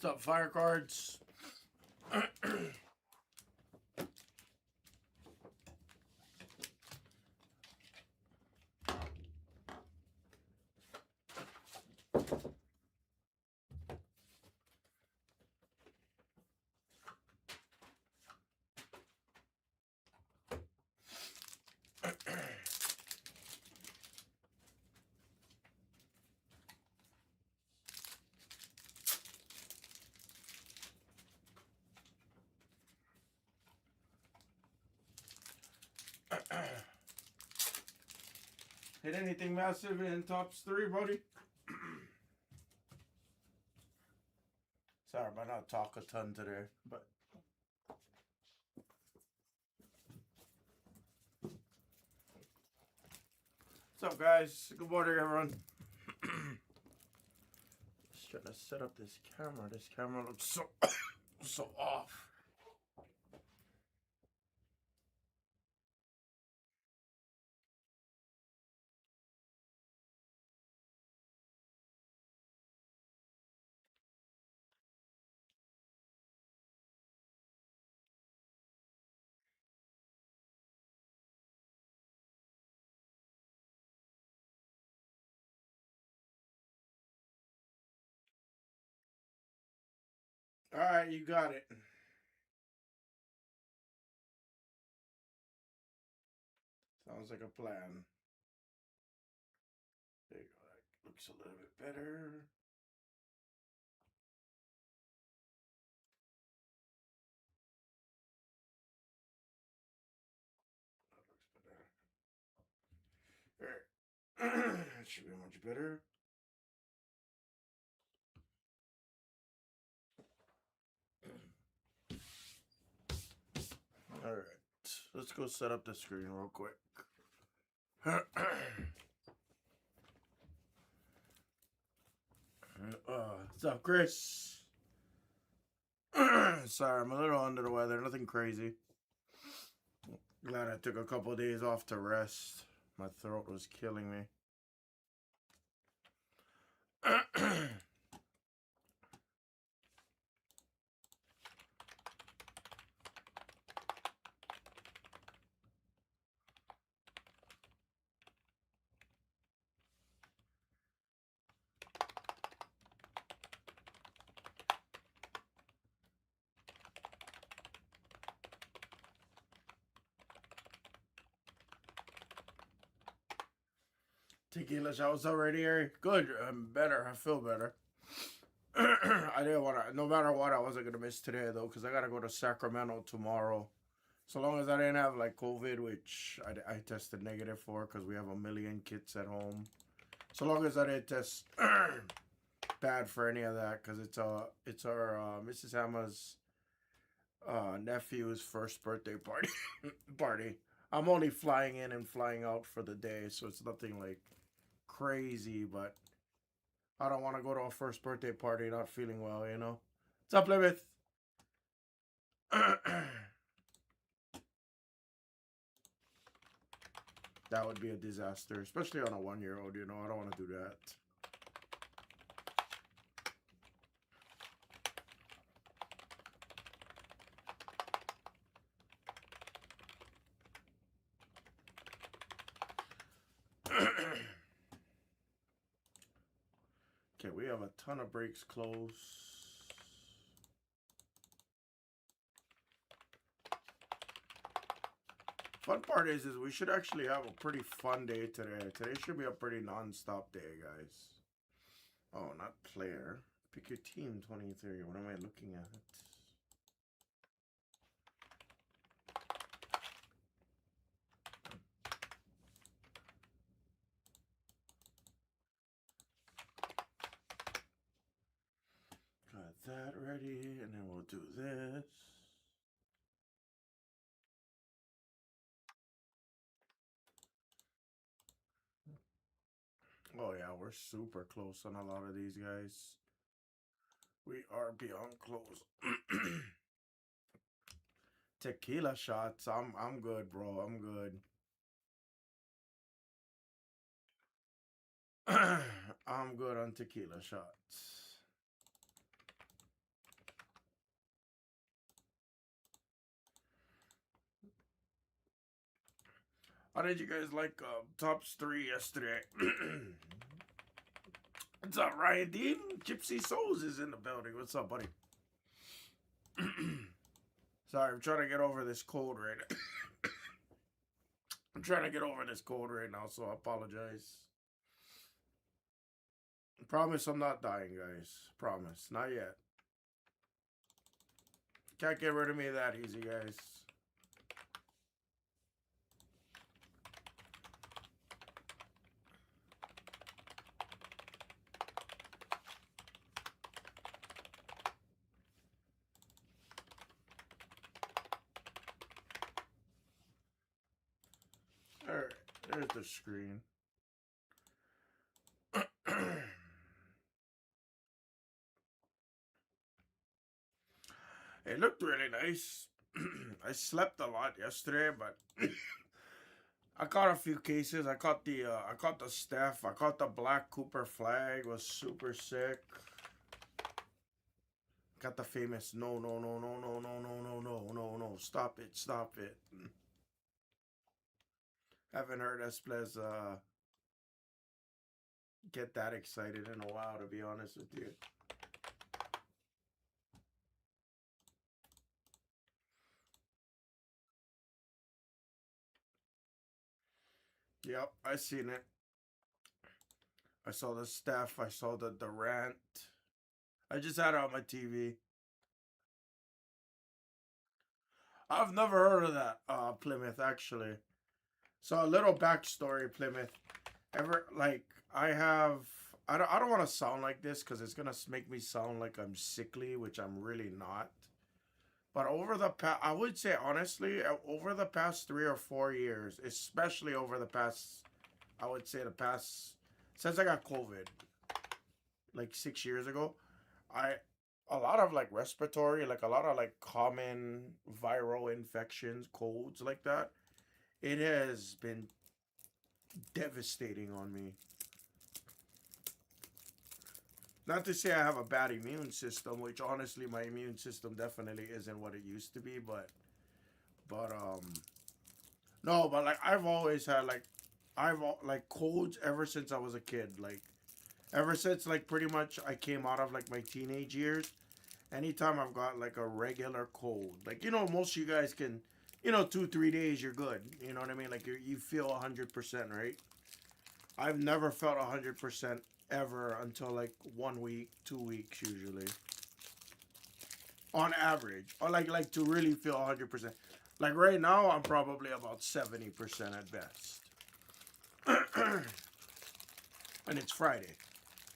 What's up, fire cards? Hit anything massive in tops 3, buddy? Sorry, I might not talk a ton today, but what's up, guys? Good morning, everyone. Just trying to set up this camera. This camera looks so so off. All right, you got it. Sounds like a plan. There you go. That looks a little bit better. That looks better. All right. That should be much better. All right. Let's go set up the screen real quick. What's up, Chris? Sorry, I'm a little under the weather. Nothing crazy. Glad I took a couple of days off to rest. My throat was killing me. Tequila shots already here. Good. I'm better. I feel better. I didn't want to, no matter what, I wasn't going to miss today, though, because I got to go to Sacramento tomorrow. So long as I didn't have, like, COVID, which I tested negative for because we have a million kits at home. So long as I didn't test bad for any of that, because it's our Mrs. HAMMAH's nephew's first birthday party. I'm only flying in and flying out for the day, so it's nothing, like, crazy, but I don't want to go to a first birthday party not feeling well, you know? What's up, Plymouth? That would be a disaster, especially on a 1-year-old, you know? I don't want to do that. Okay, we have a ton of breaks close. Fun part is we should actually have a pretty fun day today. Today should be a pretty non-stop day, guys. Oh, not player. Pick your team, 23. What am I looking at? Got that ready, and then we'll do this. Oh yeah, we're super close on a lot of these guys. We are beyond close. Tequila shots. I'm good, bro. I'm good. I'm good on tequila shots. How did you guys like Tops 3 yesterday? What's up, Ryan Dean? Gypsy Souls is in the building. What's up, buddy? Sorry, I'm trying to get over this cold right now. I'm trying to get over this cold right now, so I apologize. Promise I'm not dying, guys. Promise. Not yet. Can't get rid of me that easy, guys. Alright, there's the screen. It looked really nice. I slept a lot yesterday, but I caught a few cases. I caught the Steph. I caught the Black Cooper flag. Was super sick. Got the famous no. Stop it. Haven't heard Blez get that excited in a while, to be honest with you. Yep, I seen it. I saw the Steph. I saw the Durant. I just had it on my TV. I've never heard of that, Plymouth, actually. So a little backstory, Plymouth. I don't want to sound like this because it's going to make me sound like I'm sickly, which I'm really not. But I would say honestly, over the past 3 or 4 years, especially over the past, I would say since I got COVID, like 6 years ago, a lot of like respiratory, like a lot of like common viral infections, colds like that, it has been devastating on me. Not to say I have a bad immune system, which honestly my immune system definitely isn't what it used to be, but no, but like I've always had like colds ever since I was a kid, like ever since like pretty much I came out of like my teenage years. Anytime I've got like a regular cold, like most of you guys can, 2-3 days you're good. You know what I mean? Like you feel 100%, right? I've never felt 100% ever until like 1 week, 2 weeks usually. On average, or like to really feel 100%. Like right now, I'm probably about 70% at best. And it's Friday,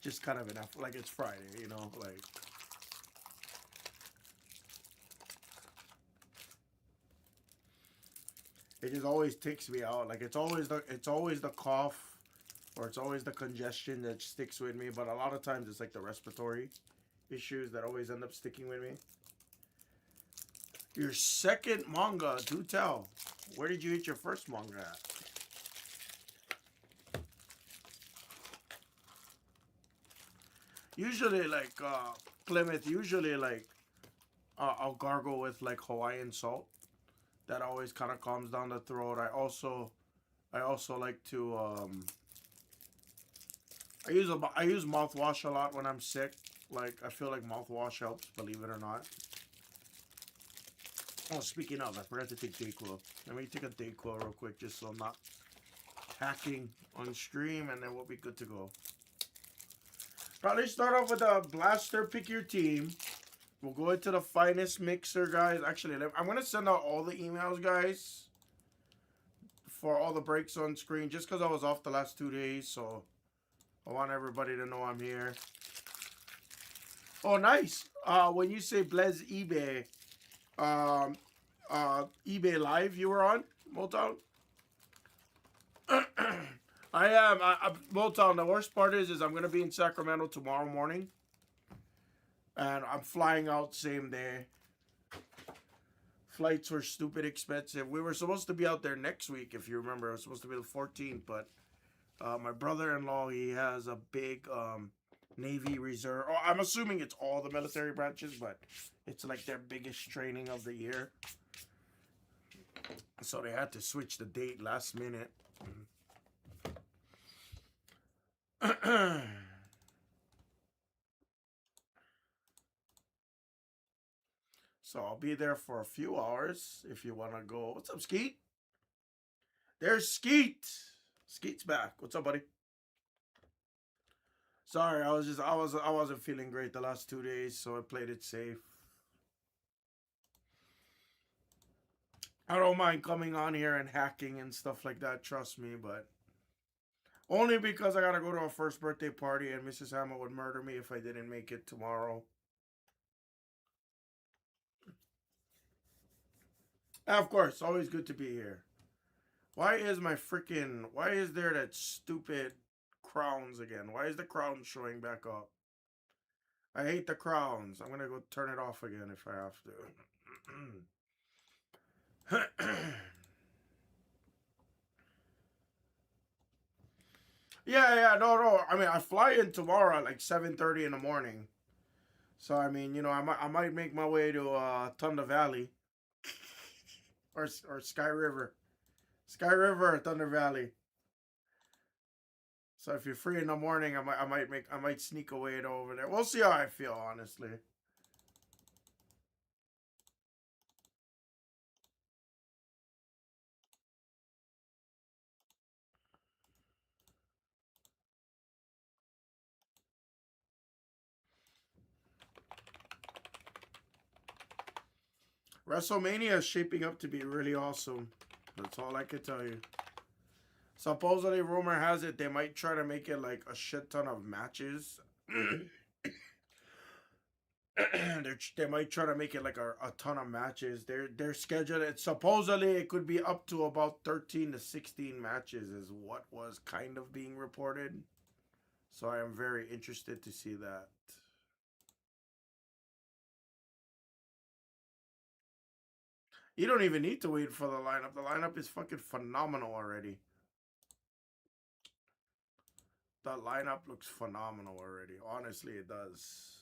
just kind of enough. Like it's Friday, like. It just always takes me out. Like it's always the cough, or it's always the congestion that sticks with me. But a lot of times it's like the respiratory issues that always end up sticking with me. Your second manga, do tell. Where did you eat your first manga at? Usually, like Plymouth. Usually, like I'll gargle with like Hawaiian salt. That always kind of calms down the throat. I also like to I use mouthwash a lot when I'm sick. Like I feel like mouthwash helps, believe it or not. Oh, speaking of, I forgot to take Dayquil. Let me take a Dayquil real quick, just so I'm not hacking on stream, and then we'll be good to go. Probably start off with a blaster. Pick your team. We'll go into the finest mixer, guys. Actually, I'm going to send out all the emails, guys, for all the breaks on screen, just because I was off the last 2 days, so I want everybody to know I'm here. Oh, nice. When you say Blez eBay, eBay Live you were on, Motown? I am. Motown, the worst part is I'm going to be in Sacramento tomorrow morning. And I'm flying out same day. Flights were stupid expensive. We were supposed to be out there next week, if you remember. It was supposed to be the 14th, but my brother-in-law, he has a big Navy Reserve. Oh, I'm assuming it's all the military branches, but it's like their biggest training of the year. So they had to switch the date last minute. So I'll be there for a few hours if you want to go. What's up, Skeet? There's Skeet. Skeet's back. What's up, buddy? Sorry, I wasn't feeling great the last 2 days, so I played it safe. I don't mind coming on here and hacking and stuff like that, trust me, but only because I gotta go to a first birthday party and Mrs. HAMMAH would murder me if I didn't make it tomorrow. Of course, always good to be here. Why is there that stupid crowns again? Why is the crown showing back up? I hate the crowns. I'm gonna go turn it off again if I have to. Yeah, no. I mean, I fly in tomorrow at like 7:30 in the morning. So I mean, I might make my way to Thunder Valley or Sky River, or Thunder Valley. So if you're free in the morning, I might sneak away over there. We'll see how I feel, honestly. WrestleMania is shaping up to be really awesome. That's all I can tell you. Supposedly, rumor has it they might try to make it like a shit ton of matches. They might try to make it like a ton of matches. They're scheduled. Supposedly it could be up to about 13 to 16 matches is what was kind of being reported. So I am very interested to see that. You don't even need to wait for the lineup. The lineup is fucking phenomenal already. The lineup looks phenomenal already. Honestly, it does.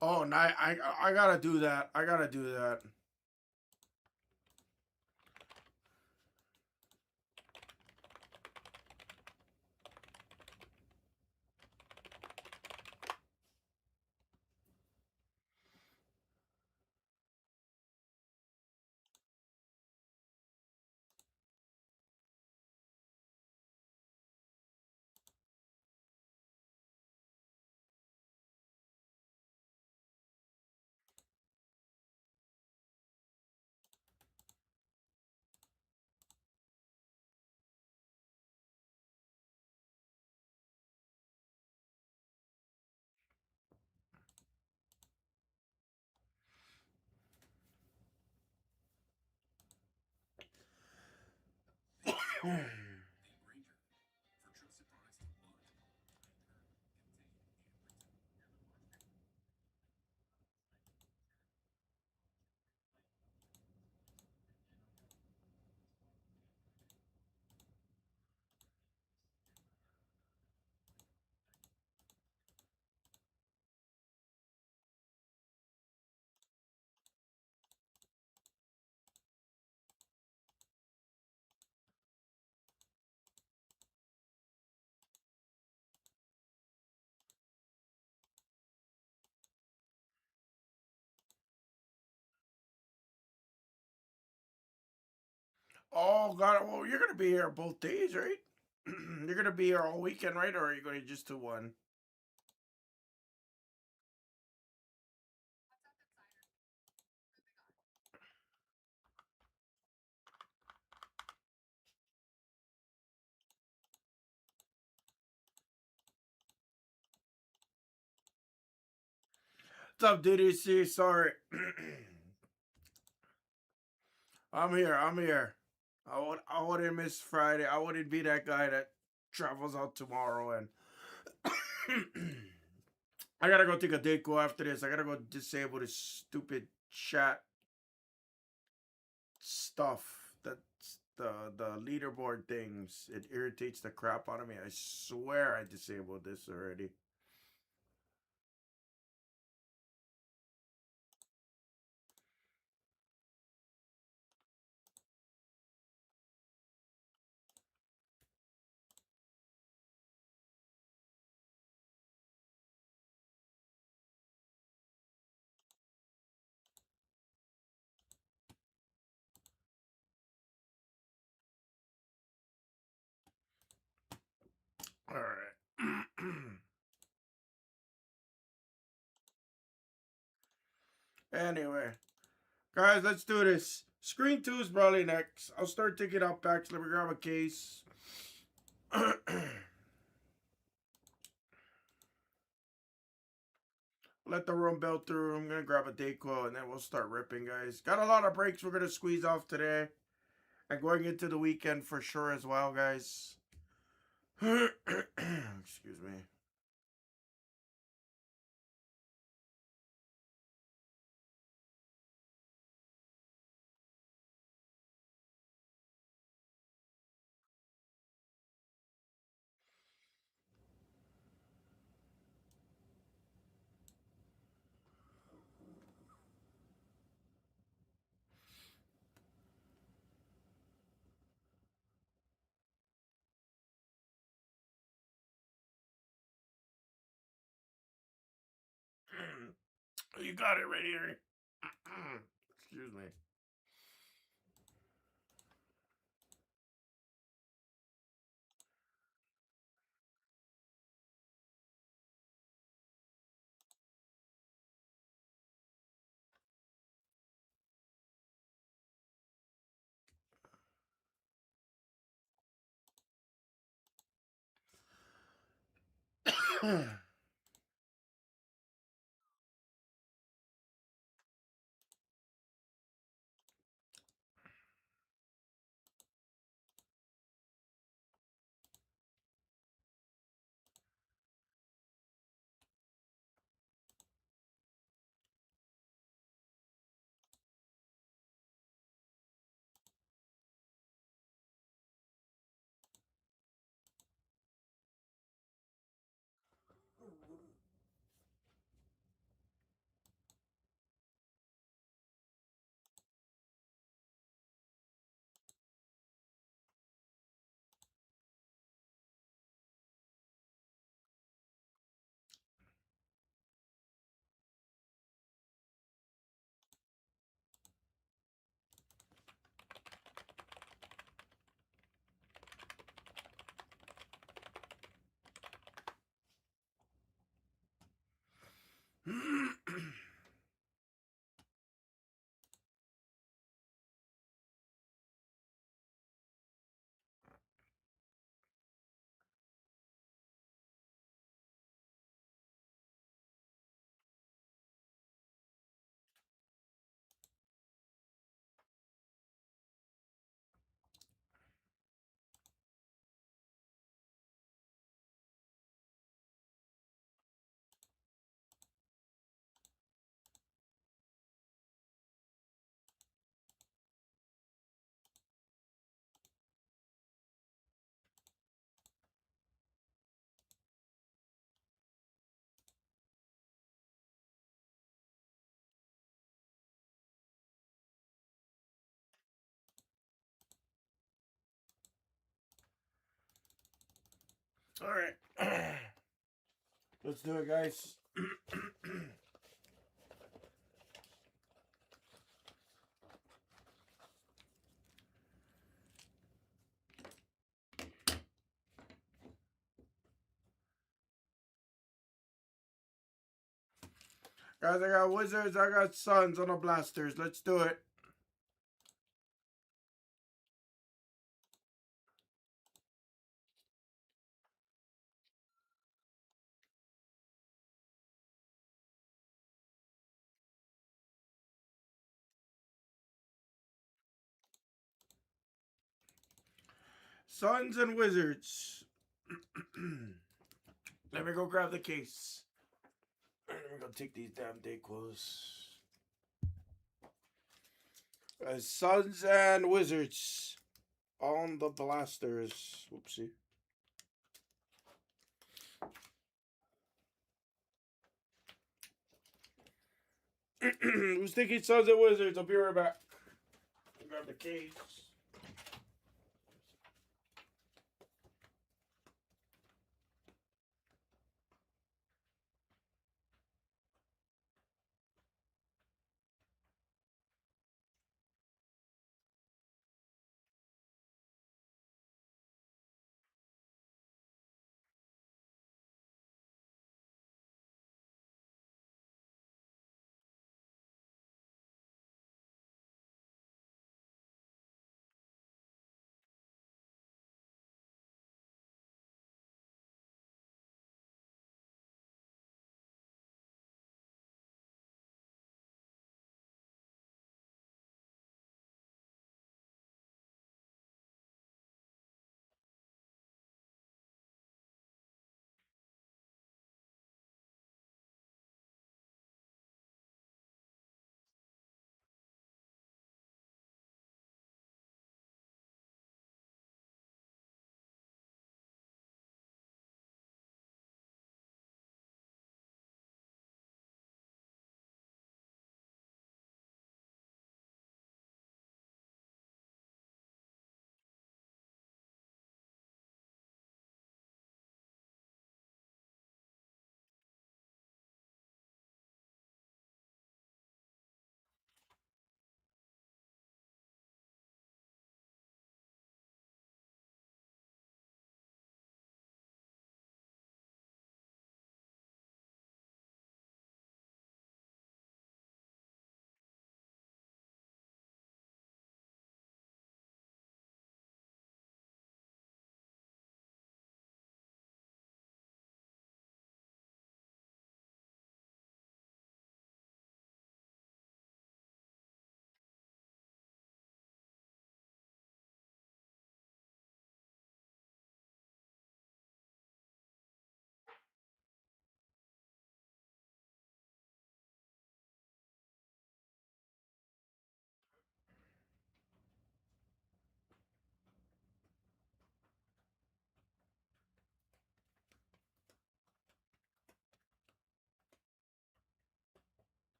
Oh, no, I gotta do that. I gotta do that. Oh God! Well, you're gonna be here both days, right? You're gonna be here all weekend, right? Or are you going to just do one? What's up, DDC? Sorry, I'm here. I'm here. I wouldn't miss Friday. I wouldn't be that guy that travels out tomorrow and I gotta go take a Deco after this. I gotta go disable this stupid chat stuff. That the leaderboard things. It irritates the crap out of me. I swear I disabled this already. All right. Anyway, guys, let's do this. Screen 2 is probably next. I'll start taking out packs. Let me grab a case. Let the room build through. I'm going to grab a Dayquil and then we'll start ripping, guys. Got a lot of breaks we're going to squeeze off today. And going into the weekend for sure as well, guys. Excuse me. You got it right here. Excuse me. All right. Let's do it, guys. Guys, I got Wizards, I got Suns on the blasters. Let's do it. Suns and Wizards. Let me go grab the case. Let me go take these damn Dayquils. Suns and Wizards. on the blasters. Whoopsie. Who's thinking Suns and Wizards? I'll be right back. Grab the case.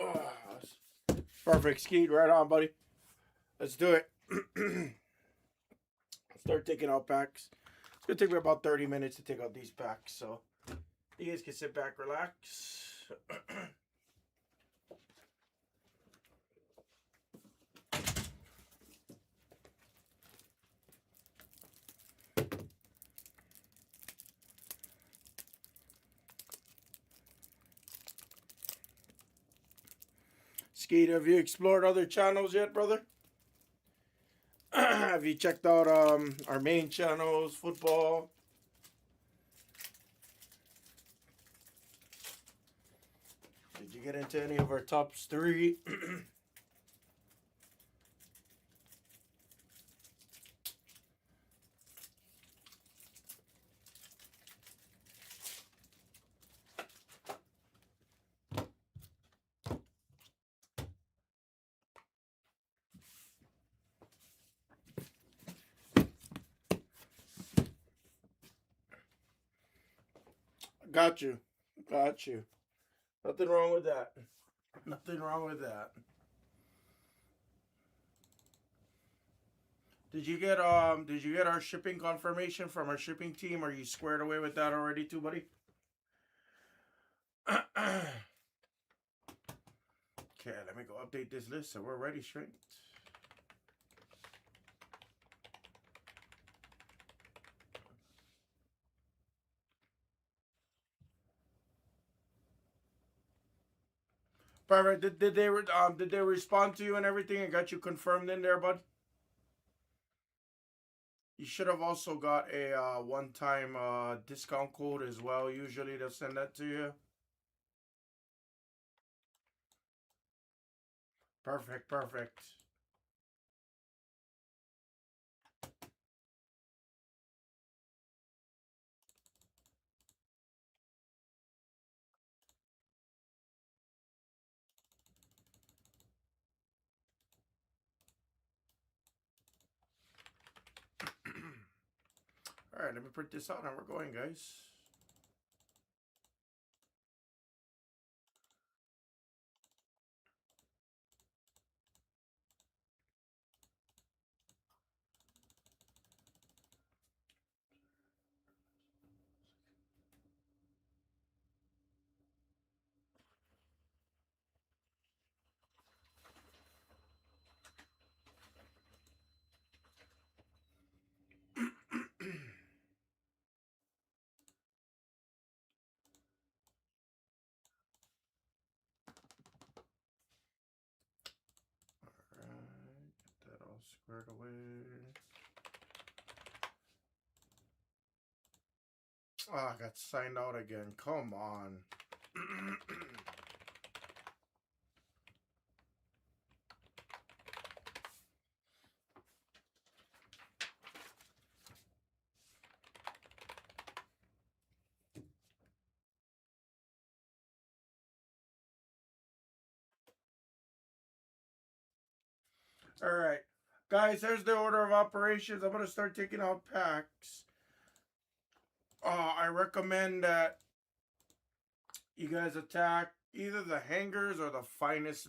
Oh, perfect, Skeet. Right on, buddy. Let's do it. Start taking out packs. It's gonna take me about 30 minutes to take out these packs, so you guys can sit back, relax. Skeet, have you explored other channels yet, brother? Have you checked out our main channels, football? Did you get into any of our tops three? Got you. Got you. Nothing wrong with that. Nothing wrong with that. Did you get our shipping confirmation from our shipping team? Are you squared away with that already too, buddy? Okay, let me go update this list so we're ready straight. Perfect. Did they respond to you and everything and got you confirmed in there, bud? You should have also got a one-time discount code as well. Usually they'll send that to you. Perfect, perfect. All right, let me print this out and we're going, guys. Alright, get that all squared away. Oh, I got signed out again. Come on. Alright. Guys, there's the order of operations. I'm going to start taking out packs. I recommend that you guys attack either the hangers or the finest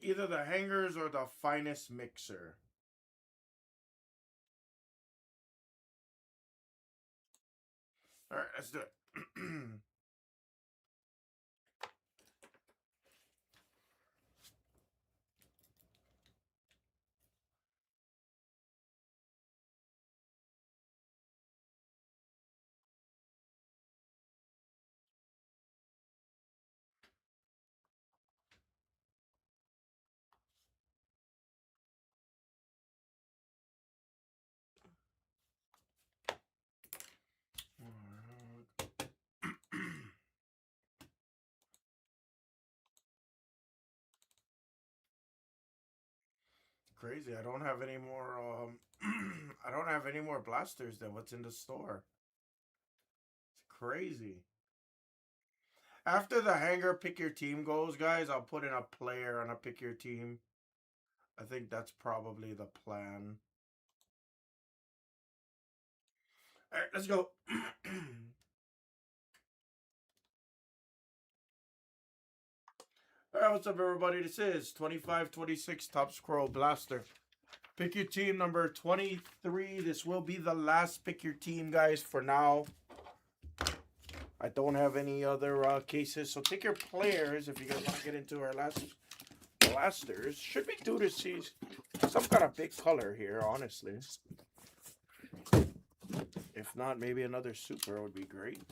either the hangers or the finest mixer. All right, let's do it. Crazy. I don't have any more I don't have any more blasters than what's in the store. It's crazy. After the hanger pick your team goes, guys, I'll put in a player on a pick your team. I think that's probably the plan. All right, let's go. All right, what's up, everybody? This is 2526 Top Scroll Blaster. Pick your team number 23. This will be the last pick your team, guys, for now. I don't have any other cases, so take your players if you guys want to get into our last blasters. Should be due to see some kind of big color here, honestly. If not, maybe another super would be great.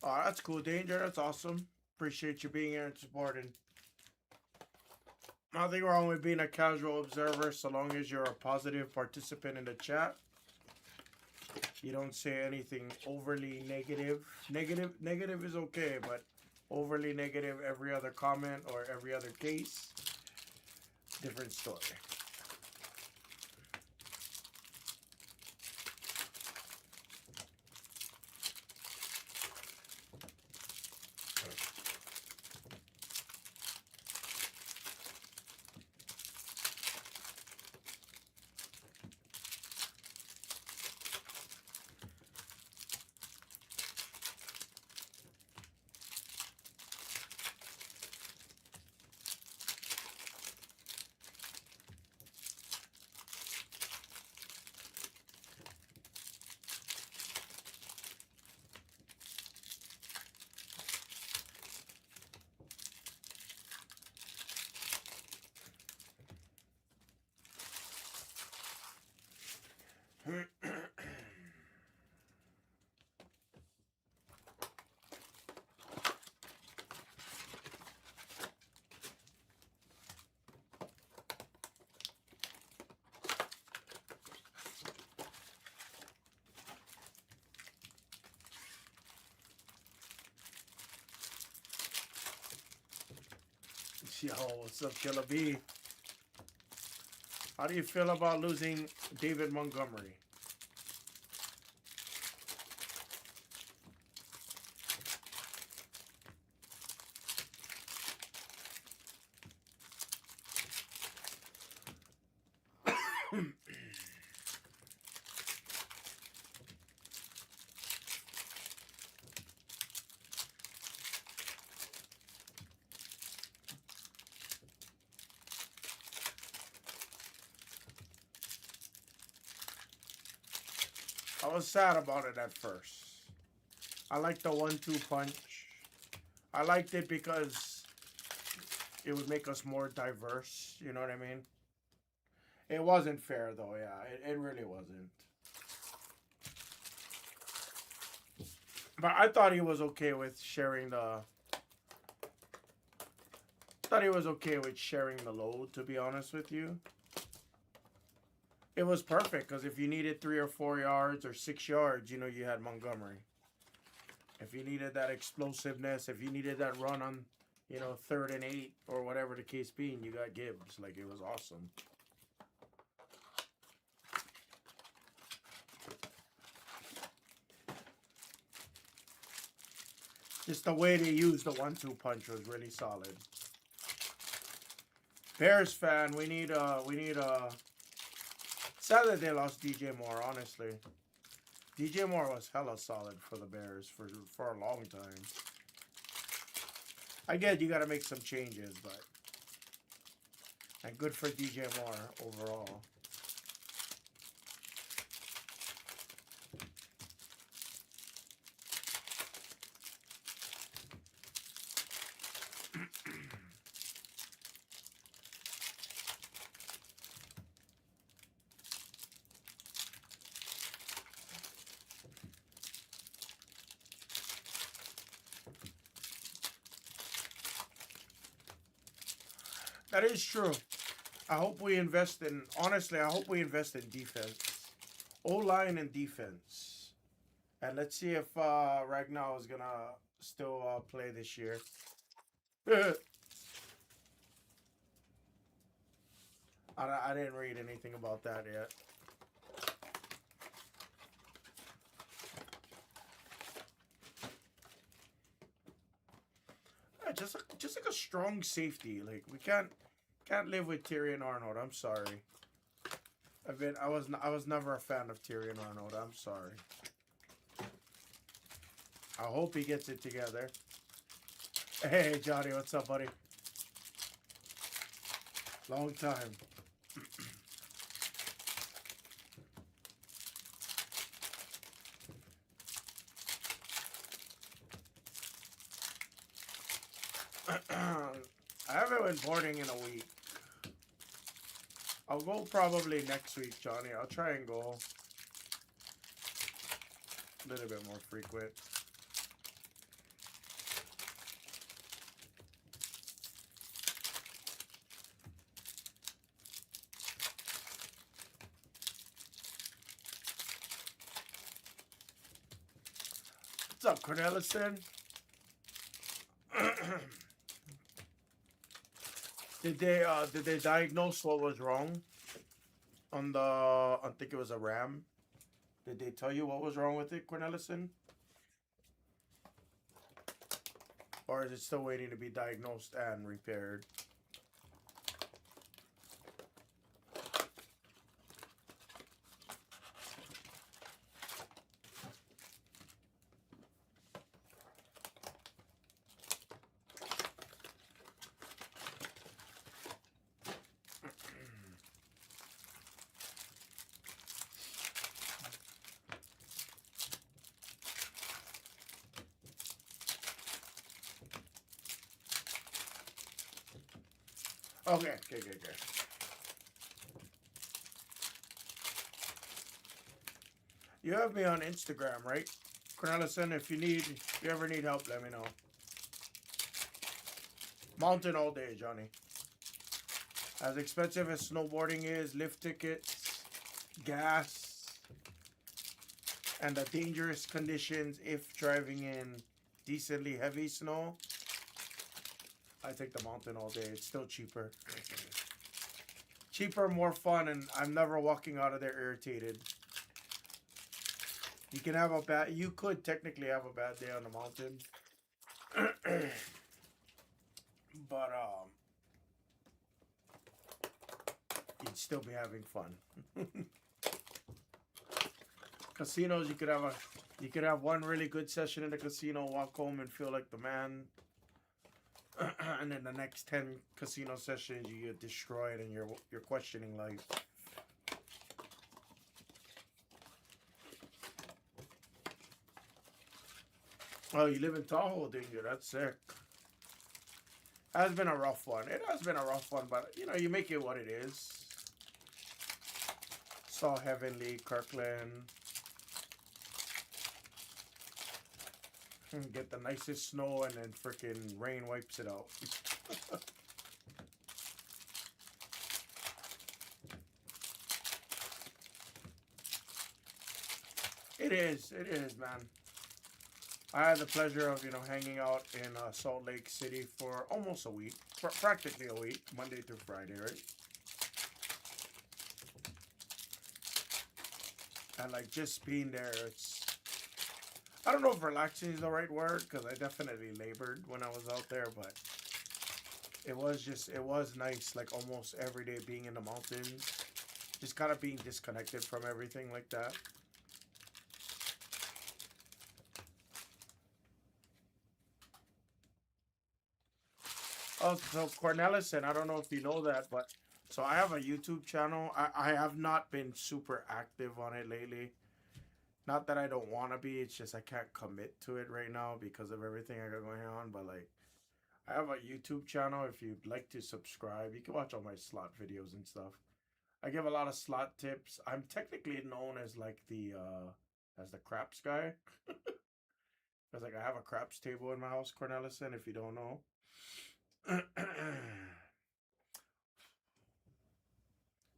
Oh, that's cool, Danger. That's awesome. Appreciate you being here and supporting. Nothing wrong with being a casual observer so long as you're a positive participant in the chat. You don't say anything overly negative. Negative is okay, but overly negative every other comment or every other case, different story. Yo, what's up, Killer B? How do you feel about losing David Montgomery? I was sad about it at first. I liked the 1-2 punch. I liked it because it would make us more diverse. You know what I mean? It wasn't fair though. Yeah, it really wasn't. But I thought he was okay with sharing the. Thought he was okay with sharing the load. To be honest with you. It was perfect because if you needed 3 or 4 yards or 6 yards, you know, you had Montgomery. If you needed that explosiveness, if you needed that run on, you know, 3rd and 8 or whatever the case being, you got Gibbs. Like, it was awesome. Just the way they used the 1-2 punch was really solid. Bears fan, we need sad that they lost DJ Moore, honestly. DJ Moore was hella solid for the Bears for a long time. I get you got to make some changes, but... And good for DJ Moore overall. That is true. I hope we invest in, honestly, I hope we invest in defense. O-line and defense. And let's see if Ragnar is going to still play this year. I didn't read anything about that yet. just like a strong safety. Like we can't live with Tyrion Arnold. I'm sorry. I was never a fan of Tyrion Arnold. I'm sorry. I hope he gets it together. Hey Johnny, what's up, buddy? Long time. I haven't been boarding in a week. I'll go probably next week, Johnny. I'll try and go a little bit more frequent. What's up, Cornelison? Did they diagnose what was wrong on the? I think it was a RAM. Did they tell you what was wrong with it, Cornelison? Or is it still waiting to be diagnosed and repaired? Okay. You have me on Instagram, right? Cornelison, if you ever need help, let me know. Mountain all day, Johnny. As expensive as snowboarding is, lift tickets, gas, and the dangerous conditions if driving in decently heavy snow, I take the mountain all day. It's still cheaper. Cheaper, more fun, and I'm never walking out of there irritated. You can have you could technically have a bad day on the mountain. But you'd still be having fun. Casinos, you could have one really good session in the casino, walk home and feel like the man. And then the next 10 casino sessions you get destroyed and you're questioning life. Oh, you live in Tahoe, didn't you? That's sick. Has been a rough one. It has been a rough one, but you know, you make it what it is. Saw Heavenly, Kirkland. Get the nicest snow and then freaking rain wipes it out. It is, man. I had the pleasure of, hanging out in Salt Lake City for almost a week. Practically a week, Monday through Friday, right? And like just being there, I don't know if relaxing is the right word, because I definitely labored when I was out there, but it was nice, like almost every day being in the mountains, just kind of being disconnected from everything like that. Oh, so Cornelison, I don't know if you know that, but so I have a YouTube channel. I have not been super active on it lately. Not that I don't want to be, it's just I can't commit to it right now because of everything I got going on. But like, I have a YouTube channel. If you'd like to subscribe, you can watch all my slot videos and stuff. I give a lot of slot tips. I'm technically known as like the craps guy. Because like I have a craps table in my house, Cornelison, if you don't know.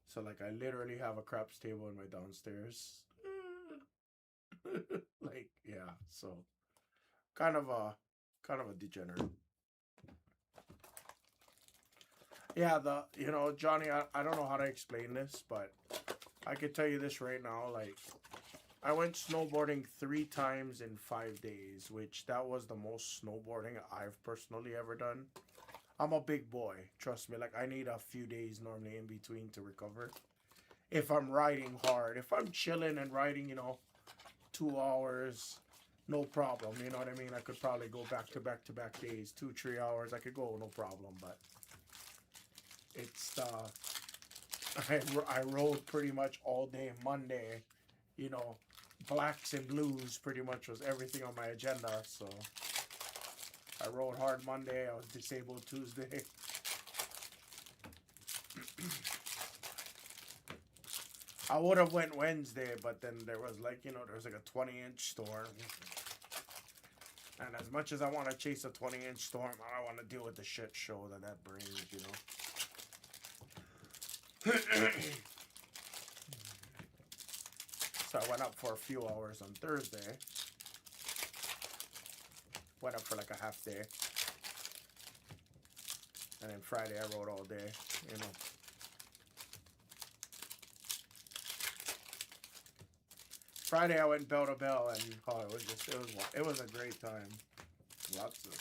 So like I literally have a craps table in my downstairs. Like, yeah, so kind of a degenerate. Yeah, Johnny, I don't know how to explain this, but I could tell you this right now, like I went snowboarding 3 times in 5 days, which that was the most snowboarding I've personally ever done. I'm a big boy, trust me. Like I need a few days normally in between to recover. If I'm riding hard, if I'm chilling and riding, 2 hours, no problem. You know what I mean? I could probably go back to back to back days, 2-3 hours. I could go no problem. But it's I rode pretty much all day Monday. You know, blacks and blues pretty much was everything on my agenda. So I rode hard Monday. I was disabled Tuesday. I would have went Wednesday, but then there was like, there was like a 20-inch storm. And as much as I want to chase a 20-inch storm, I don't want to deal with the shit show that brings, So I went up for a few hours on Thursday. Went up for like a half day. And then Friday I rode all day, Friday I went bell to bell, and it was a great time. Lots of.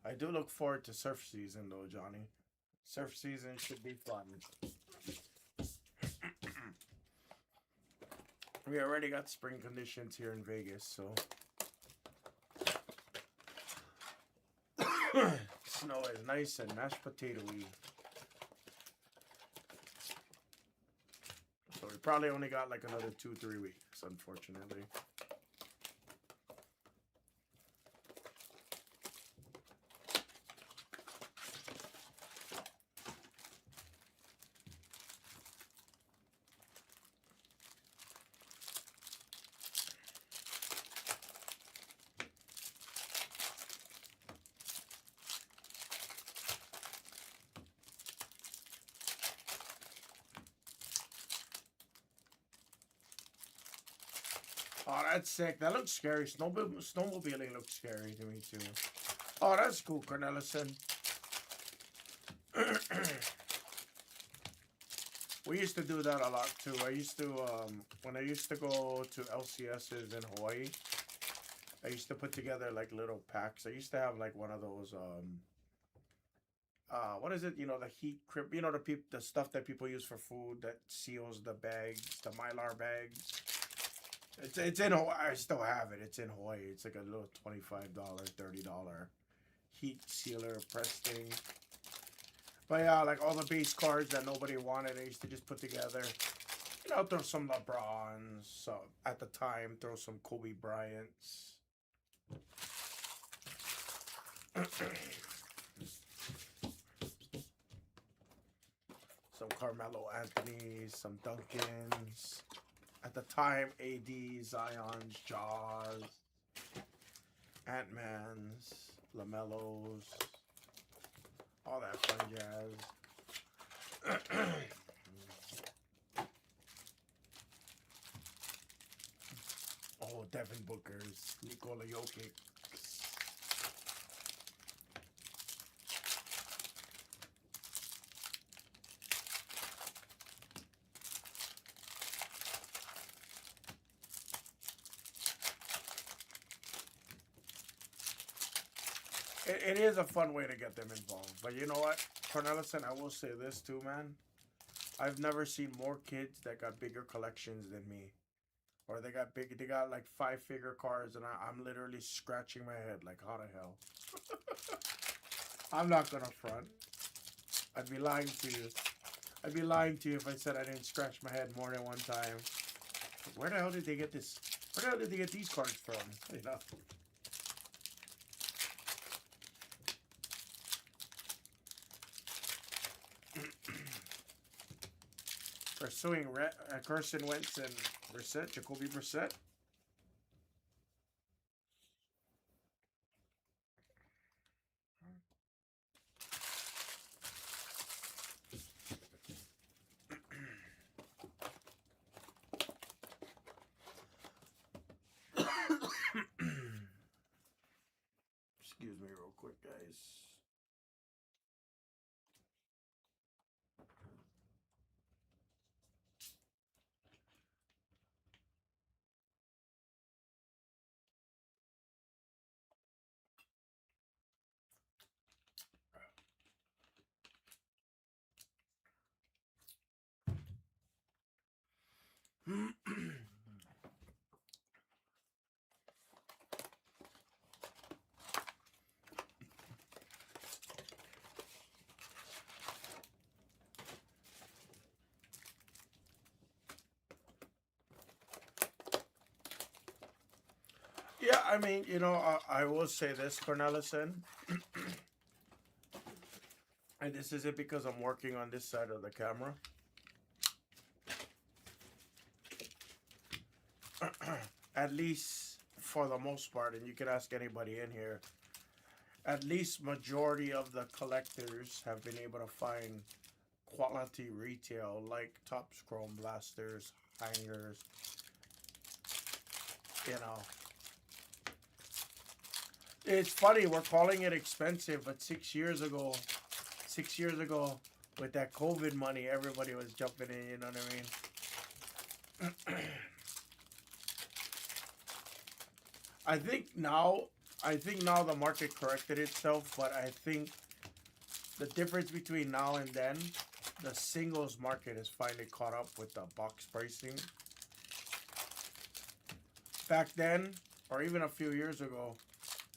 I do look forward to surf season though, Johnny. Surf season should be fun. We already got spring conditions here in Vegas, so snow is nice and mashed potato-y. So we probably only got like another 2-3 weeks, unfortunately. Oh, that's sick. That looks scary. Snowmobiling looks scary to me, too. Oh, that's cool, Cornelison. We used to do that a lot, too. I used to, when I used to go to LCSs in Hawaii, I used to put together, like, little packs. I used to have, like, one of those, what is it? The heat crib, the stuff that people use for food that seals the bags, the Mylar bags. It's in Hawaii. I still have it. It's in Hawaii. It's like a little $25, $30 heat sealer press thing. But yeah, like all the base cards that nobody wanted, I used to just put together. Throw some LeBrons. So at the time, throw some Kobe Bryants. Some Carmelo Anthony's, some Duncans. At the time, AD, Zion's, Jaws, Ant-Man's, LaMelo's, all that fun jazz. Oh, Devin Booker's, Nikola Jokic. it is a fun way to get them involved. But you know what, Cornelison, I will say this too, man. I've never seen more kids that got bigger collections than me. Or they got like 5-figure cars, and I'm literally scratching my head like, how the hell? I'm not gonna front. I'd be lying to you. I'd be lying to you if I said I didn't scratch my head more than one time. Where the hell did they get this? Where the hell did they get these cards from? You know. Pursuing Carson Wentz and Brissett, Jacoby Brissett. Excuse me real quick, guys. Yeah, I mean, you know, I will say this, Cornelison, and this isn't because I'm working on this side of the camera. At least for the most part, and you can ask anybody in here, at least majority of the collectors have been able to find quality retail like Topps Chrome Blasters, hangers, you know. It's funny, we're calling it expensive, but 6 years ago, with that COVID money, everybody was jumping in, you know what I mean? I think now the market corrected itself, but I think the difference between now and then, the singles market has finally caught up with the box pricing. Back then, or even a few years ago,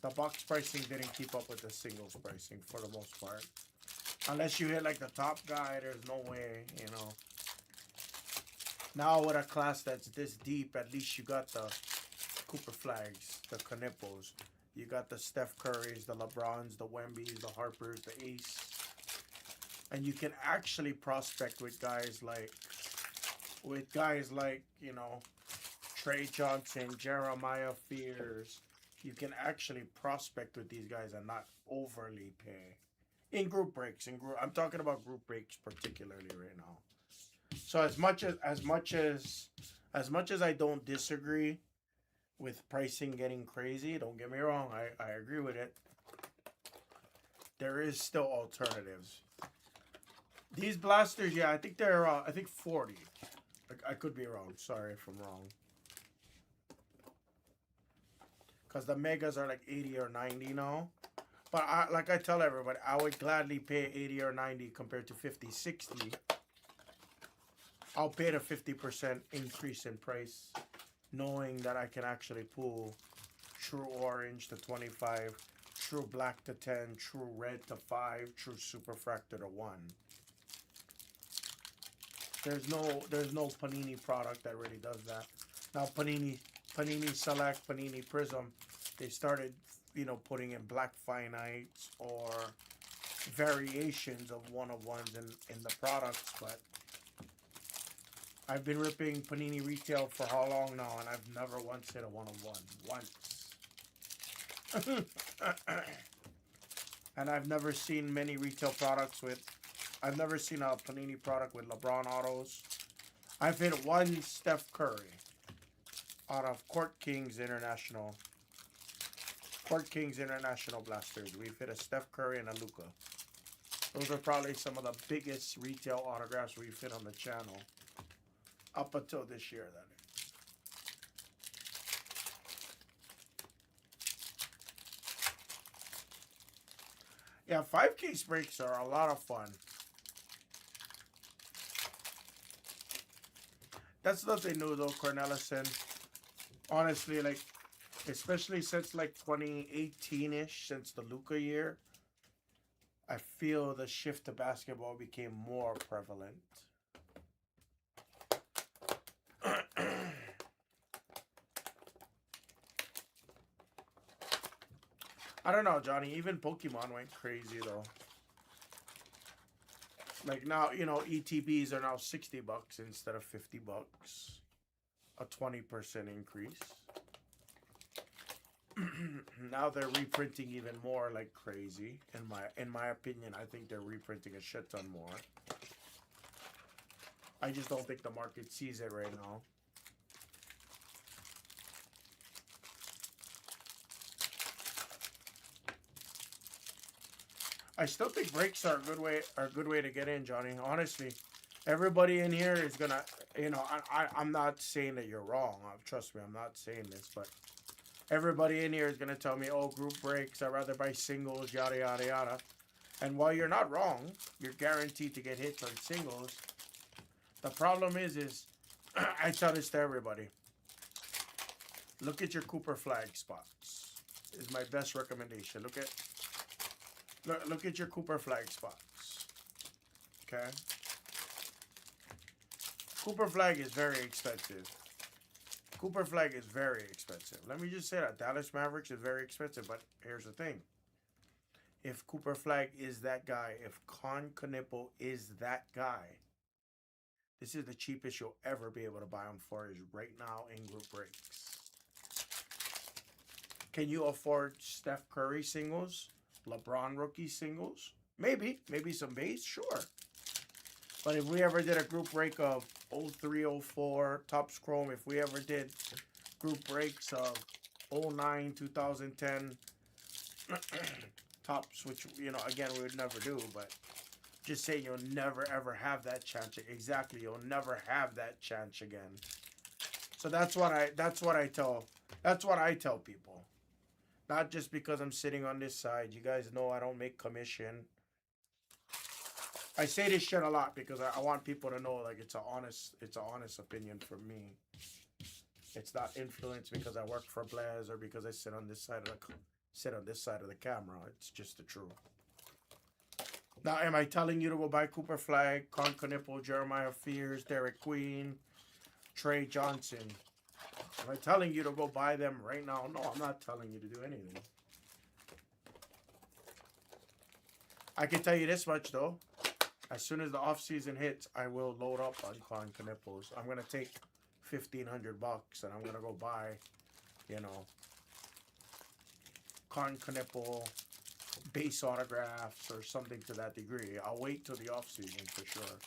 the box pricing didn't keep up with the singles pricing for the most part. Unless you hit like the top guy, there's no way, you know. Now with a class that's this deep, at least you got the Cooper Flags, the Knippos. You got the Steph Currys, the LeBrons, the Wembys, the Harpers, the Ace. And you can actually prospect with guys like, you know, Trey Johnson, Jeremiah Fears. You can actually prospect with these guys and not overly pay. In group breaks, I'm talking about group breaks particularly right now. So as much as I don't disagree with pricing getting crazy, don't get me wrong, I agree with it. There is still alternatives. These blasters, yeah, I think they're I think 40. I could be wrong. Sorry if I'm wrong. Because the megas are like 80 or 90 now. But like I tell everybody, I would gladly pay 80 or 90 compared to 50, 60. I'll pay the 50% increase in price, knowing that I can actually pull true orange to 25, true black to 10, true red to 5, true superfractor to 1. There's no Panini product that really does that. Now Panini Select, Panini Prism, they started, you know, putting in black finites or variations of one-of-ones in the products, but I've been ripping Panini retail for how long now, and I've never once hit a one-of-one. Once. And I've never seen many retail products with, I've never seen a Panini product with LeBron autos. I've hit one Steph Curry out of Court Kings International Blasters. We've hit a Steph Curry and a Luka. Those are probably some of the biggest retail autographs we've hit on the channel. Up until this year, that is. Yeah, 5K breaks are a lot of fun. That's nothing new though, Cornelison. Honestly, like, especially since like 2018-ish, since the Luca year, I feel the shift to basketball became more prevalent. I don't know, Johnny. Even Pokemon went crazy though. Like now, you know, ETBs are now $60 instead of $50. A 20% increase. Now they're reprinting even more like crazy. In my opinion, I think they're reprinting a shit ton more. I just don't think the market sees it right now. I still think breaks are a good way to get in, Johnny. Honestly, everybody in here is gonna, you know, I'm not saying that you're wrong. Trust me, I'm not saying this, but everybody in here is gonna tell me, oh, group breaks, I'd rather buy singles, yada yada yada. And while you're not wrong, you're guaranteed to get hits on singles. The problem is I tell this to everybody. Look at your Cooper flag spots. Is my best recommendation. Look at your Cooper flag spots. Okay? Cooper flag is very expensive. Cooper flag is very expensive. Let me just say that. Dallas Mavericks is very expensive, but here's the thing. If Cooper flag is that guy, if Con Knipple is that guy, this is the cheapest you'll ever be able to buy them for is right now in group breaks. Can you afford Steph Curry singles? LeBron rookie singles? Maybe some base, sure. But if we ever did a group break of 03, 04, Topps Chrome, if we ever did group breaks of 09, 2010, Topps, which, you know, again, we would never do, but just saying you'll never ever have that chance. Exactly, you'll never have that chance again. So that's what I tell people. Not just because I'm sitting on this side. You guys know I don't make commission. I say this shit a lot because I want people to know, like, it's an honest opinion from me. It's not influenced because I work for Blez or because I sit on this side of the camera. It's just the truth. Now, am I telling you to go buy Cooper Flag, Con Knipple, Jeremiah Fears, Derek Queen, Trey Johnson? Am I telling you to go buy them right now? No, I'm not telling you to do anything. I can tell you this much, though. As soon as the off-season hits, I will load up on Con Knipples. I'm going to take $1,500 and I'm going to go buy, you know, Con Knipple base autographs or something to that degree. I'll wait till the off-season for sure.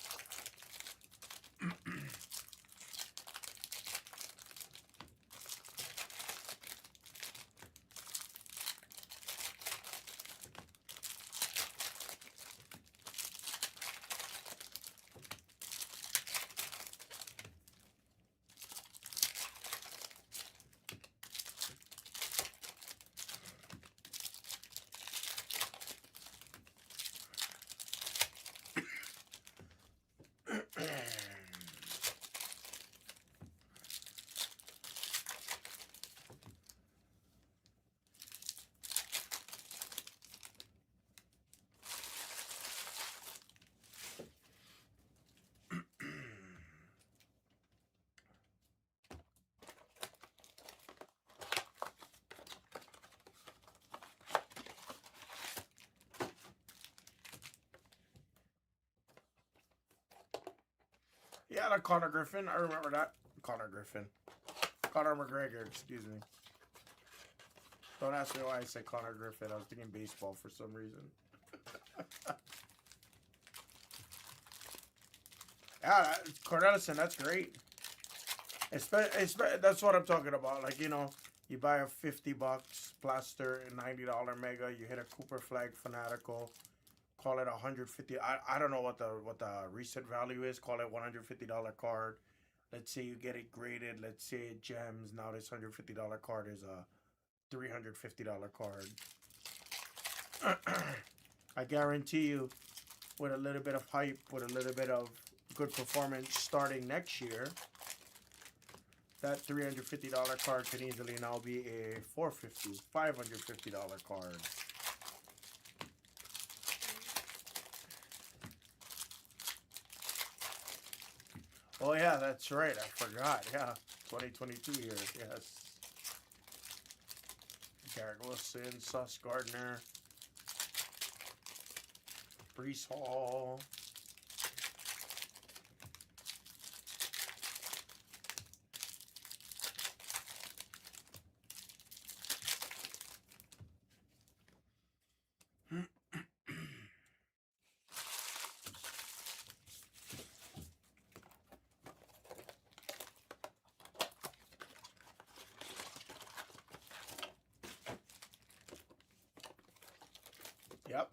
Yeah, the Conor Griffin. I remember that. Conor Griffin. Conor McGregor, excuse me. Don't ask me why I said Conor Griffin. I was thinking baseball for some reason. Yeah, Cornelison, that's great. That's what I'm talking about. Like, you know, you buy a $50 plaster, $90 mega. You hit a Cooper Flag Fanatical. Call it $150. I don't know what the recent value is. Call it $150 card. Let's say you get it graded. Let's say it gems. Now this $150 card is a $350 card. I guarantee you, with a little bit of hype, with a little bit of good performance starting next year, that $350 card can easily now be a $450, $550 card. Oh yeah, that's right. I forgot. Yeah, 2022 here. Yes. Garrett Wilson, Sauce Gardner, Brees Hall. Yep.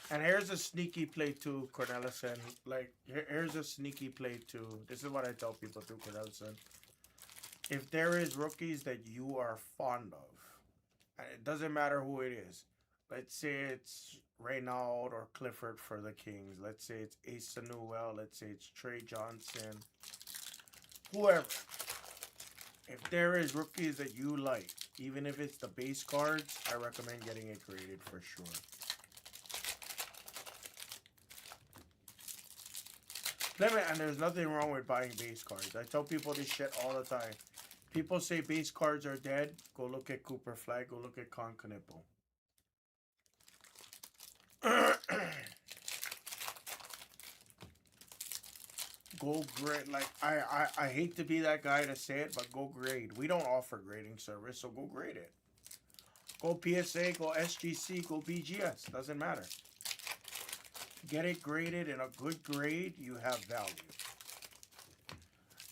And here's a sneaky play too, Cornelison. Like, here's a sneaky play too. This is what I tell people too, Cornelison. If there is rookies that you are fond of, and it doesn't matter who it is. Let's say it's Reynald or Clifford for the Kings. Let's say it's Asa Newell. Let's say it's Trey Johnson. Whoever. If there is rookies that you like, even if it's the base cards, I recommend getting it graded for sure. And there's nothing wrong with buying base cards. I tell people this shit all the time. People say base cards are dead. Go look at Cooper Flag. Go look at Con Knipple. Go grade. Like, I hate to be that guy to say it, but go grade. We don't offer grading service, so go grade it. Go PSA, go SGC, go BGS. Doesn't matter. Get it graded in a good grade, you have value.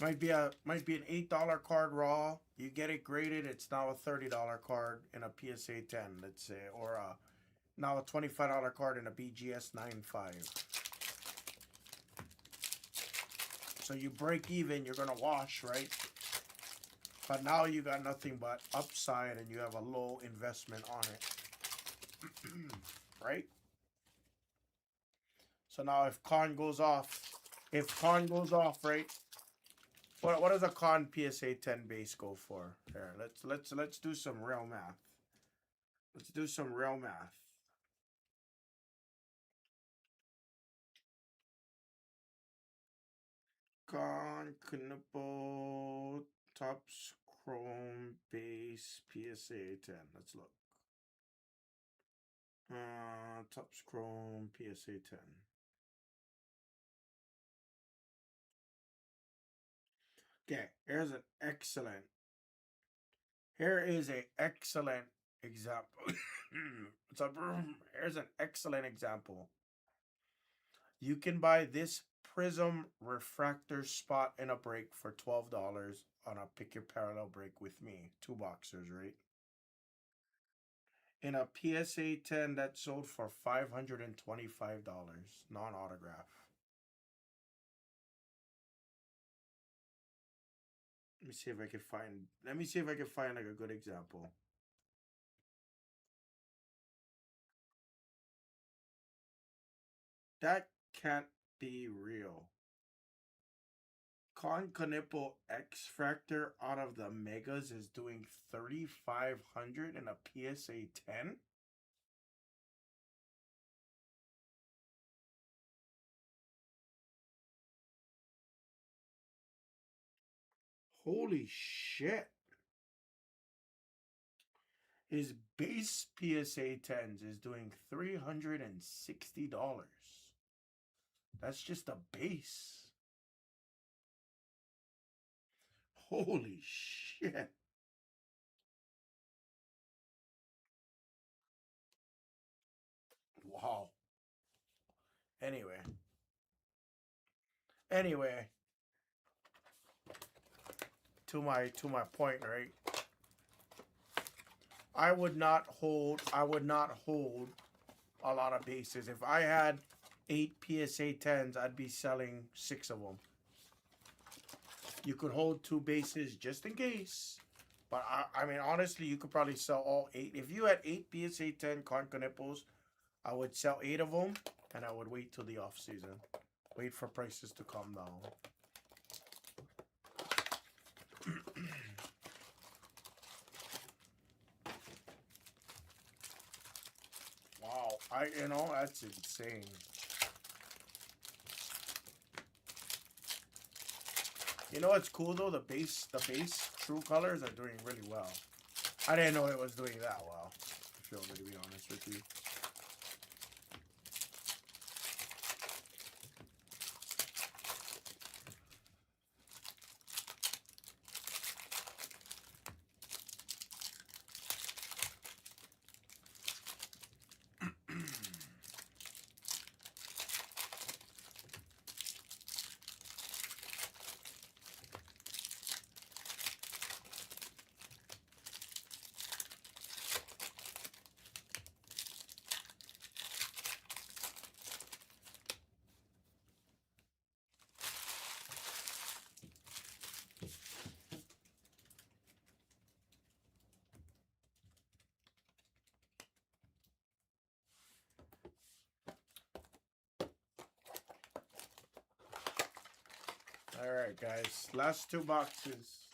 Might be an $8 card raw. You get it graded, it's now a $30 card in a PSA 10, let's say, or now a $25 card in a BGS 9.5. So you break even, you're gonna wash, right? But now you got nothing but upside, and you have a low investment on it, right? So now if Con goes off, right? What does a Con PSA 10 base go for? Here, let's do some real math. Let's do some real math. Con Knipple Topps Chrome base PSA 10. Let's look. Topps Chrome PSA 10. Okay, here is an excellent example. Here's an excellent example. You can buy this Prism Refractor Spot in a break for $12 on a Pick Your Parallel break with me. 2 boxers, right? In a PSA 10 that sold for $525, non-autograph. Let me see if I can find like a good example. That can't be real. Con Knipple X Factor out of the Megas is doing 3,500 in a PSA 10. Holy shit. His base PSA 10s is doing $360. That's just a base. Holy shit. Wow. Anyway, to my point, right? I would not hold a lot of bases. If I had 8 PSA 10s, I'd be selling 6 of them. You could hold 2 bases just in case, But I mean, honestly, you could probably sell all 8. If you had 8 PSA 10 corn nipples, I would sell 8 of them, and I would wait till the off season. Wait for prices to come down. Wow, you know, that's insane. You know what's cool though? The base true colors are doing really well. I didn't know it was doing that well. If you want me to be honest with you. Alright guys, last 2 boxes.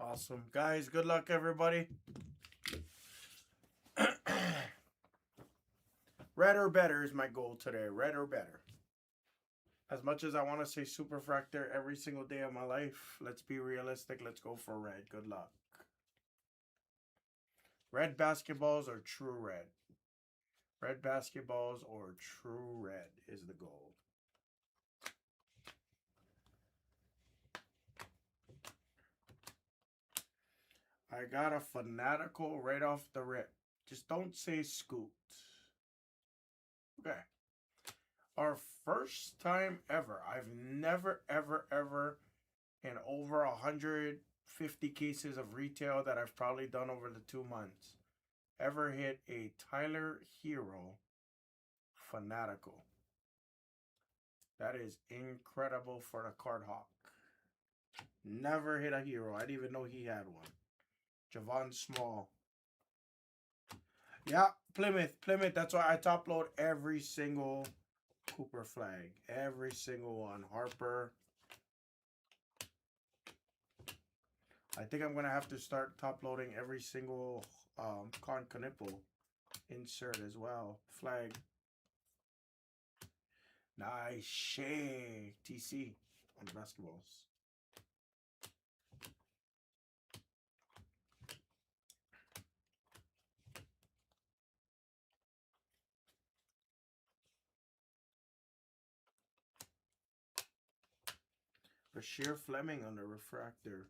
Awesome. Guys, good luck everybody. Red or better is my goal today. Red or better. As much as I want to say super fractor every single day of my life, let's be realistic. Let's go for red. Good luck. Red basketballs or true red? Red basketballs or true red is the goal. I got a fanatical right off the rip. Just don't say scoot. Okay. Our first time ever. I've never, ever, ever in over 150 cases of retail that I've probably done over the 2 months ever hit a Tyler Hero fanatical. That is incredible for the Card Hawk. Never hit a hero. I didn't even know he had one. Javon Small. Yeah, Plymouth. That's why I top load every single Cooper flag. Every single one. Harper. I think I'm going to have to start top loading every single Con Canipple insert as well. Flag. Nice shake. TC on the basketballs. Bashir Fleming on the refractor.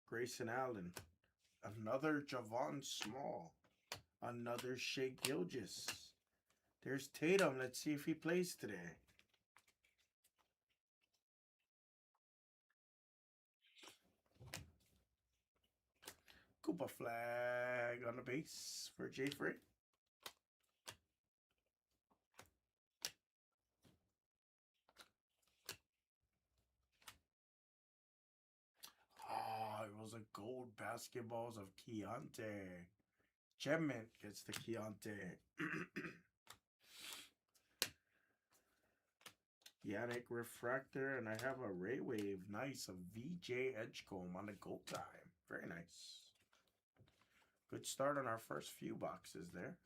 Grayson Allen. Another Javon Small. Another Shea Gilgeous. There's Tatum. Let's see if he plays today. Koopa flag on the base for Jay Frey. Oh, it was a gold basketballs of Keontae. Gemmint gets the Keontae. Yannick Refractor, and I have a Ray Wave. Nice. A VJ Edgecomb on the go time. Very nice. Good start on our first few boxes there.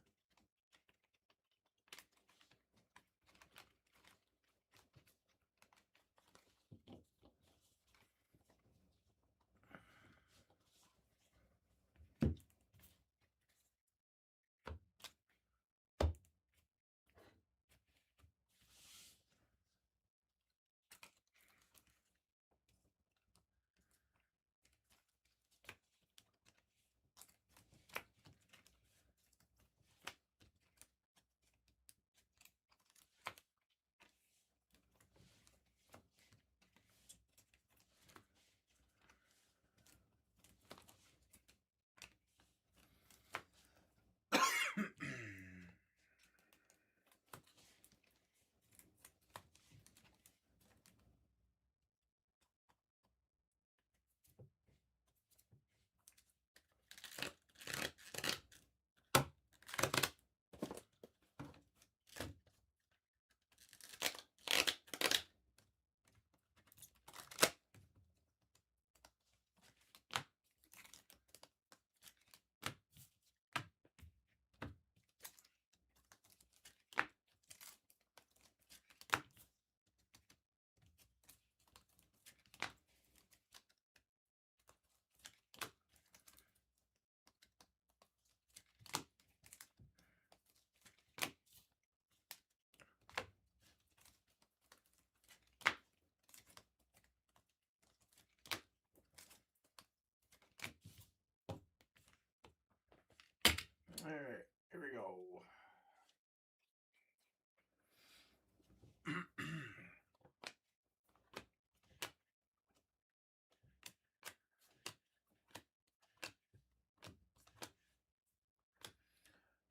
All right, here we go.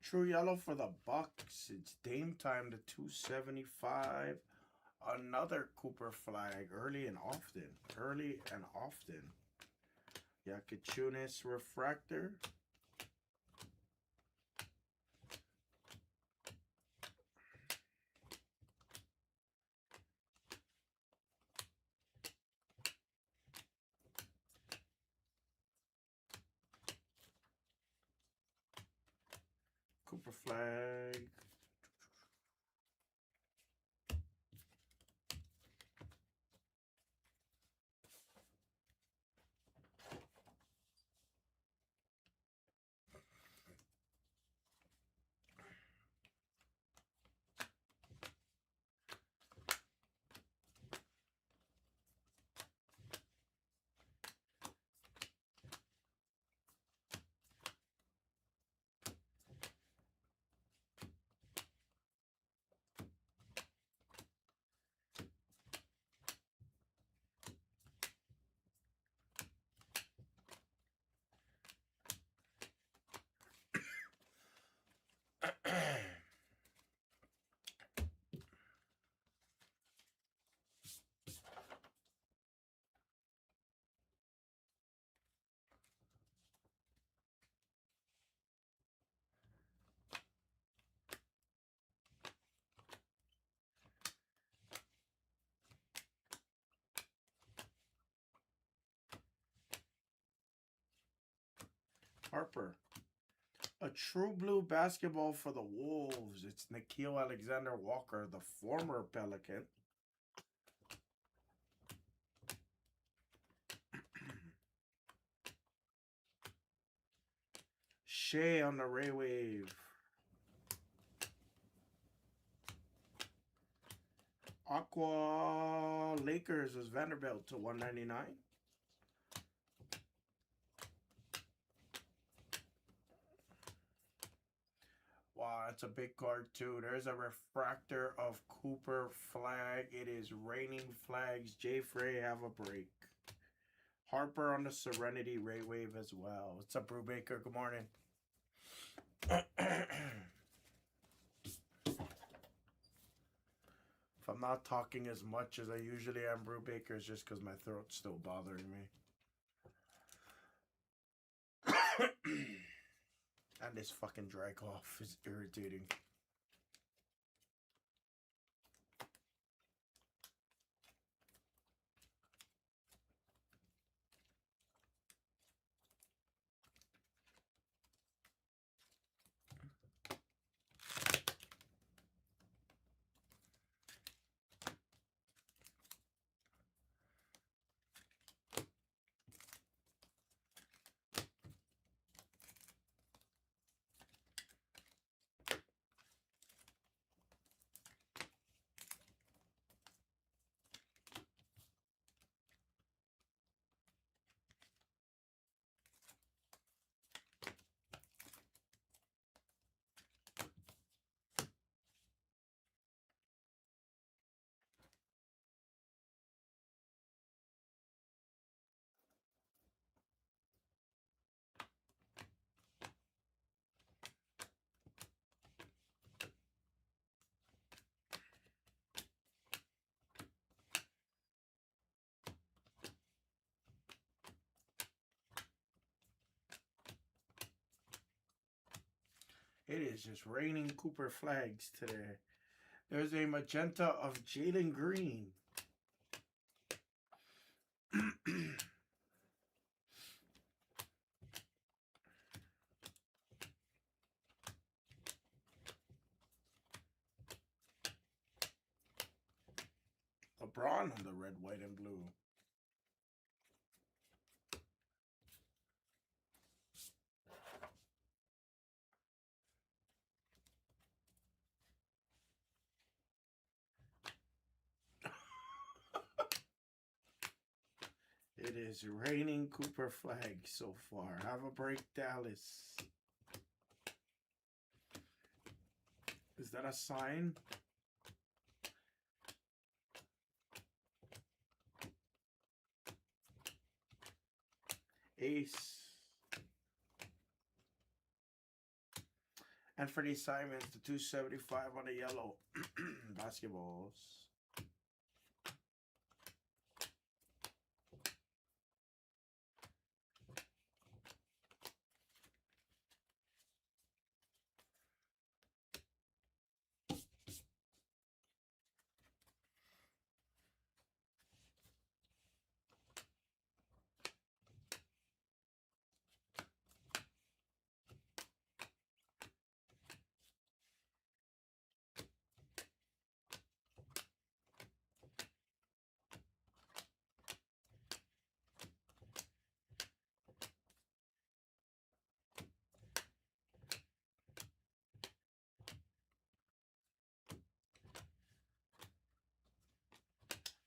True yellow for the Bucks. It's Dame time to 275. Another Cooper flag early and often. Early and often. Yakichunis refractor. Cooper flag. Harper. A true blue basketball for the Wolves. It's Nickeil Alexander-Walker, the former Pelican. Shea on the Ray Wave. Aqua Lakers was Vanderbilt to 199. Wow, that's a big card too. There's a refractor of Cooper flag. It is raining flags. Jay Frey, have a break. Harper on the Serenity Ray Wave as well. What's up, Brubaker? Good morning. If I'm not talking as much as I usually am, Brubaker, is just because my throat's still bothering me. And this fucking dry cough is irritating. It is just raining Cooper flags today. There's a magenta of Jalen Green. LeBron on the red, white, and blue. It is raining Cooper flags so far. Have a break, Dallas. Is that a sign? Ace. And for the assignments, the 275 on the yellow. Basketballs.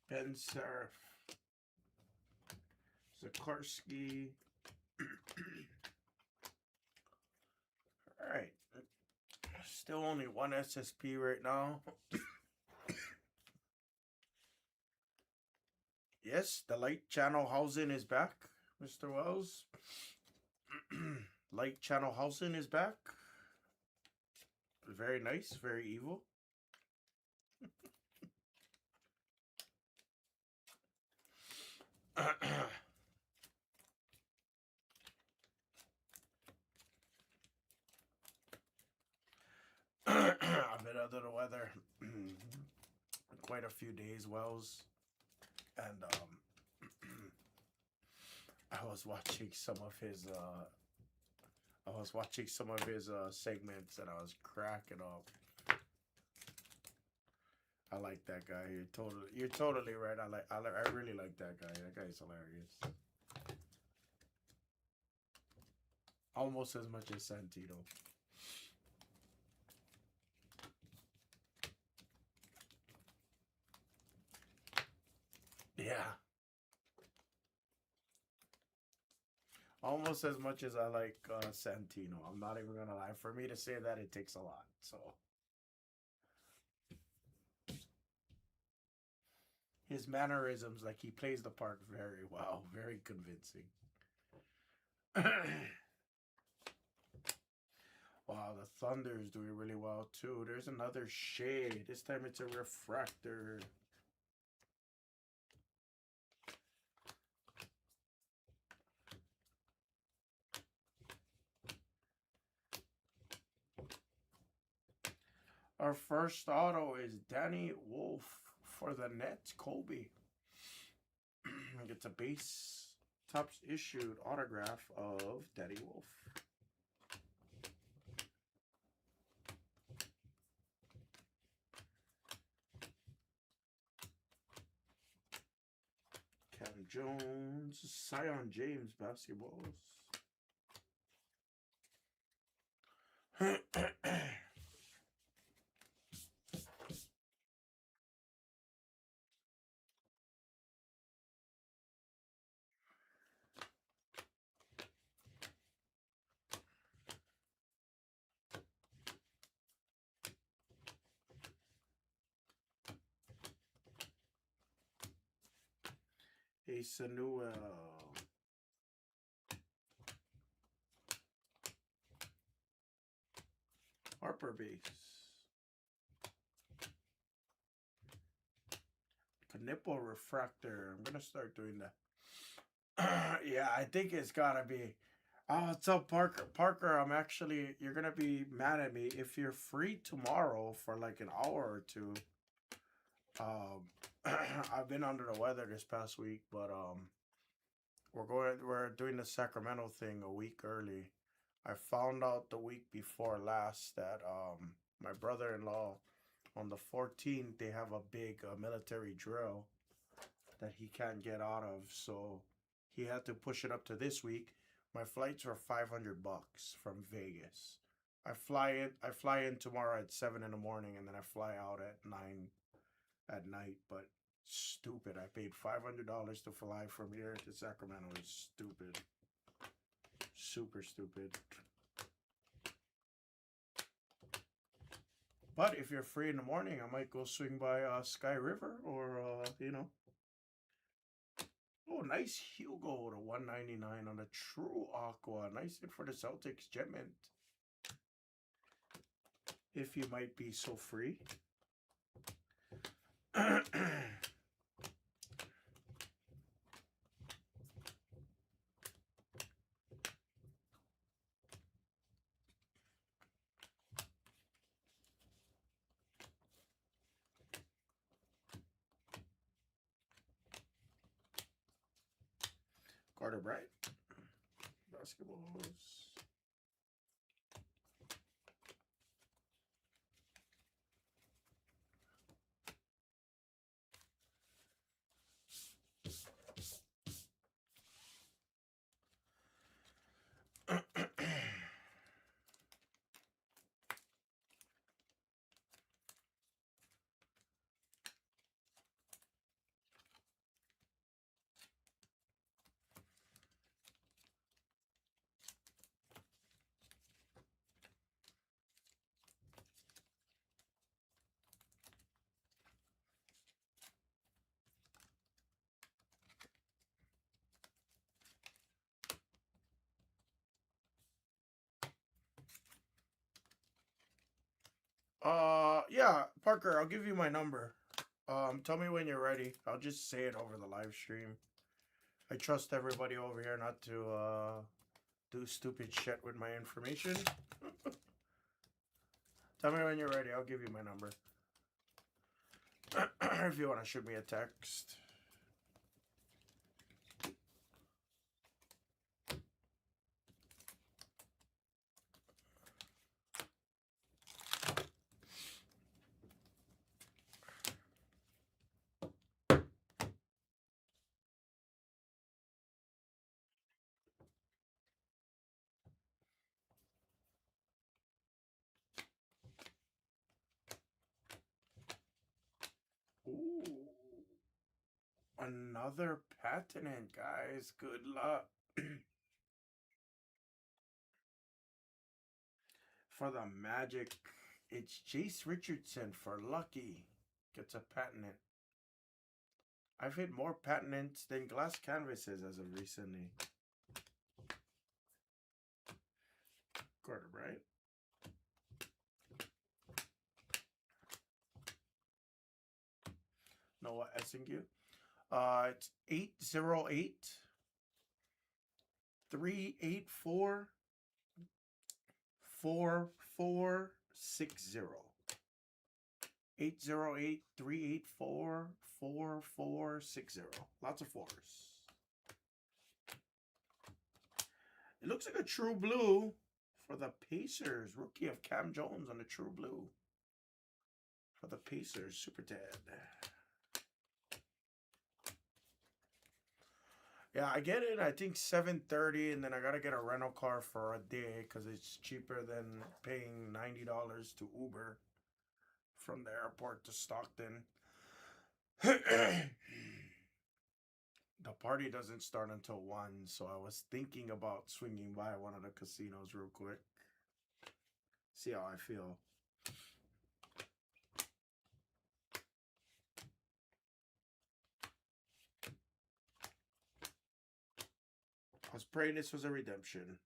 Ben Serif. Zakarski. Alright. Still only one SSP right now. Yes, the light channel housing is back, Mr. Wells. Light channel housing is back. Very nice, very evil. I've been under the weather quite a few days, Wells, and I was watching some of his segments, and I was cracking up. I like that guy. You're totally right. I really like that guy. That guy's hilarious. Almost as much as Santino. Yeah. Almost as much as I like Santino. I'm not even gonna lie. For me to say that, it takes a lot. So his mannerisms, like he plays the part very well, very convincing. Wow, the Thunder is doing really well too. There's another shade. This time it's a refractor. Our first auto is Danny Wolf for the Nets, Kobe. It's a base Topps issued autograph of Danny Wolf. Cam Jones, Zion James basketballs. A Sanuel. Harper base. Nipple refractor. I'm gonna start doing that. Yeah, I think it's gotta be. Oh, what's up, Parker? Parker, I'm actually, you're gonna be mad at me if you're free tomorrow for like an hour or two. Um, I've been under the weather this past week, but we're doing the Sacramento thing a week early. I found out the week before last that my brother-in-law on the 14th they have a big military drill that he can't get out of, so he had to push it up to this week. My flights were $500 from Vegas. I fly in tomorrow at 7 in the morning, and then I fly out at 9 at night. But stupid, I paid $500 to fly from here to Sacramento. It's stupid, super stupid. But if you're free in the morning, I might go swing by Sky River or Oh, nice Hugo to 199 on a true aqua. Nice hit for the Celtics, Jet Mint. If you might be so free. Carter Bright. Basketballs. Yeah, Parker, I'll give you my number. Tell me when you're ready. I'll just say it over the live stream. I trust everybody over here not to do stupid shit with my information. Tell me when you're ready. I'll give you my number. If you want to shoot me a text. Ooh. Another patent, guys. Good luck. For the Magic, it's Jace Richardson for Lucky. Gets a patent. I've hit more patents than glass canvases as of recently. Carter, right? Noah Essingu. It's 808 384 4460. 808 384 4460. Lots of fours. It looks like a true blue for the Pacers. Rookie of Cam Jones on the true blue. For the Pacers, Super Ted. Yeah, I get it. I think 7:30, and then I gotta get a rental car for a day because it's cheaper than paying $90 to Uber from the airport to Stockton. The party doesn't start until 1, so I was thinking about swinging by one of the casinos real quick. See how I feel. I was praying this was a redemption.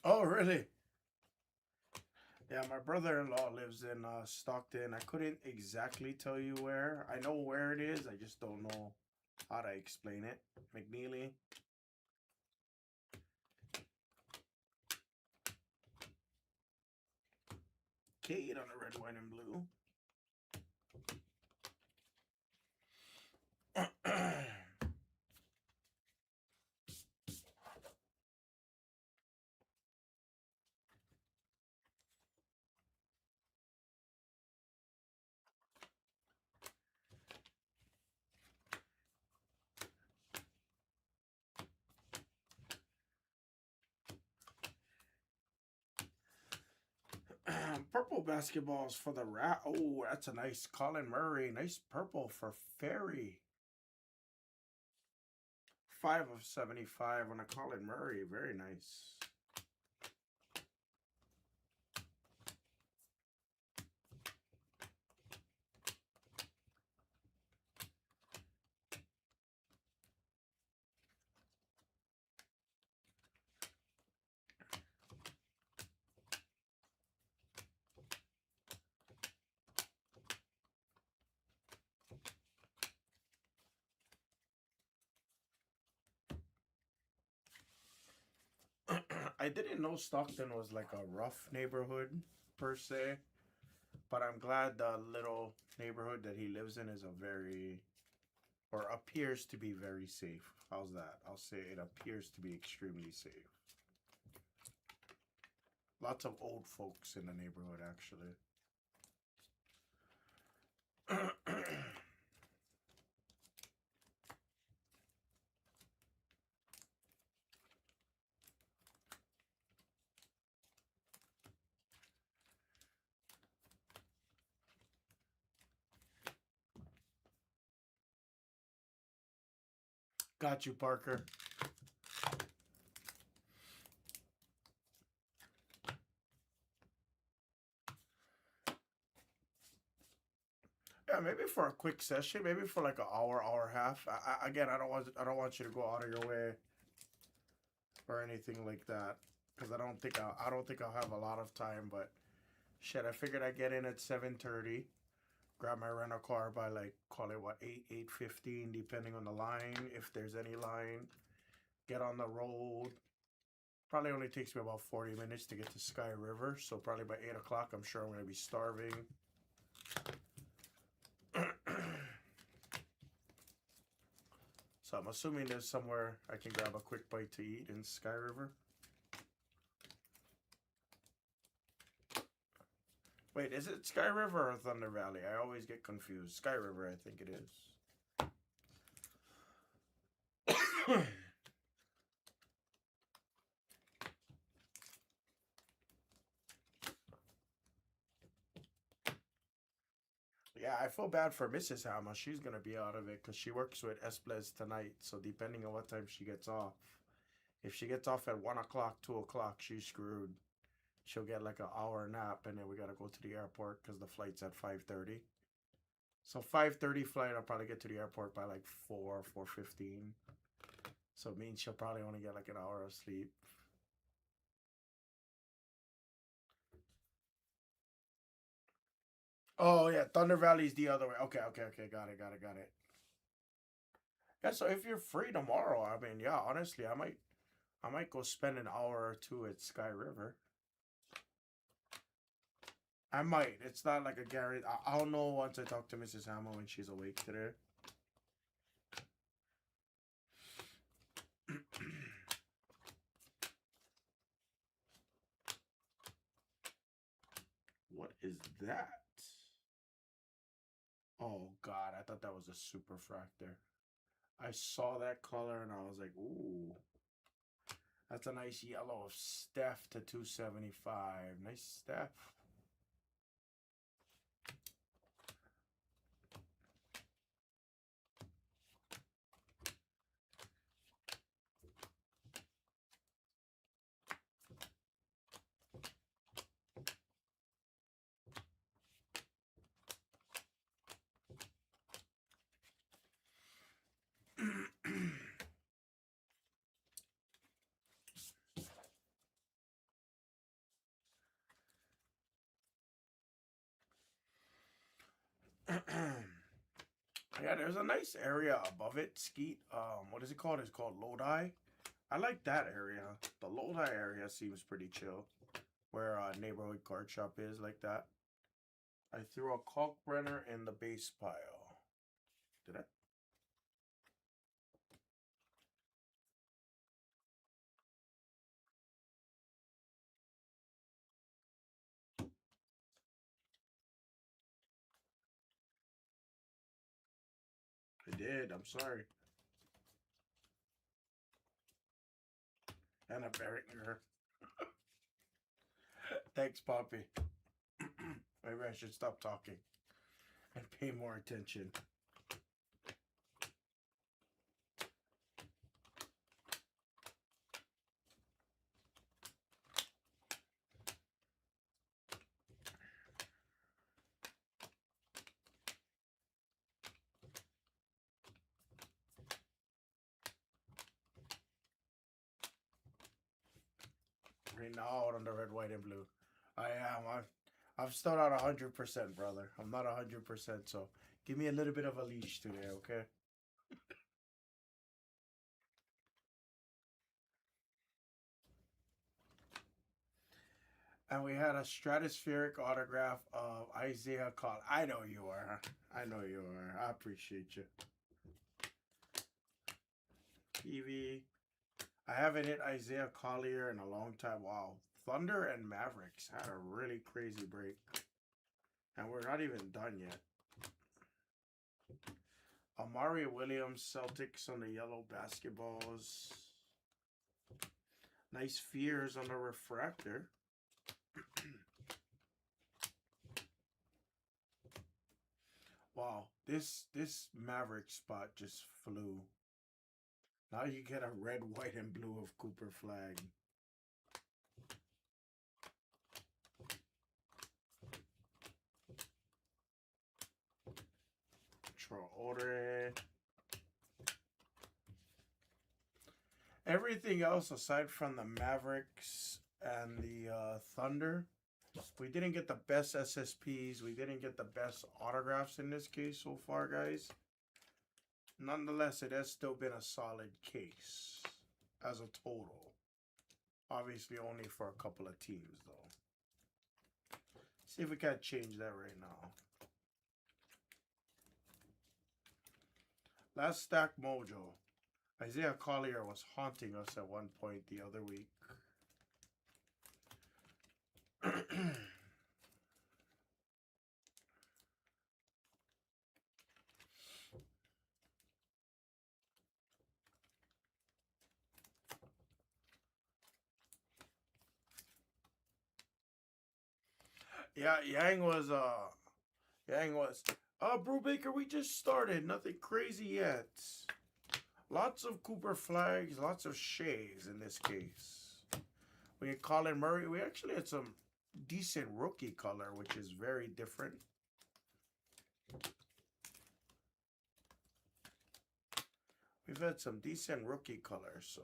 Oh, really? Yeah, my brother-in-law lives in Stockton. I couldn't exactly tell you where. I know where it is. I just don't know how to explain it. McNeely. Kate on the red, white, and blue. Purple basketballs for the rat. Oh, that's a nice Colin Murray. Nice purple for Ferry. 5 of 75 on a Colin Murray. Very nice. I didn't know Stockton was like a rough neighborhood per se, but I'm glad the little neighborhood that he lives in is a very, or appears to be very safe. How's that? I'll say it appears to be extremely safe. Lots of old folks in the neighborhood, actually. Got you, Parker. Yeah, maybe for a quick session, maybe for like an hour, hour and a half. Again, I don't want you to go out of your way or anything like that, because I don't think I'll have a lot of time. But shit, I figured I'd get in at 7:30, grab my rental car by like call it what 8:15, depending on the line, if there's any line. Get on the road. Probably only takes me about 40 minutes to get to Sky River, so probably by 8 o'clock, I'm sure I'm gonna be starving. So I'm assuming there's somewhere I can grab a quick bite to eat in Sky River. Wait, is it Sky River or Thunder Valley? I always get confused. Sky River, I think it is. Yeah, I feel bad for Mrs. HAMMAH. She's gonna be out of it because she works with Blez tonight. So depending on what time she gets off, if she gets off at 1 o'clock, 2 o'clock, she's screwed. She'll get like an hour nap, and then we gotta go to the airport because the flight's at 5:30. So 5:30 flight, I'll probably get to the airport by like 4:15. So it means she'll probably only get like an hour of sleep. Oh yeah, Thunder Valley's the other way. Okay, okay, okay, got it. Yeah, so if you're free tomorrow, I mean, yeah, honestly, I might go spend an hour or two at Sky River. I might. It's not like a guarantee. I'll know once I talk to Mrs. HAMMAH when she's awake today. What is that? Oh God, I thought that was a super fractor. I saw that color and I was like, ooh. That's a nice yellow of Steph to 275. Nice Steph. Yeah, there's a nice area above it, Skeet. What is it called? It's called Lodi. I like that area. The Lodi area seems pretty chill. Where neighborhood card shop is like that. I threw a Kalkbrenner in the base pile. Did I? I did. I'm sorry. And a Barringer. Thanks, Poppy. Maybe I should stop talking and pay more attention. Right now out on the red, white, and blue. I am. I've still not 100%, brother. I'm not 100%, so give me a little bit of a leash today, okay? And we had a stratospheric autograph of Isaiah Call. I know you are. I know you are. I appreciate you. PV. I haven't hit Isaiah Collier in a long time. Wow. Thunder and Mavericks had a really crazy break. And we're not even done yet. Amari Williams, Celtics on the yellow basketballs. Nice Fears on the refractor. Wow, this Maverick spot just flew. Now you get a red, white, and blue of Cooper Flag. Traore. Everything else aside from the Mavericks and the Thunder, we didn't get the best SSPs. We didn't get the best autographs in this case so far, guys. Nonetheless, it has still been a solid case as a total. Obviously, only for a couple of teams, though. See if we can change that right now. Last stack mojo. Isaiah Collier was haunting us at one point the other week. Yeah, Yang was Brubaker, we just started. Nothing crazy yet. Lots of Cooper Flags, lots of Shays in this case. We had Colin Murray. We actually had some decent rookie color, which is very different. We've had some decent rookie color, so.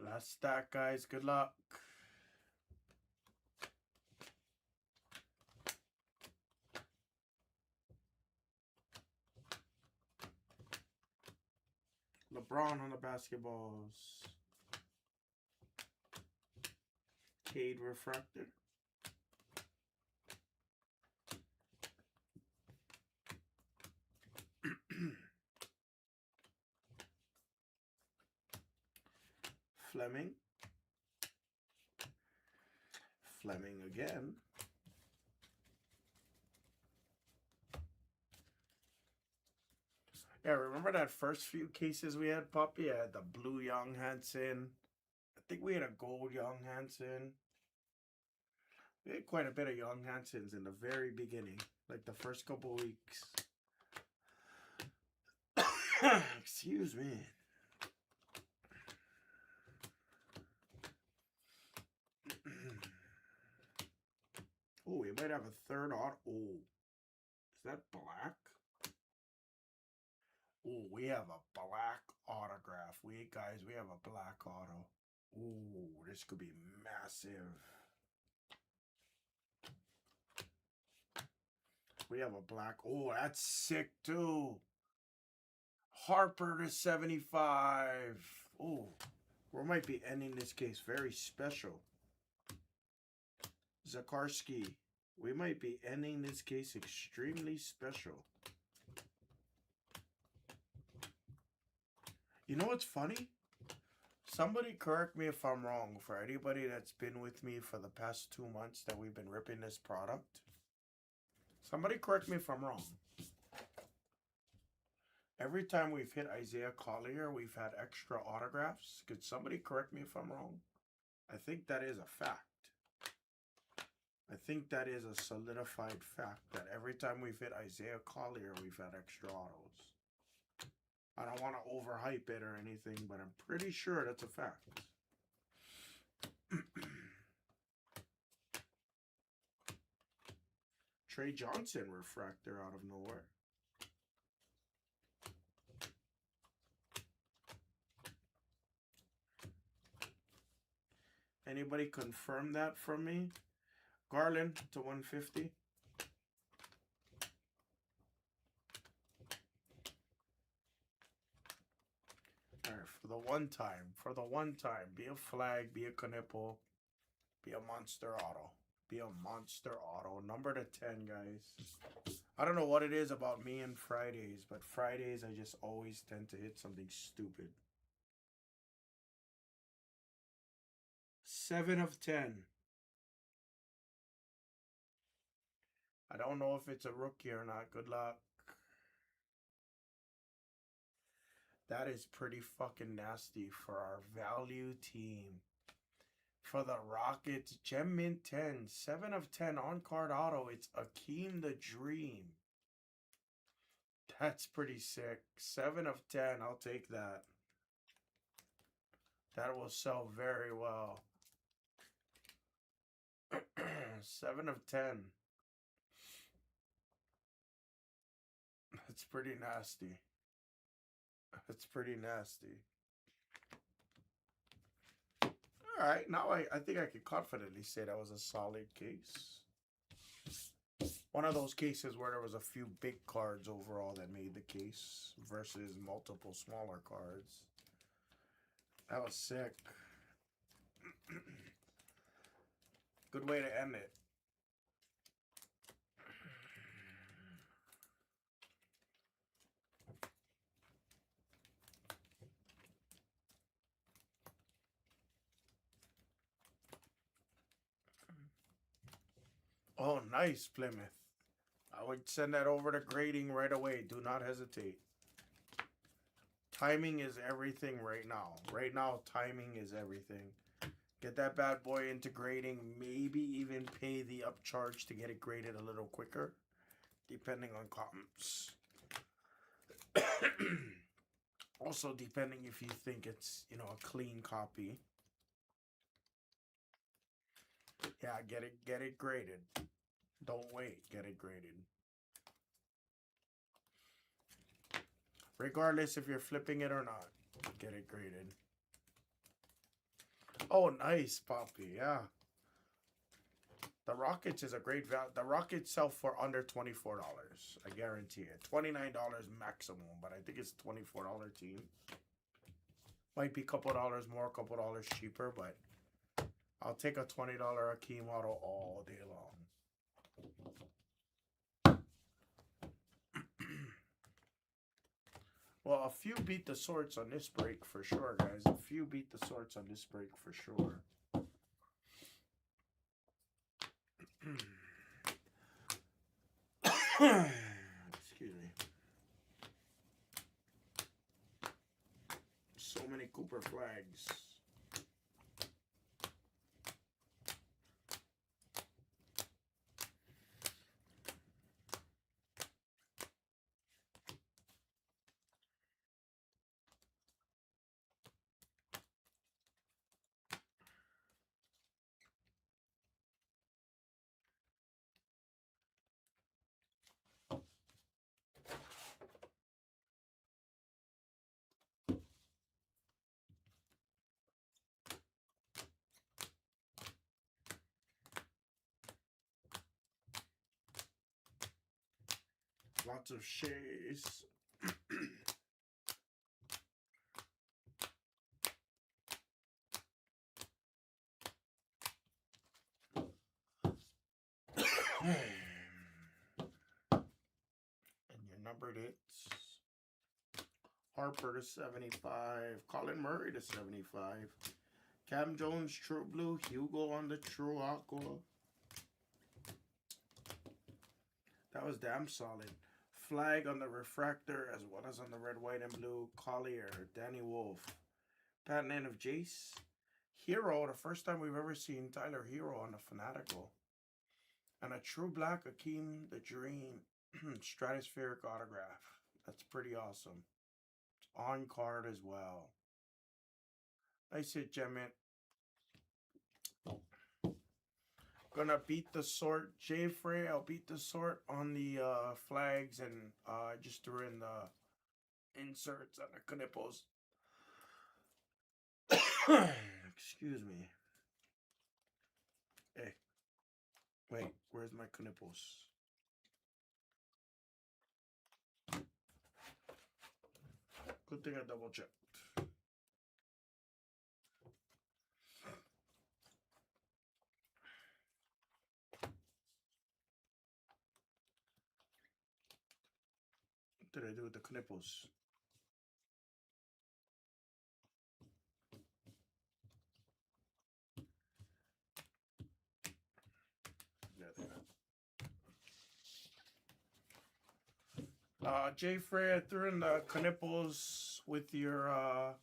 Last stack, guys. Good luck. LeBron on the basketballs. Cade refractor. Fleming. Fleming again. Yeah, remember that first few cases we had, Poppy? I had the blue Young Hansen. I think we had a gold Young Hansen. We had quite a bit of Young Hansens in the very beginning, like the first couple weeks. Excuse me. Oh, we might have a third auto. Oh, is that black? Oh, we have a black autograph. Guys, we have a black auto. Oh, this could be massive. We have a black. Oh, that's sick too. Harper to 75. Oh, we might be ending this case very special. Zakarski. We might be ending this case extremely special. You know what's funny? Somebody correct me if I'm wrong. For anybody that's been with me for the past 2 months that we've been ripping this product. Somebody correct me if I'm wrong. Every time we've hit Isaiah Collier, we've had extra autographs. Could somebody correct me if I'm wrong? I think that is a fact. I think that is a solidified fact that every time we've hit Isaiah Collier, we've had extra autos. I don't want to overhype it or anything, but I'm pretty sure that's a fact. Trey Johnson refractor out of nowhere. Anybody confirm that from me? Garland to 150. All right, for the one time, be a flag, be a Knipple, be a monster auto. Be a monster auto. Number to 10, guys. I don't know what it is about me and Fridays, but Fridays I just always tend to hit something stupid. 7 of 10. I don't know if it's a rookie or not. Good luck. That is pretty fucking nasty for our value team. For the Rockets, Gem Mint 10. 7 of 10 on-card auto. It's Akeem the Dream. That's pretty sick. 7 of 10. I'll take that. That will sell very well. 7 of 10. That's pretty nasty. That's pretty nasty. All right, now I think I can confidently say that was a solid case. One of those cases where there was a few big cards overall that made the case versus multiple smaller cards. That was sick. Good way to end it. Oh, nice, Plymouth. I would send that over to grading right away. Do not hesitate. Timing is everything right now. Right now, timing is everything. Get that bad boy into grading. Maybe even pay the upcharge to get it graded a little quicker. Depending on comps. Also, depending if you think it's, you know, a clean copy. Yeah, get it graded. Don't wait. Get it graded. Regardless if you're flipping it or not, get it graded. Oh, nice, Poppy. Yeah. The Rockets is a great value. The Rockets sell for under $24. I guarantee it. $29 maximum, but I think it's a $24 team. Might be a couple dollars more, a couple dollars cheaper, but I'll take a $20 Akeem auto all day long. Well, a few beat the sorts on this break for sure, guys. A few beat the sorts on this break for sure. Excuse me. So many Cooper flags. Lots of shays. And your numbered hits. Harper to 75. Colin Murray to 75. Cam Jones, True Blue. Hugo on the True Aqua. That was damn solid. Flag on the Refractor as well as on the Red, White, and Blue. Collier, Danny Wolf. Patent end of Jace. Hero, the first time we've ever seen Tyler Hero on the Fanatical. And a True Black Akeem the Dream Stratospheric autograph. That's pretty awesome. It's on card as well. Nice hit, Gemmett. Gonna beat the sort. Jay Frey, I'll beat the sort on the flags, and just threw in the inserts on the knipples. Excuse me. Hey. Wait, where's my knipples? Good thing I double checked. What did I do with the knipples? Jay Frey, I threw in the knipples with your I'll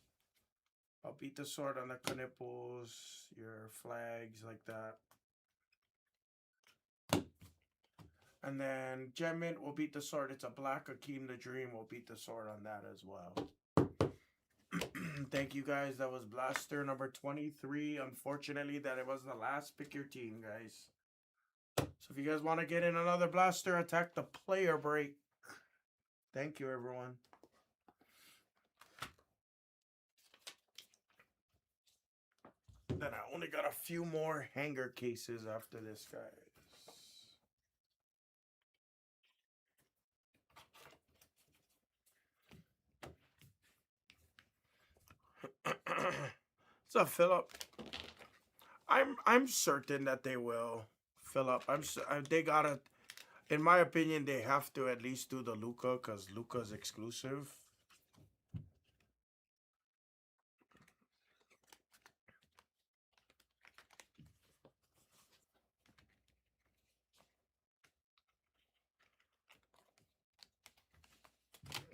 beat the sword on the knipples, your flags like that. And then Gemmett will beat the sword. It's a black Akeem the Dream will beat the sword on that as well. Thank you guys. That was blaster number 23. Unfortunately, that it was the last pick your team, guys. So if you guys want to get in another blaster, attack the player break. Thank you, everyone. Then I only got a few more hanger cases after this, guys. What's up, Philip? I'm certain that they will, Philip. They gotta, in my opinion, they have to at least do the Luka because Luka's exclusive.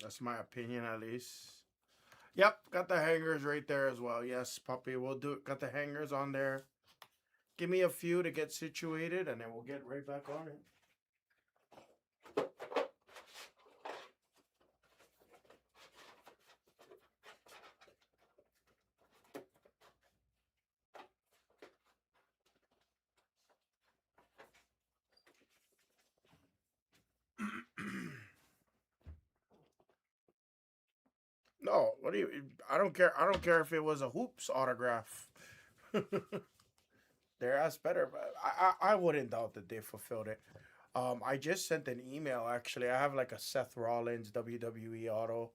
That's my opinion, at least. Yep, got the hangers right there as well. Yes, puppy, we'll do it. Got the hangers on there. Give me a few to get situated, and then we'll get right back on it. No, what do you? I don't care. I don't care if it was a Hoops autograph. Their ass better, but I wouldn't doubt that they fulfilled it. I just sent an email. Actually, I have like a Seth Rollins WWE auto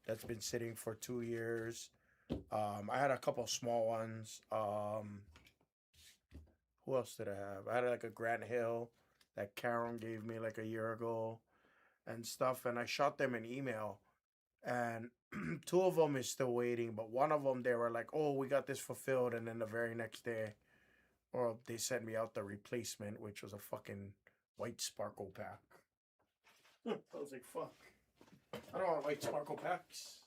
that's been sitting for 2 years. I had a couple small ones. Who else did I have? I had like a Grant Hill that Karen gave me like a year ago and stuff, and I shot them an email. And 2 of them is still waiting, but one of them they were like, "Oh, we got this fulfilled," and then the very next day, or they sent me out the replacement, which was a fucking white sparkle pack. I was like, "Fuck, I don't want white sparkle packs."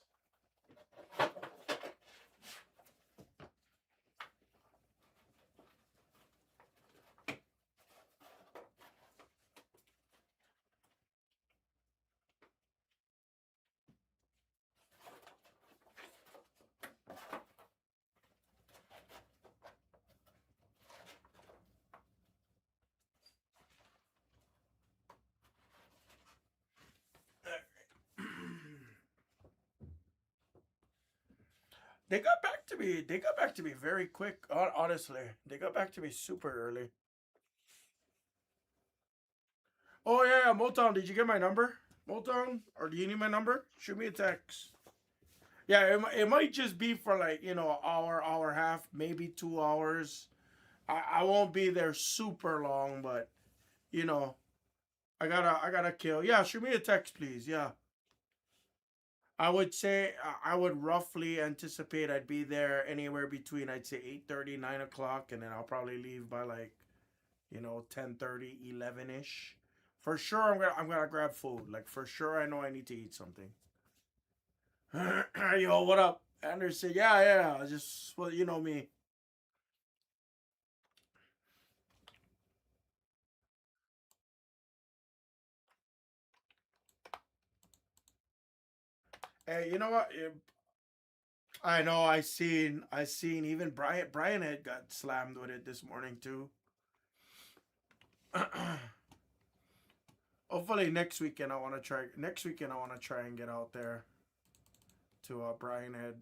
They got back to me. They got back to me very quick. Honestly, they got back to me super early. Oh yeah, Motown. Did you get my number? Motown, or do you need my number? Shoot me a text. Yeah, it might just be for like, you know, an hour, hour and a half, maybe 2 hours. I won't be there super long, but you know, I gotta kill. Yeah, shoot me a text, please. Yeah. I would say I would roughly anticipate I'd be there anywhere between, I'd say, 8:30, 9 o'clock, and then I'll probably leave by like, you know, 10:30, 11 ish. For sure I'm gonna grab food. Like for sure I know I need to eat something. Yo, what up? Anderson, yeah, yeah. Just, well, you know me. Hey, you know what? I know. I seen. Even Brian had got slammed with it this morning too. Hopefully next weekend I want to try. Next weekend I want to try and get out there to Brian Head.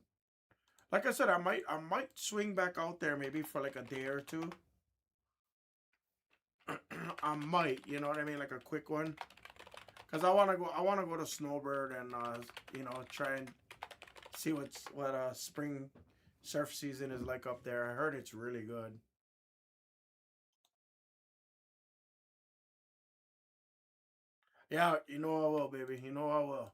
Like I said, I might swing back out there maybe for like a day or two. I might, you know what I mean, like a quick one. Cause I wanna go to Snowbird and you know, try and see what spring surf season is like up there. I heard it's really good. Yeah, you know I will, baby. You know I will.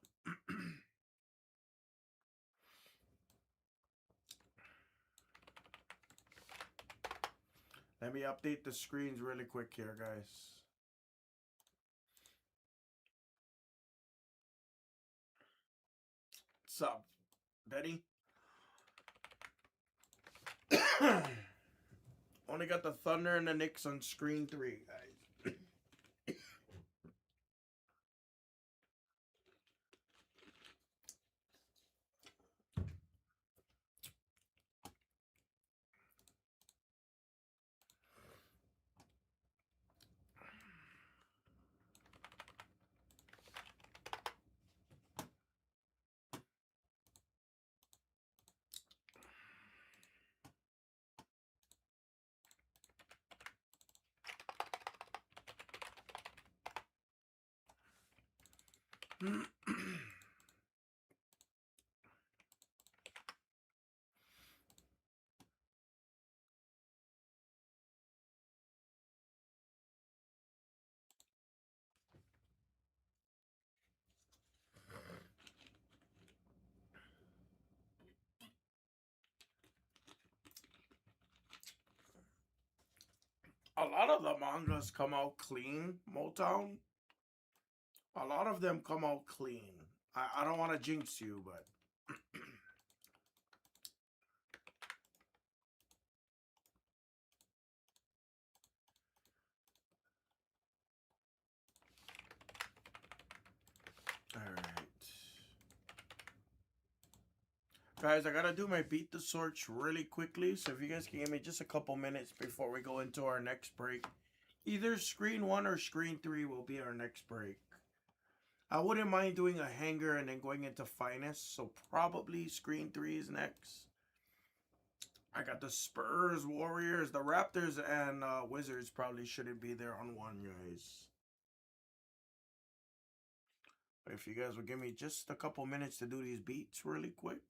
Let me update the screens really quick here, guys. What's up, Betty? Only got the Thunder and the Knicks on screen three, guys. A lot of the mangas come out clean, Motown. A lot of them come out clean. I don't want to jinx you, but all right. Guys, I gotta do my beat the search really quickly. So if you guys can give me just a couple minutes before we go into our next break, either screen one or screen three will be our next break. I wouldn't mind doing a hanger and then going into finest. So probably screen three is next. I got the Spurs, Warriors, the Raptors, and Wizards probably shouldn't be there on one, guys. If you guys will give me just a couple minutes to do these beats really quick.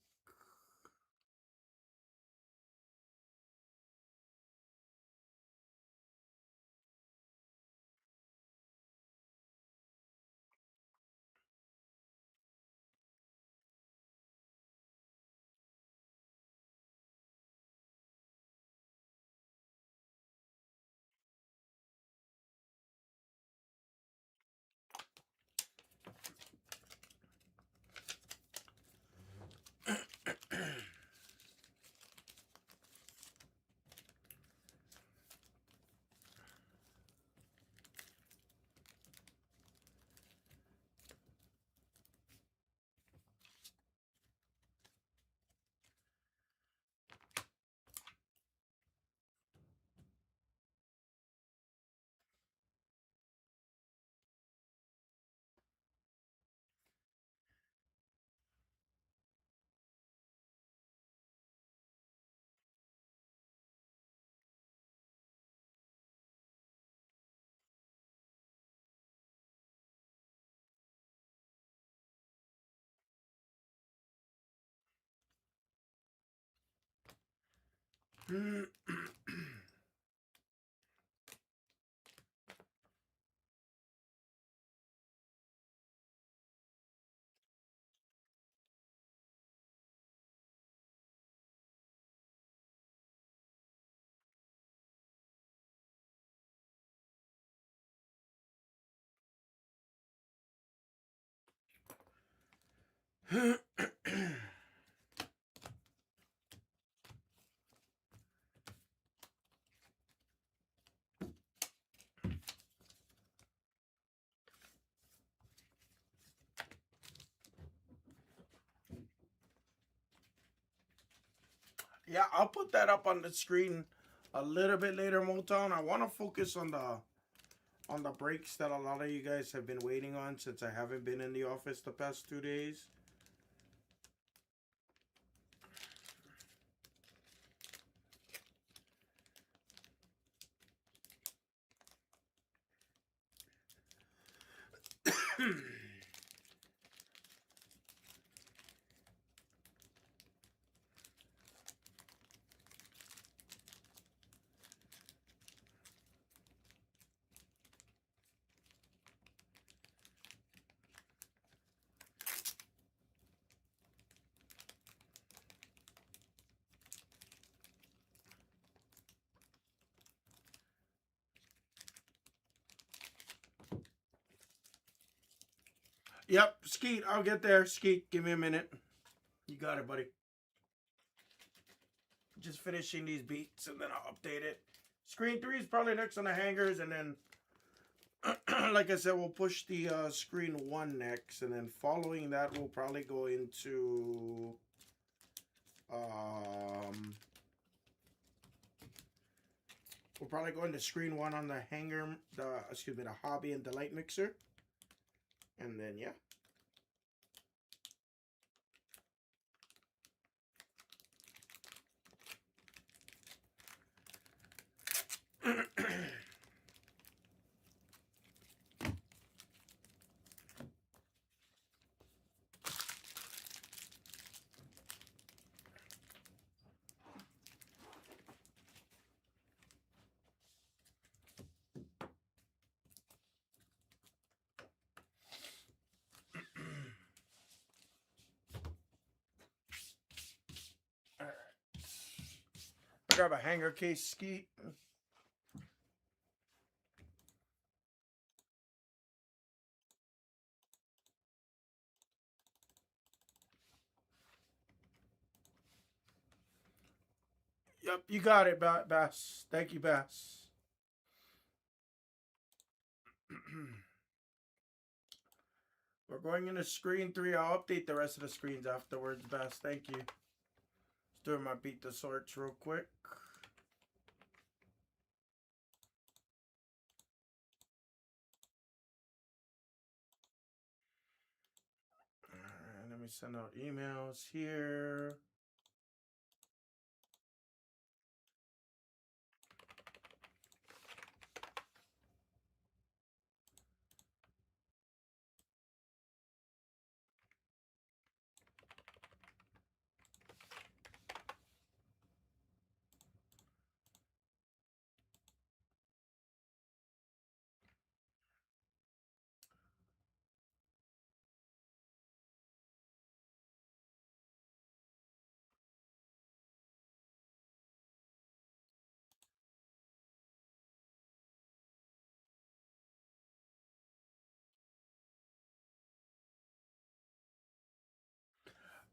Yeah, I'll put that up on the screen a little bit later, Motown. I want to focus on the breaks that a lot of you guys have been waiting on since I haven't been in the office the past 2 days. Yep, Skeet, I'll get there. Skeet, give me a minute. You got it, buddy. Just finishing these beats and then I'll update it. Screen 3 is probably next on the hangers, and then like I said, we'll push the screen 1 next, and then following that we'll probably go into we'll probably go into screen 1 on the hanger, the hobby and delight mixer, and then yeah. Grab a hanger case, Skeet. Yep, you got it, Bass. Thank you, Bass. We're going into screen 3. I'll update the rest of the screens afterwards, Bass. Thank you. Just doing my beat the sorts real quick. Alright, let me send out emails here.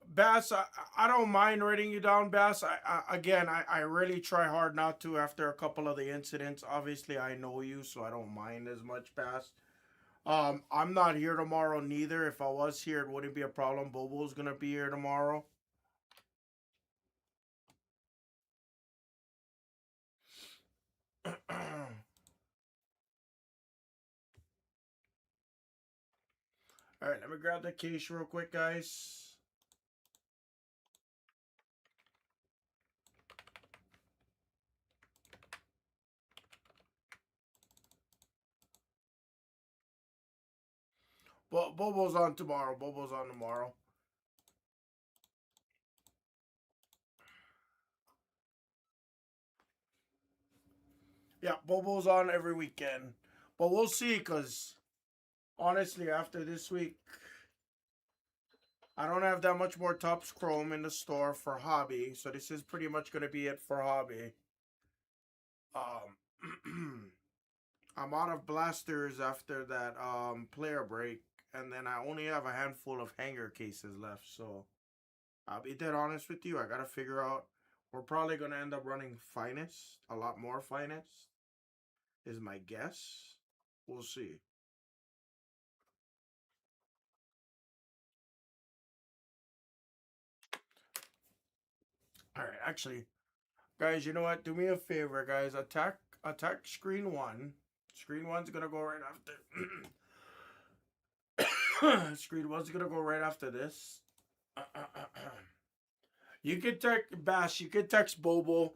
Bass, I don't mind writing you down, Bass. I really try hard not to after a couple of the incidents. Obviously, I know you, so I don't mind as much, Bass. I'm not here tomorrow neither. If I was here, it wouldn't be a problem. Bobo's gonna be here tomorrow. All right, let me grab the case real quick, guys. Bobo's on tomorrow. Bobo's on tomorrow. Yeah, Bobo's on every weekend. But we'll see, because honestly, after this week, I don't have that much more Topps Chrome in the store for hobby. So this is pretty much going to be it for hobby. I'm out of blasters after that player break. And then I only have a handful of hanger cases left. So I'll be dead honest with you. I got to figure out. We're probably going to end up running finest. A lot more finest is my guess. We'll see. All right, actually, guys, you know what? Do me a favor, guys. Attack screen one. Screen one's gonna go right after. Screen one's gonna go right after this. You can text Bass. You can text Bobo,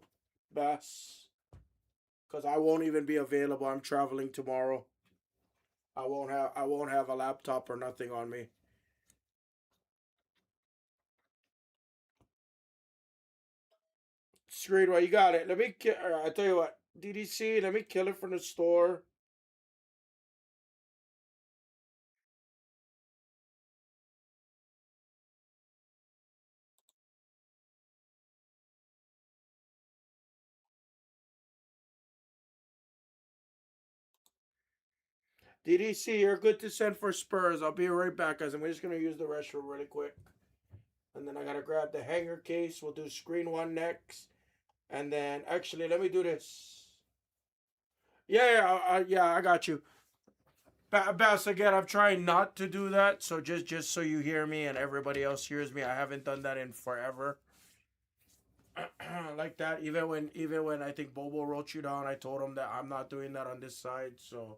Bass, because I won't even be available. I'm traveling tomorrow. I won't have a laptop or nothing on me. Screen one, you got it. Let me. I tell you what, DDC. Let me kill it from the store. DDC, you're good to send for Spurs. I'll be right back, guys. I'm just gonna use the restroom really quick. And then I gotta grab the hanger case. We'll do screen one next. And then actually let me do this. Yeah, I got you. Bass, again, I'm trying not to do that. So just so you hear me and everybody else hears me. I haven't done that in forever. Like that. Even when I think Bobo wrote you down, I told him that I'm not doing that on this side. So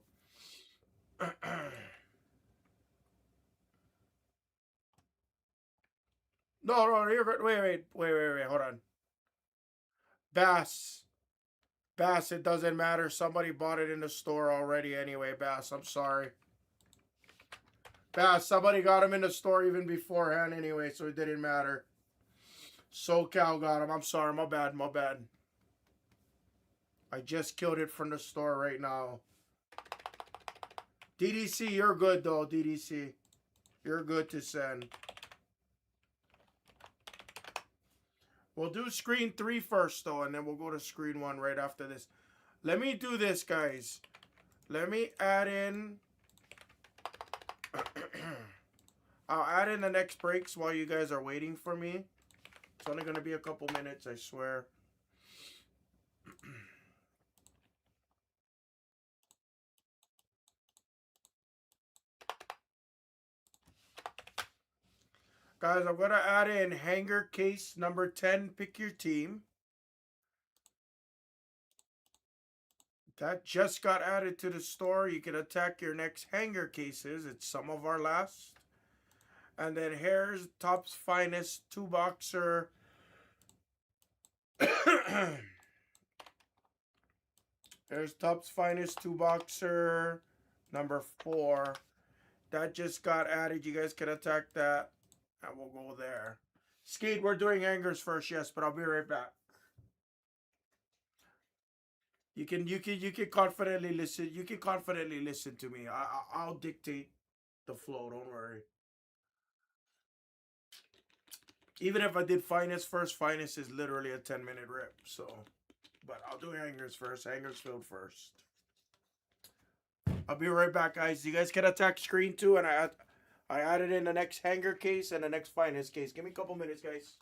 no, you're good. Wait, hold on. Bass. Bass, it doesn't matter. Somebody bought it in the store already anyway, Bass. I'm sorry. Bass, somebody got him in the store even beforehand anyway, so it didn't matter. SoCal got him. I'm sorry. My bad. My bad. I just killed it from the store right now. DDC, you're good though, DDC. You're good to send. We'll do screen 3 first though, and then we'll go to screen 1 right after this. Let me do this, guys. Let me add in... I'll add in the next breaks while you guys are waiting for me. It's only going to be a couple minutes, I swear. Guys, I'm going to add in hanger case number 10. Pick your team. That just got added to the store. You can attack your next hanger cases. It's some of our last. And then here's Topps Finest 2-boxer. There's Topps Finest 2-boxer number 4. That just got added. You guys can attack that. And we'll go there. Skate, we're doing hangers first, yes, but I'll be right back. You can confidently listen. You can confidently listen to me. I'll dictate the flow. Don't worry. Even if I did finest first, finest is literally a 10-minute rip. So, but I'll do hangers first. Hangers filled first. I'll be right back, guys. You guys can attack screen 2, and I added in the next hanger case and the next finest case. Give me a couple minutes, guys.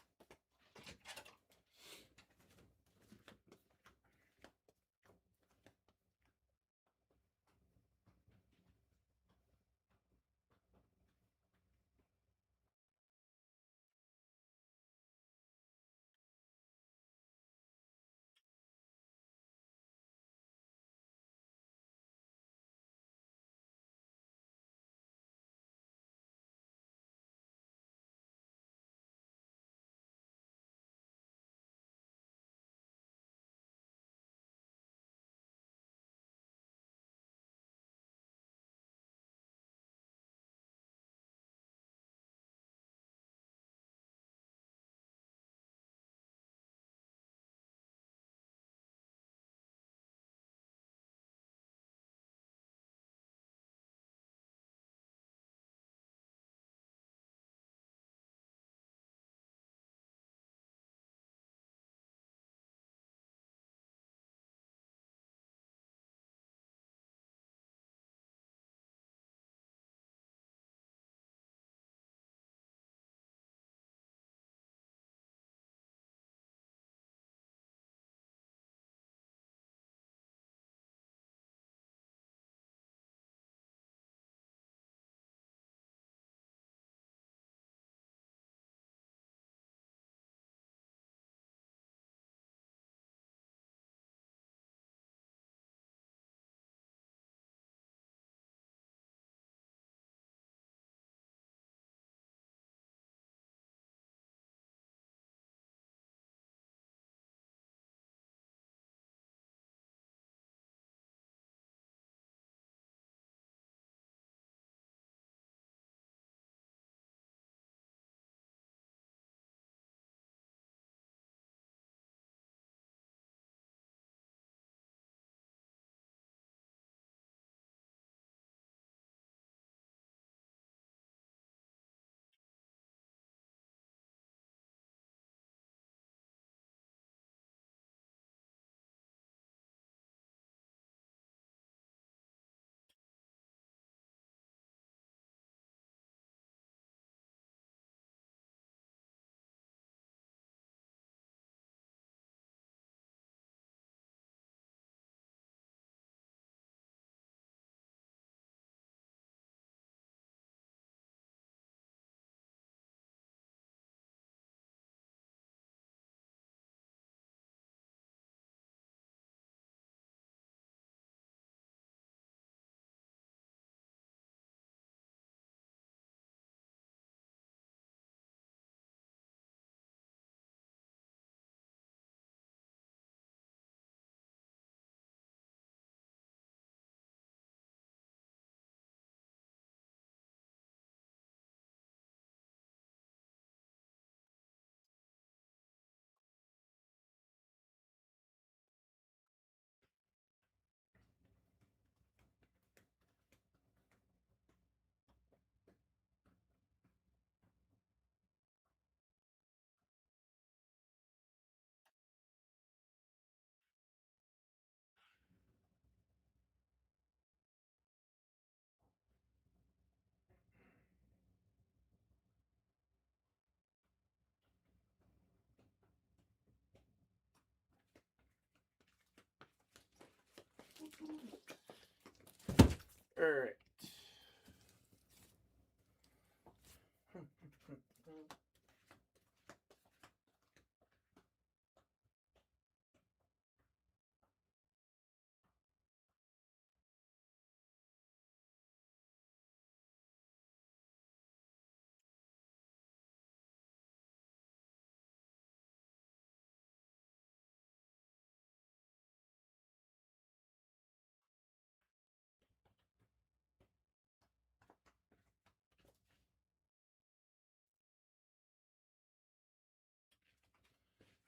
All right.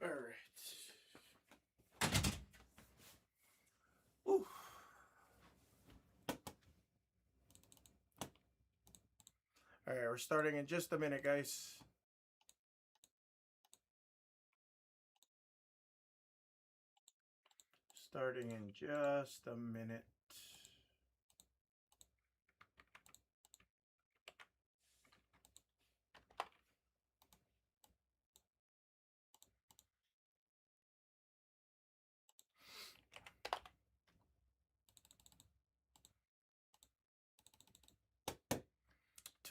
All right. Ooh. All right, we're starting in just a minute, guys. Starting in just a minute.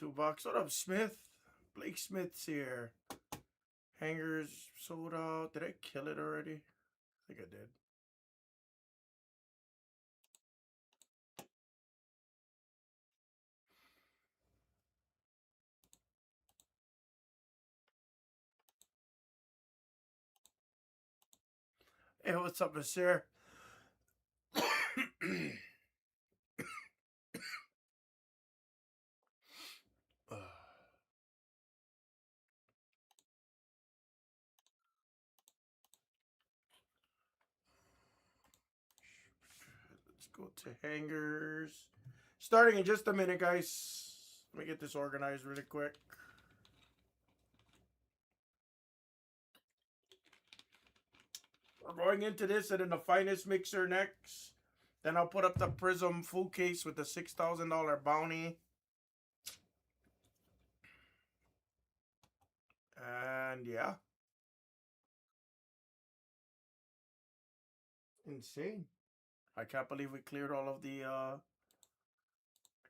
$2. What up, Smith? Blake Smith's here. Hangers sold out. Did I kill it already? I think I did. Hey, what's up, Monsieur? Let's go to hangers. Starting in just a minute, guys. Let me get this organized really quick. We're going into this and then the finest mixer next. Then I'll put up the Prism full case with the $6,000 bounty. And yeah. Insane. I can't believe we cleared all of the I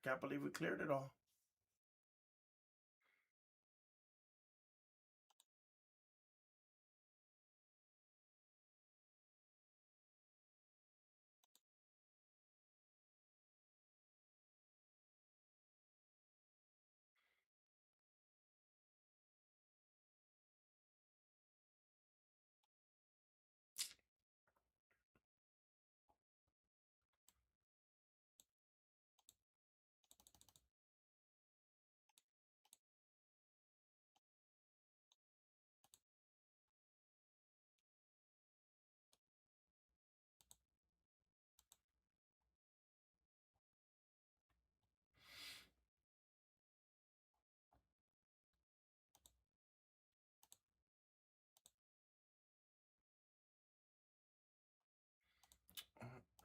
can't believe we cleared it all.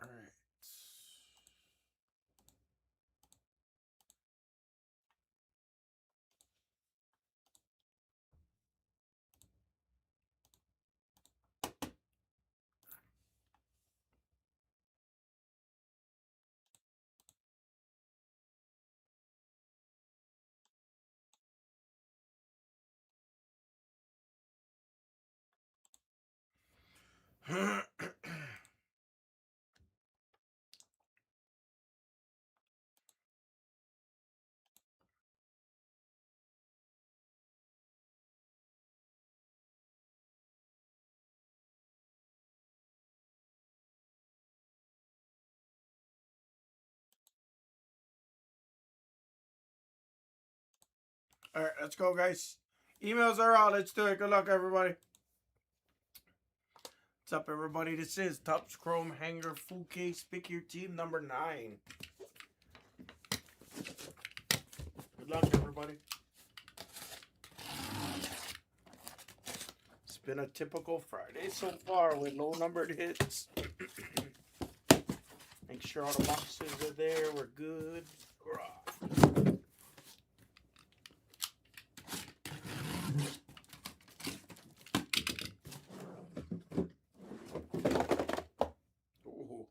All right. All right, let's go, guys. Emails are out. Let's do it. Good luck, everybody. What's up, everybody? This is Topps Chrome Hanger Full Case. Pick your team number 9. Good luck, everybody. It's been a typical Friday so far with no numbered hits. Make sure all the boxes are there. We're good. Ooh.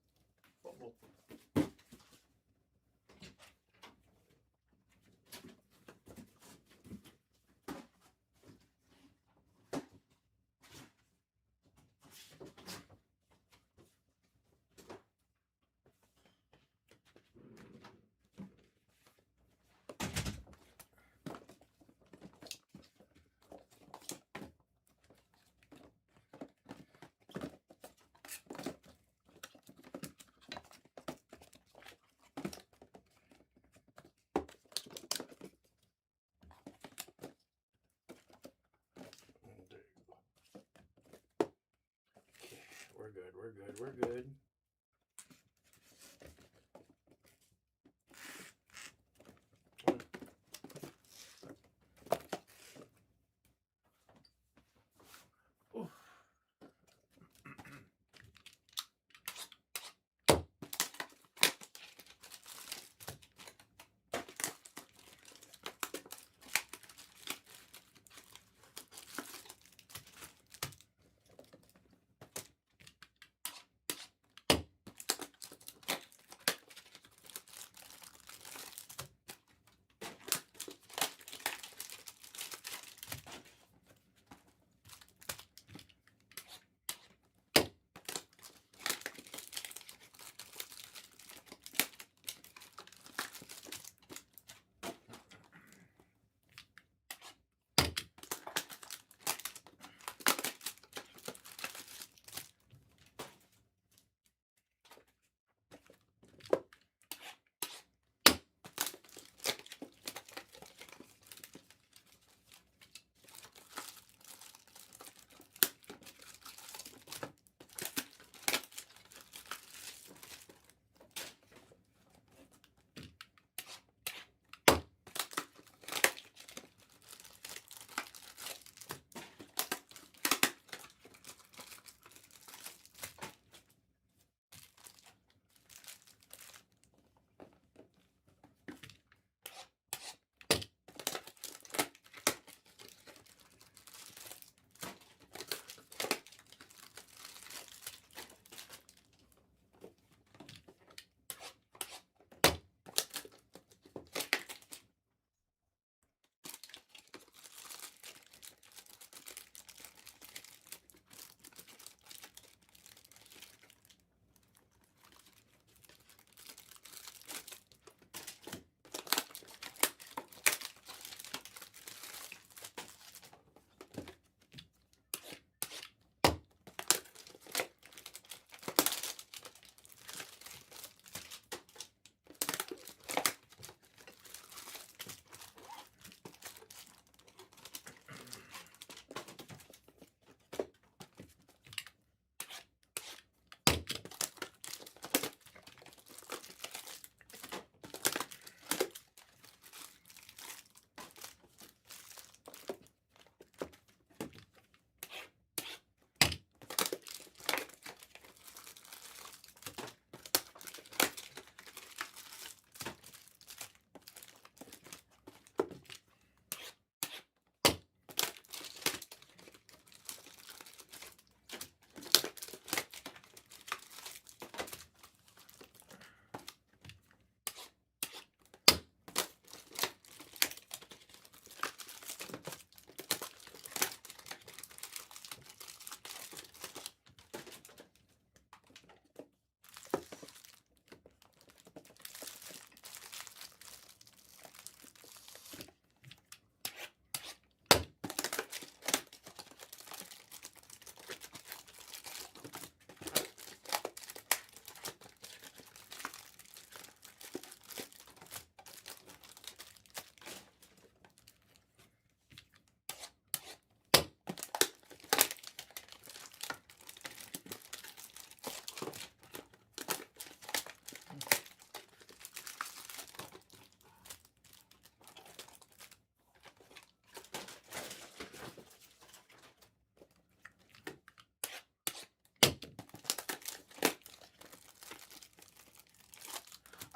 We're good.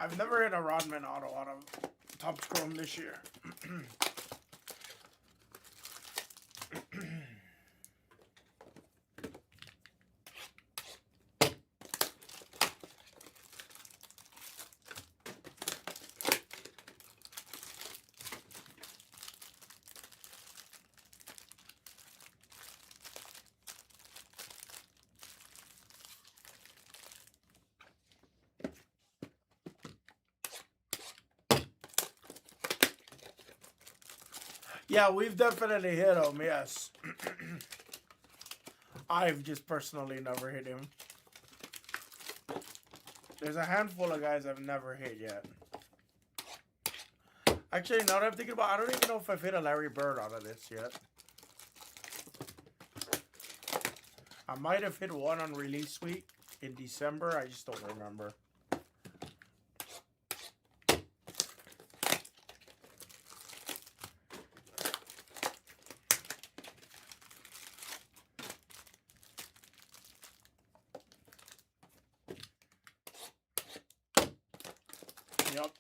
I've never hit a Rodman auto out of Topps Chrome this year. Yeah, we've definitely hit him, yes. I've just personally never hit him. There's a handful of guys I've never hit yet. Actually, now that I'm thinking about it, I don't even know if I've hit a Larry Bird out of this yet. I might have hit one on release week. in December. I just don't remember. Yep.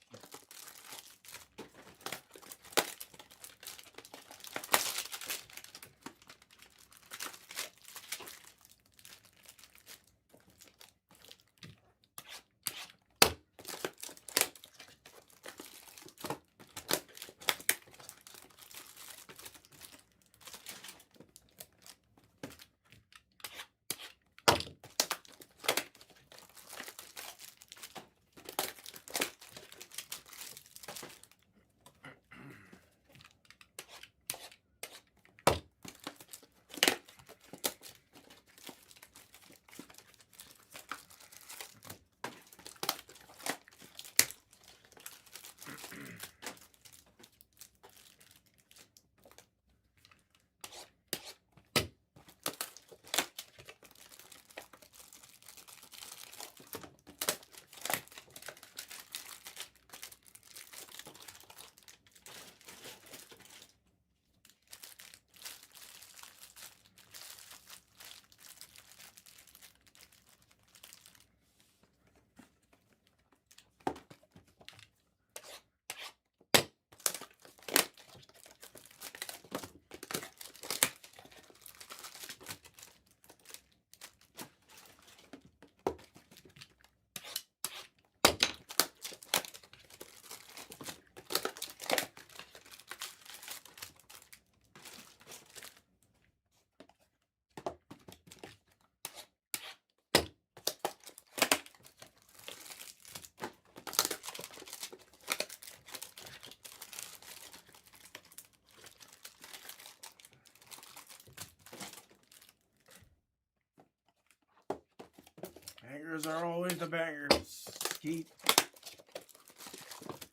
Bangers are always the bangers. Keep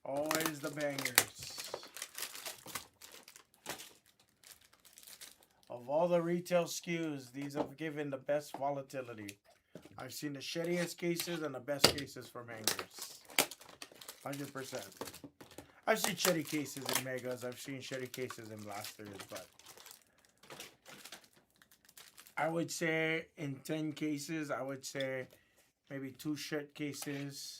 always the bangers. Of all the retail SKUs, these have given the best volatility. I've seen the shittiest cases and the best cases for bangers. 100%. I've seen shitty cases in Megas. I've seen shitty cases in Blasters, but I would say in 10 cases, I would say maybe 2 shit cases.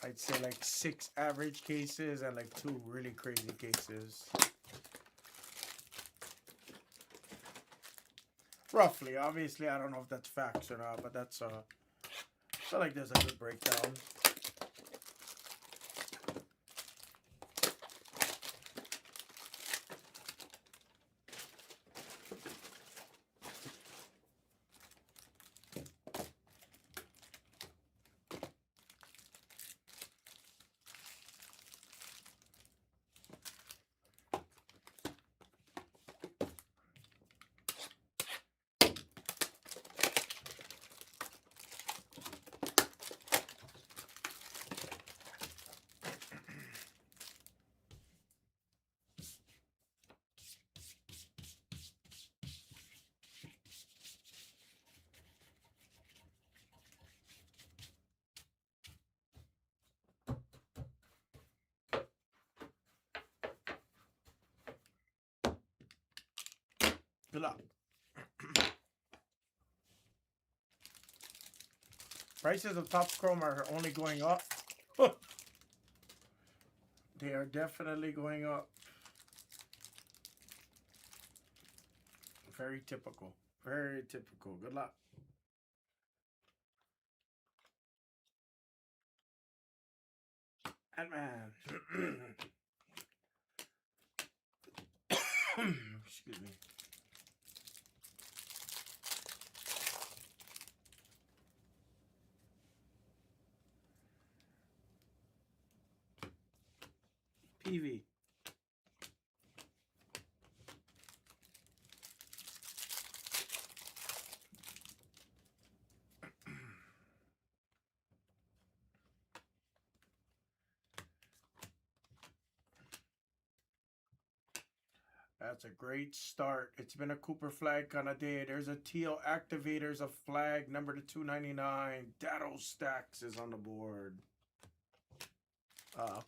I'd say like 6 average cases and like 2 really crazy cases. Roughly. Obviously, I don't know if that's facts or not, but that's I feel like there's a good breakdown. Good luck. Prices of Top Chrome are only going up. They are definitely going up. Very typical. Very typical. Good luck. And man. Excuse me. PV. That's a great start. It's been a Cooper flag kind of day. There's a teal activators of flag number to 299. Datto Stacks is on the board.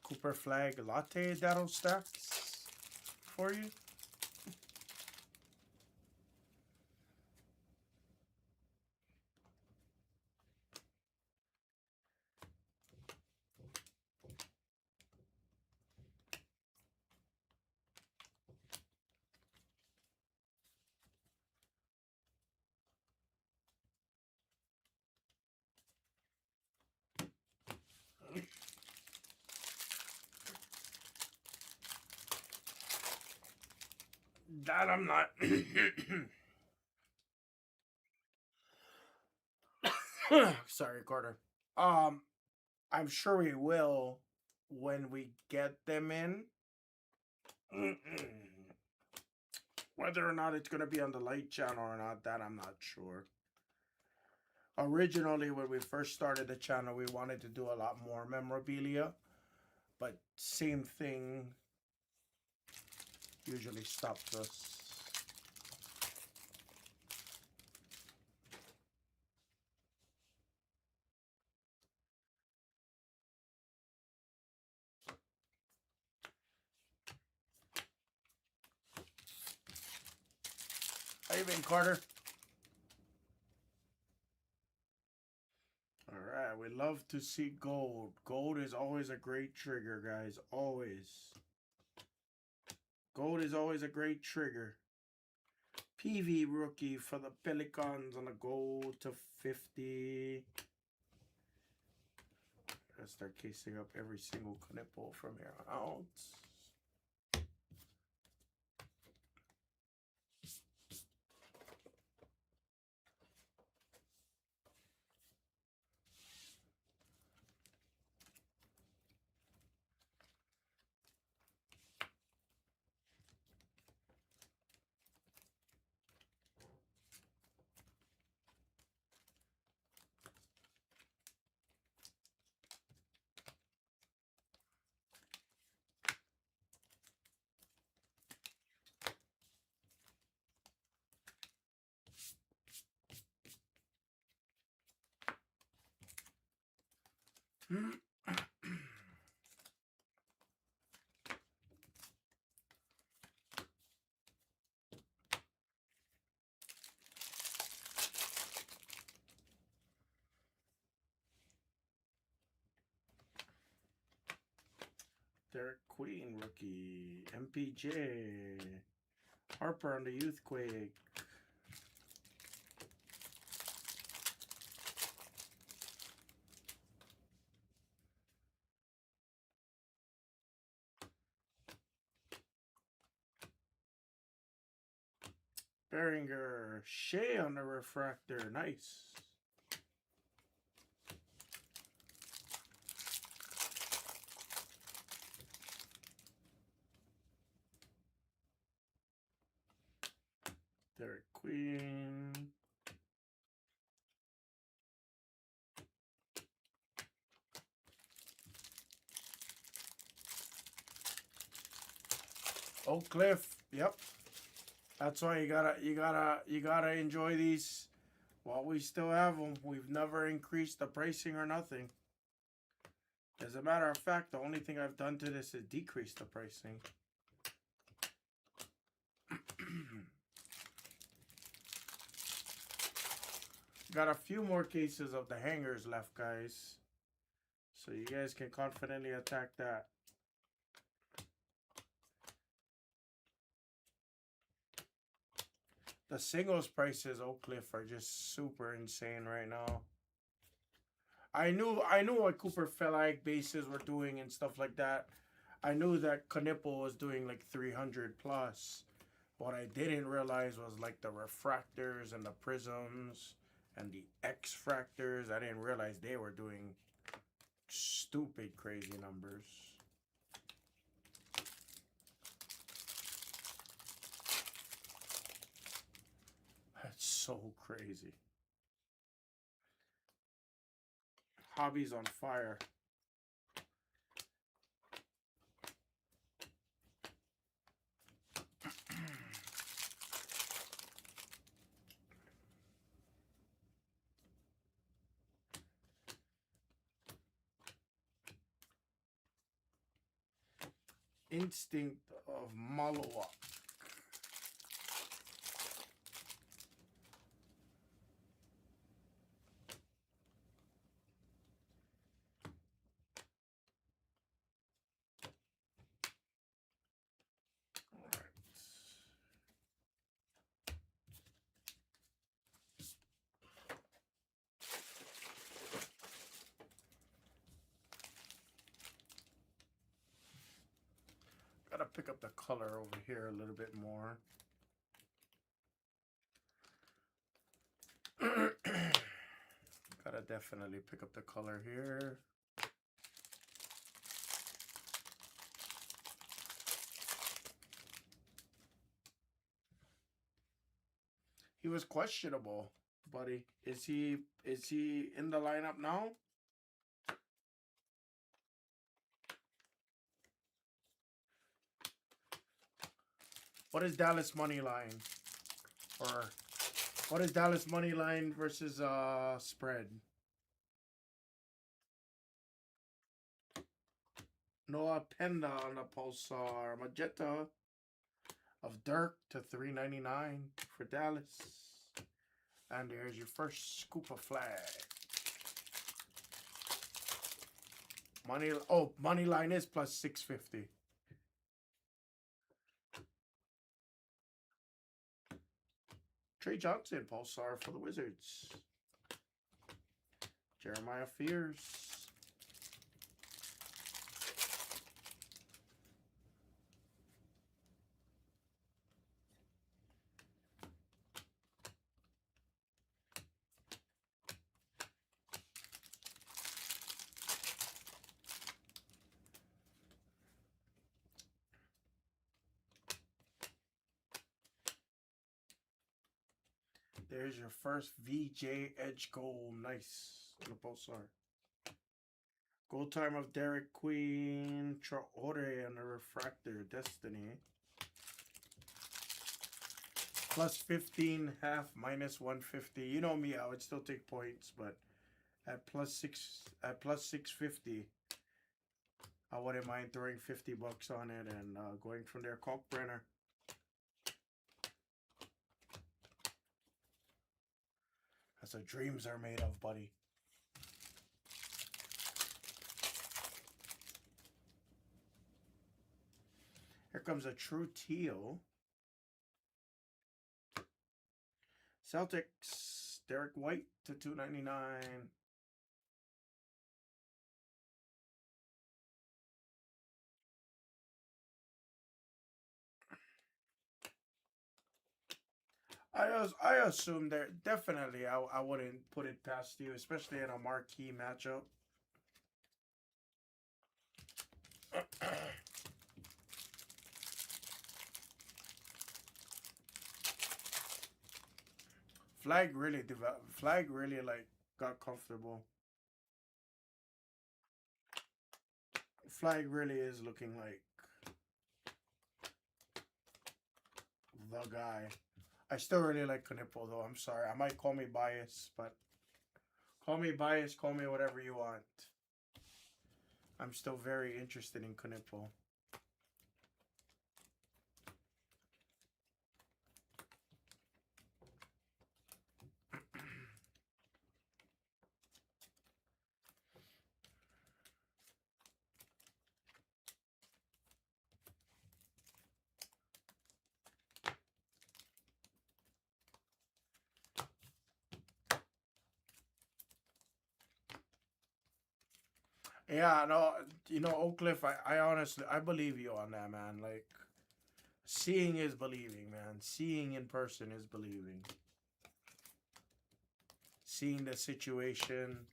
Cooper flag latte Datto Stacks for you. That I'm not. Sorry, Carter. I'm sure we will when we get them in. Whether or not it's gonna be on the light channel or not, that I'm not sure. Originally, when we first started the channel, we wanted to do a lot more memorabilia, but same thing usually stops us. How you been, Carter? All right, we love to see gold. Gold is always a great trigger, guys. Always. Gold is always a great trigger. PV rookie for the Pelicans on the gold to 50. Gotta start casing up every single nipple from here on out. Derek Queen rookie. MPJ. Harper on the Youthquake. Beringer. Shea on the refractor. Nice. Derek Queen. Oak Cliff. Yep. That's why you gotta enjoy these while we still have them. We've never increased the pricing or nothing. As a matter of fact, the only thing I've done to this is decrease the pricing. Got a few more cases of the hangers left, guys. So you guys can confidently attack that. The singles prices, Oak Cliff, are just super insane right now. I knew what Cooper Flag bases were doing and stuff like that. I knew that Knipple was doing like 300 plus. What I didn't realize was like the refractors and the prisms and the X-fractors. I didn't realize they were doing stupid crazy numbers. That's so crazy. Hobby's on fire. Instinct of Malawak. Gotta pick up the color over here a little bit more. Gotta definitely pick up the color here. He was questionable, buddy. Is he in the lineup now? What is Dallas money line? Or what is Dallas money line versus spread? Noah Penda on the Pulsar. Magenta of Dirk to $3.99 for Dallas. And there's your first scoop of flag. Money line is plus 650. Trey Johnson, Pulsar for the Wizards. Jeremiah Fears. There's your first VJ Edge goal. Nice. On the Pulsar. Goal time of Derek Queen. Traore on the Refractor. Destiny. Plus 15, half, minus 150. You know me, I would still take points, but at plus 650, I wouldn't mind throwing 50 bucks on it and going from there. Kalkbrenner. That's what dreams are made of, buddy. Here comes a true teal. Celtics, Derek White to $2.99. I assume that definitely I wouldn't put it past you, especially in a marquee matchup. Flag really developed. Flag really like got comfortable. Flag really is looking like the guy. I still really like Knipple though. I'm sorry. I might call me biased, but call me biased, call me whatever you want. I'm still very interested in Knipple. Yeah, no, you know, Oak Cliff, I honestly, I believe you on that, man. Like, seeing is believing, man. Seeing in person is believing. Seeing the situation.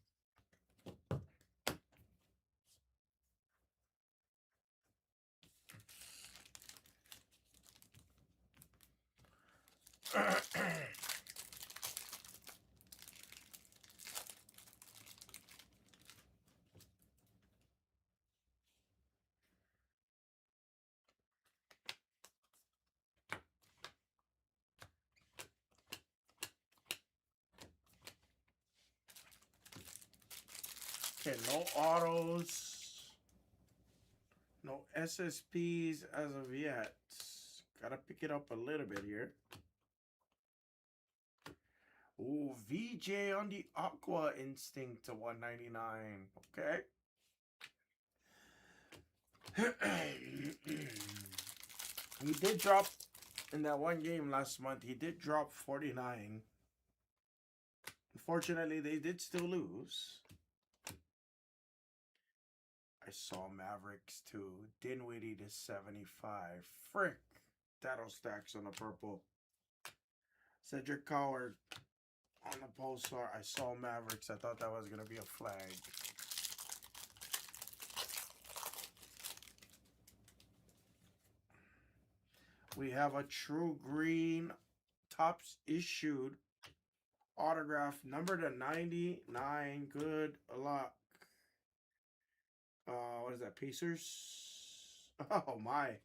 Okay, no autos. No SSPs as of yet. Gotta pick it up a little bit here. Ooh, VJ on the Aqua Instinct to 199. Okay. He did drop in that one game last month. He did drop 49. Unfortunately, they did still lose. I saw Mavericks too. Dinwiddie to 75. Frick. That'll stacks on the purple. Cedric Coward on the Pulsar. I saw Mavericks. I thought that was going to be a flag. We have a true green Tops issued autograph number to 99. Good luck. What is that? Pacers? Oh my.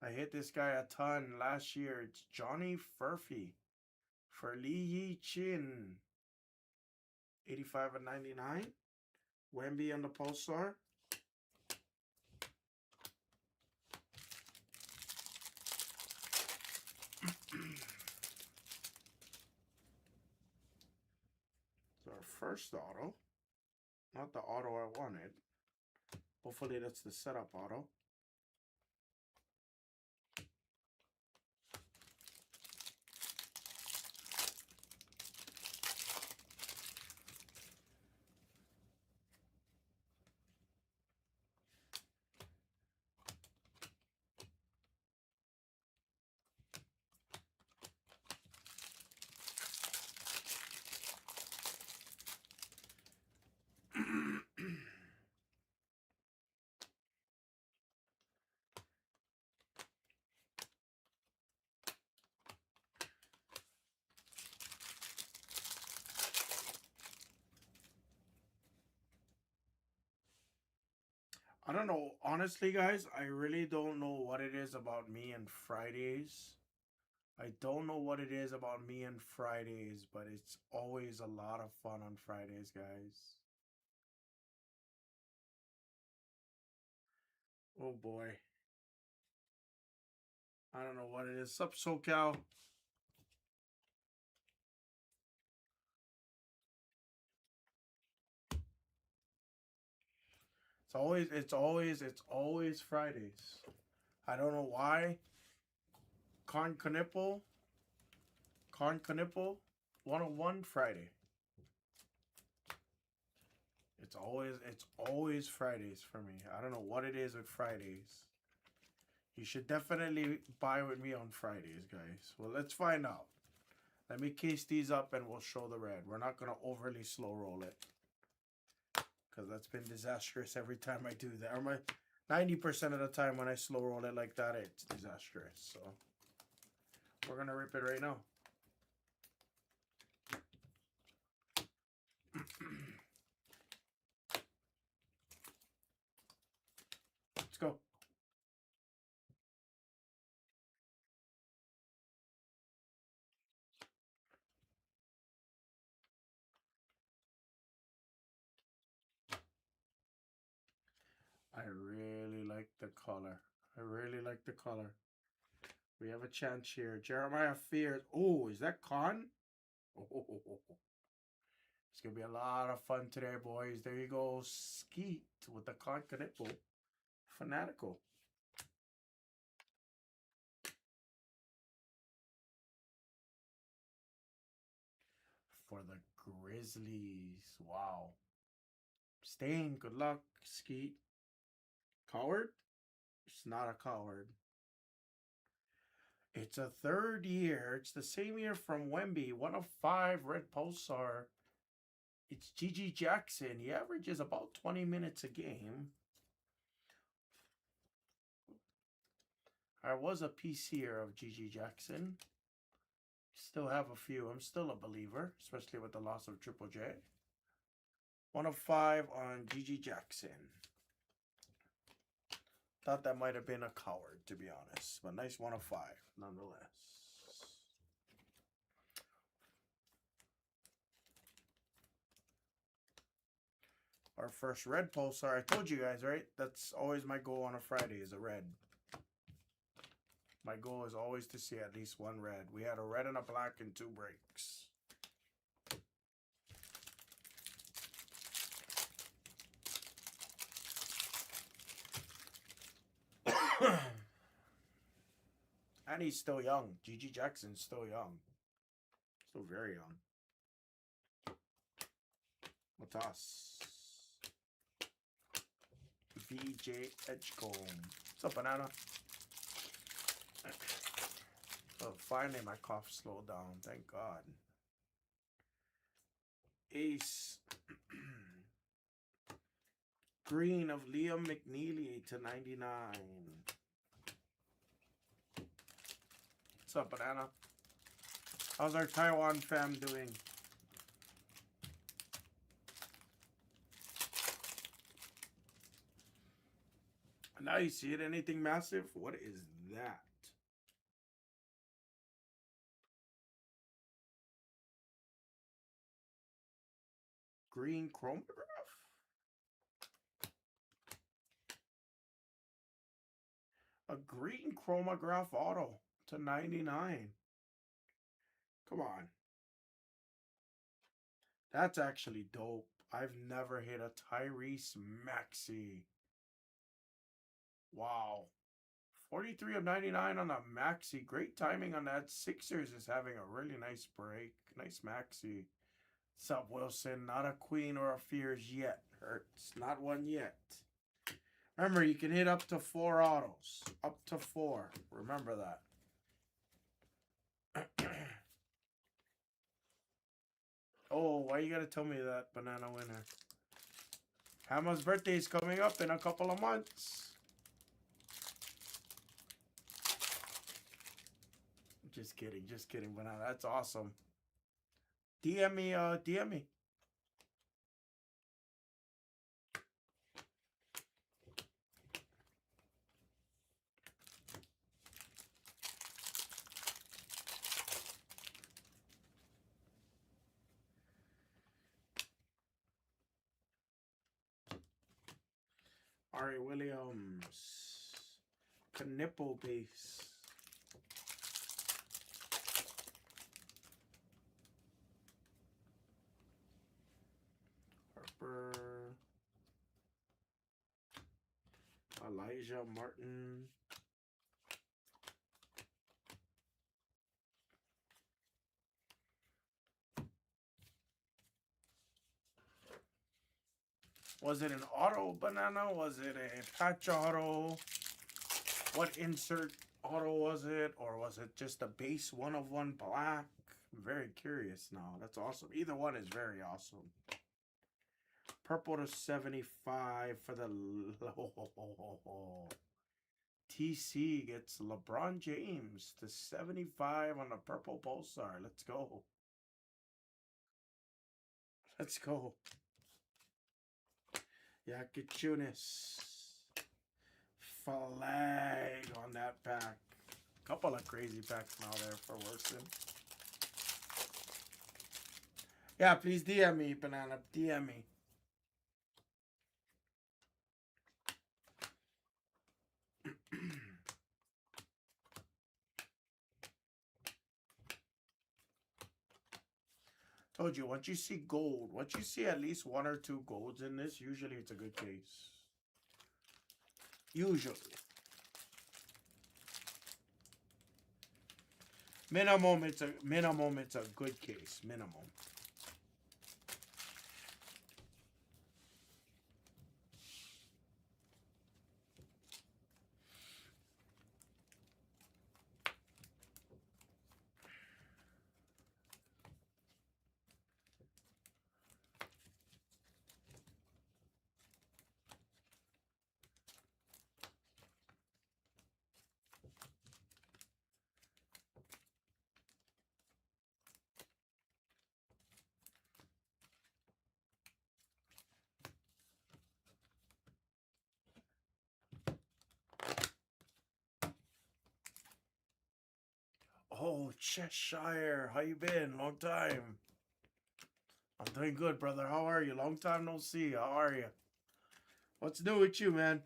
I hit this guy a ton last year. It's Johnny Furphy for Lee Yi Chin. 85 and 99. Wemby on the Pulsar. It's our first auto. Not the auto I wanted. Hopefully that's the setup auto. I don't know. Honestly, guys, I really don't know what it is about me and Fridays. I don't know what it is about me and Fridays, but it's always a lot of fun on Fridays, guys. Oh boy. I don't know what it is. Sup, SoCal? It's always Fridays. I don't know why. Con Knipple, 101 Friday. It's always Fridays for me. I don't know what it is with Fridays. You should definitely buy with me on Fridays, guys. Well, let's find out. Let me case these up and we'll show the red. We're not going to overly slow roll it, because that's been disastrous every time I do that. Or 90% of the time when I slow roll it like that, it's disastrous. So we're going to rip it right now. Let's go. I really like the color. I really like the color. We have a chance here. Jeremiah Fears. Oh, is that Con? Oh, it's going to be a lot of fun today, boys. There you go. Skeet with the Con Knipple. Fanatical. For the Grizzlies. Wow. Stain, good luck. Skeet. Coward? It's not a coward. It's a third year. It's the same year from Wemby. 1 of 5 red Pulsar. It's G.G. Jackson. He averages about 20 minutes a game. I was a PCer of G.G. Jackson. Still have a few. I'm still a believer, especially with the loss of Triple J. 1 of 5 on G.G. Jackson. Thought that might have been a coward, to be honest. But nice 1 of 5, nonetheless. Our first red pulsar. I told you guys, right? That's always my goal on a Friday is a red. My goal is always to see at least one red. We had a red and a black and 2 breaks. And he's still young. Gigi Jackson's still young. Still very young. Matas. VJ Edgecombe. What's up, Banana? Oh, finally my cough slowed down. Thank God. Ace. Green of Liam McNeely to 99. What's up, Banana? How's our Taiwan fam doing? Now you see it. Anything massive? What is that? Green chromatograph? A green chromatograph auto to 99. Come on. That's actually dope. I've never hit a Tyrese Maxey. Wow. 43 of 99 on a Maxey. Great timing on that. Sixers is having a really nice break. Nice Maxey. What's up, Wilson? Not a queen or a fears yet. Hurts. Not one yet. Remember, you can hit up to 4 autos. Up to 4. Remember that. Oh, why you gotta tell me that, Banana Winner? Hamma's birthday is coming up in a couple of months. Just kidding, Banana. That's awesome. DM me, DM me. Ari Williams. Knipple base. Harper. Elijah Martin. Was it an auto, Banana? Was it a patch auto? What insert auto was it? Or was it just a base 1 of 1 black? I'm very curious now. That's awesome. Either one is very awesome. Purple to 75 for the... TC gets LeBron James to 75 on the purple pulsar. Let's go. Let's go. Yakitunis. Flag on that pack. Couple of crazy packs now there for Wilson. Yeah, please DM me, Banana. DM me. Told you, once you see gold, once you see at least 1 or 2 golds in this, usually it's a good case. Usually. Minimum, it's a good case. Minimum. Oh, Cheshire, how you been? Long time. I'm doing good, brother. How are you? Long time no see. How are you? What's new with you, man?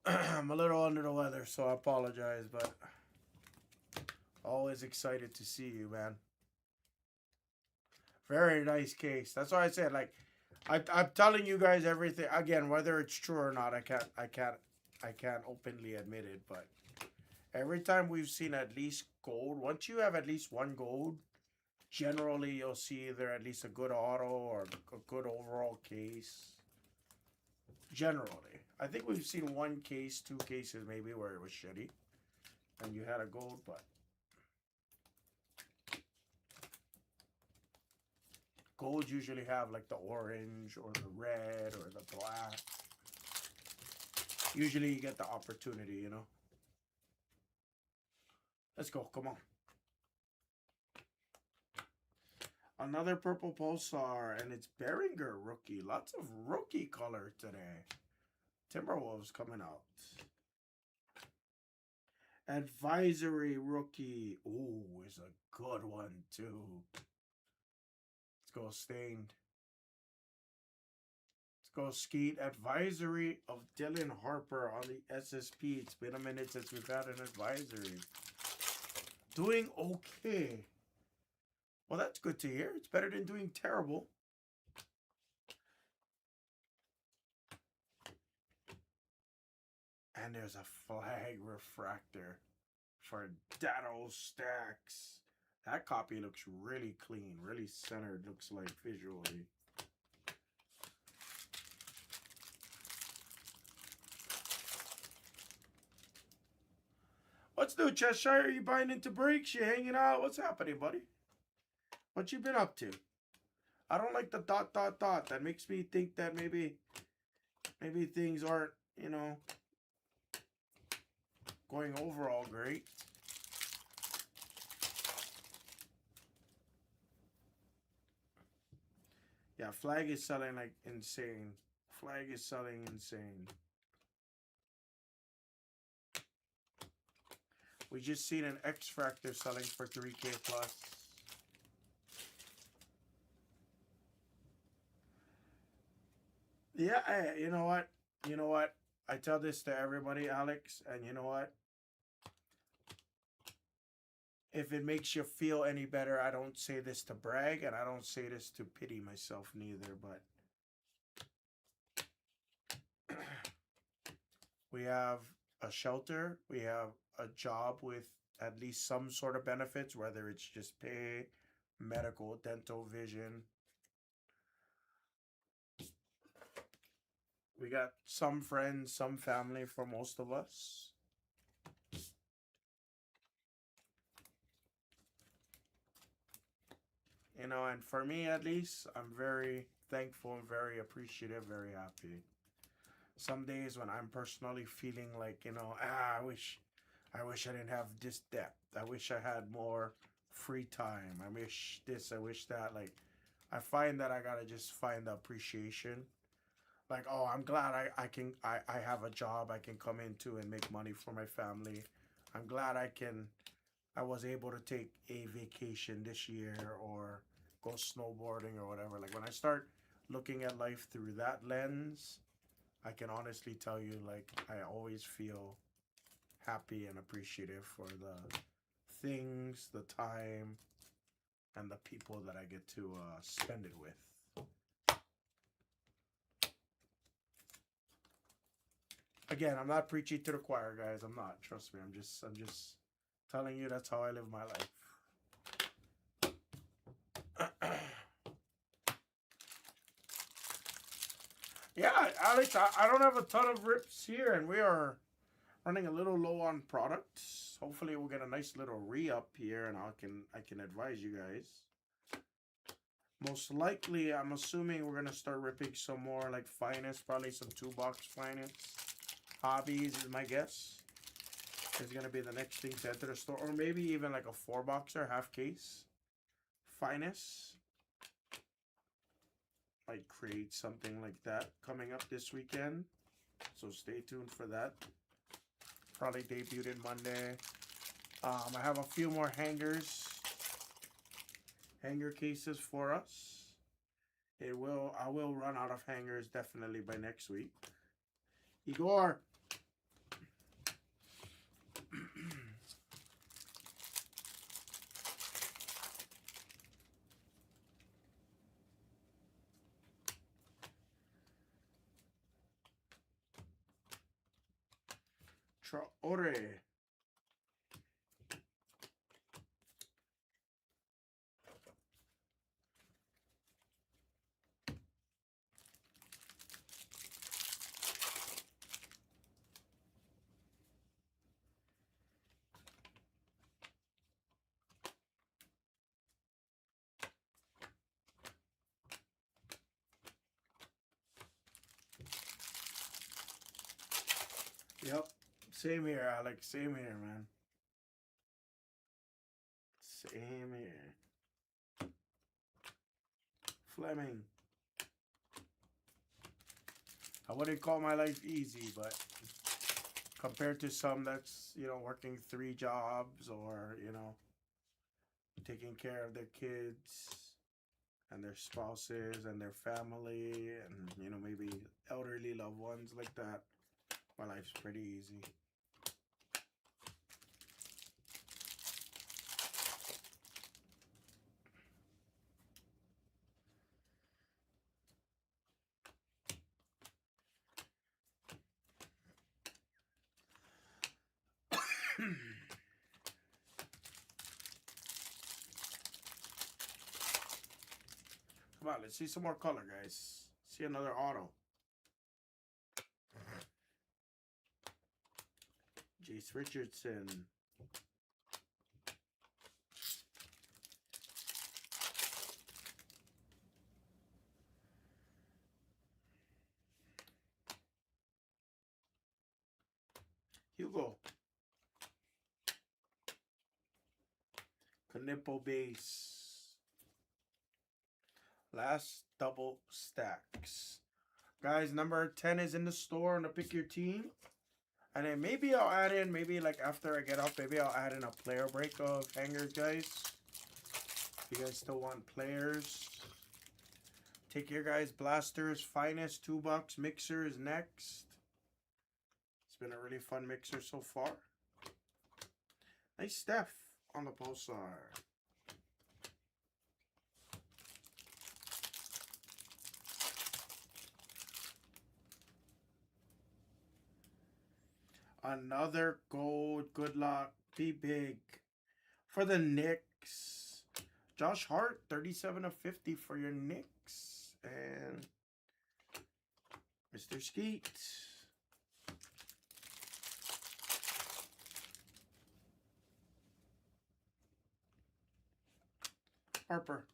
I'm a little under the weather, so I apologize, but always excited to see you, man. Very nice case. That's why I said, like, I'm telling you guys everything again, whether it's true or not. I can't openly admit it, but every time we've seen at least gold, once you have at least one gold, generally you'll see either at least a good auto or a good overall case. Generally, I think we've seen one case, two cases maybe where it was shitty, and you had a gold, but golds usually have like the orange or the red or the black. Usually you get the opportunity, you know. Let's go, come on. Another purple pulsar, and it's Behringer rookie. Lots of rookie color today. Timberwolves coming out. Advisory rookie. Ooh, is a good one too. Let's go Stained. Let's go Skeet. Advisory of Dylan Harper on the SSP. It's been a minute since we've had an advisory. Doing okay. Well, that's good to hear. It's better than doing terrible. And there's a flag refractor for Datto Stacks. That copy looks really clean, really centered, looks like visually. What's new, Cheshire? Are you buying into breaks? You hanging out? What's happening, buddy? What you been up to? I don't like the ... That makes me think that maybe things aren't, you know, going overall great. Yeah, flag is selling like insane. Flag is selling insane. We just seen an X-Fractor selling for 3K plus. Yeah, hey, you know what? You know what? I tell this to everybody, Alex, and you know what? If it makes you feel any better, I don't say this to brag, and I don't say this to pity myself neither, but we have a shelter, we have a job with at least some sort of benefits, whether it's just pay, medical, dental, vision. We got some friends, some family for most of us. You know, and for me at least, I'm very thankful and very appreciative, very happy. Some days when I'm personally feeling like, you know, I wish I didn't have this depth. I wish I had more free time. I wish this, I wish that. Like, I find that I gotta just find the appreciation. Like, oh, I'm glad I have a job I can come into and make money for my family. I'm glad I was able to take a vacation this year or go snowboarding or whatever. Like, when I start looking at life through that lens, I can honestly tell you, like, I always feel happy and appreciative for the things, the time, and the people that I get to spend it with. Again, I'm not preaching to the choir, guys. I'm not. Trust me. I'm just telling you that's how I live my life. Yeah, Alex, I don't have a ton of rips here, and we are running a little low on products. Hopefully, we'll get a nice little re-up here, and I can advise you guys. Most likely, I'm assuming we're gonna start ripping some more like finest, probably some 2-box finest. Hobbies is my guess. Is gonna be the next thing to enter the store, or maybe even like a 4-boxer, half case. Finest. Might create something like that coming up this weekend, so stay tuned for that. Probably debuted Monday. I have a few more hanger cases for us. I will run out of hangers definitely by next week. Igor. Traore. Yep. Same here, Alex. Same here, man. Same here. Fleming. I wouldn't call my life easy, but compared to some that's, you know, working 3 jobs or, you know, taking care of their kids and their spouses and their family and, you know, maybe elderly loved ones like that, my life's pretty easy. Come on, let's see some more color, guys. See another auto. Jace Richardson. Hugo. Knipple base. Last double stacks. Guys, number 10 is in the store on the Pick Your Team. And then maybe I'll add in, maybe like after I get up, maybe I'll add in a player break of hangers, guys. If you guys still want players. Take your guys' blasters, finest $2 mixer is next. It's been a really fun mixer so far. Nice Steph on the pulsar. Another gold. Good luck. Be big. For the Knicks. Josh Hart, 37 of 50 for your Knicks. And Mr. Skeet. Harper.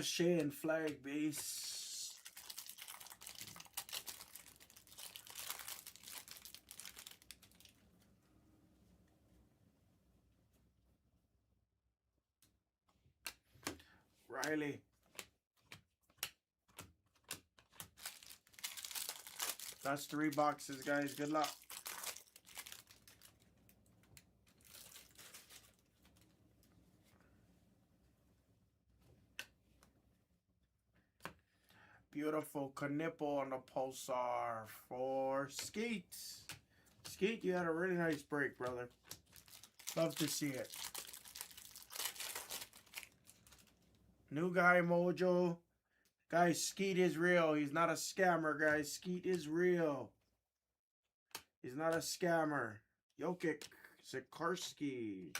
Shea and flag base. Riley. That's 3 boxes, guys. Good luck. Beautiful Knipple on the pulsar for Skeet. Skeet, you had a really nice break, brother. Love to see it. New guy, Mojo. Guys, Skeet is real. He's not a scammer, guys. Skeet is real. He's not a scammer. Jokic Sikorsky.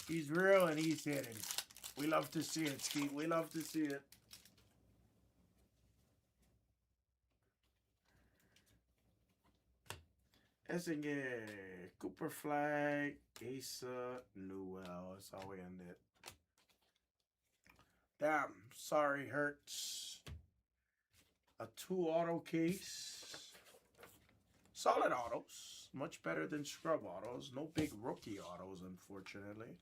He's real and he's hitting. We love to see it, Skeet. We love to see it. Essinger, Cooper Flag, Asa, Newell. That's how we end it. Damn, sorry, Hurts. A 2-auto case. Solid autos. Much better than scrub autos. No big rookie autos, unfortunately.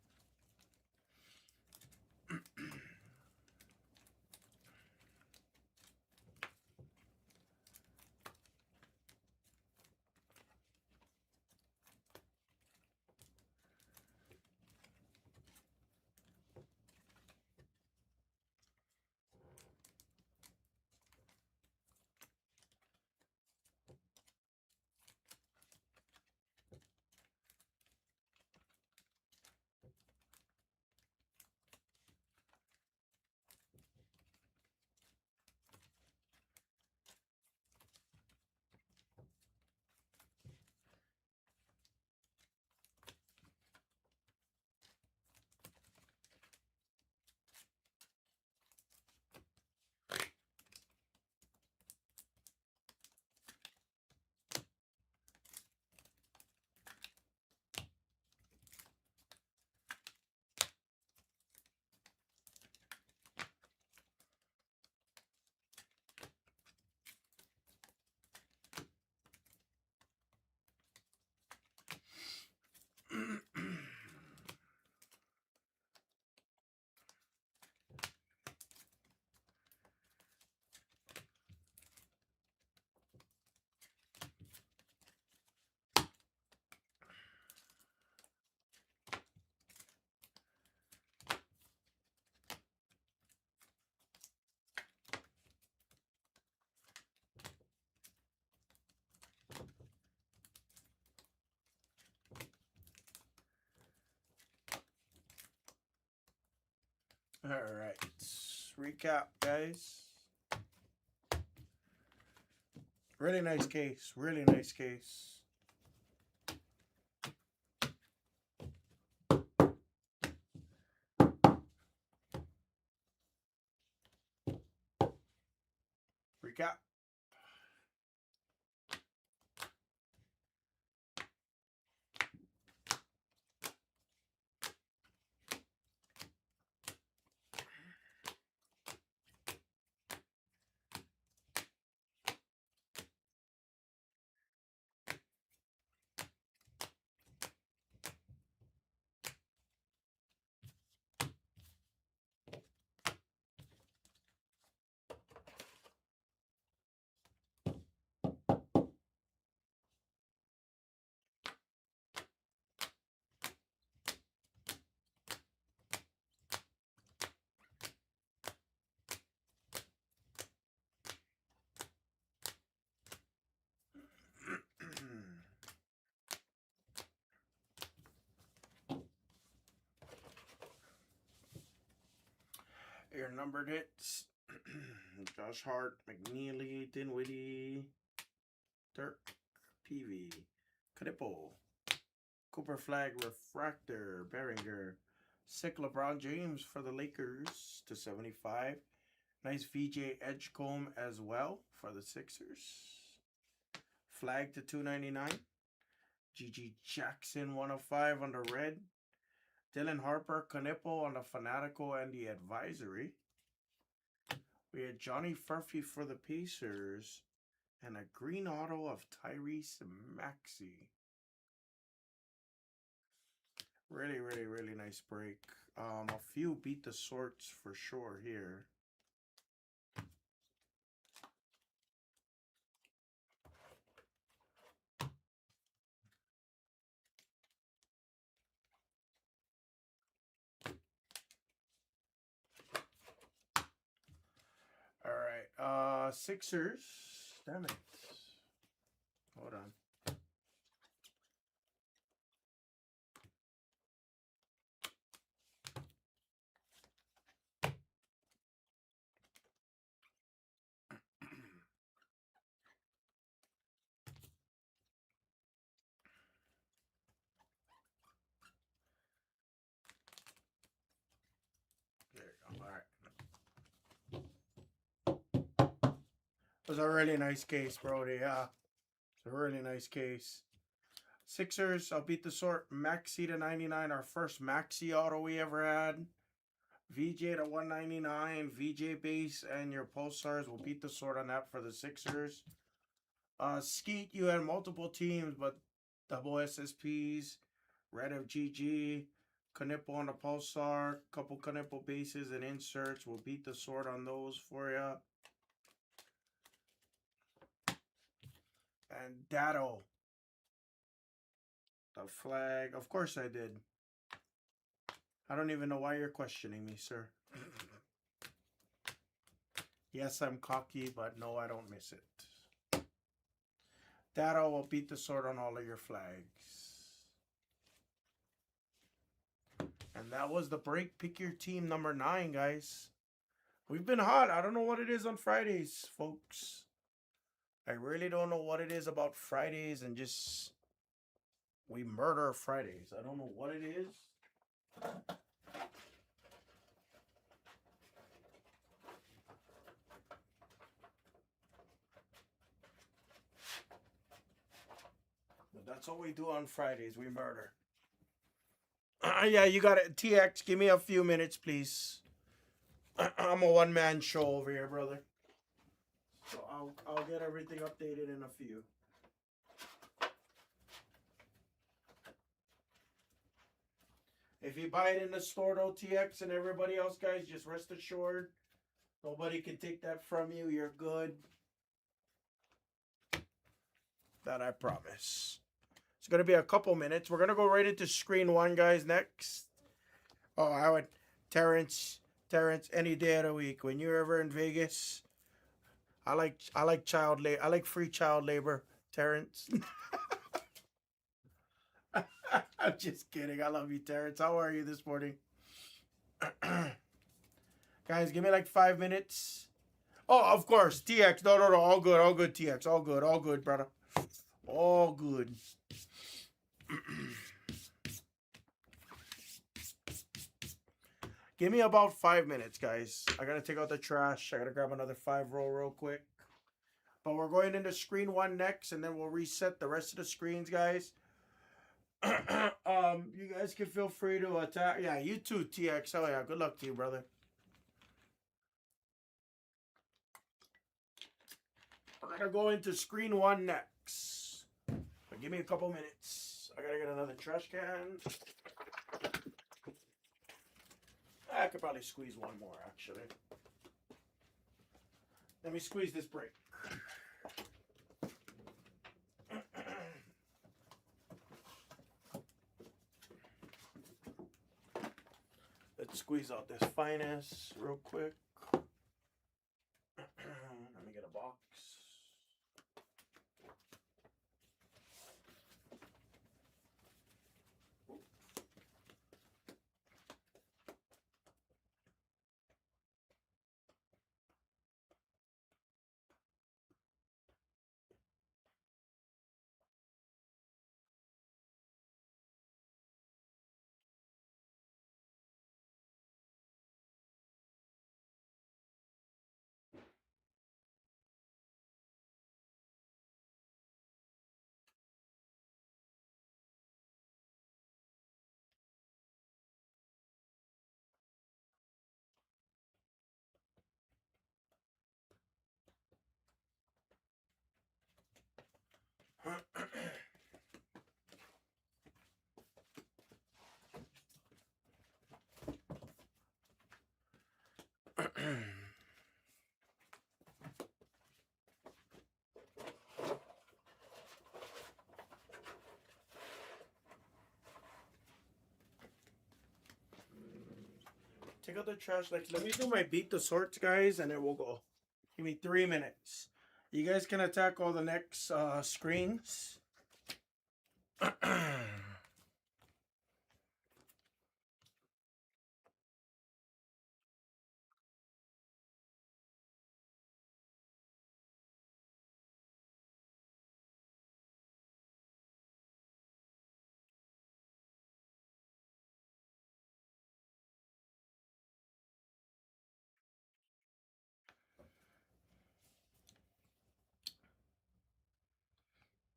All right, recap, guys. Really nice case. Really nice case. Recap. Your numbered hits. Josh Hart, McNeely, Dinwiddie, Dirk, Peavy, Knippel, Cooper Flag, Refractor, Behringer, sick LeBron James for the Lakers to 75. Nice VJ Edgecombe as well for the Sixers. Flag to 299. GG Jackson 105 on the red. Dylan Harper, Knippel on the Fanatical and the Advisory. We had Johnny Furphy for the Pacers and a green auto of Tyrese Maxey. Really, really, really nice break. A few beat the sorts for sure here. All right, Sixers. Damn it. Hold on. There you go. All right. It was a really nice case, Brody. Yeah. It's a really nice case. Sixers, I'll beat the sort. Maxi to 99. Our first Maxi auto we ever had. VJ to 199. VJ base and your Pulsars will beat the sort on that for the Sixers. Skeet, you had multiple teams, but double SSPs. Red of GG. Knipple on the Pulsar. Couple Knipple bases and inserts. We'll beat the sort on those for you. And Datto. The flag. Of course I did. I don't even know why you're questioning me, sir. Yes, I'm cocky, but no, I don't miss it. Datto will beat the sword on all of your flags. And that was the break. Pick your team number 9, guys. We've been hot. I don't know what it is on Fridays, folks. I really don't know what it is about Fridays and just... we murder Fridays. I don't know what it is. But that's what we do on Fridays. We murder. Yeah, you got it. TX, give me a few minutes, please. I'm a one-man show over here, brother. So I'll get everything updated in a few. If you buy it in the store, though, TX and everybody else, guys, just rest assured, nobody can take that from you. You're good. That I promise. It's going to be a couple minutes. We're going to go right into screen 1, guys, next. Oh, I would... Terrence, any day of the week. When you're ever in Vegas, I like child labor. I like free child labor, Terrence. I'm just kidding. I love you, Terrence. How are you this morning? Guys, give me like 5 minutes. Oh, of course. TX. No. All good, TX. All good, brother. All good. Give me about 5 minutes, guys. I gotta take out the trash. I gotta grab another 5-roll real quick. But we're going into screen 1 next, and then we'll reset the rest of the screens, guys. You guys can feel free to attack. Yeah, you too, TX. Oh yeah, good luck to you, brother. We're gonna go into screen 1 next. But give me a couple minutes. I gotta get another trash can. I could probably squeeze one more, actually. Let me squeeze this break. Let's squeeze out this finest real quick. Let me get a box. Take out the trash. Like, let me do my beat the sorts, guys, and then we'll go. Give me 3 minutes. You guys can attack all the next screens.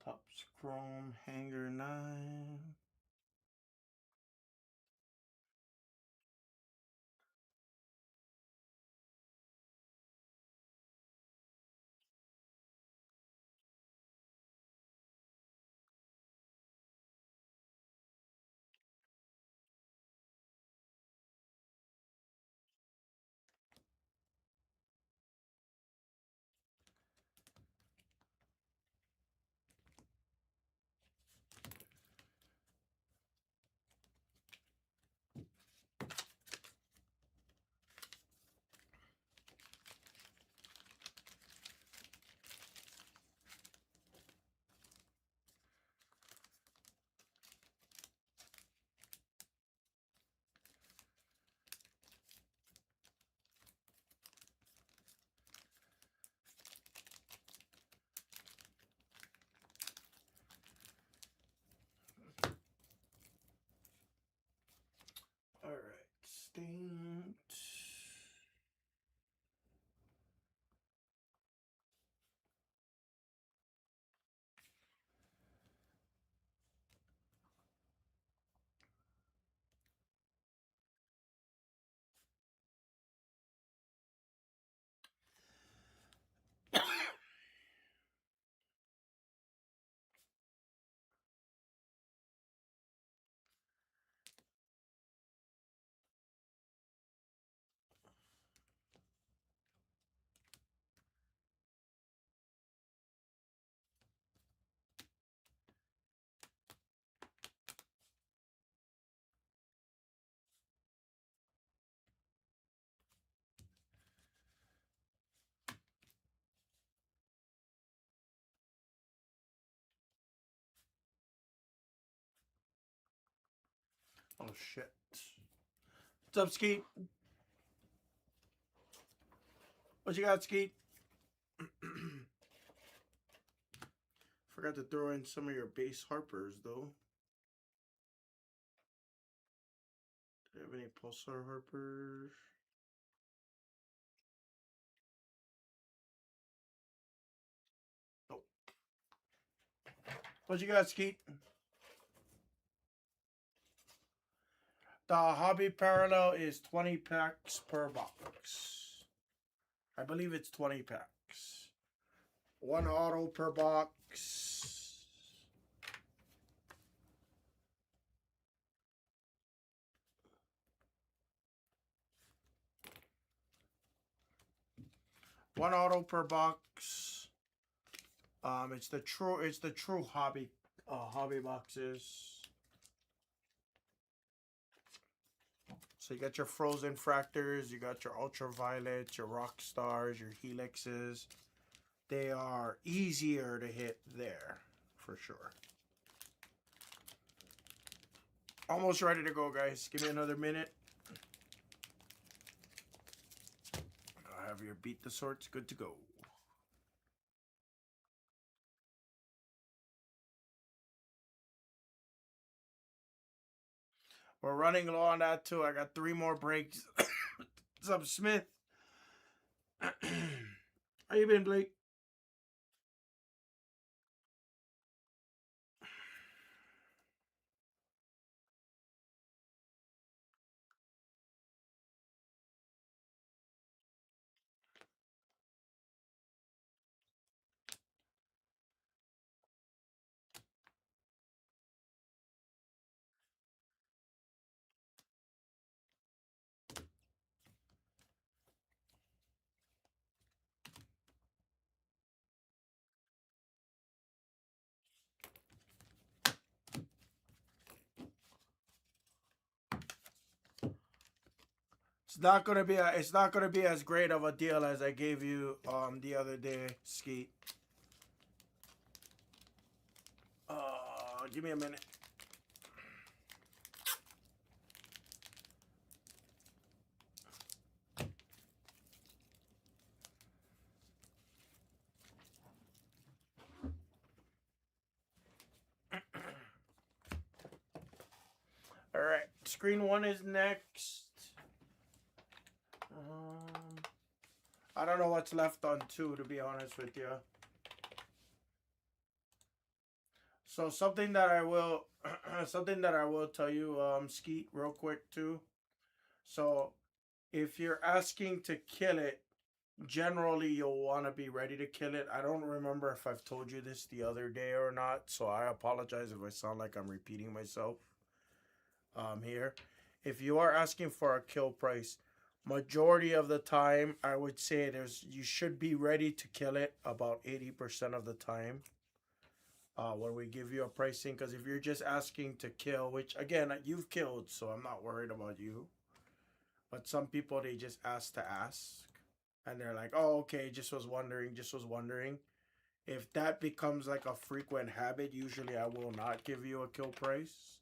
Tops Chrome Hanger 9. All right, stamped. Oh shit. What's up, Skeet? What you got, Skeet? Forgot to throw in some of your base Harpers, though. Do you have any Pulsar Harpers? Nope. What you got, Skeet? The Hobby Parallel is 20 packs per box. I believe it's 20 packs. One auto per box. One auto per box. It's the true hobby boxes. So you got your Frozen Fractors, you got your Ultraviolets, your Rock Stars, your Helixes. They are easier to hit there, for sure. Almost ready to go, guys. Give me another minute. I have your Beat the Sorts good to go. We're running low on that too. I got 3 more breaks. What's up, Smith? How you been, Blake? It's not gonna be as great of a deal as I gave you the other day, Skeet. Give me a minute. All right, screen one is next. I don't know what's left on two, to be honest with you. So something that I will, something that I will tell you, Skeet, real quick too. So if you're asking to kill it, generally you'll want to be ready to kill it. I don't remember if I've told you this the other day or not, so I apologize if I sound like I'm repeating myself here. If you are asking for a kill price, majority of the time I would say you should be ready to kill it about 80% of the time when we give you a pricing, because if you're just asking to kill, which again you've killed, so I'm not worried about you, but some people, they just ask to ask and they're like, oh, okay, just was wondering. If that becomes like a frequent habit, usually I will not give you a kill price.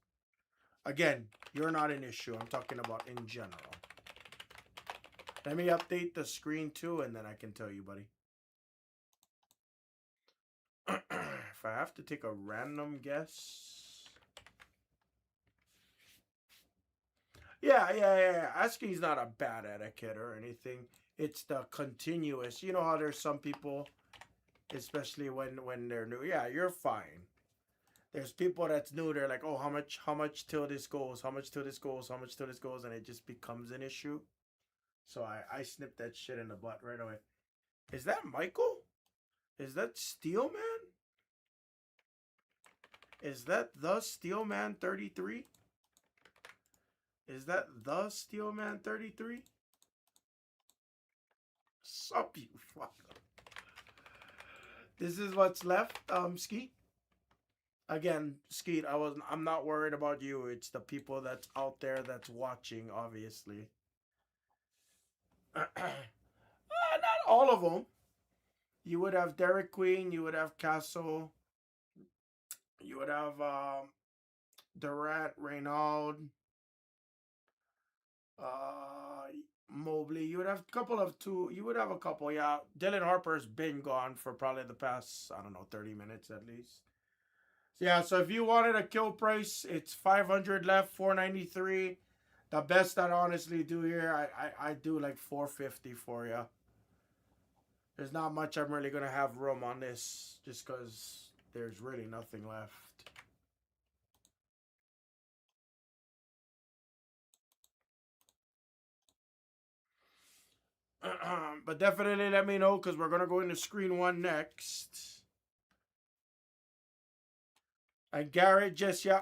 Again, you're not an issue. I'm talking about in general. Let me update the screen too, and then I can tell you, buddy. If I have to take a random guess. Yeah. Asking's not a bad etiquette or anything. It's the continuous. You know how there's some people, especially when they're new. Yeah, you're fine. There's people that's new. They're like, oh, how much till this goes? How much till this goes? How much till this goes? And it just becomes an issue. So I snipped that shit in the butt right away. Is that Michael? Is that Steel Man? Is that the Steel Man 33? Is that the Steel Man 33? Sup, you fucker. This is what's left, Skeet. Again, Skeet, I'm not worried about you. It's the people that's out there that's watching, obviously. Not all of them. You would have Derek Queen, you would have Castle, you would have Durant, Reynald, Mobley. You would have a couple of two. You would have a couple, yeah. Dylan Harper's been gone for probably the past, I don't know, 30 minutes at least. Yeah, so if you wanted a kill price, it's 500 left, 493. The best I'd honestly do here, I do like 450 for you. There's not much I'm really going to have room on this, just because there's really nothing left. But definitely let me know, because we're going to go into screen one next. And Garrett just, yeah.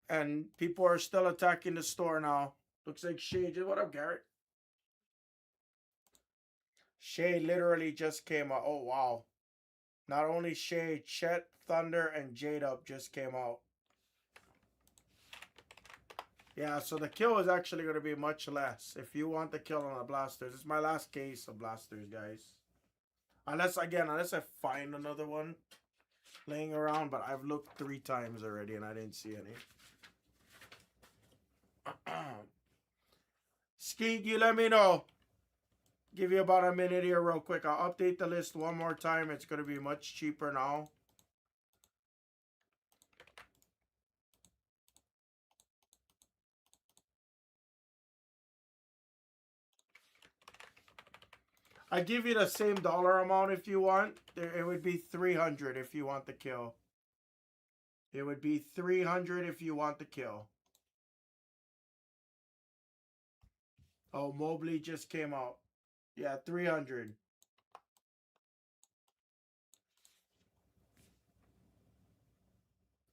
And people are still attacking the store now. Looks like Shay just, what up, Garrett? Shay literally just came out. Oh, wow. Not only Shay, Chet, Thunder, and J-Dub just came out. Yeah, so the kill is actually going to be much less if you want the kill on the blasters. It's my last case of blasters, guys. Unless I find another one laying around, but I've looked 3 times already and I didn't see any. Skeet, you let me know. Give you about a minute here real quick. I'll update the list one more time. It's going to be much cheaper now. I give you the same dollar amount if you want. It would be 300 if you want the kill. It would be 300 if you want the kill. Oh, Mobley just came out. Yeah, 300.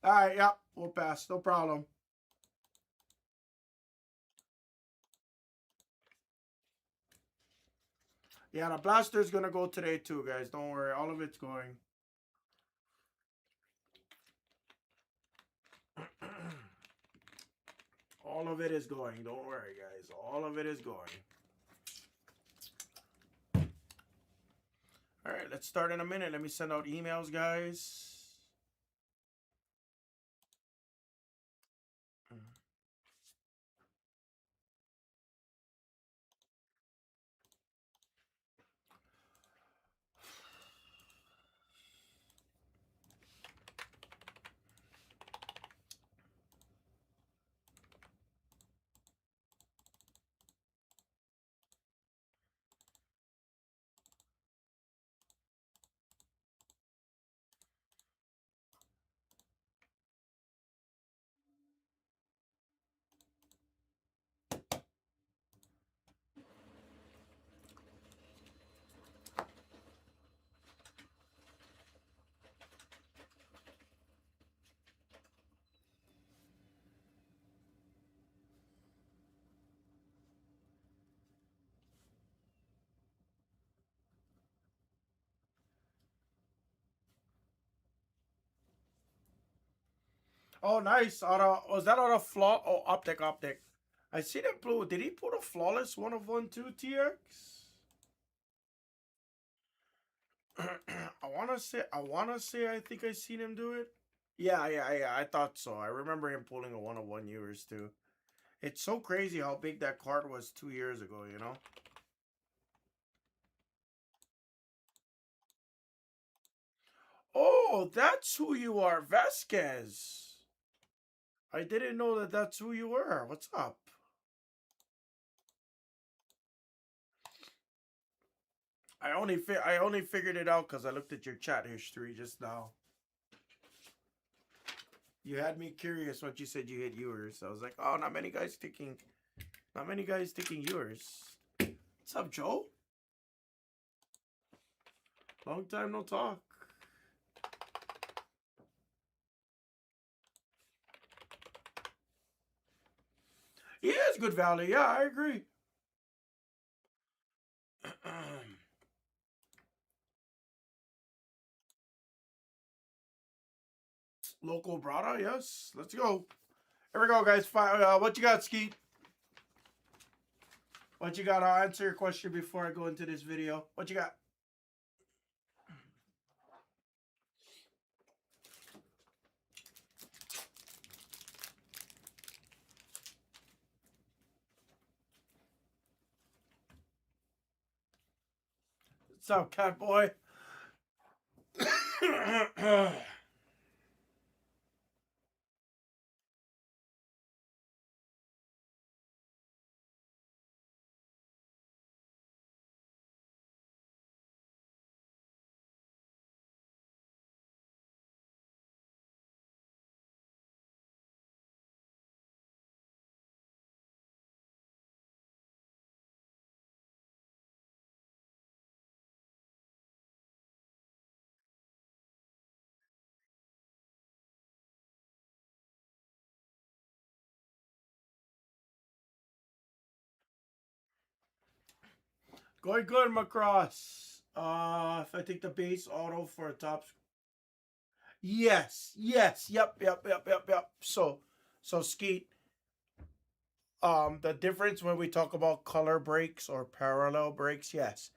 All right, yeah, we'll pass. No problem. Yeah, the blaster's going to go today too, guys. Don't worry. All of it's going. All of it is going. Don't worry, guys. All of it is going. All right, let's start in a minute. Let me send out emails, guys. Oh, nice. Was that on a flaw? Oh, optic. I see that blue. Did he put a flawless 1/1/2 TX? I think I seen him do it. Yeah. I thought so. I remember him pulling a 1/1 yours too. It's so crazy how big that card was 2 years ago, you know? Oh, that's who you are, Vasquez. I didn't know that that's who you were. What's up? I only figured it out because I looked at your chat history just now. You had me curious once you said you hit yours. I was like, oh, not many guys taking yours. What's up, Joe? Long time no talk. He is good value. Yeah, I agree. Local Brada, yes. Let's go. Here we go, guys. What you got, Skeet? What you got? I'll answer your question before I go into this video. What you got? What's up, cat boy? Going good, Macross. If I take the base auto for a top. Yes. Yep. So Skeet. The difference when we talk about color breaks or parallel breaks, yes.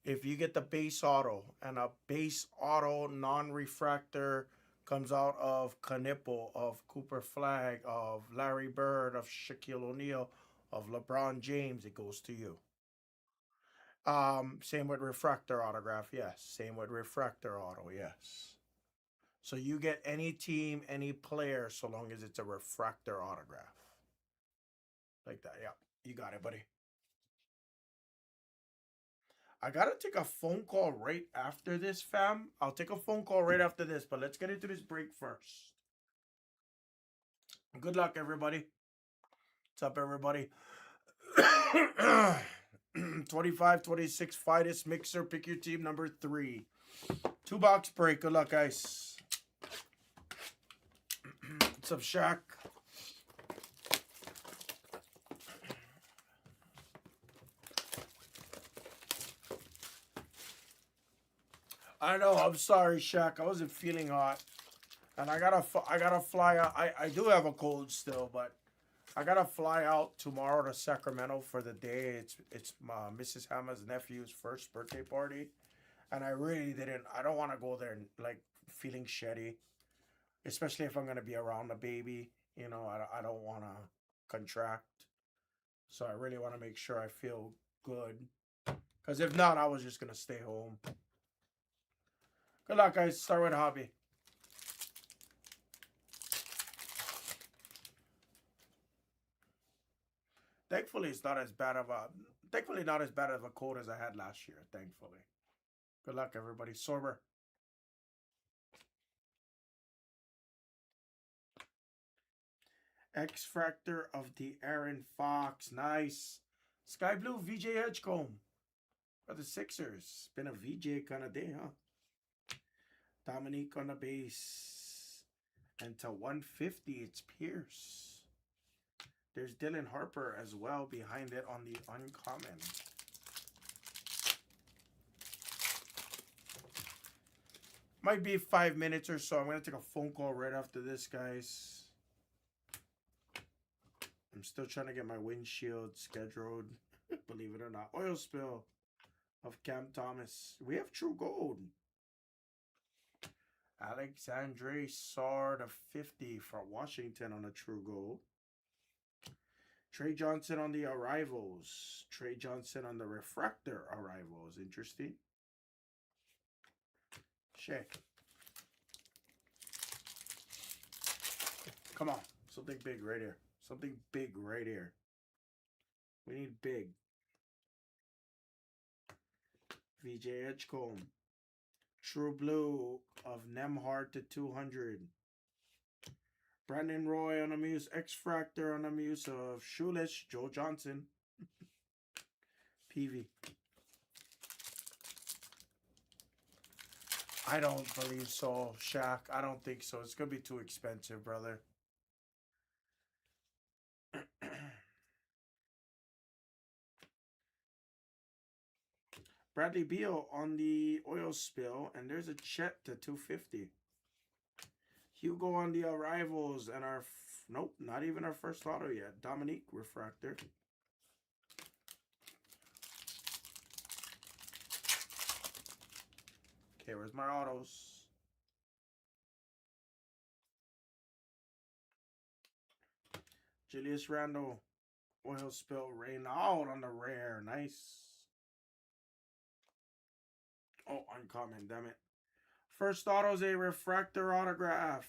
If you get the base auto and a base auto non-refractor comes out of Knipple, of Cooper Flag, of Larry Bird, of Shaquille O'Neal, of LeBron James, it goes to you. Same with refractor autograph, yes. Same with refractor auto, yes. So you get any team, any player, so long as it's a refractor autograph. Like that, yeah. You got it, buddy. I gotta take a phone call right after this, fam. I'll take a phone call right after this, but let's get into this break first. Good luck, everybody. What's up, everybody? 25, 26, Fidus Mixer. Pick your team number 3. 2-box break. Good luck, guys. What's up, Shaq? I know. I'm sorry, Shaq. I wasn't feeling hot, and I gotta fly out. I do have a cold still, but I gotta fly out tomorrow to Sacramento for the day. It's Mrs. HAMMAH's nephew's first birthday party, And I really didn't. I don't want to go there like feeling shitty, especially if I'm gonna be around the baby. You know, I don't want to contract. So I really want to make sure I feel good. Because if not, I was just gonna stay home. Good luck, guys. Start with hobby. Thankfully, it's not as bad of a. Thankfully, not as bad of a cold as I had last year. Thankfully. Good luck, everybody. Sorber. X Factor of the Aaron Fox. Nice. Sky Blue VJ Edgecomb. For the Sixers. Been a VJ kind of day, huh? Dominique on the base. And to 150, it's Pierce. There's Dylan Harper as well behind it on the uncommon. Might be 5 minutes or so. I'm going to take a phone call right after this, guys. I'm still trying to get my windshield scheduled. Believe it or not. Oil spill of Cam Thomas. We have True Gold. Alexandre Sard of 50 for Washington on a True Gold. Trey Johnson on the arrivals. Trey Johnson on the refractor arrivals. Interesting. Shea. Come on. Something big right here. Something big right here. We need big. VJ Edgecomb. True Blue of Nemhard to 200. Brandon Roy on a Muse. X-Fractor on a Muse of Shoeless. Joe Johnson. PV. I don't believe so, Shaq. I don't think so. It's going to be too expensive, brother. Bradley Beal on the oil spill, and there's a Chet to 250. Hugo on the arrivals, and our, nope, not even our first auto yet. Dominique refractor. Okay, where's my autos? Julius Randle, oil spill, rain out on the rare. Nice. Oh, uncommon, damn it. First auto's a refractor autograph.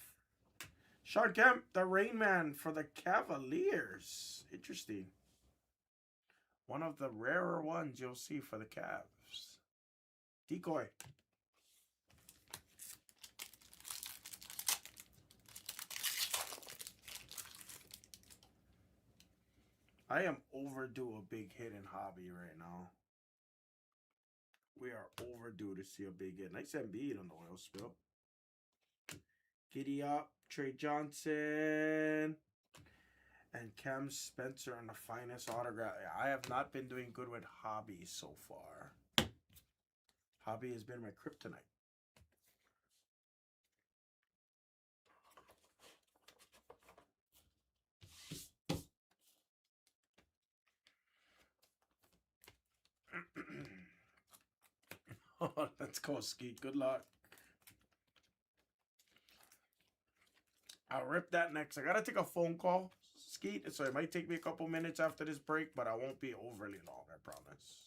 Sean Kemp, the Rain Man for the Cavaliers. Interesting. One of the rarer ones you'll see for the Cavs. Decoy. I am overdue a big hit in hobby right now. We are overdue to see a big hit. Nice Embiid on the oil spill. Giddy up. Trey Johnson. And Cam Spencer on the finest autograph. I have not been doing good with hobby so far. Hobby has been my kryptonite. Oh, let's go, Skeet. Good luck. I'll rip that next. I gotta take a phone call, Skeet. So it might take me a couple minutes after this break, but I won't be overly long, I promise.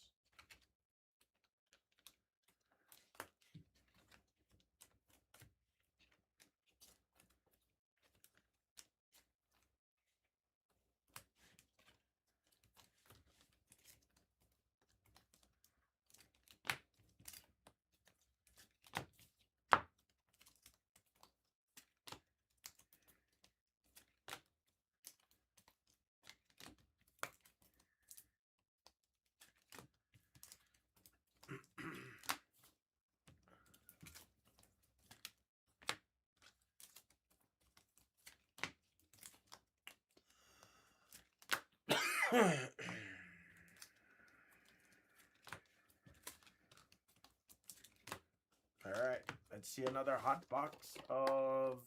Alright, let's see another hot box of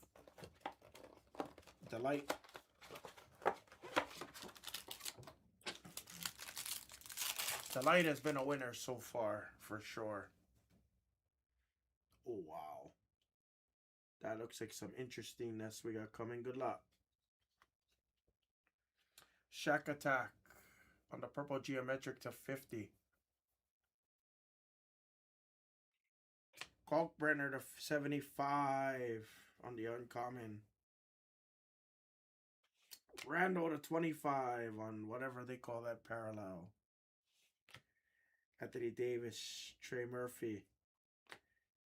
Delight. Delight has been a winner so far, for sure. Oh, wow. That looks like some interestingness we got coming. Good luck. Shack Attack on the purple geometric to 50. Kalkbrenner to 75 on the uncommon. Randall to 25 on whatever they call that parallel. Anthony Davis, Trey Murphy.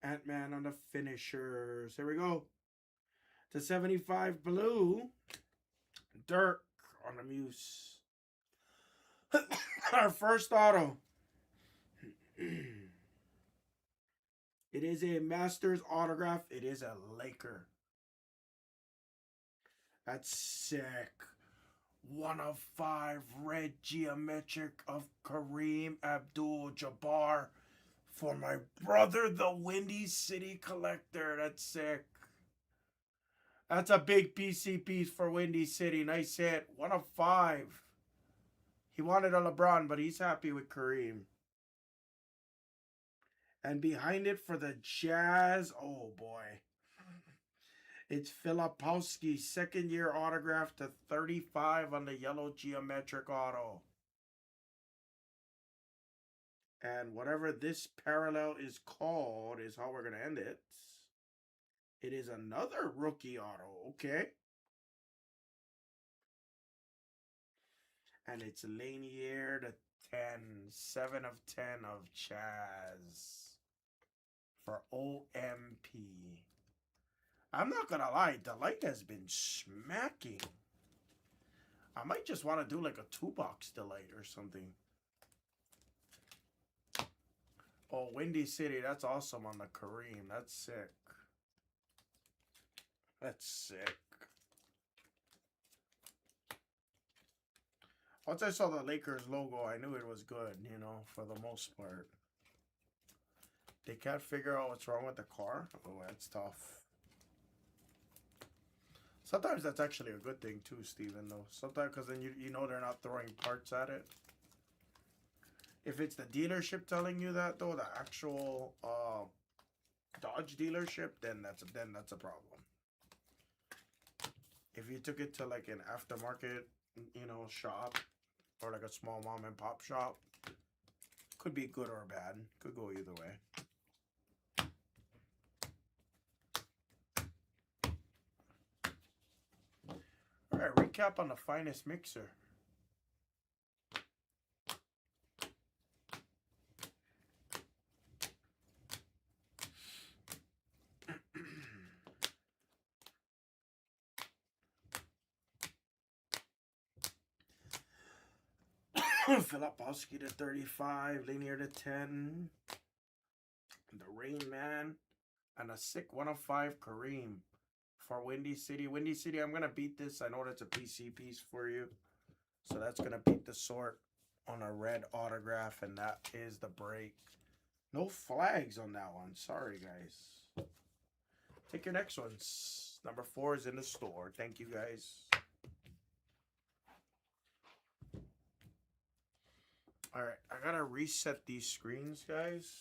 Ant-Man on the finishers. Here we go. To 75 blue. Dirk on the Muse. Our first auto. It is a Masters autograph. It is a Laker. That's sick. 1/5 red geometric of Kareem Abdul-Jabbar for my brother, the Windy City Collector. That's sick. That's a big PC piece for Windy City. Nice hit. 1/5. He wanted a LeBron, but he's happy with Kareem. And behind it for the Jazz, oh boy. It's Filipowski, second year autograph to 35 on the yellow geometric auto. And whatever this parallel is called is how we're going to end it. It is another rookie auto. Okay. And it's Lanier to 10. 7 of 10 of Chaz. For OMP. I'm not going to lie. Delight has been smacking. I might just want to do like a 2-box Delight or something. Oh, Windy City. That's awesome on the Kareem. That's sick. That's sick. Once I saw the Lakers logo, I knew it was good, you know, for the most part. They can't figure out what's wrong with the car? Oh, that's tough. Sometimes that's actually a good thing too, Steven, though. Sometimes, because then you know they're not throwing parts at it. If it's the dealership telling you that, though, the actual Dodge dealership, then that's a problem. If you took it to like an aftermarket, you know, shop or like a small mom and pop shop, could be good or bad. Could go either way. All right, recap on the finest mixer. Filipowski to 35, Lanier to 10, the Rain Man, and a sick 1/5 Kareem for Windy City. Windy City, I'm going to beat this. I know that's a PC piece for you. So that's going to beat the sort on a red autograph, and that is the break. No flags on that one. Sorry, guys. Take your next ones. Number 4 is in the store. Thank you, guys. All right, I got to reset these screens, guys.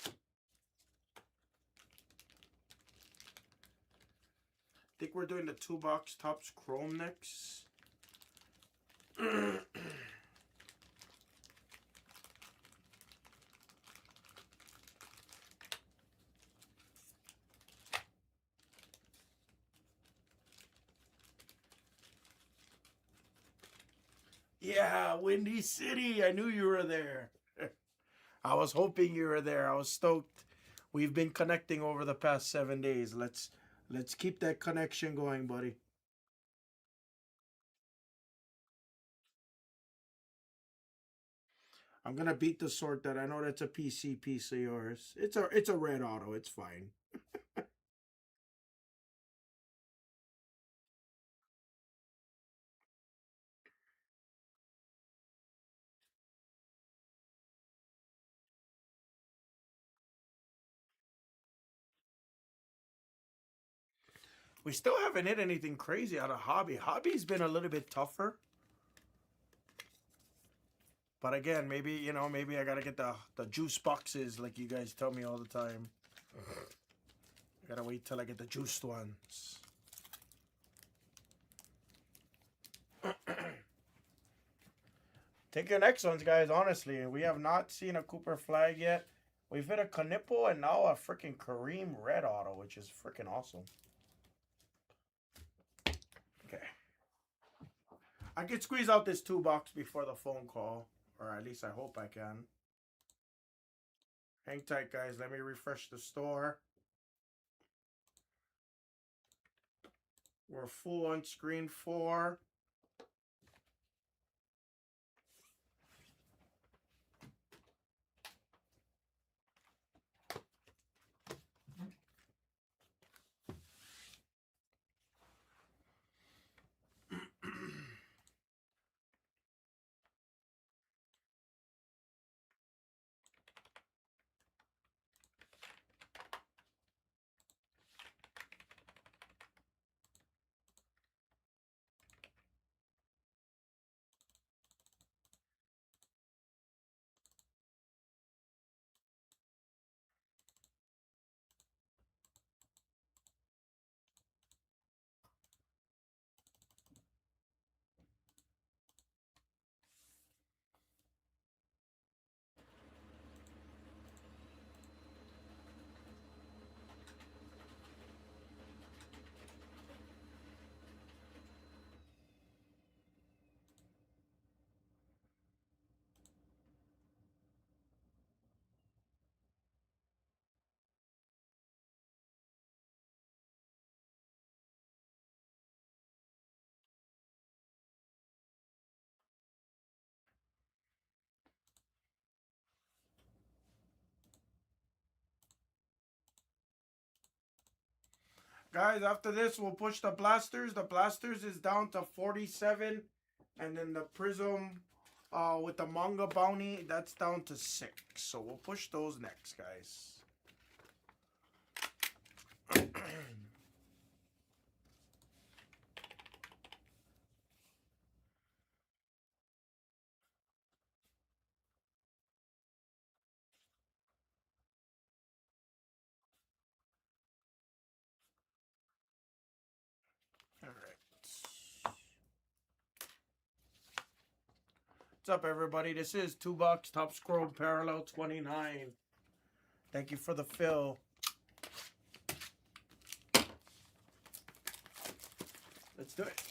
I think we're doing the 2-box Topps Chrome next. Yeah, Windy City. I knew you were there. I was hoping you were there. I was stoked. We've been connecting over the past 7 days. Let's keep that connection going, buddy. I'm gonna beat the sort that I know that's a PC piece of yours. It's a red auto. It's fine. We still haven't hit anything crazy out of Hobby. Hobby's been a little bit tougher. But again, maybe, you know, maybe I gotta get the juice boxes like you guys tell me all the time. I gotta wait till I get the juiced ones. Take your next ones, guys, honestly. We have not seen a Cooper flag yet. We've hit a Knipple and now a freaking Kareem red auto, which is freaking awesome. Okay. I could squeeze out this 2-box before the phone call. Or at least I hope I can. Hang tight, guys. Let me refresh the store. We're full on screen 4. Guys, after this, we'll push the blasters. The blasters is down to 47. And then the prism with the manga bounty, that's down to 6. So we'll push those next, guys. All right. What's up, everybody? This is 2-box top scroll parallel 29. Thank you for the fill. Let's do it.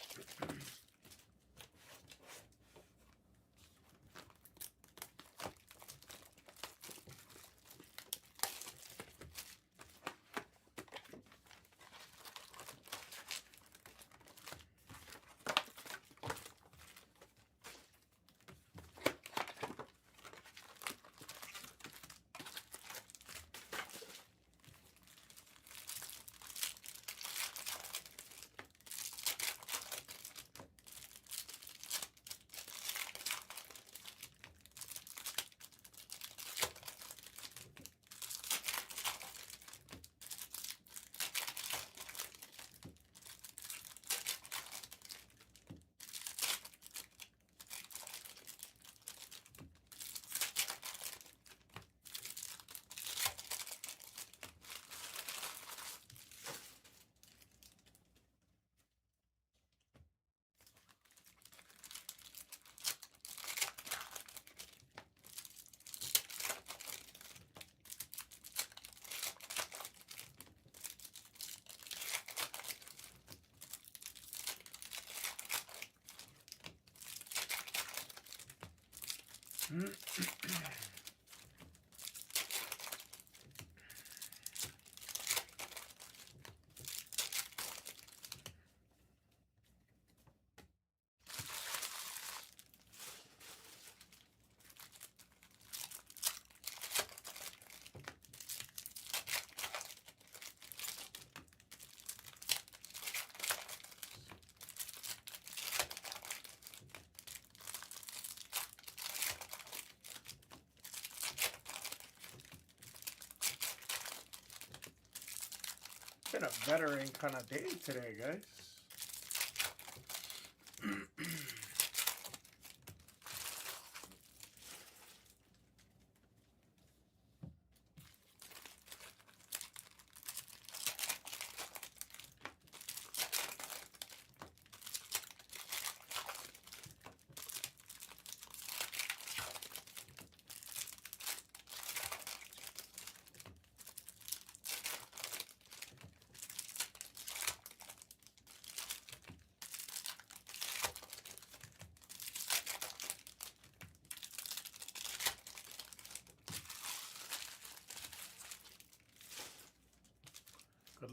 Been a veteran kind of day today, guys.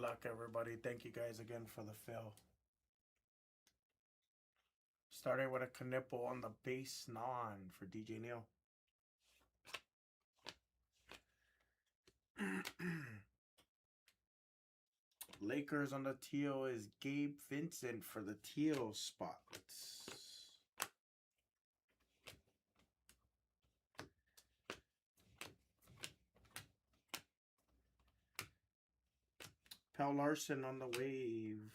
luck, everybody. Thank you guys again for the fill. Starting with a Knipple on the base non for DJ Neil. Lakers on the teal is Gabe Vincent for the teal spot. Pal Larson on the wave.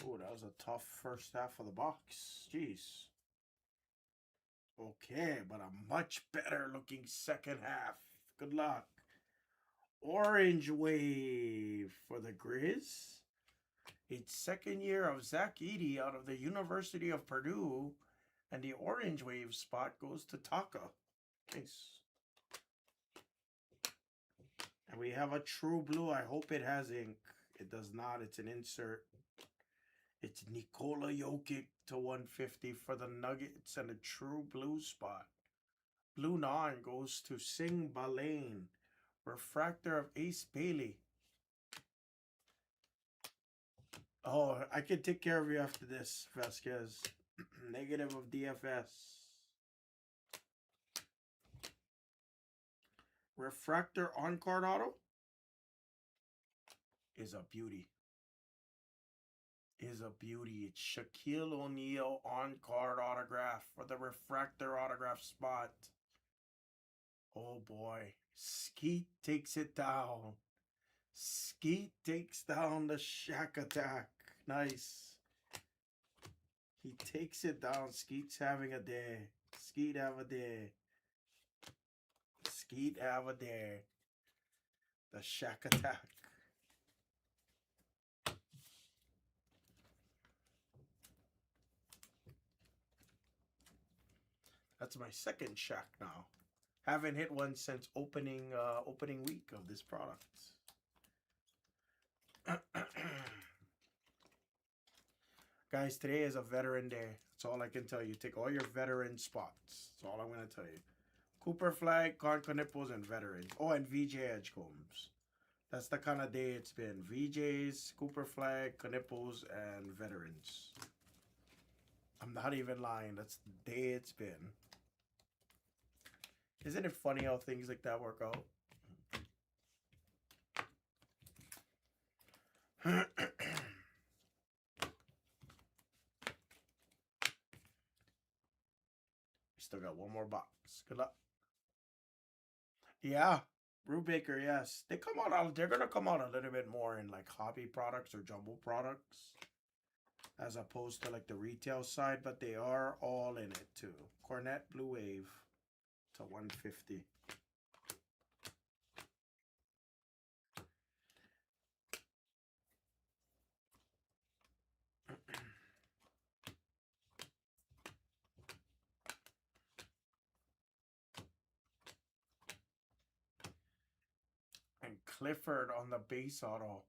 Oh, that was a tough first half of the box. Jeez. Okay, but a much better looking second half. Good luck. Orange wave for the Grizz. It's second year of Zach Edey out of the University of Purdue. And the orange wave spot goes to Taka. Nice. And we have a true blue. I hope it has ink. It does not. It's an insert. It's Nikola Jokic to 150 for the Nuggets and a true blue spot. Blue non goes to Singh Balain. Refractor of Ace Bailey. Oh, I can take care of you after this, Vasquez. Negative of DFS. Refractor on-card auto is a beauty. Is a beauty. It's Shaquille O'Neal on-card autograph for the refractor autograph spot. Oh boy. Skeet takes it down. Skeet takes down the Shaq attack. Nice. He takes it down. Skeet's having a day. Skeet have a day. Skeet have a day. The Shaq attack. That's my second Shaq now. Haven't hit one since opening week of this product. Guys, today is a veteran day. That's all I can tell you. Take all your veteran spots. That's all I'm going to tell you. Cooper Flag, Conco Nipples, and veterans. Oh, and VJ Edgecombs. That's the kind of day it's been. VJs, Cooper Flag, Knipples, and veterans. I'm not even lying. That's the day it's been. Isn't it funny how things like that work out? Still got one more box. Good luck. Yeah, Brubaker, yes. They come out. They're gonna come out a little bit more in like hobby products or jumbo products, as opposed to like the retail side. But they are all in it too. Cornet Blue Wave to 150. And Clifford on the base auto.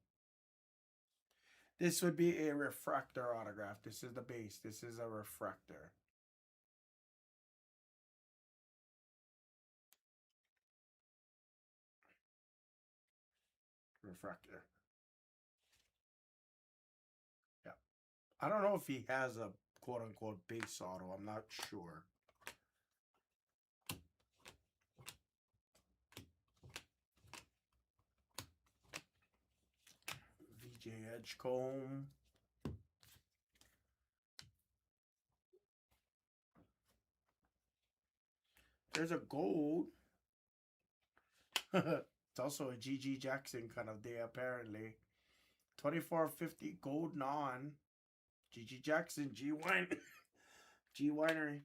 This would be a refractor autograph. This is the base. This is a refractor. Refractor. Yeah. I don't know if he has a quote-unquote base auto. I'm not sure. VJ Edgecomb. There's a gold. It's also a GG Jackson kind of day, apparently. 2450 gold non. GG Jackson, G Wine. G Winery.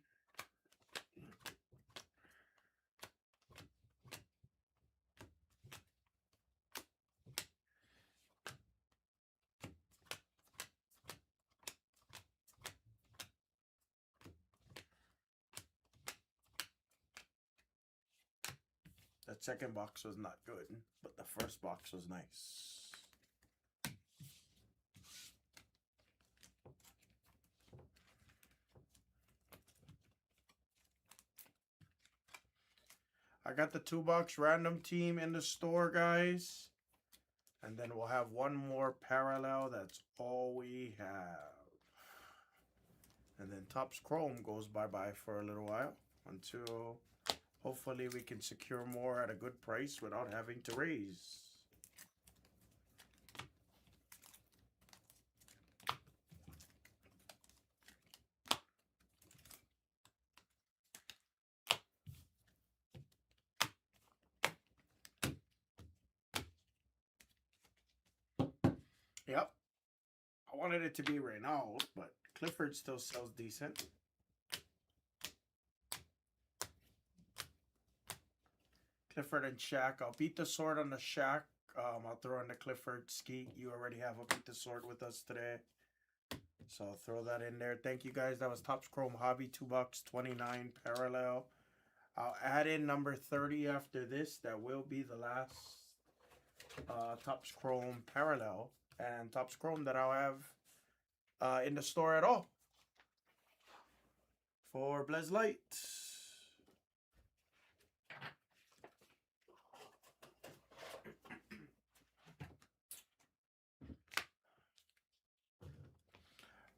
That second box was not good, but the first box was nice. I got the $2 random team in the store, guys. And then we'll have one more parallel. That's all we have. And then Topps Chrome goes bye-bye for a little while until hopefully we can secure more at a good price without having to raise. Yep. I wanted it to be Reynolds, but Clifford still sells decent. Clifford and Shaq. I'll beat the sword on the Shaq. I'll throw in the Clifford Skeet. You already have a beat the sword with us today. So I'll throw that in there. Thank you guys. That was Topps Chrome Hobby, $2, 29 parallel. I'll add in number 30 after this. That will be the last Topps Chrome parallel and Topps Chrome that I'll have in the store at all for Blez Light.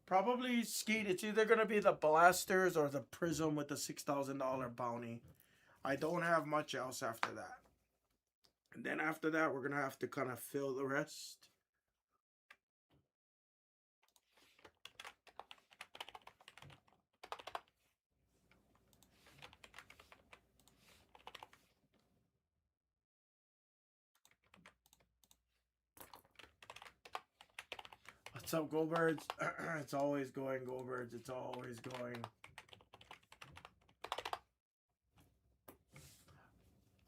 Probably Skeet. It's either going to be the Blasters or the Prism with the $6,000 bounty. I don't have much else after that. And then after that, we're going to have to kind of fill the rest. What's up, Go Birds? It's always going, Go Birds. It's always going.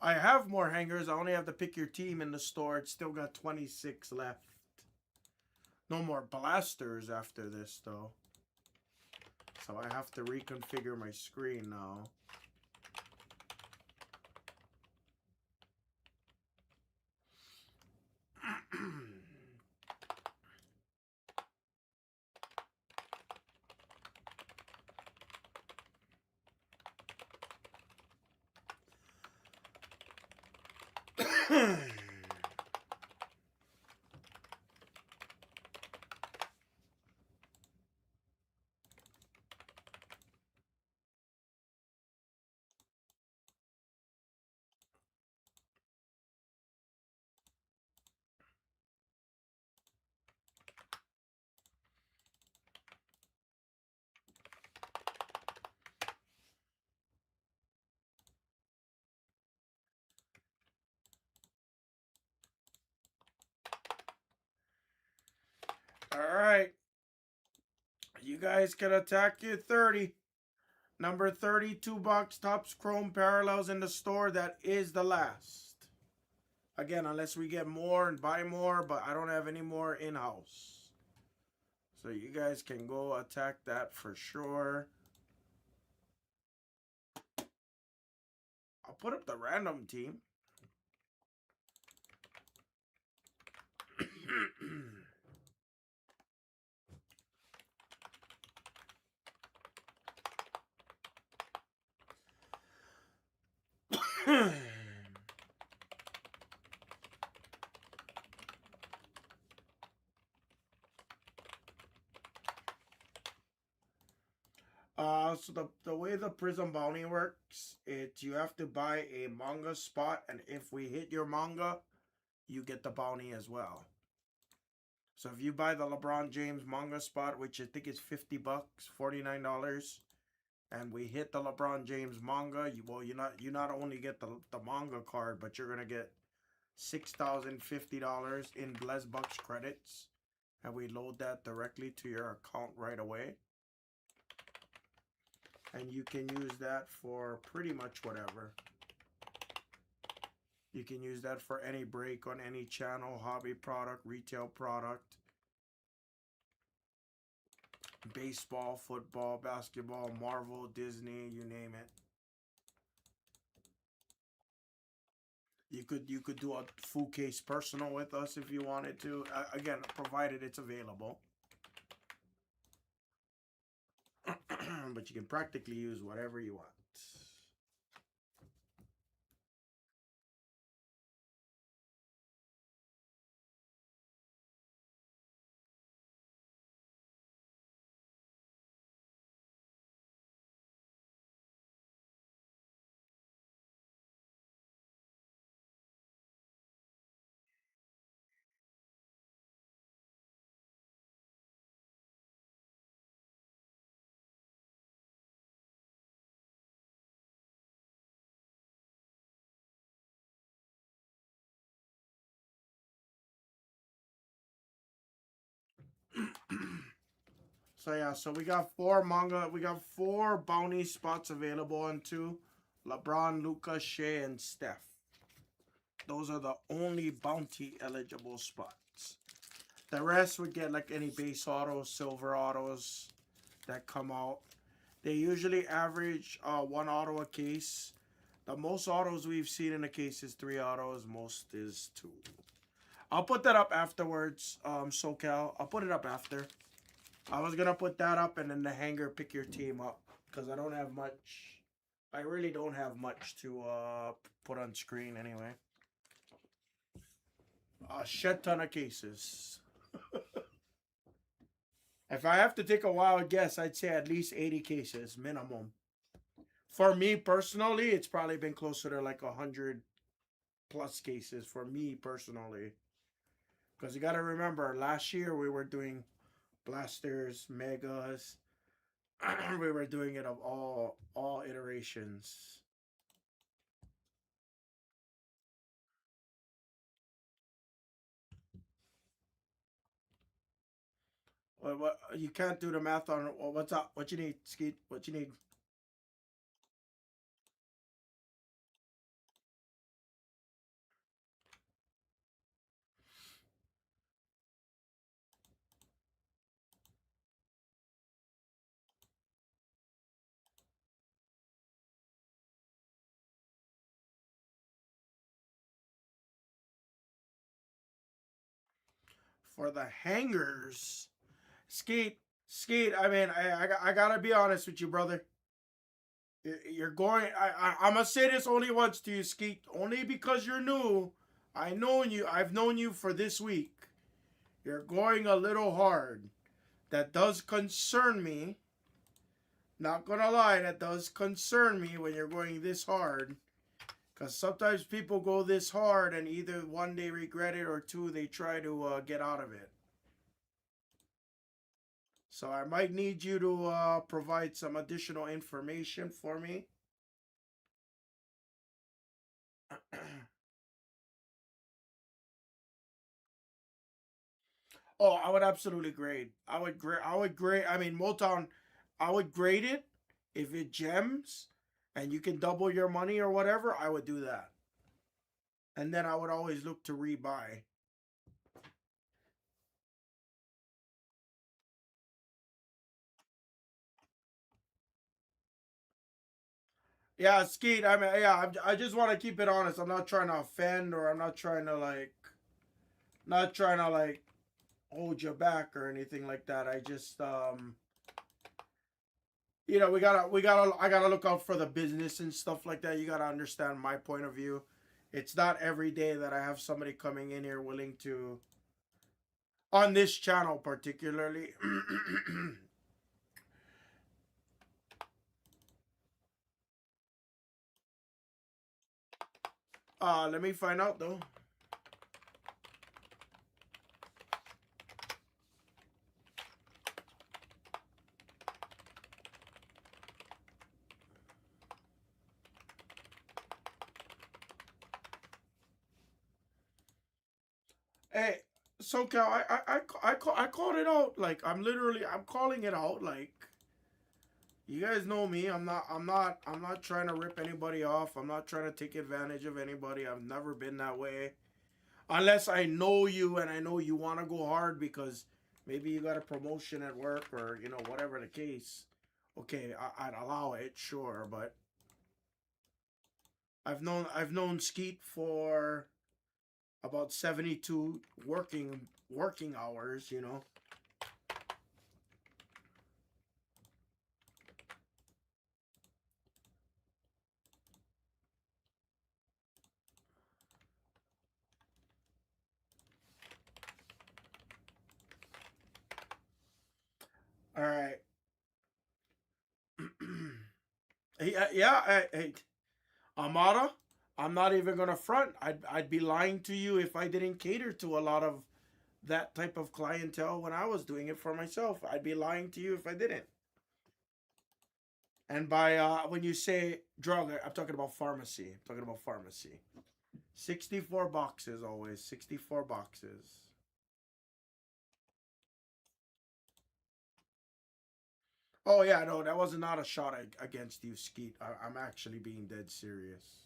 I have more hangers. I only have to pick your team in the store. It's still got 26 left. No more blasters after this, though. So I have to reconfigure my screen now. All right. You guys can attack your 30. Number 32 box Topps Chrome parallels in the store. That is the last. Again, unless we get more and buy more, but I don't have any more in-house. So you guys can go attack that for sure. I'll put up the random team. So the way the Prism Bounty works, it's you have to buy a manga spot, and if we hit your manga, you get the bounty as well. So if you buy the LeBron James manga spot, which I think is $50, $49, and we hit the LeBron James manga, you not only get the manga card, but you're gonna get $6,050 in Blez Bucks credits, and we load that directly to your account right away. And you can use that for pretty much whatever. You can use that for any break on any channel, hobby product, retail product, baseball, football, basketball, Marvel, Disney, you name it. You could do a full case personal with us if you wanted to. Again, provided it's available. But you can practically use whatever you want. So yeah, so we got 4 we got 4 bounty spots available on 2. LeBron, Luka, Shea, and Steph. Those are the only bounty eligible spots. The rest would get like any base autos, silver autos that come out. They usually average 1 auto a case. The most autos we've seen in a case is 3 autos. Most is 2. I'll put that up afterwards, SoCal. I'll put it up after. I was going to put that up and then the hanger pick your team up. Because I don't have much. I really don't have much to put on screen anyway. A shit ton of cases. If I have to take a wild guess, I'd say at least 80 cases minimum. For me personally, it's probably been closer to like 100 plus cases for me personally. Because you got to remember, last year we were doing blasters, megas. We were doing it of all iterations. What you can't do the math on what's up? What you need, Skeet? What you need? For the hangers, Skeet. Skeet. I mean, I gotta be honest with you, brother. You're going. I'm gonna say this only once to you, Skeet. Only because you're new. I've known you for this week. You're going a little hard. That does concern me. Not gonna lie, that does concern me when you're going this hard. Because sometimes people go this hard and either one they regret it or two they try to get out of it. So I might need you to provide some additional information for me. Oh, I would absolutely grade. I would grade. I would grade. I mean, Motown. I would grade it if it gems, and you can double your money or whatever. I would do that, and then I would always look to rebuy. Yeah, Skeet. I mean, yeah. I just want to keep it honest. I'm not trying to offend, or I'm not trying to like hold you back or anything like that. I just I gotta look out for the business and stuff like that. You gotta understand my point of view. It's not every day that I have somebody coming in here willing to, on this channel particularly. Let me find out though. Hey, SoCal, I called it out. Like I'm calling it out. Like you guys know me. I'm not trying to rip anybody off. I'm not trying to take advantage of anybody. I've never been that way. Unless I know you and I know you want to go hard because maybe you got a promotion at work or whatever the case. Okay, I'd allow it, sure, but I've known Skeet for about 72 working hours. All right. Yeah. Hey, Amara, I'm not even gonna front. I'd be lying to you if I didn't cater to a lot of that type of clientele when I was doing it for myself. I'd be lying to you if I didn't. And by when you say drug, I'm talking about pharmacy. I'm talking about pharmacy. 64 boxes always. 64 boxes. Oh yeah, no, that was not a shot against you, Skeet. I'm actually being dead serious.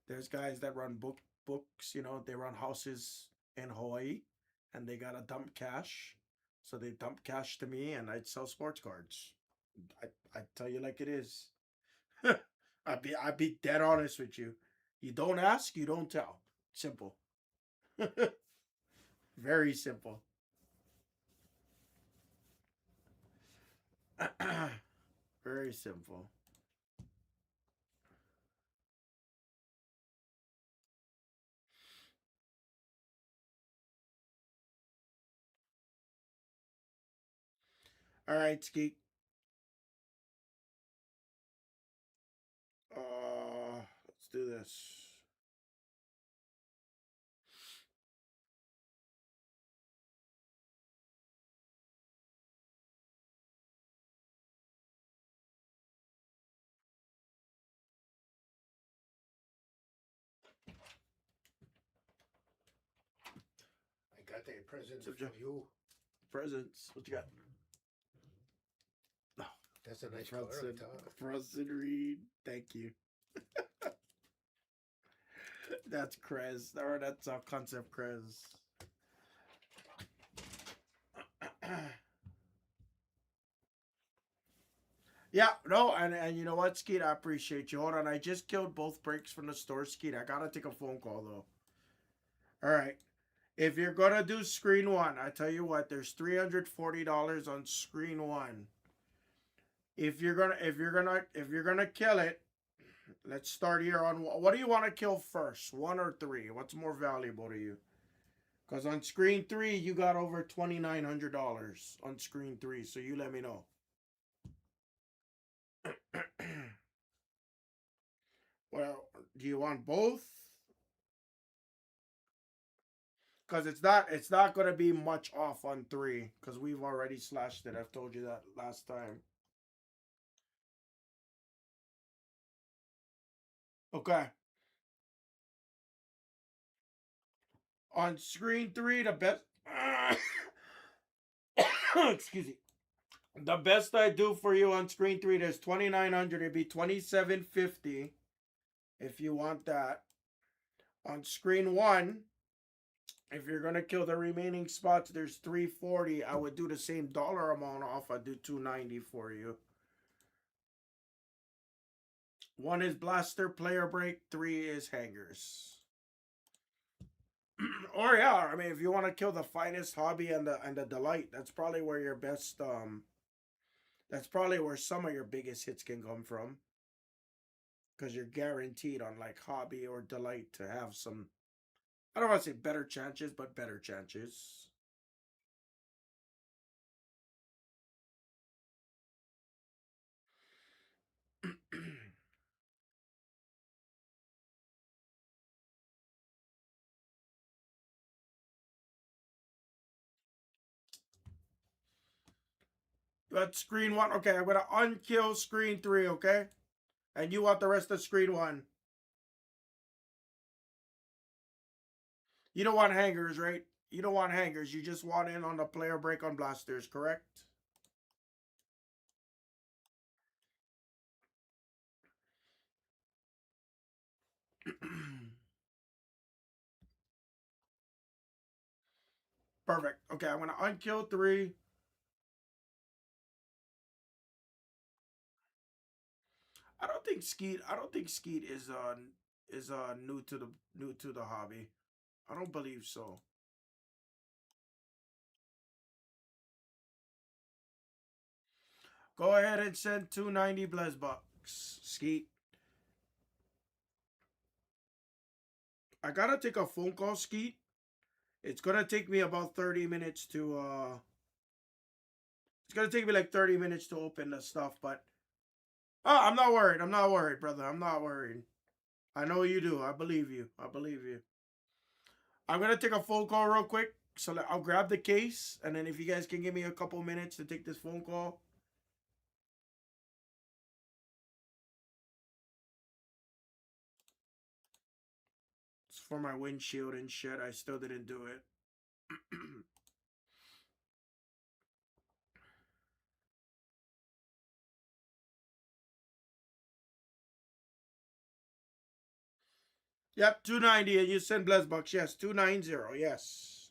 There's guys that run books, you know, they run houses in Hawaii, and they gotta dump cash, so they dump cash to me, and I'd sell sports cards. I tell you like it is. I'd be dead honest with you. You don't ask, you don't tell. Simple. Very simple. Very simple. All right, Skeet. Let's do this. I got a present So, for you. presents. What you got? No. That's a nice color on top. Frozen Reed. Thank you. That's Krez. Or that's concept Krez. Yeah, no, and you know what, Skeet, I appreciate you. Hold on, I just killed both breaks from the store, Skeet. I gotta take a phone call though. All right. If you're gonna do screen one, I tell you what, there's $340 on screen one. If you're gonna kill it, let's start here on what do you want to kill first? One or three? What's more valuable to you? Because on screen three, you got over $2,900 on screen three. So you let me know. Well, do you want both? Because it's not gonna be much off on three. Because we've already slashed it. I've told you that last time. Okay. On screen three, the best. Excuse me. The best I do for you on screen three, there's 2,900. It'd be 2,750 if you want that. On screen one, if you're gonna kill the remaining spots, there's 340. I would do the same dollar amount off. I'd do 290 for you. One is blaster player break. Three is hangers. Or yeah, I mean, if you want to kill the finest hobby and the delight, that's probably where your best that's probably where some of your biggest hits can come from. Because you're guaranteed on like hobby or delight to have some. I don't want to say better chances, but better chances. But screen one, okay. I'm gonna unkill screen three, okay? And you want the rest of screen one. You don't want hangers, right? You don't want hangers. You just want in on the player break on blasters, correct? Perfect. Okay, I'm gonna unkill three. I don't think Skeet is new to the hobby. I don't believe so. Go ahead and send 290 Blez bucks, Skeet. I gotta take a phone call, Skeet. It's gonna take me about 30 minutes to it's gonna take me like 30 minutes to open the stuff, but I'm not worried. I'm not worried, brother. I'm not worried. I know you do. I believe you. I believe you. I'm gonna take a phone call real quick. So I'll grab the case, and then if you guys can give me a couple minutes to take this phone call. It's for my windshield and shit. I still didn't do it. Yep, 290, and you send Blez bucks. Yes, 290. Yes.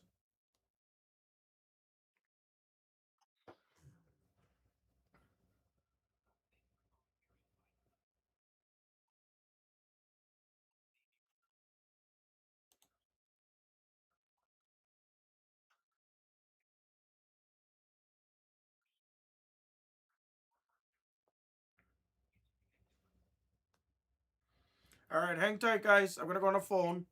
All right, hang tight, guys. I'm gonna go on the phone.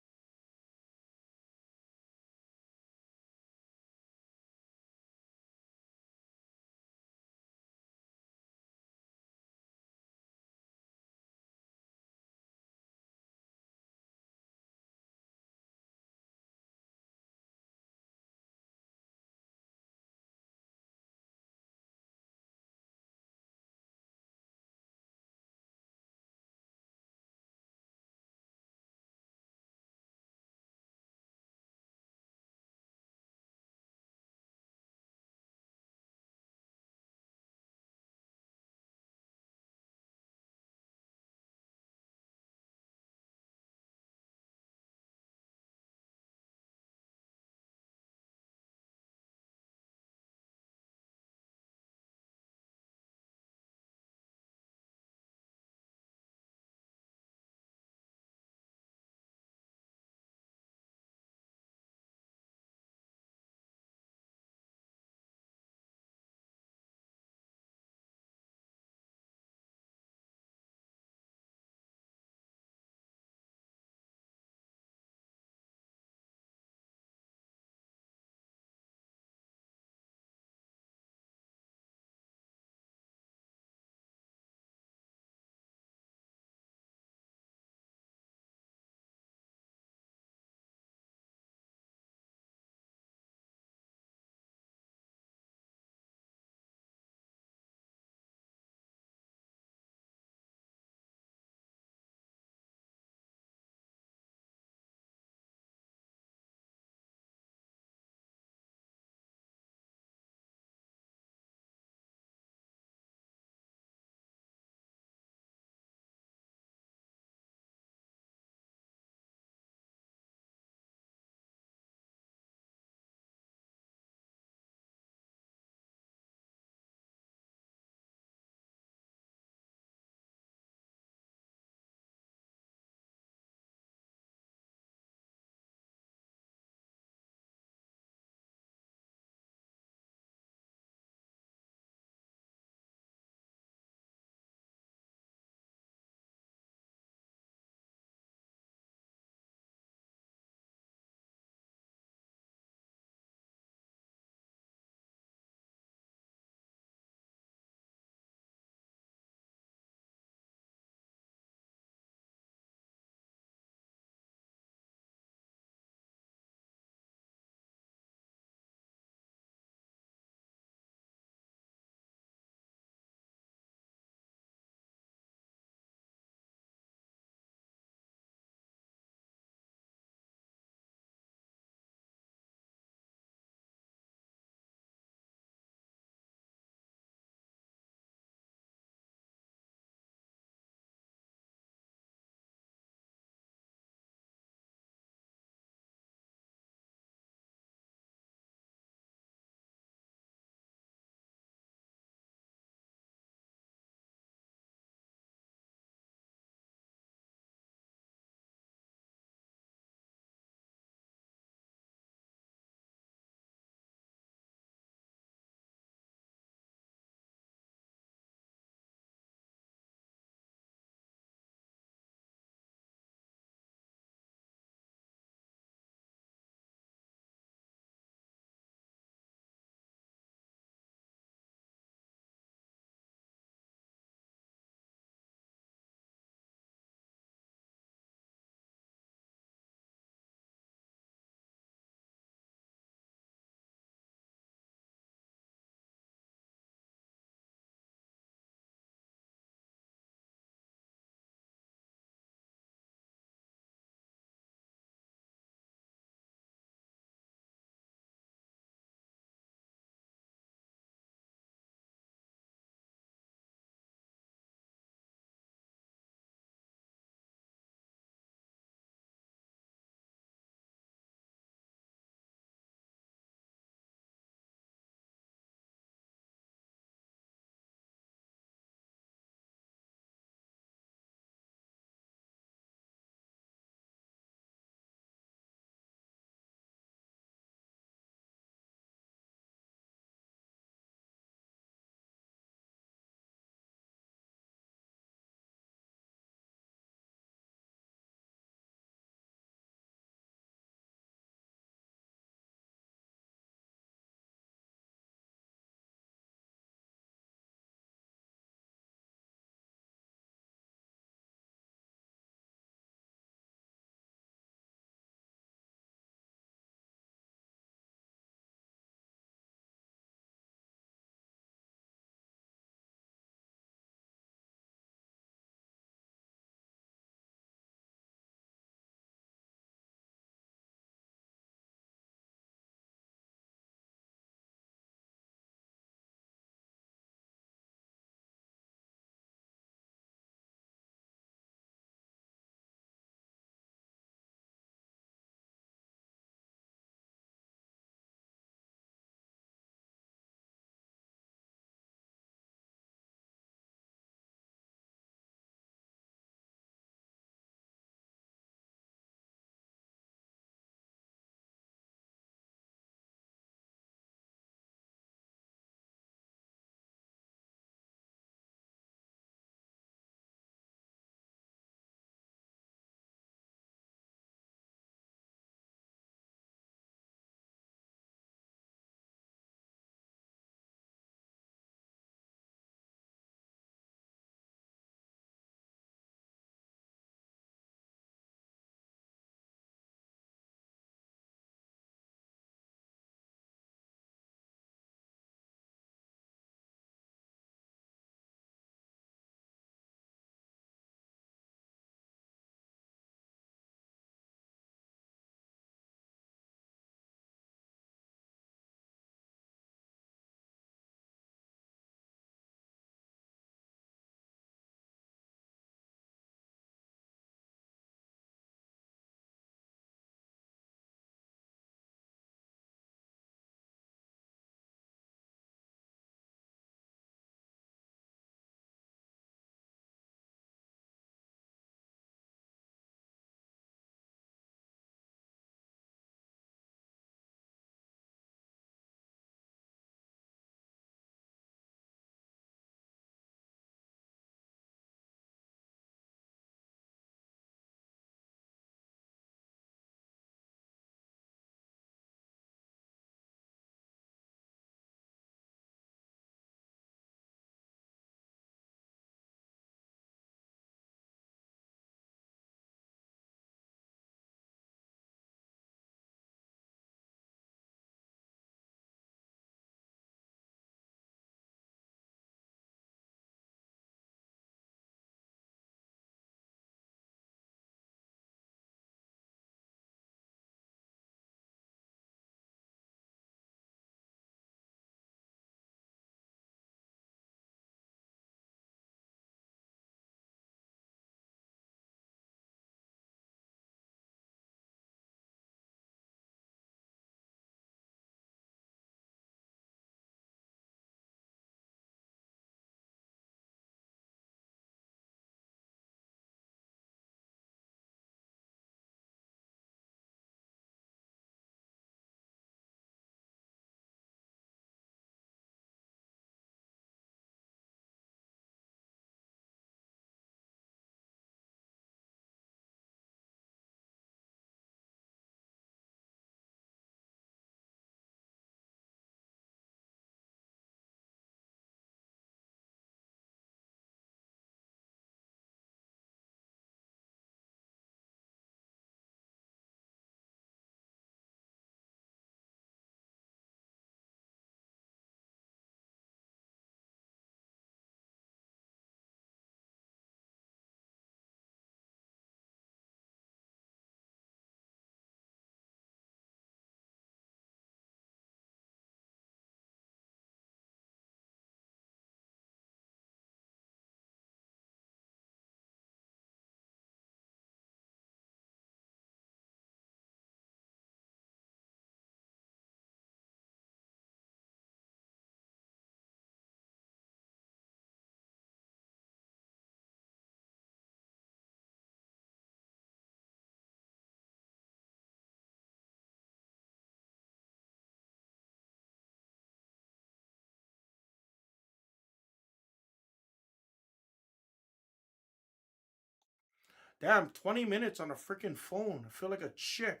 Damn, 20 minutes on a freaking phone. I feel like a chick.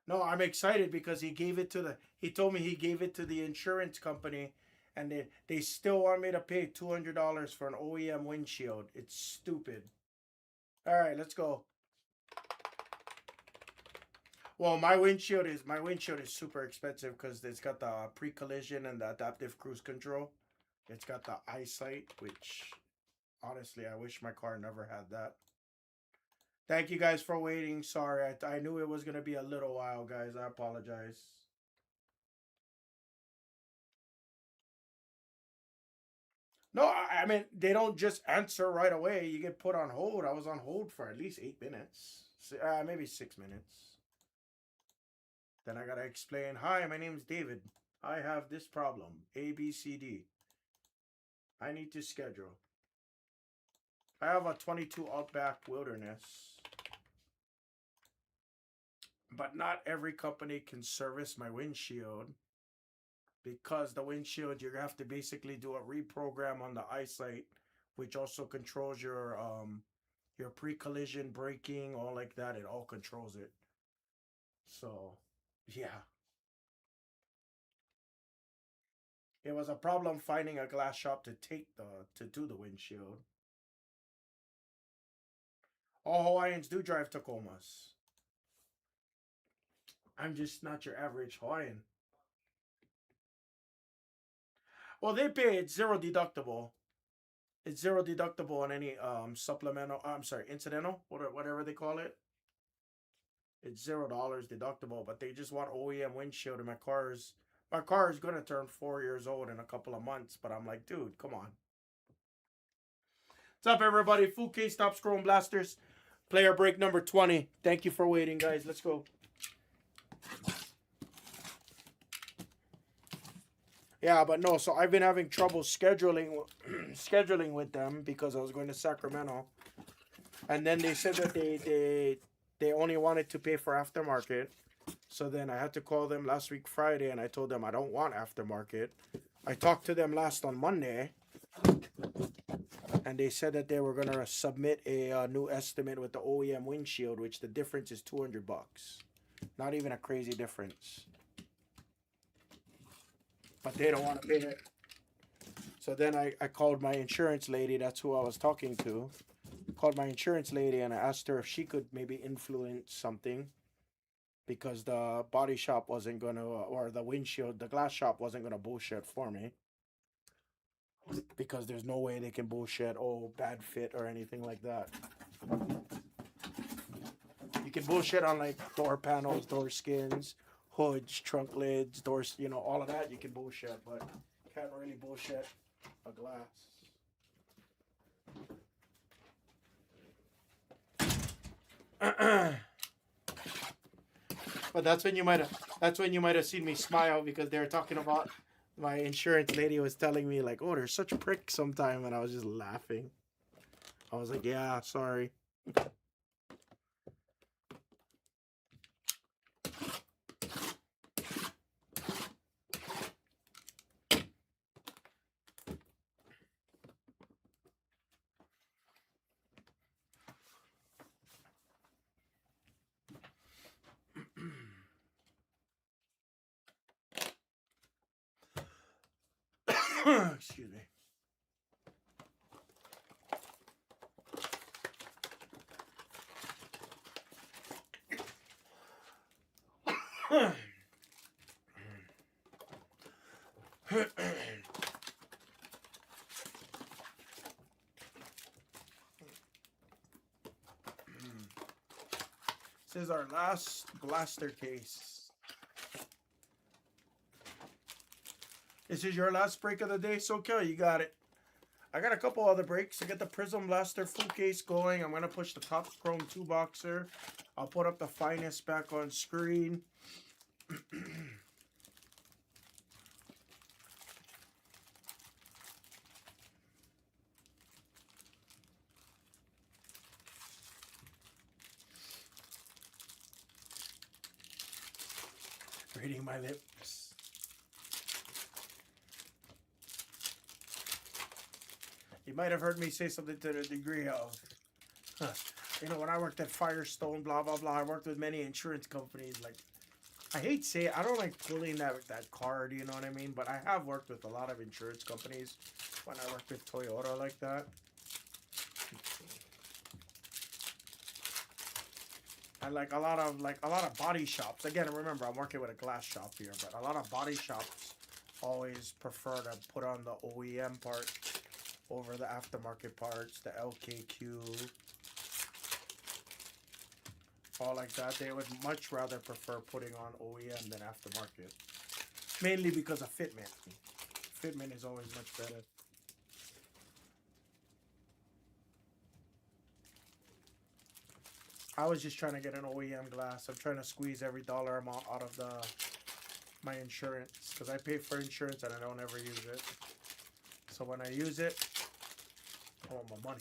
No, I'm excited because he gave it to the. He told me he gave it to the insurance company, and they still want me to pay $200 for an OEM windshield. It's stupid. All right, let's go. Well, my windshield is super expensive because it's got the pre-collision and the adaptive cruise control. It's got the eyesight, which honestly I wish my car never had that. Thank you guys for waiting. Sorry, I knew it was gonna be a little while, guys. I apologize. No, I mean they don't just answer right away. You get put on hold. I was on hold for at least 8 minutes, maybe 6 minutes. Then I gotta explain. Hi, my name is David. I have this problem. A, B, C, D. I need to schedule. I have a 22 Outback Wilderness. But not every company can service my windshield. Because the windshield, you have to basically do a reprogram on the eyesight, which also controls your pre-collision braking, all like that. It all controls it. So, yeah. It was a problem finding a glass shop to do the windshield. All Hawaiians do drive Tacomas. I'm just not your average Hawaiian. Well, they pay it's zero deductible. It's zero deductible on any supplemental. I'm sorry, incidental, whatever they call it. It's $0 deductible, but they just want OEM windshield, and my car is gonna turn 4 years old in a couple of months. But I'm like, dude, come on. What's up, everybody? Full case top scrolling blasters. Player break number 20. Thank you for waiting, guys. Let's go. Yeah, but no. So I've been having trouble scheduling with them because I was going to Sacramento, and then they said that they only wanted to pay for aftermarket. So then I had to call them last week Friday, and I told them I don't want aftermarket. I talked to them last on Monday, and they said that they were gonna submit a new estimate with the OEM windshield, which the difference is $200. Not even a crazy difference. But they don't want to pay it. So then I called my insurance lady. That's who I was talking to. Called my insurance lady and I asked her if she could maybe influence something, because the body shop wasn't going to, or the windshield, the glass shop wasn't going to bullshit for me. Because there's no way they can bullshit, oh, bad fit or anything like that. You can bullshit on like door panels, door skins, hoods, trunk lids, doors, all of that you can bullshit, but can't really bullshit a glass. But that's when you might have seen me smile, because they were talking about, my insurance lady was telling me like, oh, they're such pricks sometime, and I was just laughing. I was like, yeah, sorry. Excuse me. This is our last blaster case. This is your last break of the day, SoCal. You got it. I got a couple other breaks to get the Prism Blaster full case going. I'm going to push the Top Chrome 2 boxer. I'll put up the Finest back on screen. Reading my lips. might have heard me say something to the degree of, huh, you know, when I worked at Firestone, blah blah blah. I worked with many insurance companies. Like, I hate saying, I don't like pulling that card. You know what I mean? But I have worked with a lot of insurance companies. When I worked with Toyota, like that. And like a lot of body shops. Again, remember, I'm working with a glass shop here, but a lot of body shops always prefer to put on the OEM part over the aftermarket parts, the LKQ, all like that. They would much rather prefer putting on OEM than aftermarket, mainly because of fitment. Fitment is always much better. I was just trying to get an OEM glass. I'm trying to squeeze every dollar amount out of my insurance, because I pay for insurance and I don't ever use it. So when I use it, I want my money.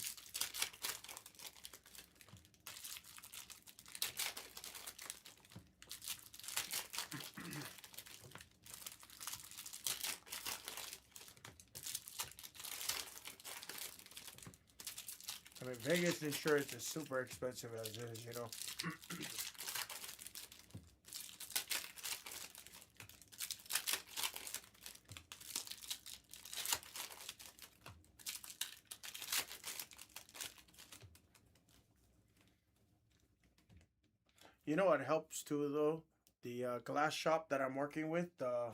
I mean, Vegas insurance is super expensive as is, you know. You know what helps too, though? The glass shop that I'm working with, the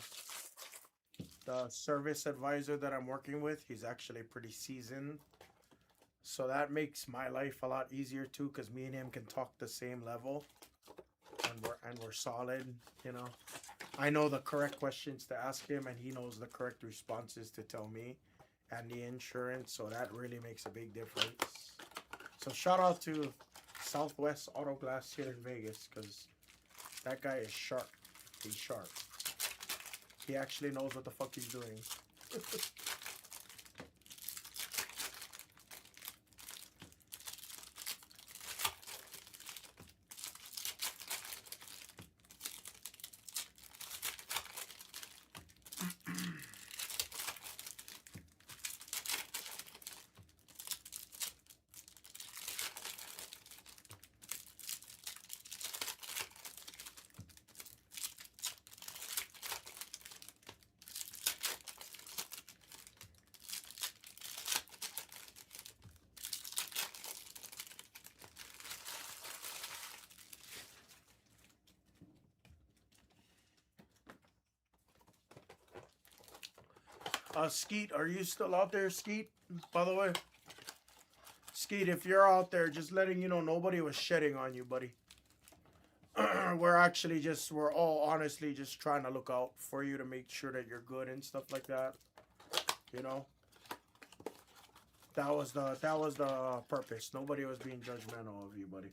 service advisor that I'm working with, he's actually pretty seasoned. So that makes my life a lot easier too, because me and him can talk the same level, and we're solid. You know, I know the correct questions to ask him, and he knows the correct responses to tell me, and the insurance. So that really makes a big difference. So shout out to Southwest Auto Glass here in Vegas, because that guy is sharp. He's sharp. He actually knows what the fuck he's doing. Skeet, are you still out there, Skeet? By the way, Skeet, if you're out there, just letting you know, nobody was shedding on you, buddy. We're all honestly just trying to look out for you to make sure that you're good and stuff like that. You know, that was the purpose. Nobody was being judgmental of you, buddy.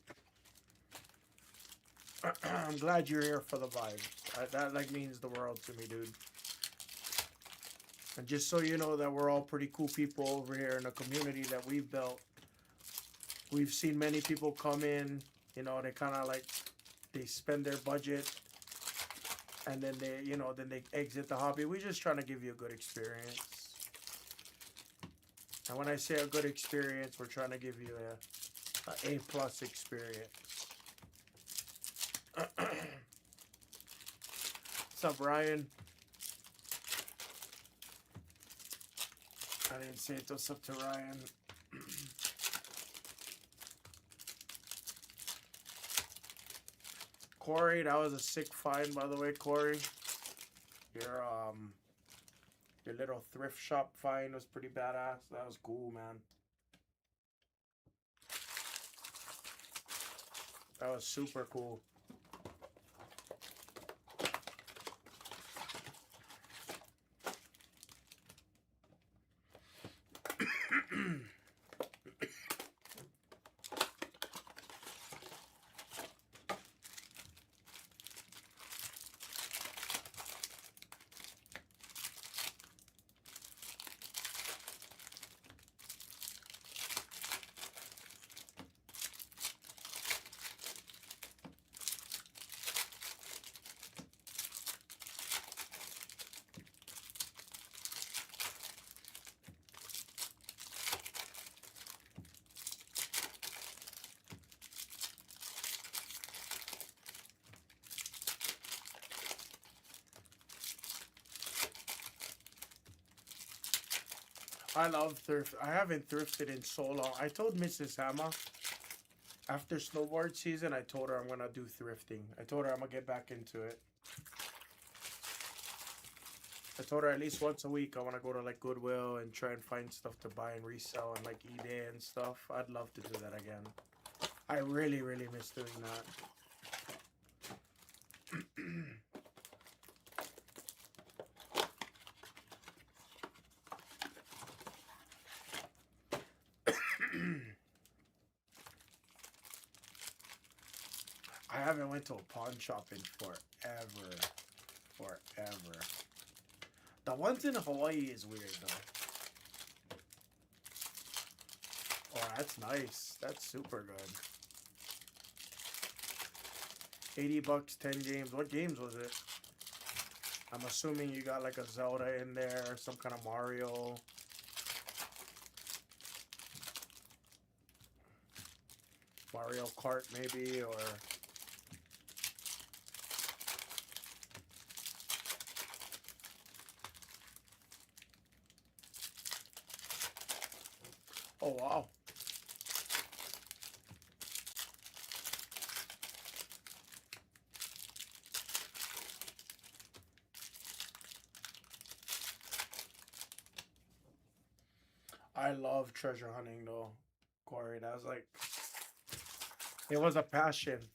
I'm glad you're here for the vibe. That like means the world to me, dude. And just so you know that we're all pretty cool people over here in the community that we've built. We've seen many people come in, you know, they kind of like, they spend their budget and then they exit the hobby. We're just trying to give you a good experience. And when I say a good experience, we're trying to give you a A+ experience. What's up, Ryan? I didn't say it. What's up to Ryan? Corey, that was a sick find, by the way, Corey. Your little thrift shop find was pretty badass. That was cool, man. That was super cool. I love thrift. I haven't thrifted in so long. I told Mrs. HAMMAH after snowboard season, I told her I'm gonna do thrifting. I told her I'm gonna get back into it. I told her at least once a week I want to go to like Goodwill and try and find stuff to buy and resell on like eBay and stuff. I'd love to do that again. I really, really miss doing that. I haven't went to a pawn shop in forever. Forever. The ones in Hawaii is weird though. Oh, that's nice. That's super good. 80 bucks, 10 games. What games was it? I'm assuming you got like a Zelda in there, some kind of Mario. Mario Kart maybe, or... Oh, wow. I love treasure hunting though, Corey. That was like... It was a passion.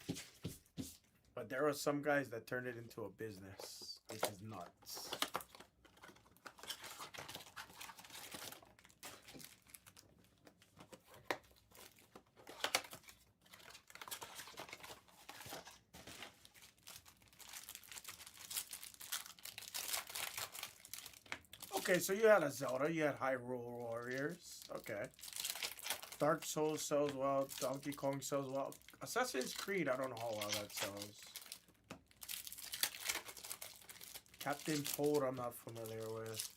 But there were some guys that turned it into a business. This is nuts. Okay, so you had a Zelda, you had Hyrule Warriors. Okay. Dark Souls sells well, Donkey Kong sells well. Assassin's Creed, I don't know how well that sells. Captain Toad, I'm not familiar with.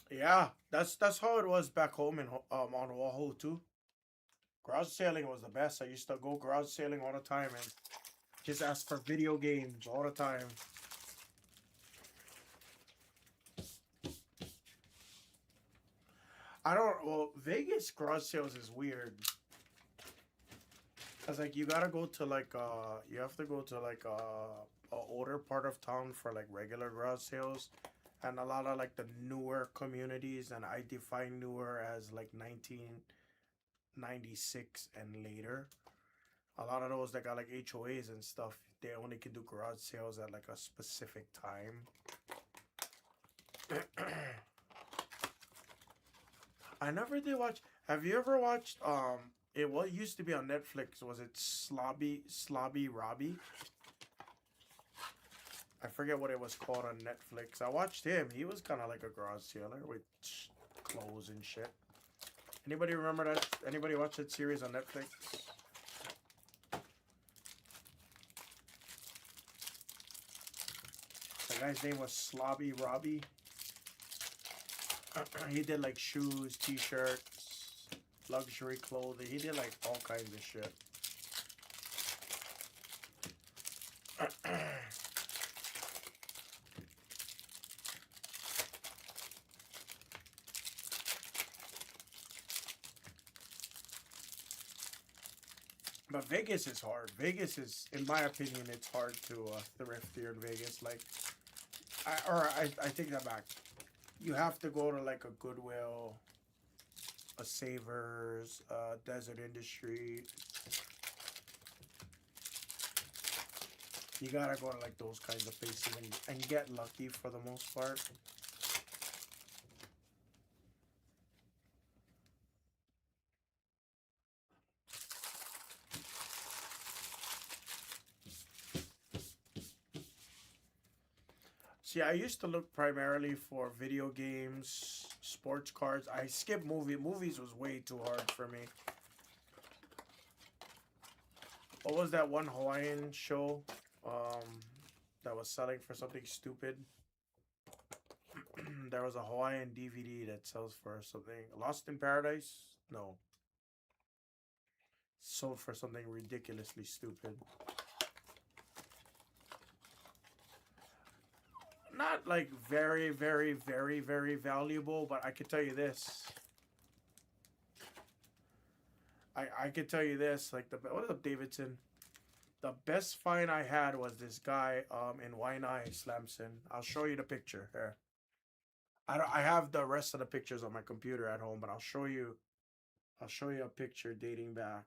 Yeah, that's how it was back home in on Oahu too. Garage sailing was the best. I used to go garage sailing all the time and just ask for video games all the time. I don't. Well, Vegas garage sales is weird. Cause like you gotta go to like you have to go to like a older part of town for like regular garage sales, and a lot of like the newer communities, and I define newer as like 1996 and later. A lot of those that got like HOAs and stuff, they only can do garage sales at like a specific time. I never did watch. Have you ever watched it what used to be on Netflix? Was it Slobby Robbie? I forget what it was called on Netflix. I watched him. He was kind of like a garage sailor with clothes and shit. Anybody remember that? Anybody watch that series on Netflix? The guy's name was Slobby Robbie. He did like shoes, t-shirts, luxury clothing. He did like all kinds of shit. But Vegas is hard. Vegas is, in my opinion, it's hard to thrift here in Vegas. Like, I take that back. You have to go to like a Goodwill, a Savers, Desert Industry. You gotta go to like those kinds of places and get lucky for the most part. See, I used to look primarily for video games, sports cards. I skipped movies was way too hard for me. What was that one Hawaiian show that was selling for something stupid? There was a Hawaiian DVD that sells for something. Lost in Paradise? No. Sold for something ridiculously stupid. Not like very, very, very, very valuable, but I could tell you this. I could tell you this, like what up, Davidson? The best find I had was this guy in Waianae, Slamson. I'll show you the picture here. I have the rest of the pictures on my computer at home, but I'll show you a picture dating back.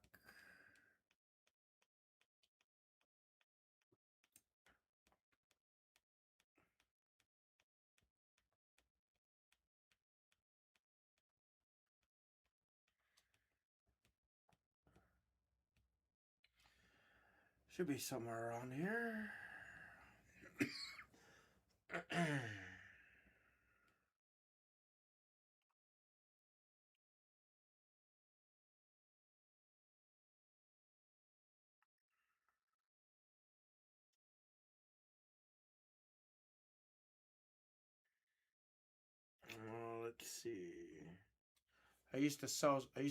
Should be somewhere around here. Let's see. I used to sell a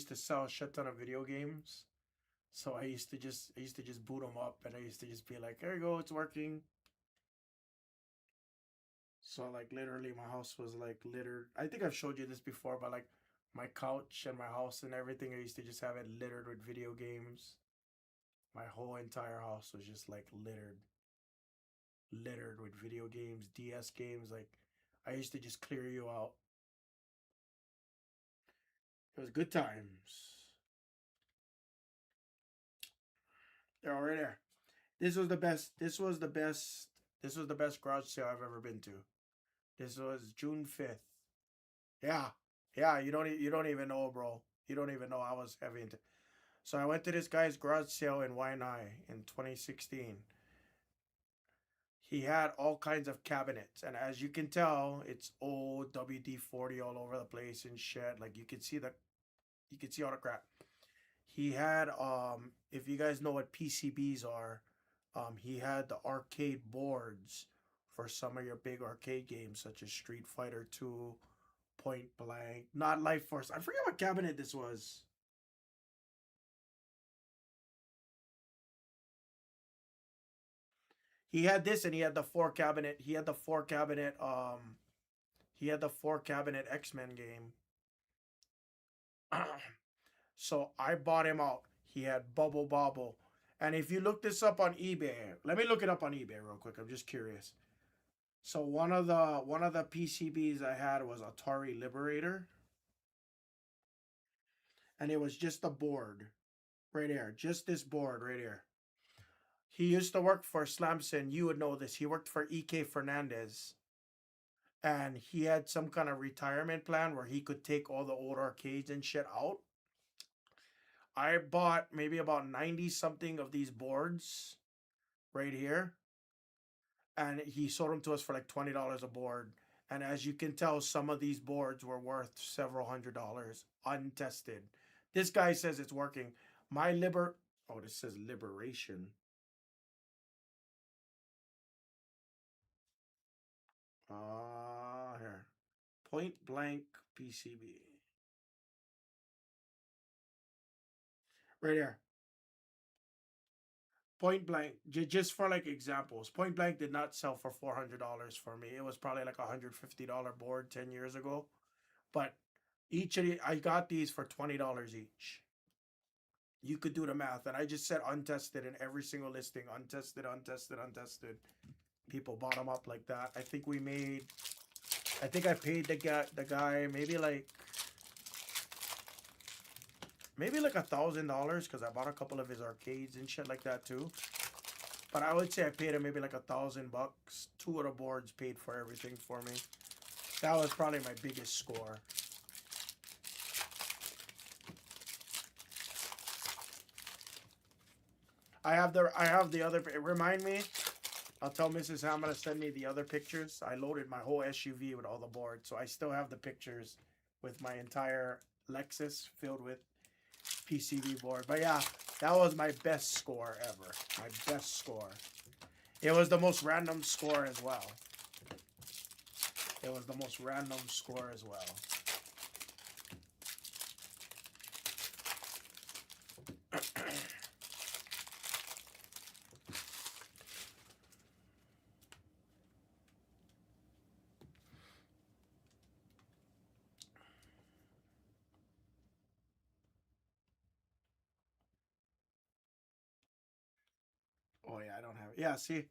shit ton of video games. So I used to just boot them up, and I used to just be like, there you go, it's working. So like literally my house was like littered. I think I've showed you this before, but like my couch and my house and everything, I used to just have it littered with video games. My whole entire house was just like littered with video games, DS games. Like I used to just clear you out. It was good times. They're already there. This was the best. This was the best. This was the best garage sale I've ever been to. This was June 5th. Yeah. Yeah, you don't even know, bro. You don't even know I was heavy into. So I went to this guy's garage sale in Waianae in 2016. He had all kinds of cabinets, and as you can tell, it's old WD-40 all over the place and shit. Like you can see all the crap. He had if you guys know what PCBs are, he had the arcade boards for some of your big arcade games such as Street Fighter 2, Point Blank, not Life Force. I forget what cabinet this was. He had this, and he had the four cabinet. He had the four cabinet. He had the four cabinet X-Men game. So I bought him out. He had Bubble Bobble. And if you look this up on eBay, let me look it up on eBay real quick. I'm just curious. So one of the PCBs I had was Atari Liberator. And it was just a board right here. Just this board right here. He used to work for Slamson. You would know this. He worked for E.K. Fernandez. And he had some kind of retirement plan where he could take all the old arcades and shit out. I bought maybe about 90 something of these boards right here. And he sold them to us for like $20 a board. And as you can tell, some of these boards were worth several $100s, untested. This guy says it's working. Oh, this says Liberation. Here. Point Blank PCB. Right here. Point Blank, just for like examples, Point Blank did not sell for $400 for me. It was probably like a $150 board 10 years ago. But I got these for $20 each. You could do the math. And I just said untested in every single listing. Untested, untested, untested. People bought them up like that. I think I paid the guy maybe like $1,000 because I bought a couple of his arcades and shit like that too. But I would say I paid him maybe like $1,000. Two of the boards paid for everything for me. That was probably my biggest score. I have the other. Remind me. I'll tell Mrs. Hammah to send me the other pictures. I loaded my whole SUV with all the boards, so I still have the pictures with my entire Lexus filled with PCB board. But yeah, that was my best score ever. My best score. It was the most random score as well. It was the most random score as well. Oh yeah, I don't have it. Yeah, see,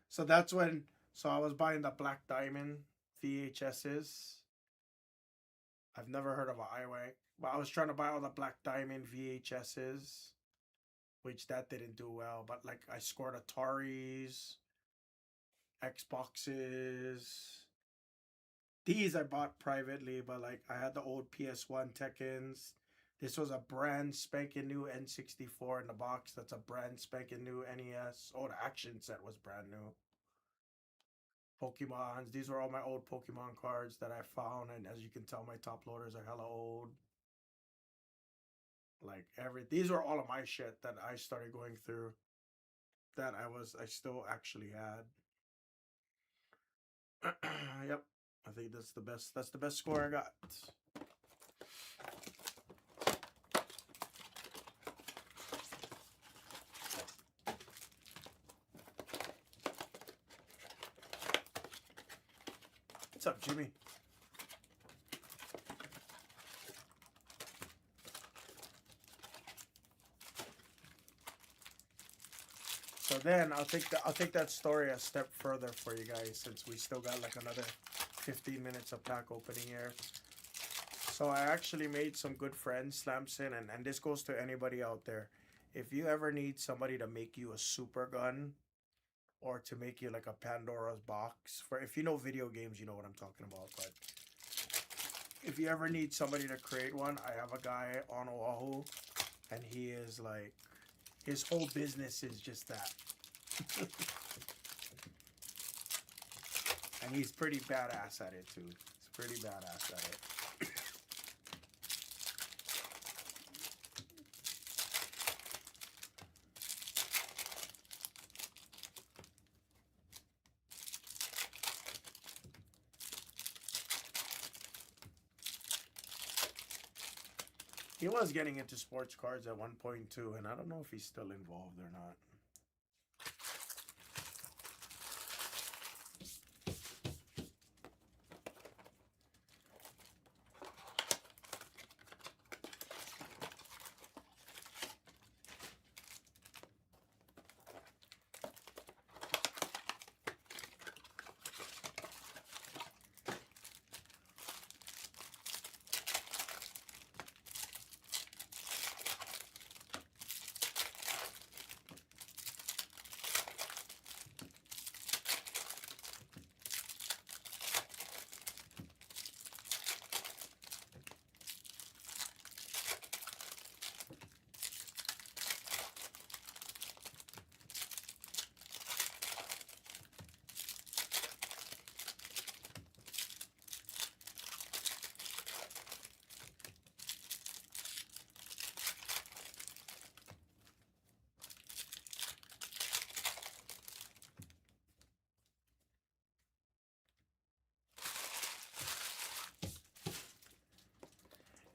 so that's when. So I was buying the Black Diamond VHSs. I've never heard of an iWack, but I was trying to buy all the Black Diamond VHSs, which that didn't do well. But like I scored Ataris, Xboxes. These I bought privately, but like I had the old PS1 Tekkens. This was a brand spanking new N64 in the box. That's a brand spanking new NES. Oh, the action set was brand new. Pokemons. These were all my old Pokemon cards that I found, and as you can tell, my top loaders are hella old. Like these were all of my shit that I started going through. That I still actually had. Yep, I think that's the best. That's the best score I got. What's up, Jimmy? So then I'll take that story a step further for you guys, since we still got like another 15 minutes of pack opening here. So I actually made some good friends, Slamson, and this goes to anybody out there. If you ever need somebody to make you a super gun, or to make you like a Pandora's box, for if you know video games, you know what I'm talking about. But if you ever need somebody to create one, I have a guy on Oahu, and he is like, his whole business is just that. And he's pretty badass at it too. He's pretty badass at it. He was getting into sports cards at one point too, and I don't know if he's still involved or not.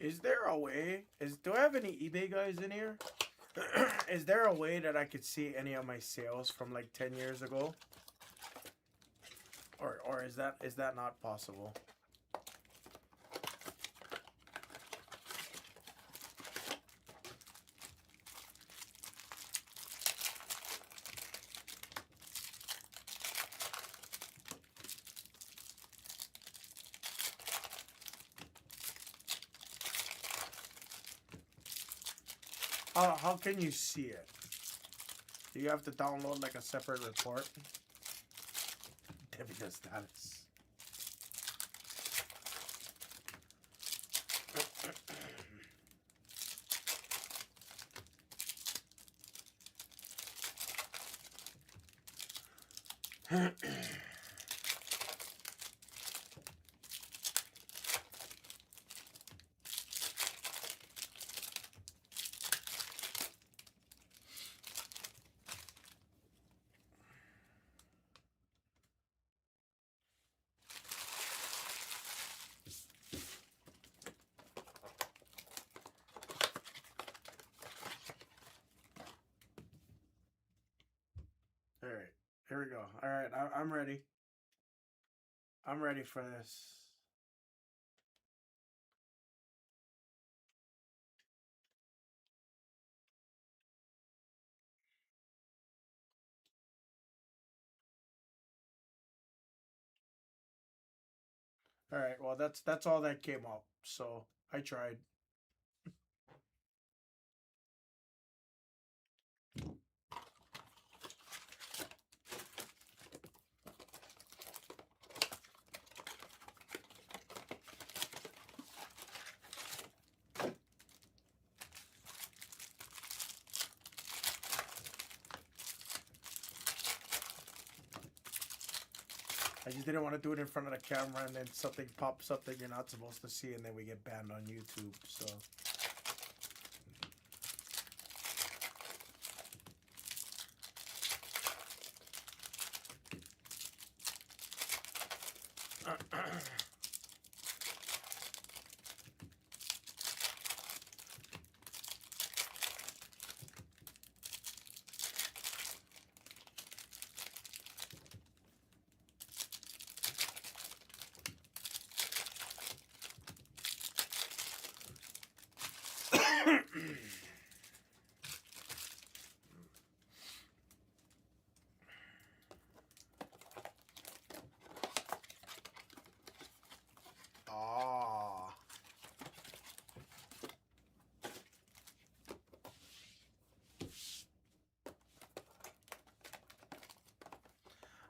Is there a way? Do I have any eBay guys in here? Is there a way that I could see any of my sales from like 10 years ago? Or is that not possible? How can you see it? Do you have to download like a separate report? Debit status. All right, here we go. All right, I'm ready. I'm ready for this. All right, well that's all that came up. So I tried. I just didn't want to do it in front of the camera and then something pops up that you're not supposed to see and then we get banned on YouTube. So ah.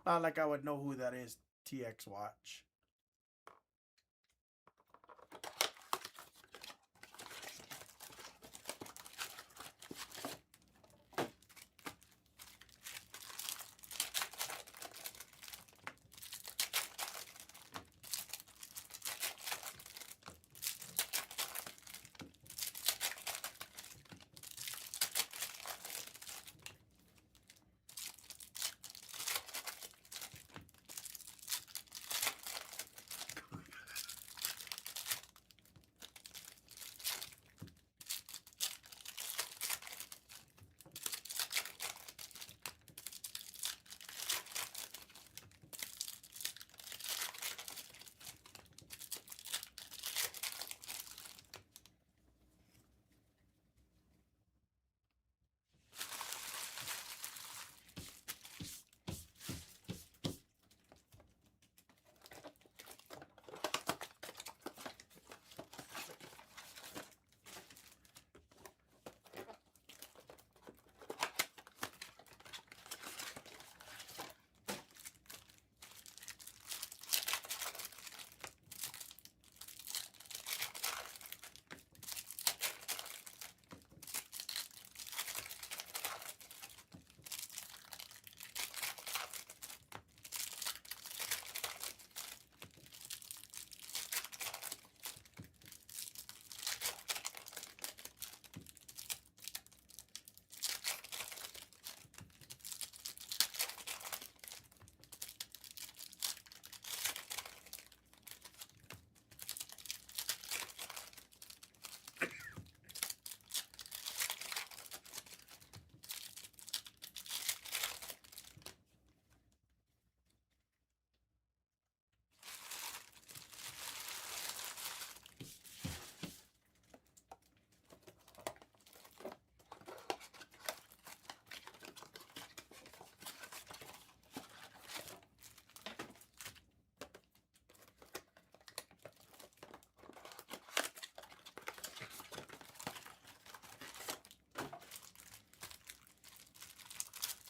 Not like I would know who that is. TX Watch.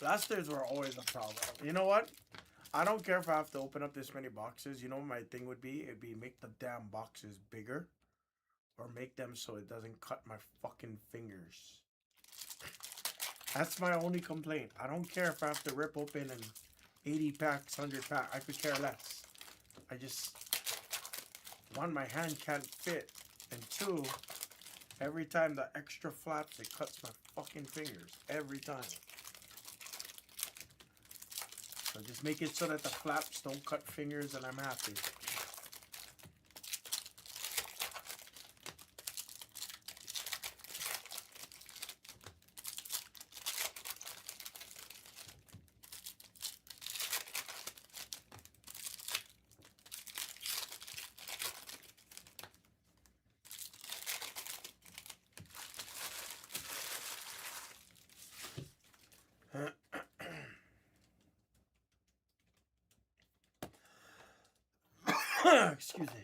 Blasters were always a problem. You know what? I don't care if I have to open up this many boxes. You know what my thing would be? It'd be make the damn boxes bigger. Or make them so it doesn't cut my fucking fingers. That's my only complaint. I don't care if I have to rip open and 80 packs, 100 packs. I could care less. I just, one, my hand can't fit, and two, every time the extra flaps, it cuts my fucking fingers. Every time. So just make it so that the flaps don't cut fingers, and I'm happy. Excuse me.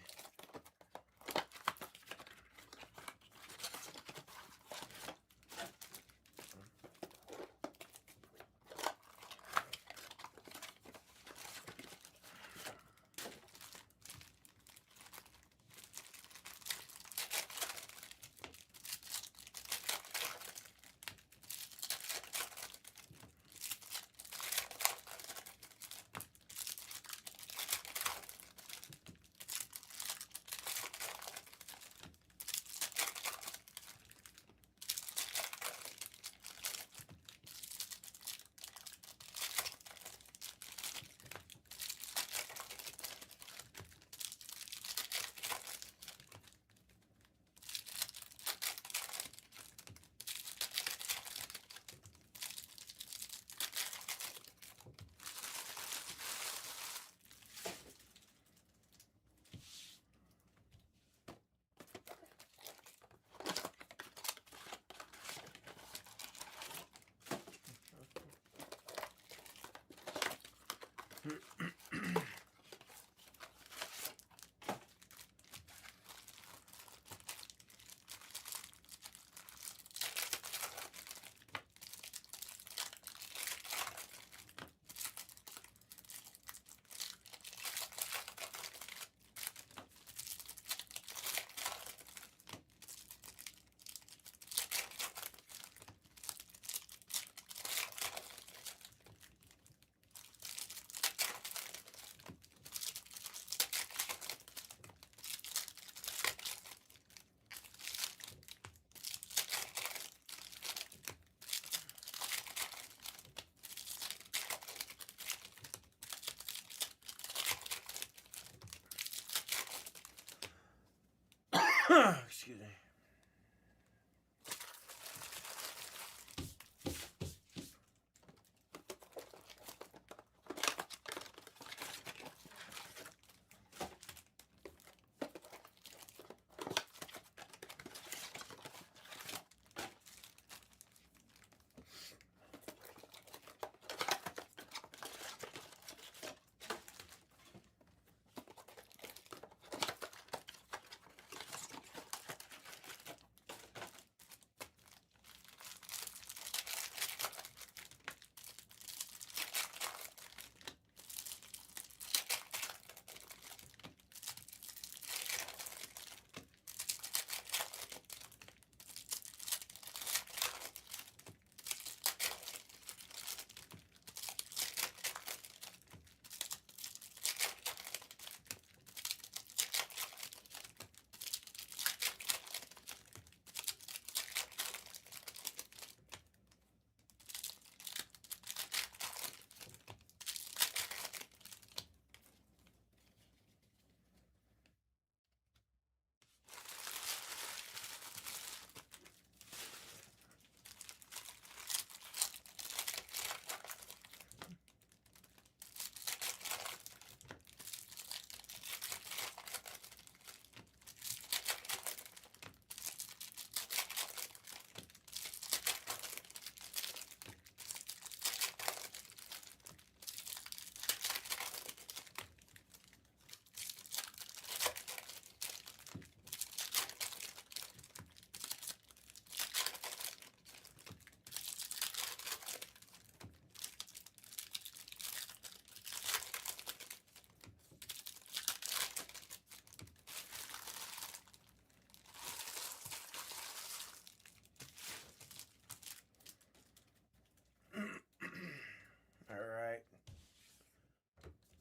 Excuse me.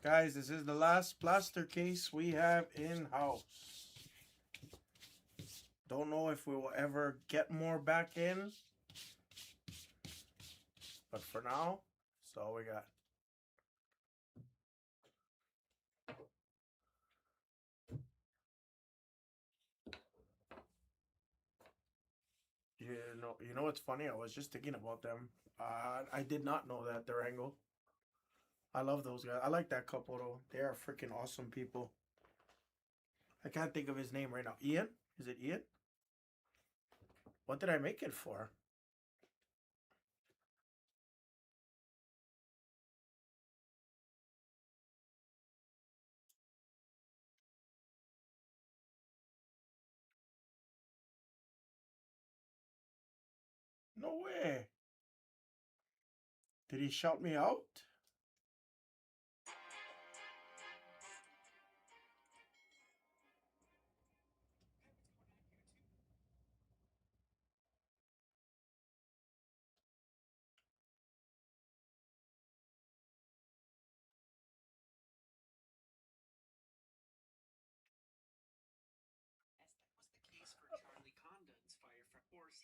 Guys, this is the last blaster case we have in-house. Don't know if we will ever get more back in. But for now, that's all we got. You know what's funny? I was just thinking about them. I did not know that they're Angle. I love those guys. I like that couple though. They are freaking awesome people. I can't think of his name right now. Ian? Is it Ian? What did I make it for? No way. Did he shout me out?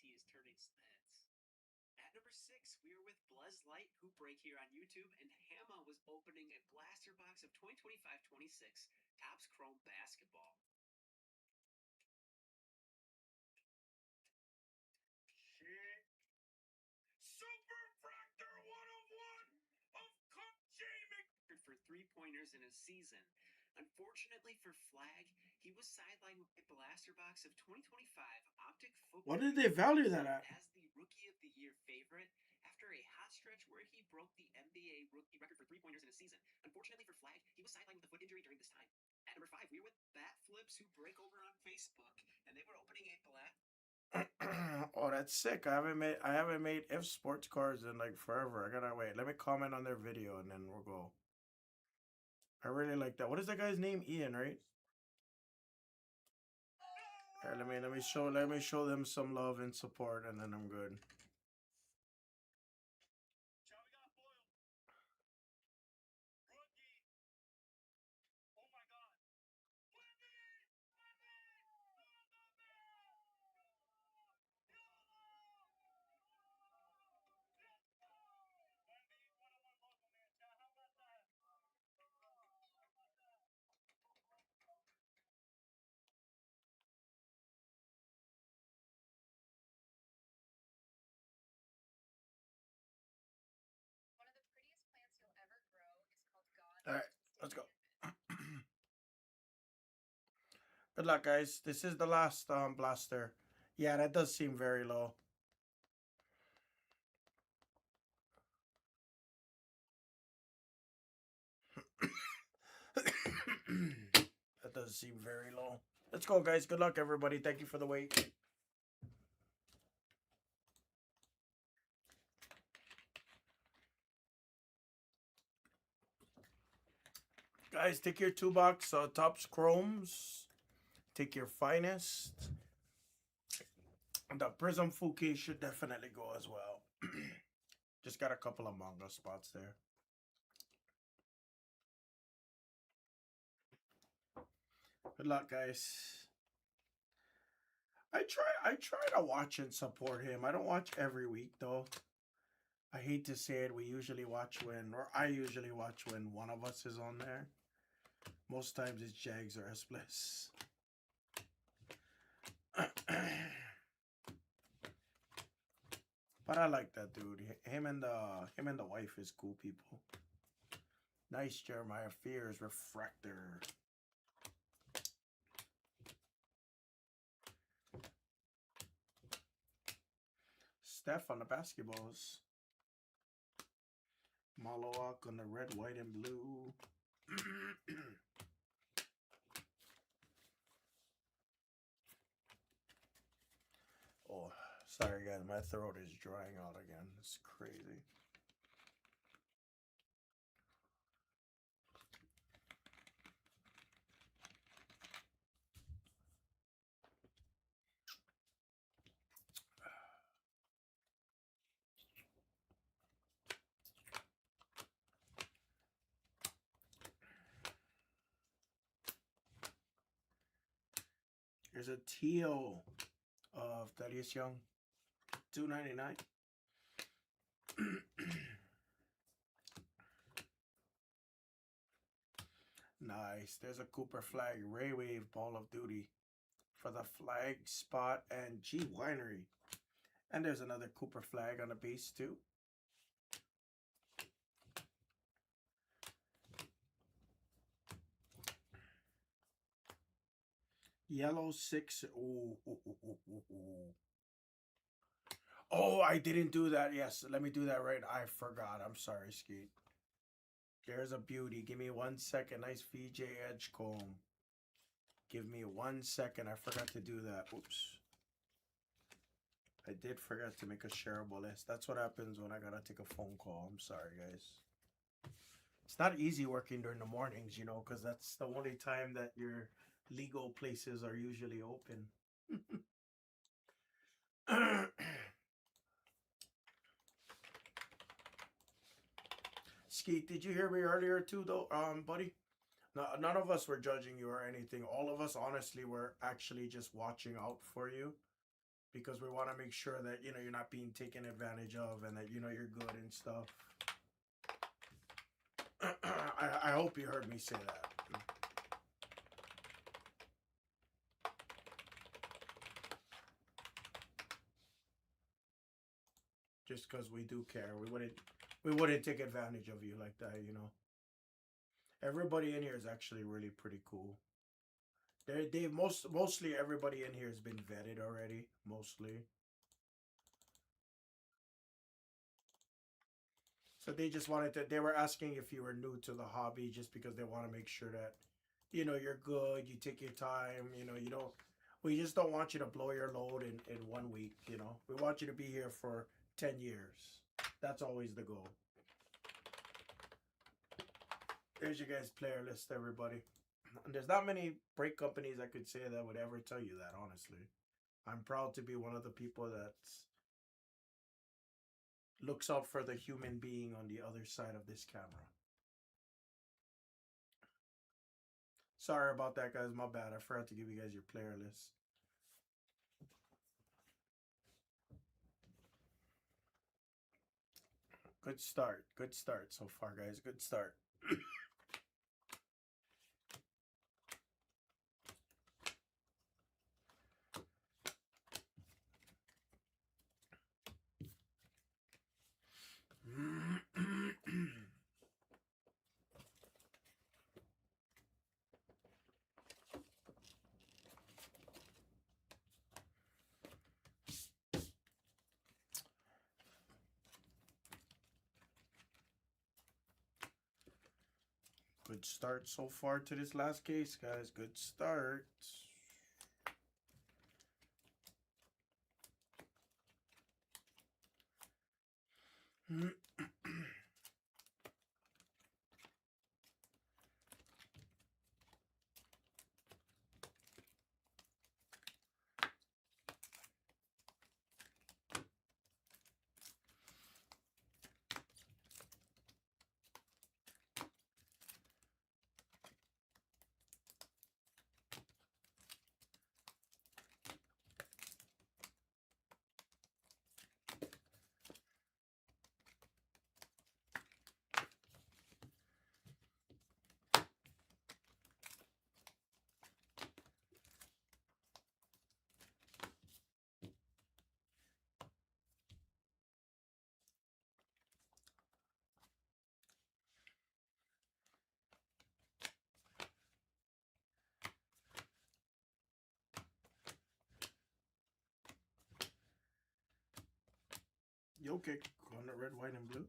He is turning heads. At number 6, we are with Blez who break here on YouTube, and HAMMAH was opening a blaster box of 2025-26 Topps Chrome Basketball. Shit. Super Fractor 101 of Jamie for 3-pointers in a season. Unfortunately for Flag, he was sidelined with a blaster box of 2025 Optic Football. What did they value that at? As the Rookie of the Year favorite, after a hot stretch where he broke the NBA rookie record for 3-pointers in a season. Unfortunately for Flag, he was sidelined with a foot injury during this time. At number 5, we were with Bat Flips, who break over on Facebook, and they were opening a Oh, that's sick. I haven't made F sports cards in like forever. I gotta wait. Let me comment on their video and then we'll go. I really like that. What is that guy's name? Ian, right? Right, let me show them some love and support, and then I'm good. All right, let's go. Good luck, guys. This is the last blaster. Yeah, that does seem very low. That does seem very low. Let's go, guys. Good luck, everybody. Thank you for the wait. Guys, take your 2-box Topps Chromes. Take your finest. The Prism Fouquet should definitely go as well. Just got a couple of manga spots there. Good luck, guys. I try to watch and support him. I don't watch every week though. I hate to say it, we usually watch when, or I usually watch when one of us is on there. Most times it's Jags or S-Bliss. But I like that dude. Him and the wife is cool people. Nice Jeremiah Fears Refractor. Steph on the basketballs. Malowak on the red, white, and blue. Oh, sorry guys, my throat is drying out again. It's crazy. There's a teal of Thaddeus Young, $2.99. Nice. There's a Cooper Flag Ray Wave Ball of Duty for the Flag Spot and G Winery. And there's another Cooper Flag on the base too. Yellow 6. Ooh, ooh, ooh, ooh, ooh, ooh. Oh, I didn't do that. Yes, let me do that right. I forgot. I'm sorry, Skeet. There's a beauty. Give me 1 second. Nice VJ Edgecomb. Give me 1 second. I forgot to do that. Oops. I did forget to make a shareable list. That's what happens when I gotta take a phone call. I'm sorry, guys. It's not easy working during the mornings, you know, because that's the only time that your legal places are usually open. Skeet, did you hear me earlier too, though, buddy? No, none of us were judging you or anything. All of us, honestly, were actually just watching out for you because we want to make sure that, you know, you're not being taken advantage of and that, you know, you're good and stuff. I hope you heard me say that. Just because we do care, we wouldn't take advantage of you like that, you know. Everybody in here is actually really pretty cool. Mostly everybody in here has been vetted already, mostly. So they just wanted to, they were asking if you were new to the hobby just because they want to make sure that, you know, you're good, you take your time, you know, you don't, we just don't want you to blow your load in 1 week, you know. We want you to be here for 10 years. That's always the goal. There's your guys' player list, everybody. And there's not many break companies I could say that would ever tell you that, honestly. I'm proud to be one of the people that looks out for the human being on the other side of this camera. Sorry about that, guys. My bad. I forgot to give you guys your player list. Good start. Good start so far, guys. Good start. Good start so far to this last case, guys. Good start. You okay? On the red, white, and blue.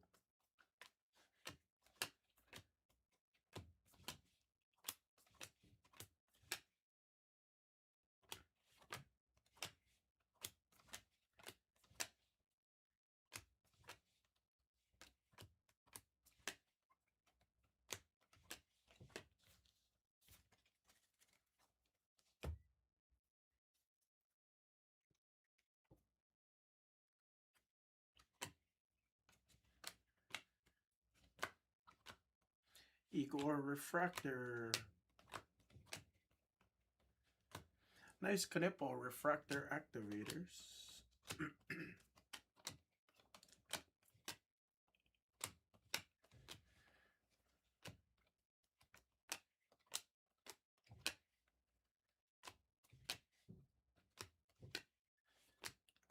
Igor Refractor. Nice Knipo refractor activators.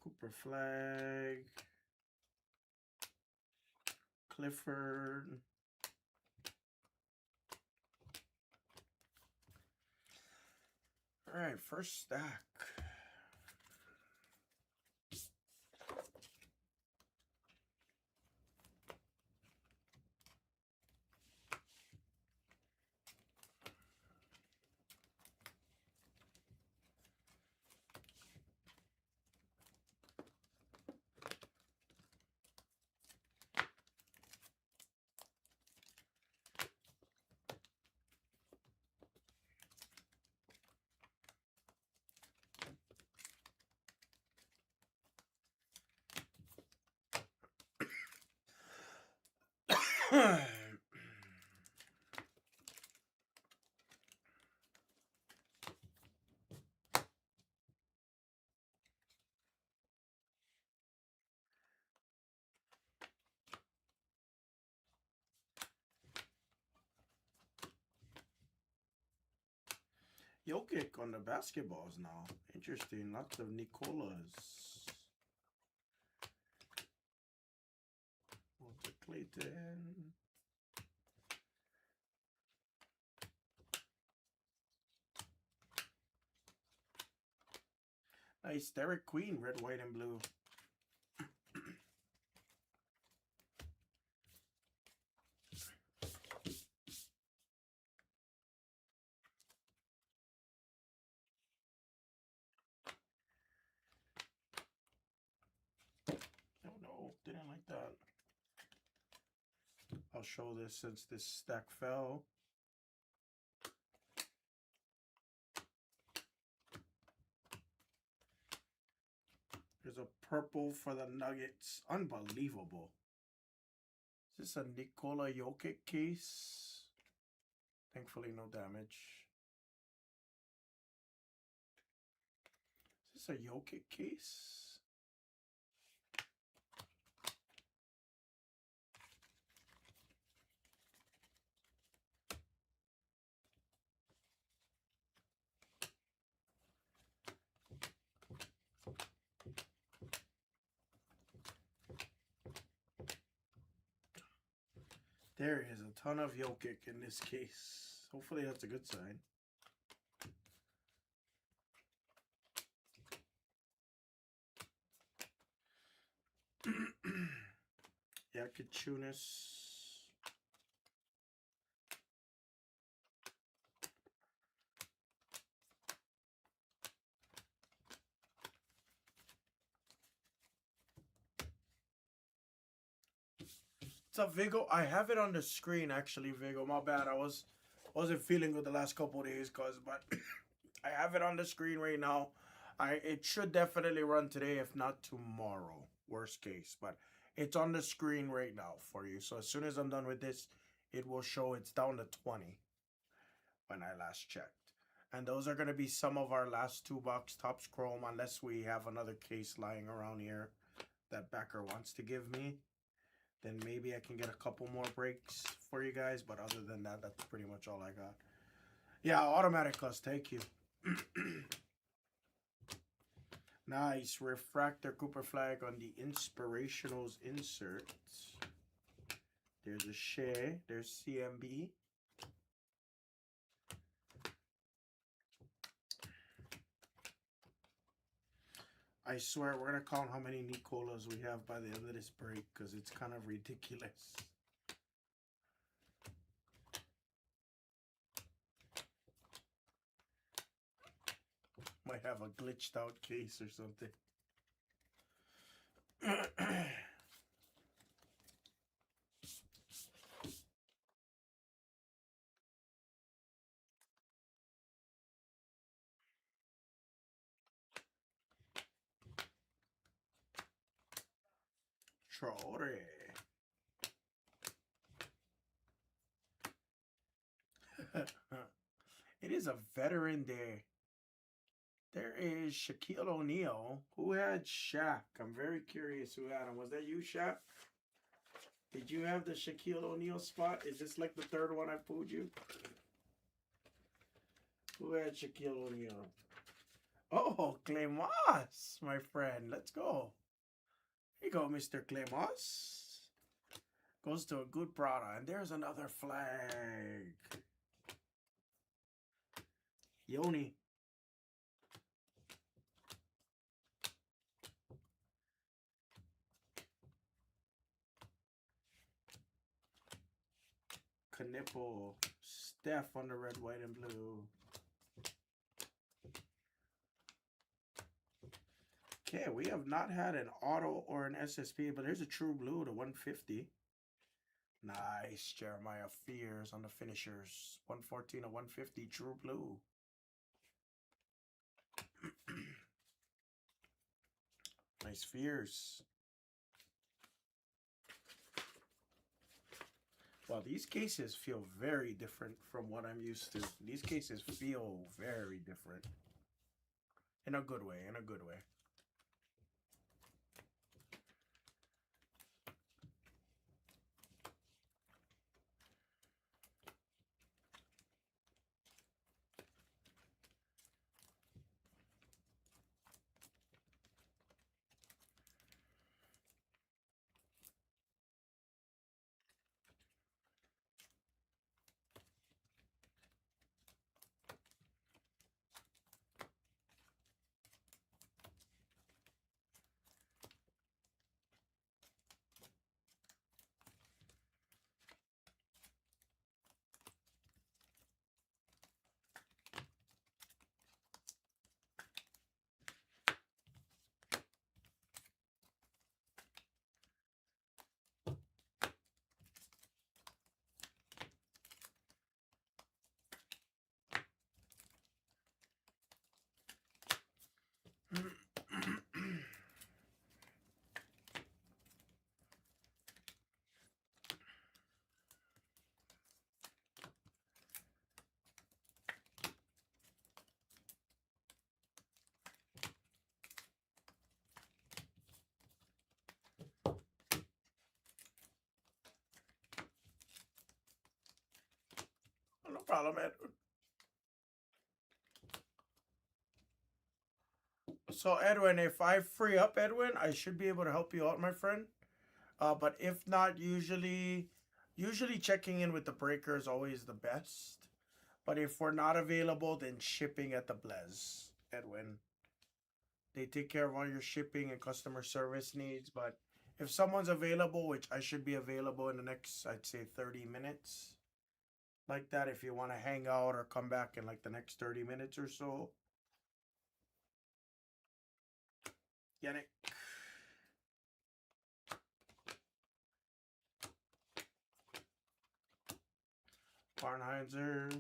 Cooper Flag. Clifford. All right, first stack. Jokic on the basketballs now. Interesting. Lots of Nicolas. Walter Clayton. Nice. Derek Queen, red, white, and blue. Oh no, didn't like that. I'll show this since this stack fell. There's a purple for the Nuggets. Unbelievable. Is this a Nikola Jokic case? Thankfully, no damage. Is this a Jokic case? There is a ton of Jokic in this case. Hopefully that's a good sign. Yakichunas. What's up, Vigo? I have it on the screen actually, Vigo. My bad. Wasn't feeling good the last couple of days, but I have it on the screen right now. It should definitely run today, if not tomorrow. Worst case, but it's on the screen right now for you. So as soon as I'm done with this, it will show it's down to 20 when I last checked. And those are going to be some of our last 2 box Topps Chrome, unless we have another case lying around here that backer wants to give me. Then maybe I can get a couple more breaks for you guys. But other than that, that's pretty much all I got. Yeah, automatic cuss. Thank you. Nice. Refractor Cooper Flag on the Inspirationals insert. There's a Shea. There's CMB. I swear we're going to count how many Nicolas we have by the end of this break because it's kind of ridiculous. Might have a glitched out case or something. Traore. It is a veteran day. There is Shaquille O'Neal. Who had Shaq? I'm very curious who had him. Was that you, Shaq? Did you have the Shaquille O'Neal spot? Is this like the third one I pulled you? Who had Shaquille O'Neal? Oh, Clemos, my friend. Let's go. Here you go, Mr. Clemos. Goes to a good Prada. And there's another flag. Yoni. Knipple. Steph on the red, white, and blue. Okay, we have not had an auto or an SSP, but there's a true blue to 150. Nice, Jeremiah Fears on the finishers. 114 to 150, true blue. Nice Fears. Well, these cases feel very different from what I'm used to. These cases feel very different. In a good way, in a good way. No problem, Edwin. So, Edwin, if I free up, Edwin, I should be able to help you out, my friend. But if not, usually checking in with the breaker is always the best. But if we're not available, then shipping at the Blez, Edwin. They take care of all your shipping and customer service needs. But if someone's available, which I should be available in the next, I'd say 30 minutes. Like that, if you want to hang out or come back in like the next 30 minutes or so. Get it? Barnheiser.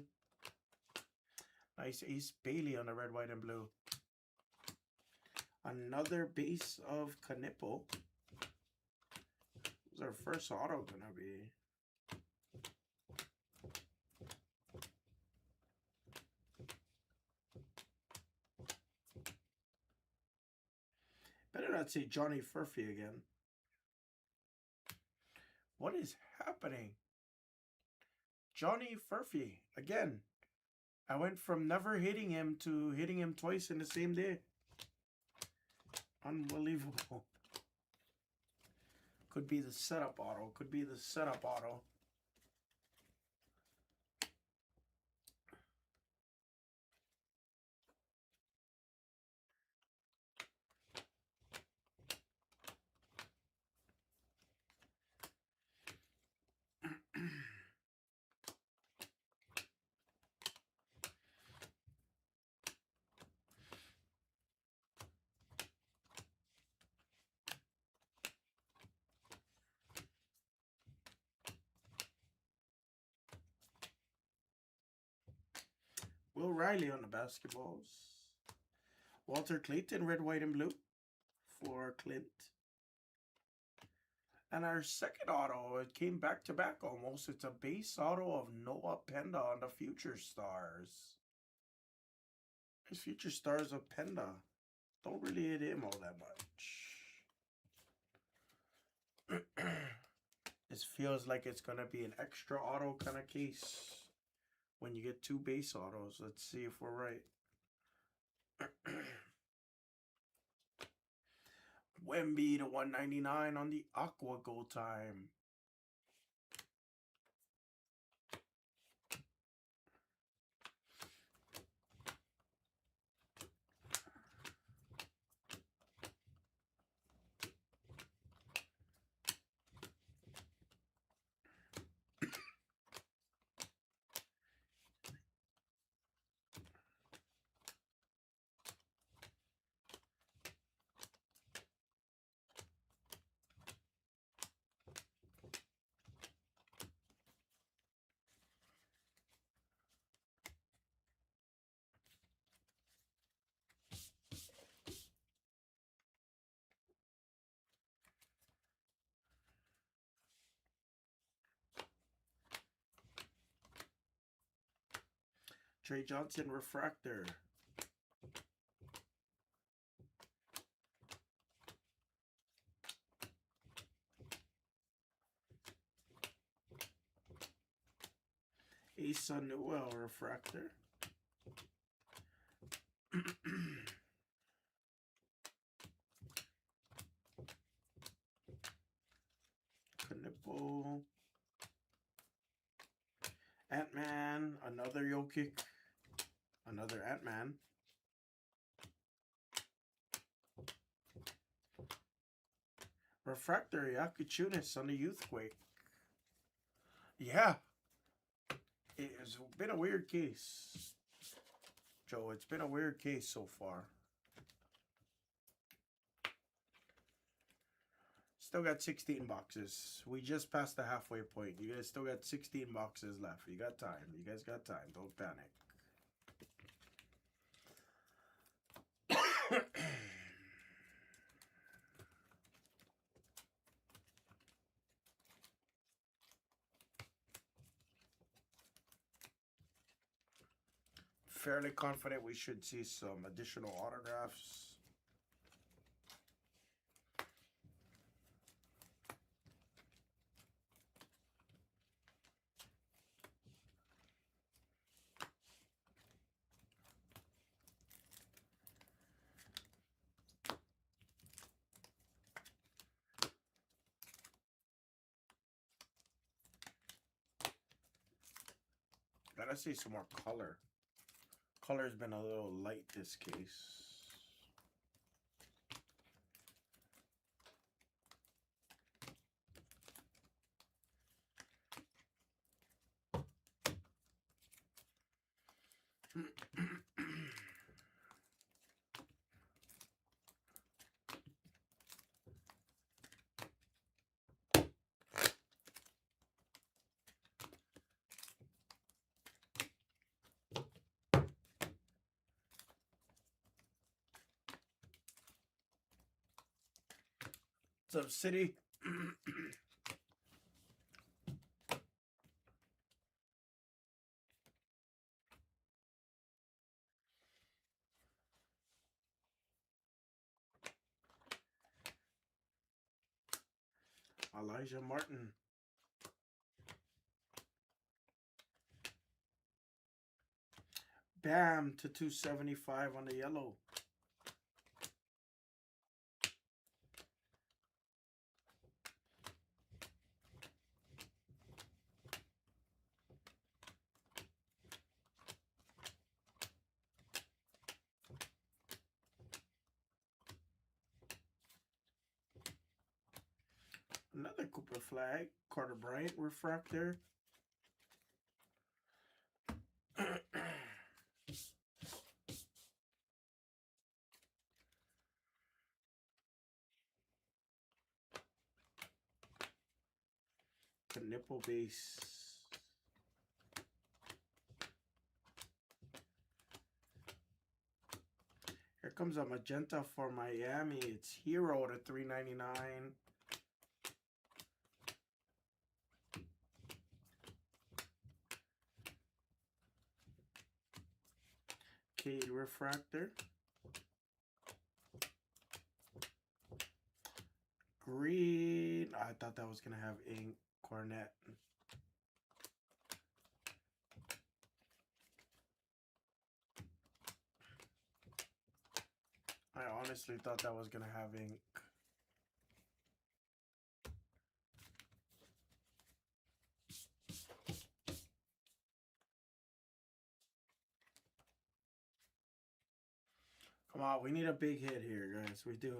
Nice Ace Bailey on the red, white, and blue. Another base of Knipple. Who's our first auto gonna be? Better not say Johnny Furphy again. What is happening? Johnny Furphy again. I went from never hitting him to hitting him twice in the same day. Unbelievable. Could be the setup auto. Could be the setup auto. Will Riley on the basketballs. Walter Clayton, red, white, and blue for Clint. And our second auto, it came back to back almost. It's a base auto of Noah Penda on the Future Stars. His future stars of Penda. Don't really hit him all that much. This feels like it's gonna be an extra auto kind of case when you get 2 base autos. Let's see if we're right. Wemby to 199 on the Aqua Gold Time. Trey Johnson Refractor. Asa Newell Refractor. Knipple. Ant-Man. Another Jokic. Another Ant-Man. Refractor Yakuchunis on the Youthquake. Yeah. It's been a weird case, Joe. It's been a weird case so far. Still got 16 boxes. We just passed the halfway point. You guys still got 16 boxes left. You got time. You guys got time. Don't panic. Fairly confident we should see some additional autographs. Gotta see some more color. Color's been a little light this case. What's up, City? Elijah Martin. Bam to 275 on the yellow. Another Cooper flag. Carter Bryant refractor. Nipple base. Here comes a magenta for Miami. It's Hero to 399. Arcade refractor. Green. I thought that was going to have ink. Cornet. I honestly thought that was going to have ink. Come on, we need a big hit here, guys. We do.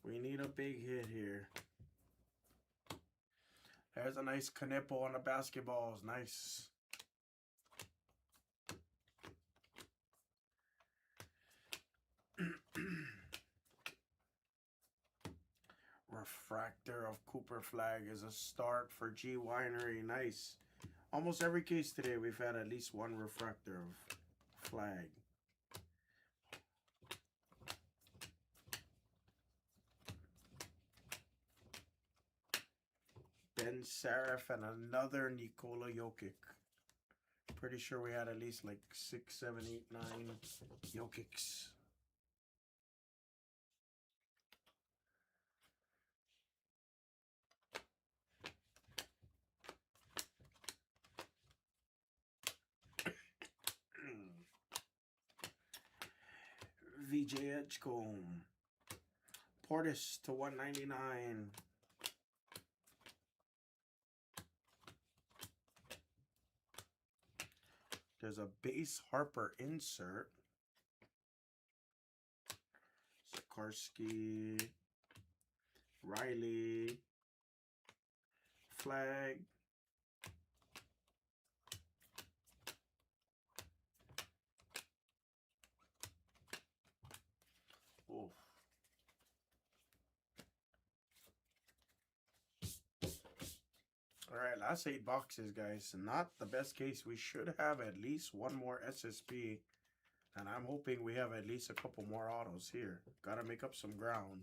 We need a big hit here. There's a nice Canepo on the basketballs. Nice. Refractor of Cooper Flag is a start for G Winery. Nice. Almost every case today we've had at least one refractor of Flag. Ben Saraf and another Nikola Jokic. Pretty sure we had at least like 6, 7, 8, 9 Jokics. VJ Edgecombe. Portis to 199. There's a base Harper insert. Sikorsky. Riley. Flag. Oof. All right, last 8 boxes, guys. Not the best case. We should have at least one more SSP. And I'm hoping we have at least a couple more autos here. Gotta make up some ground.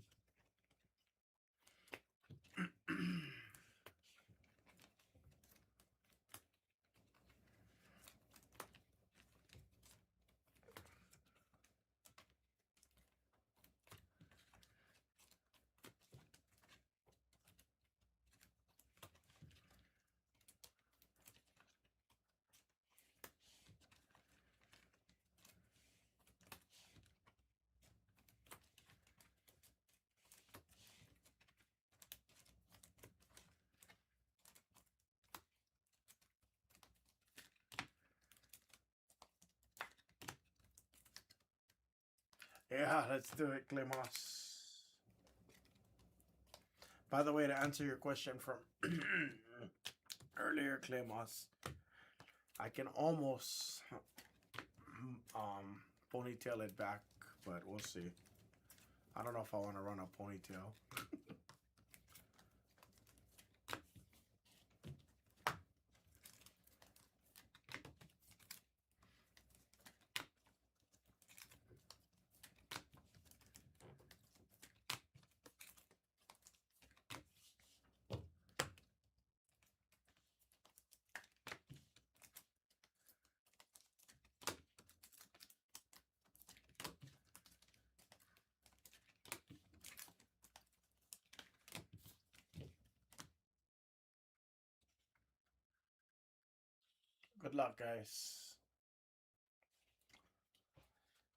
Yeah, let's do it, Clemos. By the way, to answer your question from earlier, Clemos, I can almost ponytail it back, but we'll see. I don't know if I want to run a ponytail. Good luck, guys.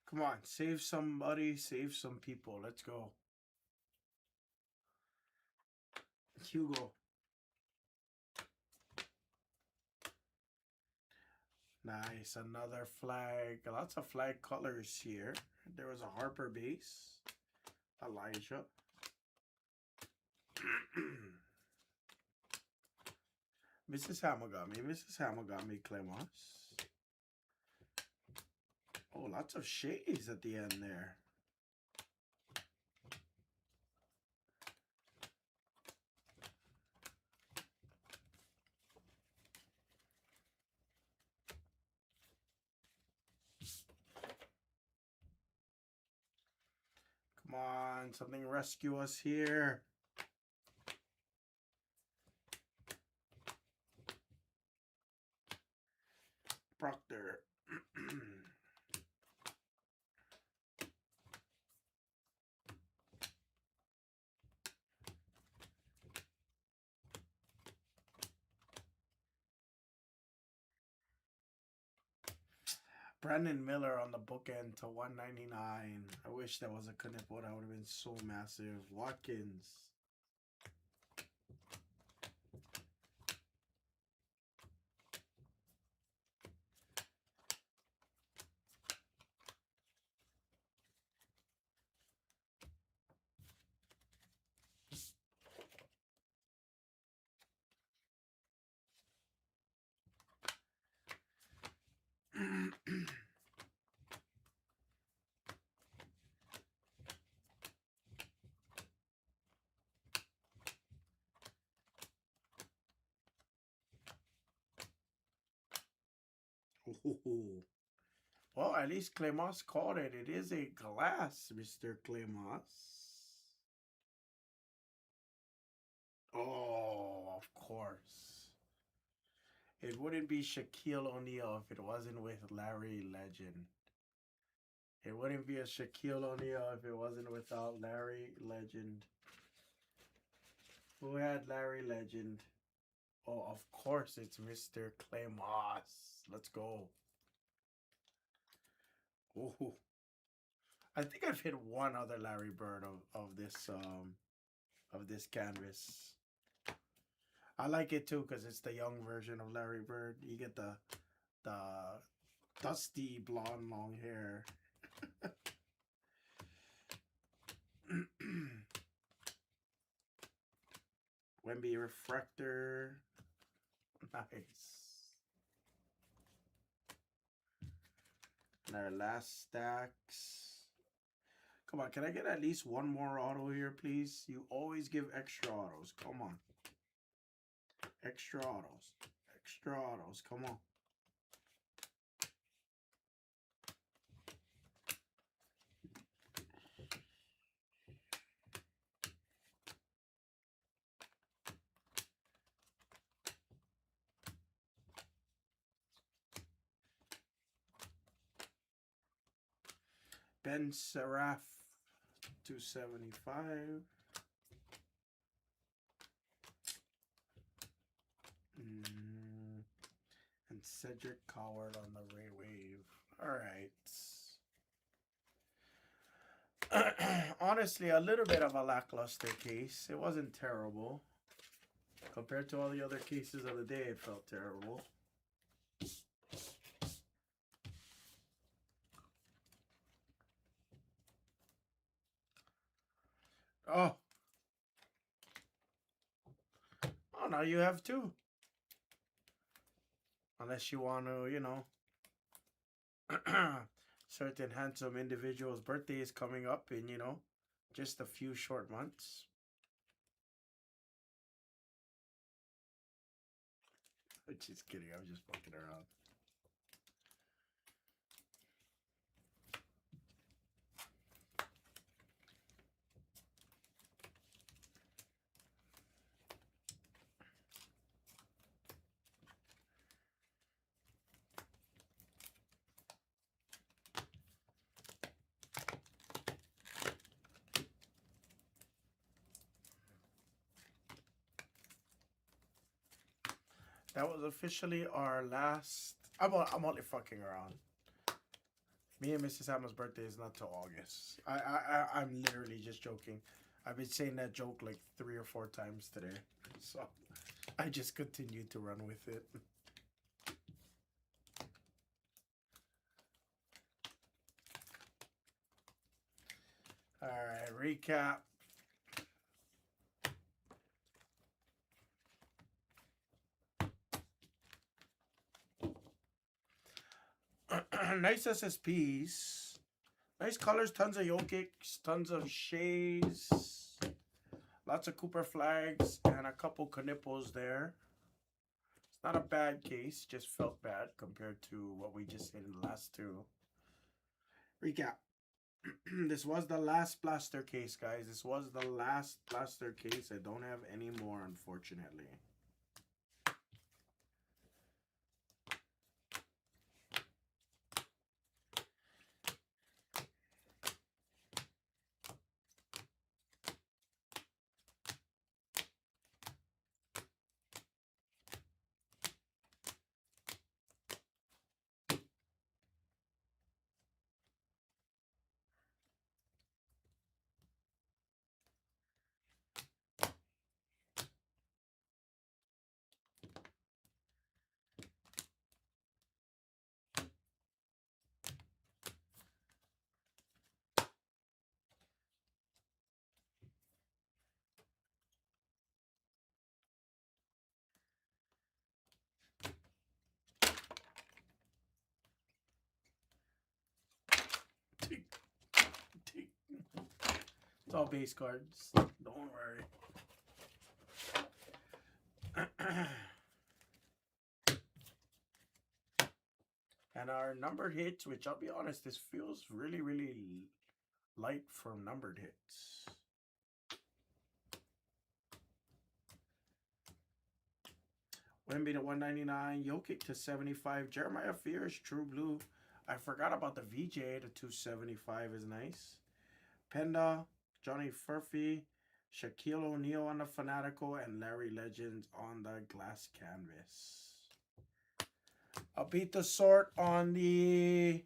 Come on, save somebody, save some people. Let's go. Hugo. Nice, another flag. Lots of flag colors here. There was a Harper base. Elijah. Mrs. HAMMAH got me. Mrs. HAMMAH got me, Clemos. Oh, lots of shades at the end there. Come on, something rescue us here. Proctor. Brandon Miller on the bookend to 199. I wish that was a Knipple. That would have been so massive. Watkins. Ooh. Well, at least Clemos called it. It is a glass, Mr. Clemos. Oh, of course. It wouldn't be Shaquille O'Neal if it wasn't with Larry Legend. It wouldn't be a Shaquille O'Neal if it wasn't without Larry Legend. Who had Larry Legend? Oh, of course it's Mr. Clemos. Let's go. Ooh. I think I've hit one other Larry Bird of this canvas. I like it too because it's the young version of Larry Bird. You get the dusty blonde long hair. Wemby refractor. Nice. And our last stacks. Come on, can I get at least one more auto here, please? You always give extra autos. Come on. Extra autos. Extra autos. Come on. Ben Seraph, 275. And Cedric Coward on the Ray Wave. All right. Honestly, a little bit of a lackluster case. It wasn't terrible. Compared to all the other cases of the day, it felt terrible. Oh. Oh, now you have two. Unless you want to, you know. Certain handsome individual's birthday is coming up in, you know, just a few short months. Just kidding. I'm just fucking around. That was officially our last. I'm only fucking around. Me and Mrs. Hammer's birthday is not till August. I'm literally just joking. I've been saying that joke like 3 or 4 times today. So I just continue to run with it. All right, recap. Nice SSPs. Nice colors, tons of Jokic's, tons of Shays, lots of Cooper flags, and a couple Knipples there. It's not a bad case, just felt bad compared to what we just did in the last two. Recap. This was the last blaster case, guys. This was the last blaster case. I don't have any more, unfortunately. all base cards. Don't worry. And our numbered hits, which I'll be honest, this feels really, really light for numbered hits. Wemby to 199, Jokic to 75, Jeremiah Fears, True Blue. I forgot about the VJ to 275 is nice. Penda, Johnny Furphy, Shaquille O'Neal on the Fanatical, and Larry Legends on the glass canvas. I'll beat the sort on the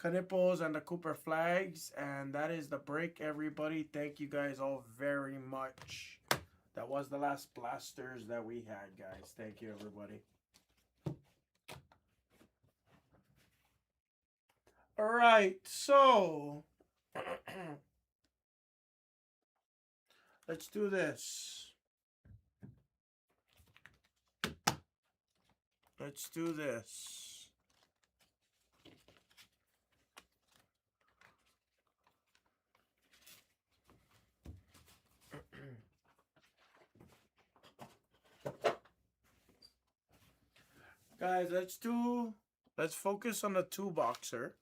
Knipples and the Cooper Flags, and that is the break, everybody. Thank you guys all very much. That was the last blasters that we had, guys. Thank you, everybody. All right, so let's do this. Let's do this. Guys, let's focus on the two boxer.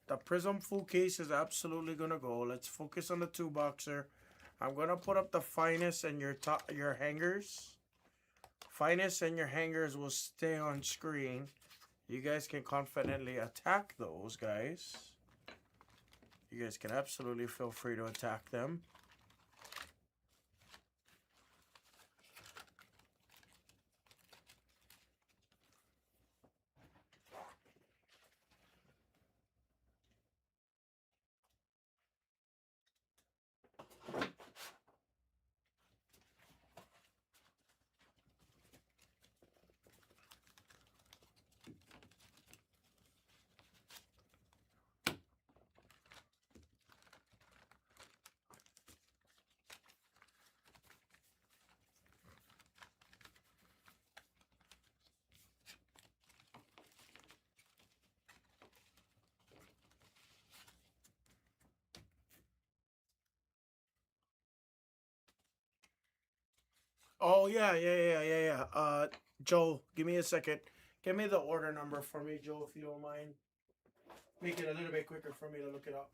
The Prism full case is absolutely gonna go. Let's focus on the two boxer. I'm gonna put up the finest and your hangers. Finest and your hangers will stay on screen. You guys can confidently attack those, guys. You guys can absolutely feel free to attack them. Oh, yeah. Joe, give me a second. Give me the order number for me, Joe, if you don't mind. Make it a little bit quicker for me to look it up.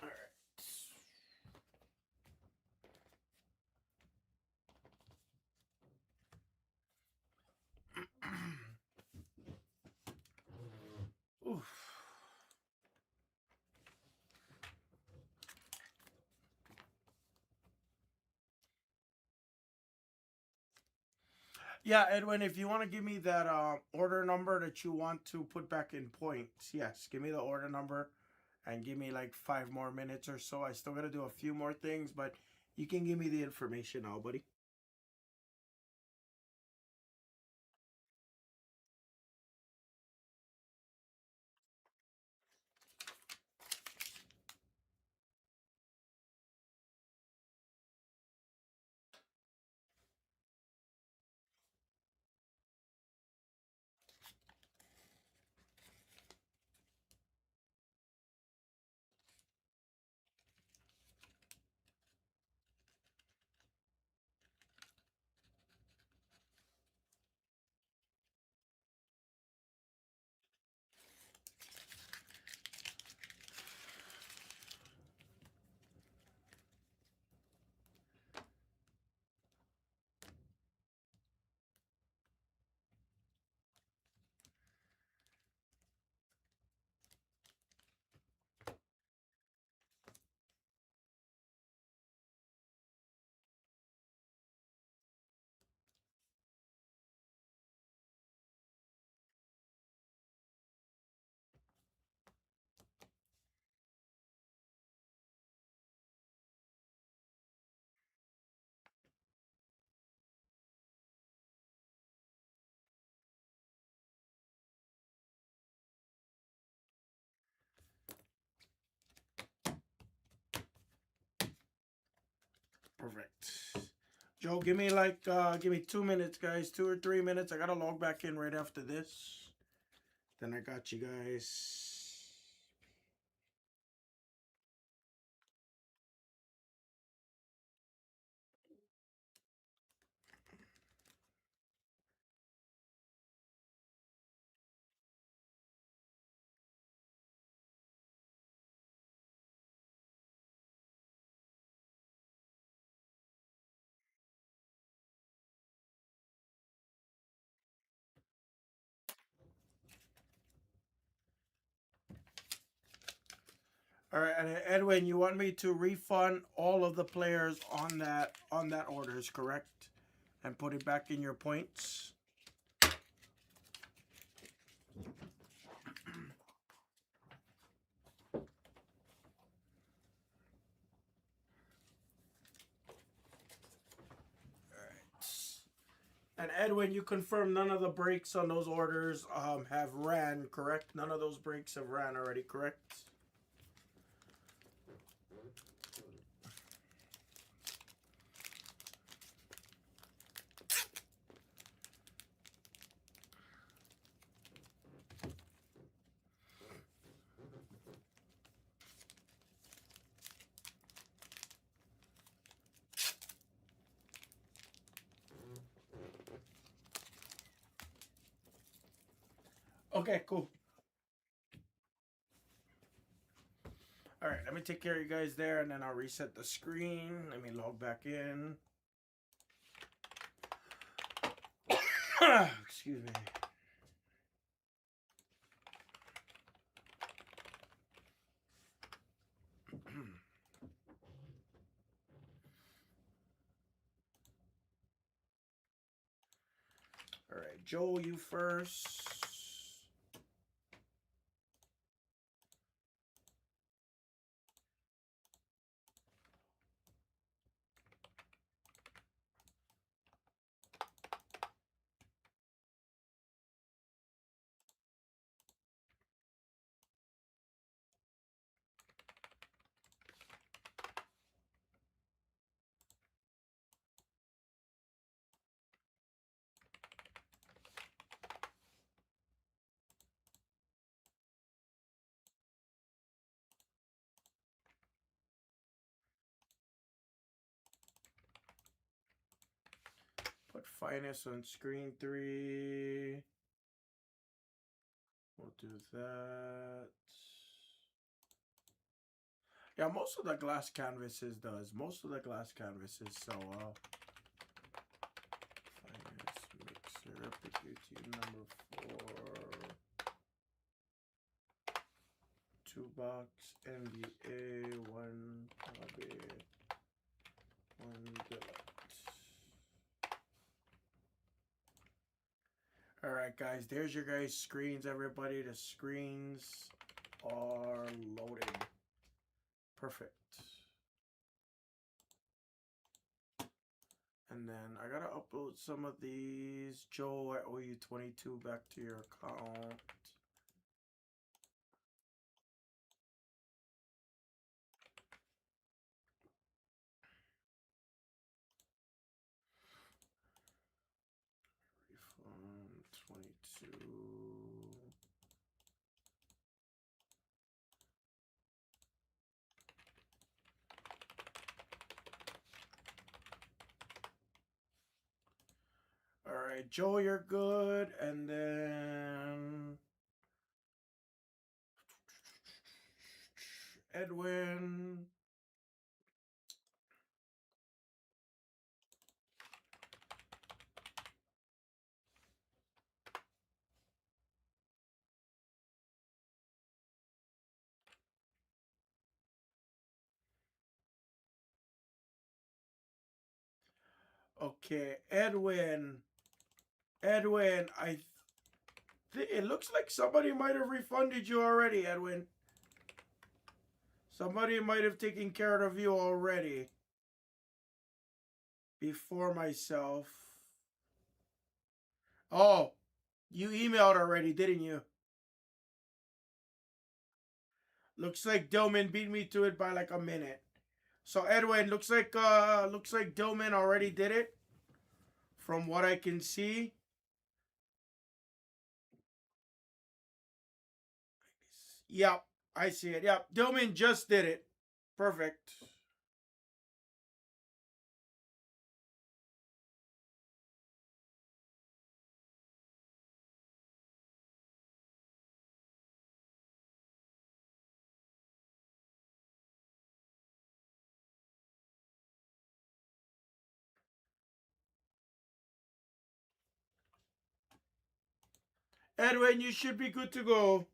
All right. Oof. Yeah, Edwin, if you want to give me that order number that you want to put back in points, yes, give me the order number and give me like 5 more minutes or so. I still got to do a few more things, but you can give me the information now, buddy. Perfect. Joe, give me like, give me 2 minutes, guys. 2 or 3 minutes. I gotta log back in right after this. Then I got you guys. All right, and Edwin, you want me to refund all of the players on that orders, correct? And put it back in your points. And Edwin, you confirm none of the breaks on those orders have ran, correct? None of those breaks have ran already, correct? Okay, cool. All right, let me take care of you guys there, and then I'll reset the screen. Let me log back in. Excuse me. All right, Joel, you first. Put finest on screen 3. We'll do that. Yeah, most of the glass canvases does. Most of the glass canvases. So, finest mixer, PQT number 4. 2 box, NBA, 1 hobby, 1 deluxe. Alright guys, there's your guys' screens, everybody. The screens are loaded. Perfect. And then I gotta upload some of these. Joe, I owe you 22 back to your account. Refund 22. All right, Joe, you're good. And then Edwin. Okay, Edwin. Edwin, it looks like somebody might have refunded you already, Edwin. Somebody might have taken care of you already. Before myself. Oh, you emailed already, didn't you? Looks like Dillman beat me to it by like a minute. So Edwin, looks like Dillman already did it. From what I can see. Yep, I see it. Yep, Dillman just did it. Perfect. Edwin, you should be good to go.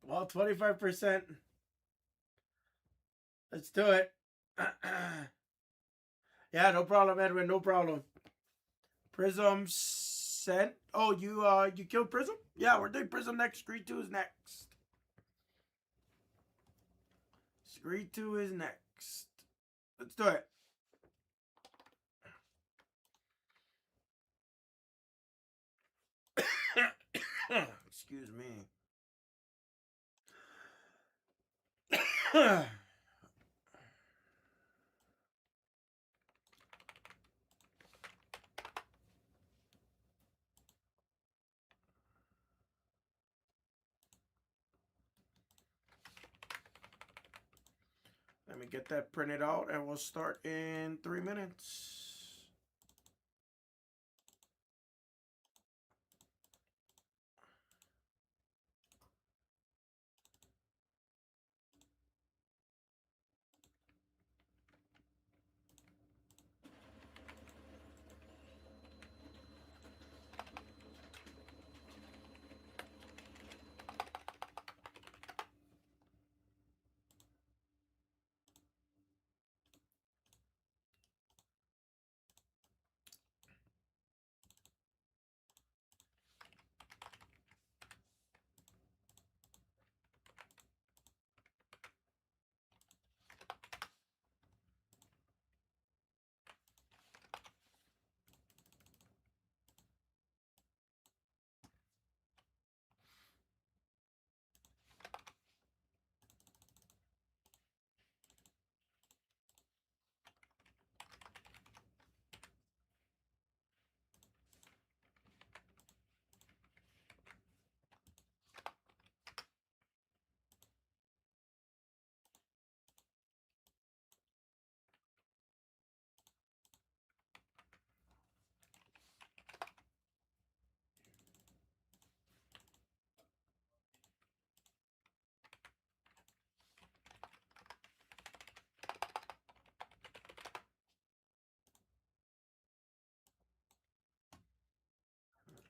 Well, 25%. Let's do it. Yeah, no problem, Edwin. No problem. Prism sent. Oh, you killed Prism? Yeah, we're doing Prism next. Screed 2 is next. Screed 2 is next. Let's do it. Excuse me. Let me get that printed out and we'll start in 3 minutes.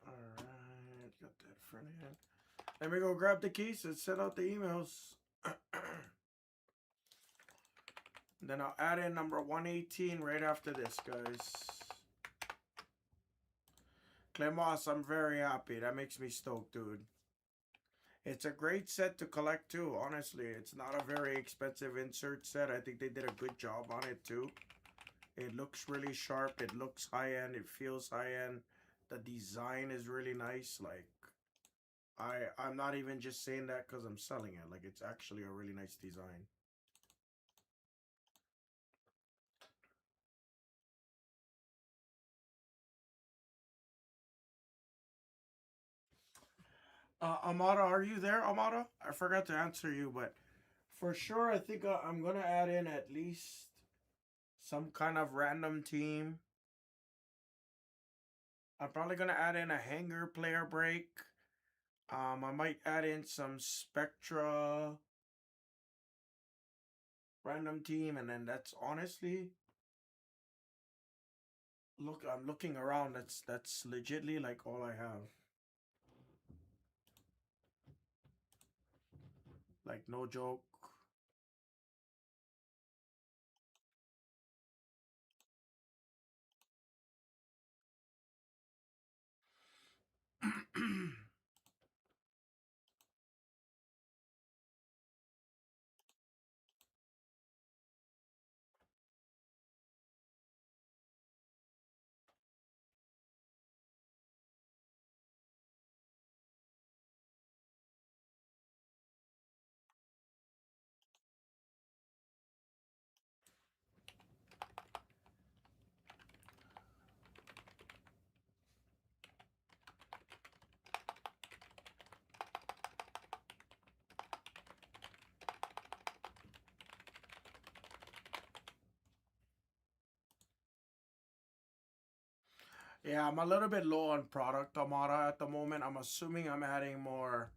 Alright, got that printed. Let me go grab the keys and send out the emails. Then I'll add in number 118 right after this, guys. Clay Moss, I'm very happy. That makes me stoked, dude. It's a great set to collect, too. Honestly, it's not a very expensive insert set. I think they did a good job on it, too. It looks really sharp. It looks high-end. It feels high-end. The design is really nice. Like, I'm not even just saying that because I'm selling it. Like, it's actually a really nice design. Amada, are you there, Amada? I forgot to answer you, but for sure, I think I'm gonna add in at least some kind of random team. I'm probably gonna add in a hanger player break. I might add in some Spectra random team, and then that's honestly look. I'm looking around. That's legitly like all I have. Like no joke. Yeah, I'm a little bit low on product Amara at the moment. I'm assuming I'm adding more.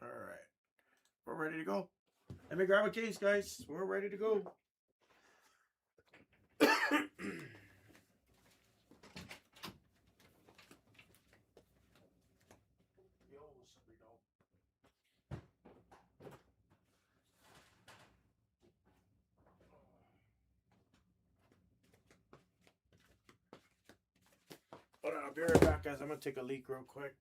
All right, we're ready to go. Let me grab a case, guys. We're ready to go. Hold on, I'll be right back, guys. I'm gonna take a leak real quick.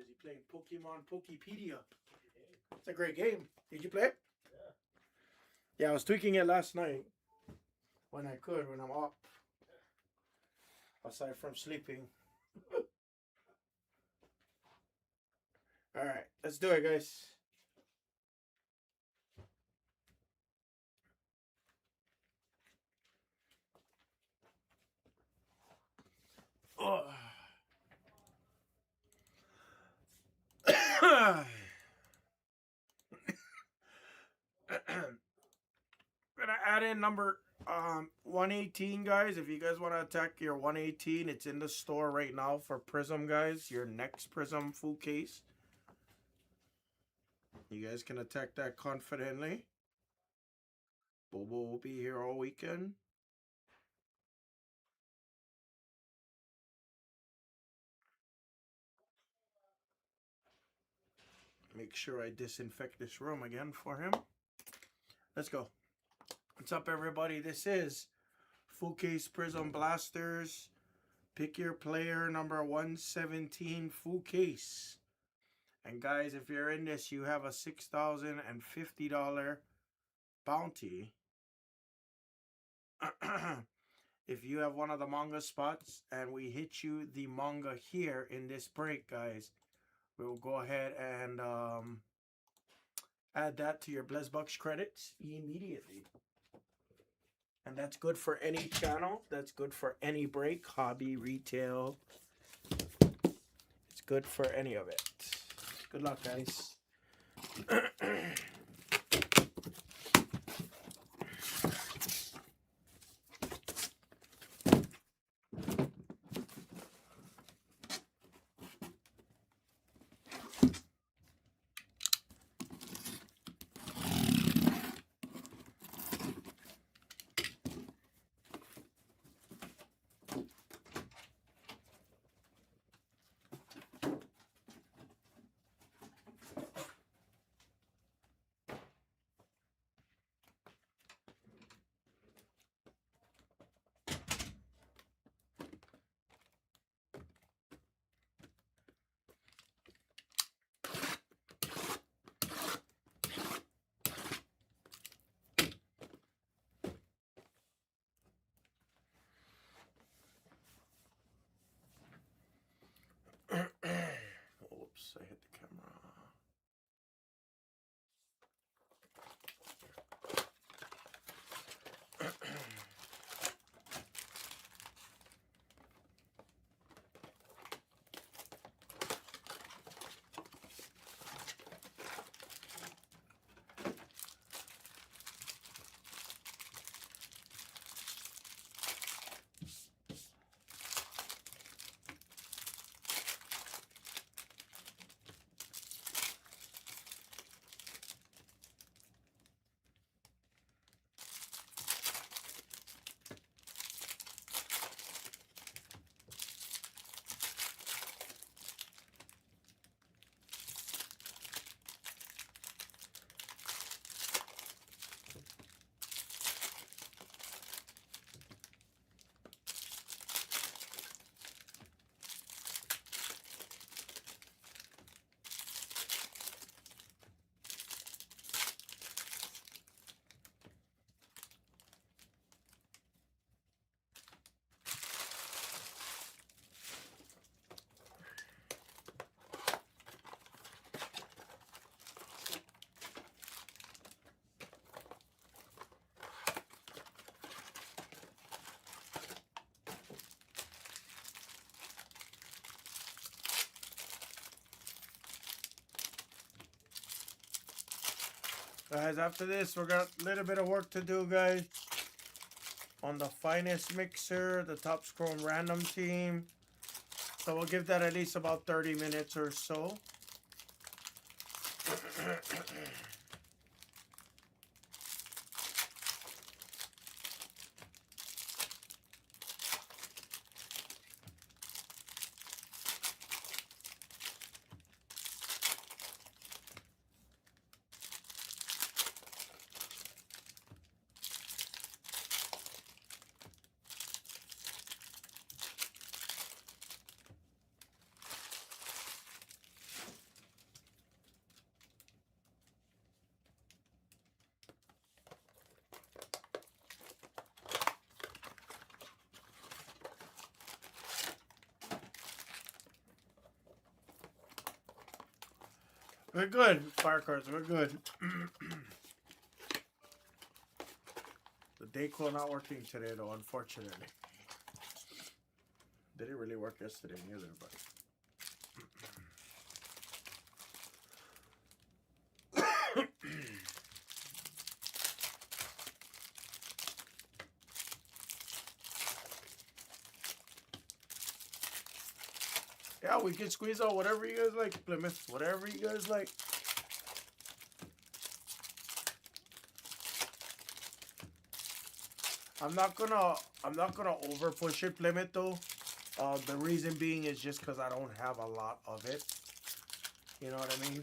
busy playing Pokemon Pokepedia. It's a great game. Did you play it? Yeah, I was tweaking it last night when I could, when I'm up. Aside from sleeping. Alright, let's do it, guys. Oh. Gonna add in number 118, guys. If you guys want to attack your 118, it's in the store right now for Prism, guys. Your next Prism full case. You guys can attack that confidently. Bobo will be here all weekend. Make sure I disinfect this room again for him. Let's go. What's up, everybody? This is Full Case Prism Blasters. Pick your player number 117 full case. And guys, if you're in this, you have a $6,050 bounty. If you have one of the manga spots and we hit you the manga here in this break, guys, we'll go ahead and add that to your BlezBucks credits immediately. And that's good for any channel. That's good for any break, hobby, retail. It's good for any of it. Good luck, guys. Oops, I hit the camera. Guys, after this, we got a little bit of work to do, guys. On the finest mixer, the top scroll random team. So we'll give that at least about 30 minutes or so. We're good, fire cards. We're good. The Dayquil not working today, though, unfortunately. Didn't really work yesterday neither, but. Yeah, we can squeeze out whatever you guys like, Plymouth. Whatever you guys like. I'm not gonna over push it, Plymouth, though. The reason being is just because I don't have a lot of it. You know what I mean?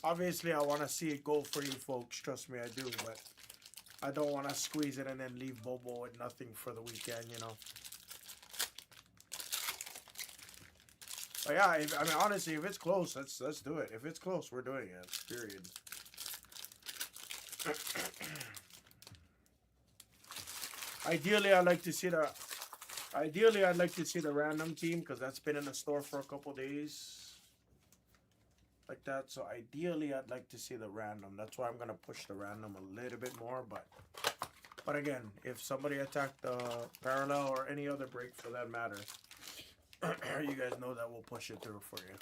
Obviously, I want to see it go for you folks. Trust me, I do. But I don't want to squeeze it and then leave Bobo with nothing for the weekend, you know? But yeah, I mean, honestly, if it's close, let's do it. If it's close, we're doing it. Period. Ideally, I'd like to see the random team because that's been in the store for a couple days. Like that. So ideally, I'd like to see the random. That's why I'm gonna push the random a little bit more. But again, if somebody attacked the parallel or any other break for that matter, you guys know that we'll push it through for you.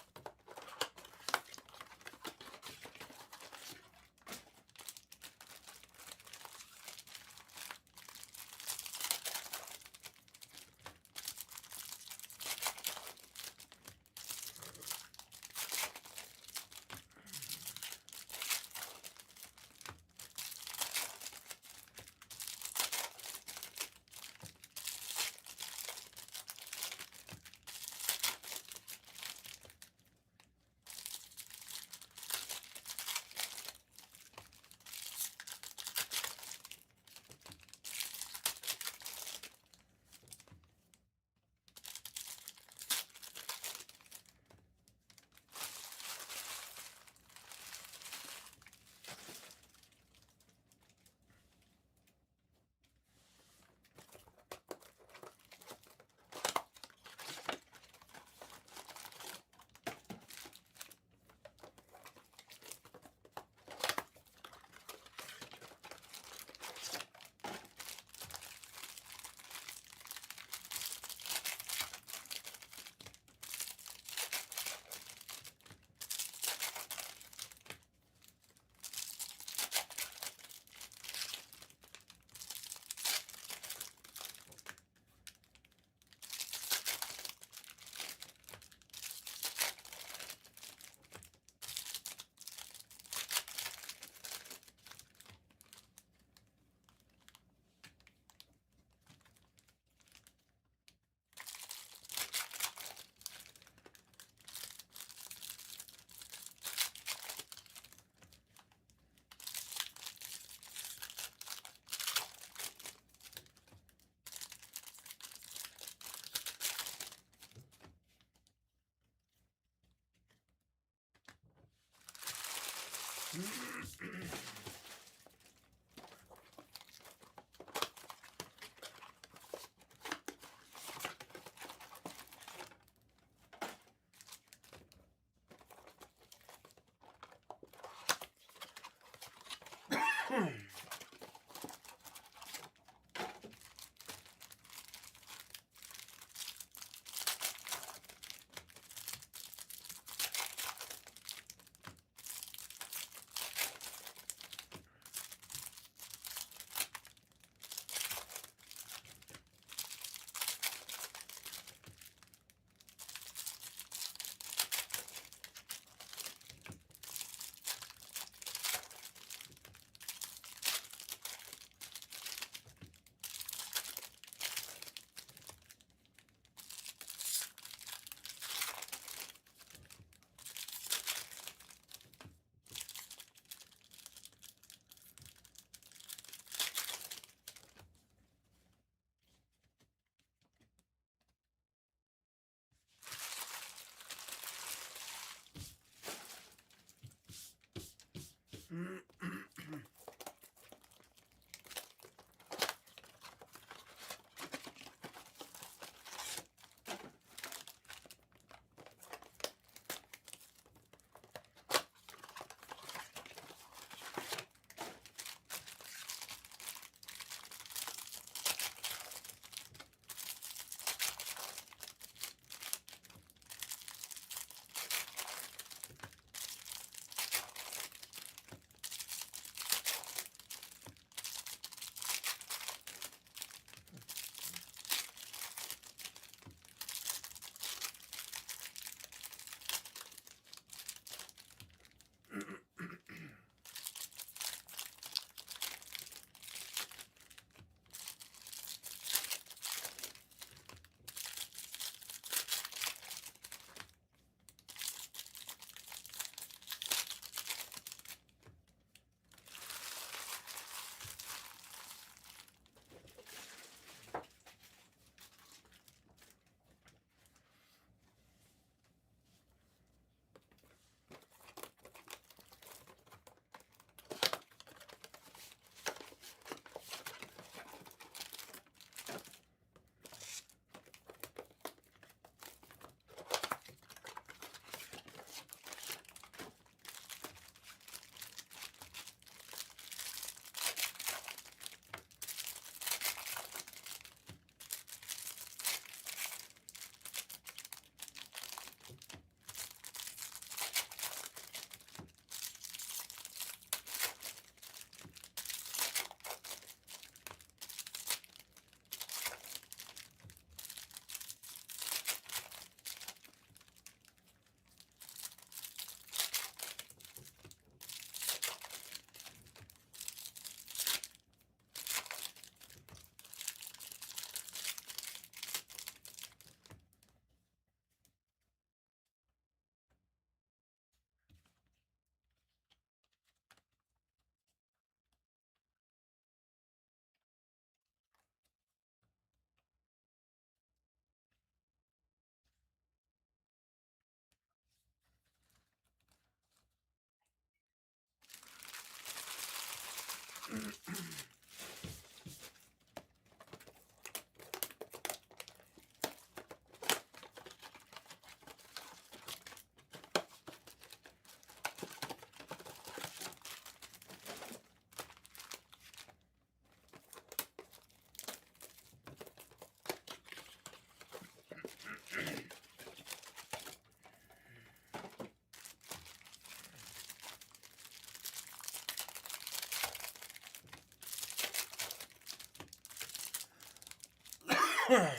All right.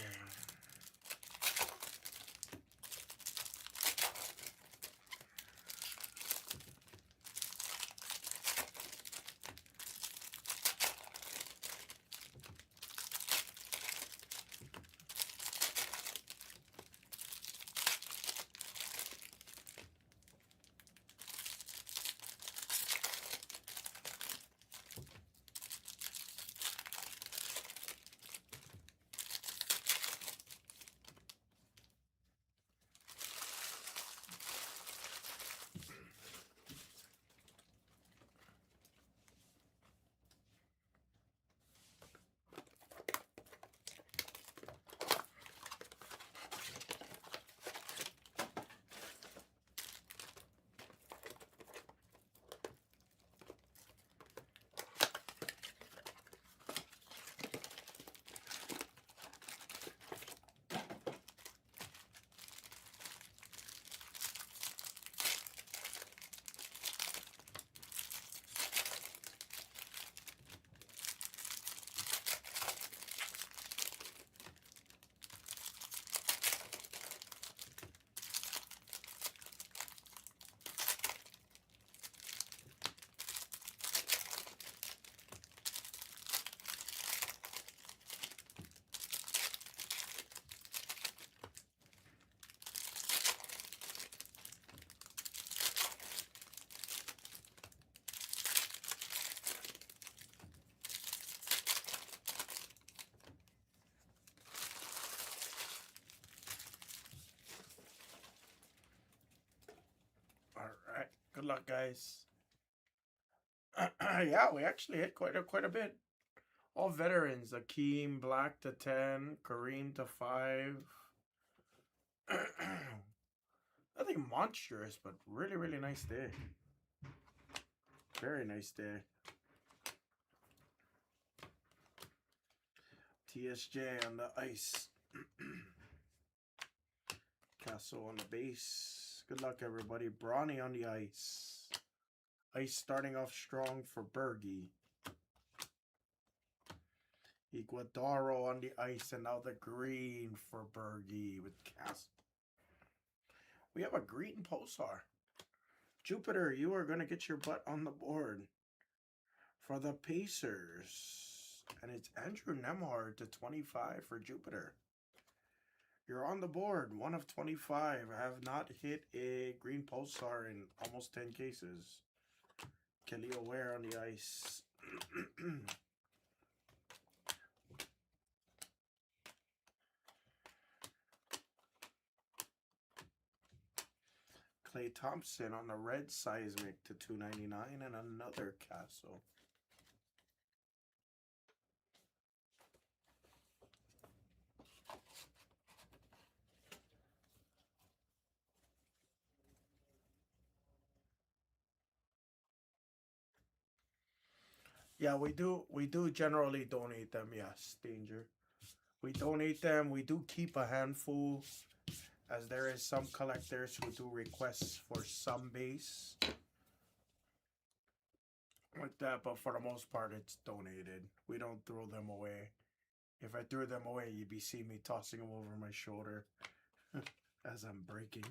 Good luck, guys. Yeah, we actually hit quite a bit. All veterans. Akeem Black to 10, Kareem to 5. Nothing monstrous, but really nice day. Very nice day. TSJ on the ice. Castle on the base. Good luck, everybody. Brawny on the ice. Ice starting off strong for Bergie. Iguodaro on the ice, and now the green for Bergie with Castle. We have a green pulsar. Jupiter, you are going to get your butt on the board for the Pacers. And it's Andrew Nemhard to 25 for Jupiter. You're on the board. 1 of 25. I have not hit a green pulsar in almost 10 cases. Kelly Aware on the ice. Klay Thompson on the red seismic to 299 and another Castle. Yeah, we do generally donate them, yes, Danger. We donate them. We do keep a handful, as there is some collectors who do requests for some base like that, but for the most part it's donated. We don't throw them away. If I threw them away, you'd be seeing me tossing them over my shoulder as I'm breaking.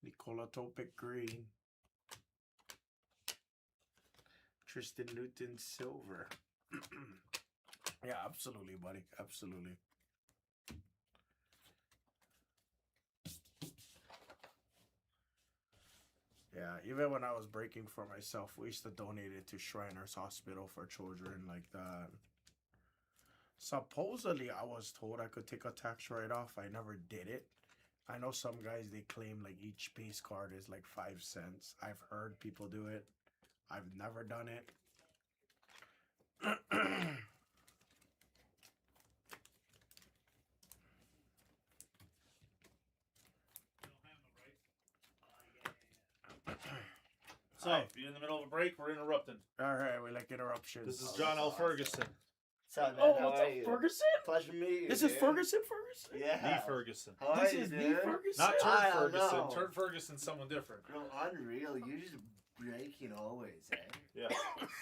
Nicola Topic green. Tristan Newton silver. Yeah, absolutely, buddy. Absolutely. Yeah, even when I was breaking for myself, we used to donate it to Shriners Hospital for children like that. Supposedly, I was told I could take a tax write-off. I never did it. I know some guys, they claim like each base card is like 5 cents. I've heard people do it. I've never done it. So, if you're in the middle of a break, we're interrupting. All right, we like interruptions. This is John L. Ferguson. What's up, man? Oh, How what's are up, you? Ferguson? Pleasure to meet you. This is dude. Ferguson. Yeah. The Ferguson. How are This you, is the dude? Ferguson. Not I Turd don't Ferguson. know. Turd Ferguson's someone different. Bro, unreal. You're just breaking always, eh? Yeah.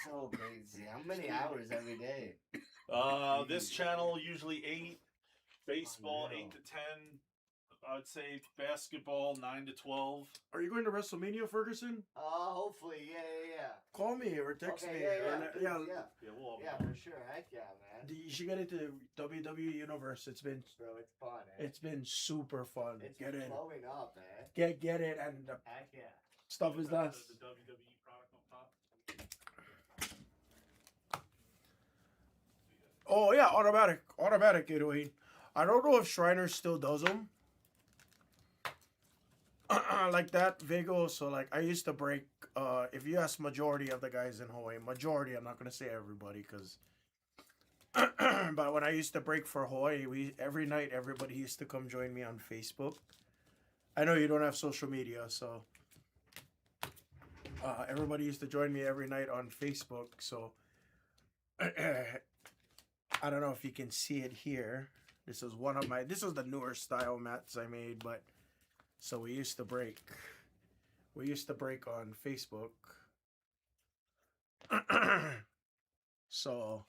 So crazy. How many hours every day? This channel usually 8, baseball Unreal. 8 to 10. I'd say basketball 9 to 12. Are you going to WrestleMania, Ferguson? Hopefully, yeah. Call me or text Okay, me. yeah. Yeah, we'll all be Yeah, there. for sure. Heck yeah, man. You should get into WWE Universe. It's been Bro, it's fun, eh? it's been super fun. It's Get in. blowing up, eh? Get it, and the Heck yeah. stuff is nice. The WWE product on top. Oh yeah, automatic getaway. I don't know if Shriner still does them like that, Vigo. So like, I used to break. If you ask majority of the guys in Hawaii, majority, I'm not gonna say everybody, because. But when I used to break for Hawaii, every night everybody used to come join me on Facebook. I know you don't have social media, so everybody used to join me every night on Facebook. So I don't know if you can see it here. This is the newer style mats I made, but so we used to break on Facebook. So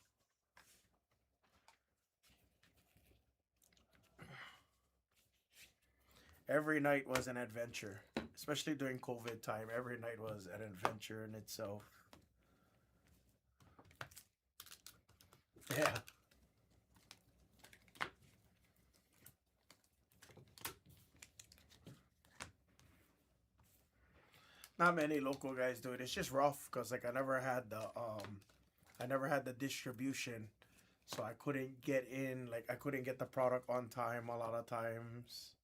every night was an adventure, especially during COVID time. Every night was an adventure in itself. Yeah. Not many local guys do it. It's just rough because like I never had the distribution, so I couldn't get in. Like I couldn't get the product on time a lot of times.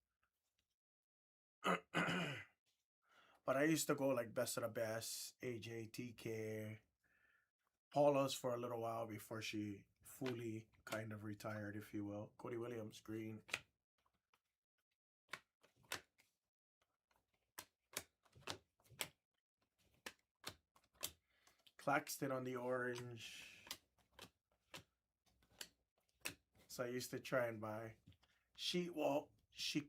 But I used to go like Best of the Best, AJ, TK, Paula's for a little while before she fully kind of retired, if you will. Cody Williams, green. Claxton on the orange. So I used to try and buy. She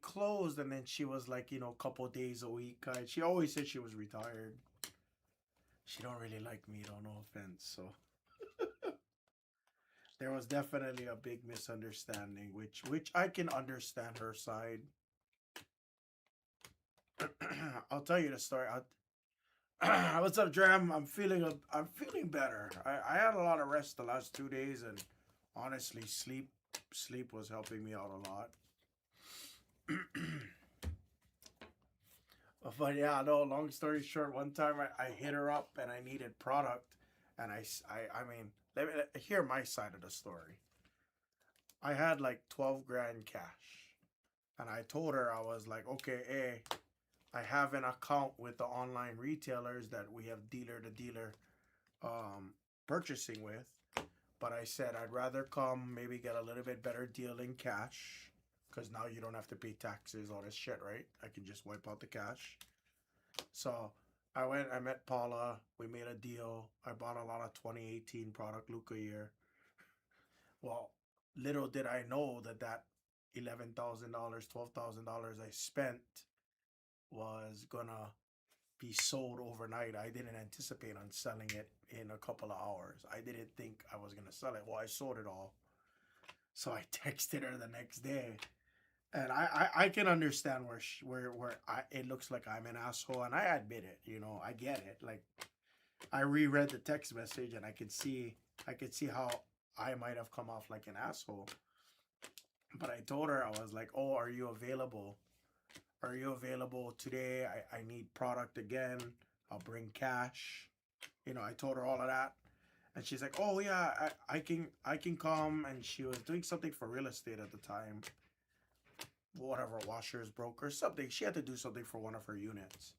closed and then she was like, a couple days a week. She always said she was retired. She don't really like me, though, no offense. So there was definitely a big misunderstanding, which I can understand her side. I'll tell you the story. What's up, Dram? I'm feeling better. I had a lot of rest the last 2 days, and honestly, sleep was helping me out a lot. But yeah, no, long story short, one time I hit her up and I needed product, and I mean, let me hear my side of the story. I had like 12 grand cash, and I told her, I was like, okay, hey, I have an account with the online retailers that we have dealer-to-dealer purchasing with. But I said, I'd rather come maybe get a little bit better deal in cash, because now you don't have to pay taxes, all this shit, right? I can just wipe out the cash. So I met Paula. We made a deal. I bought a lot of 2018 product, Luca year. Well, little did I know that $11,000, $12,000 I spent was gonna be sold overnight. I didn't anticipate on selling it in a couple of hours. I didn't think I was gonna sell it. Well, I sold it all. So I texted her the next day, and I can understand where it looks like I'm an asshole, and I admit it. I get it. Like I reread the text message, and I could see how I might have come off like an asshole. But I told her, I was like, "Oh, are you available? Are you available today? I need product again. I'll bring cash." I told her all of that. And she's like, "Oh yeah, I can come." And she was doing something for real estate at the time. Whatever, washers broke or something. She had to do something for one of her units.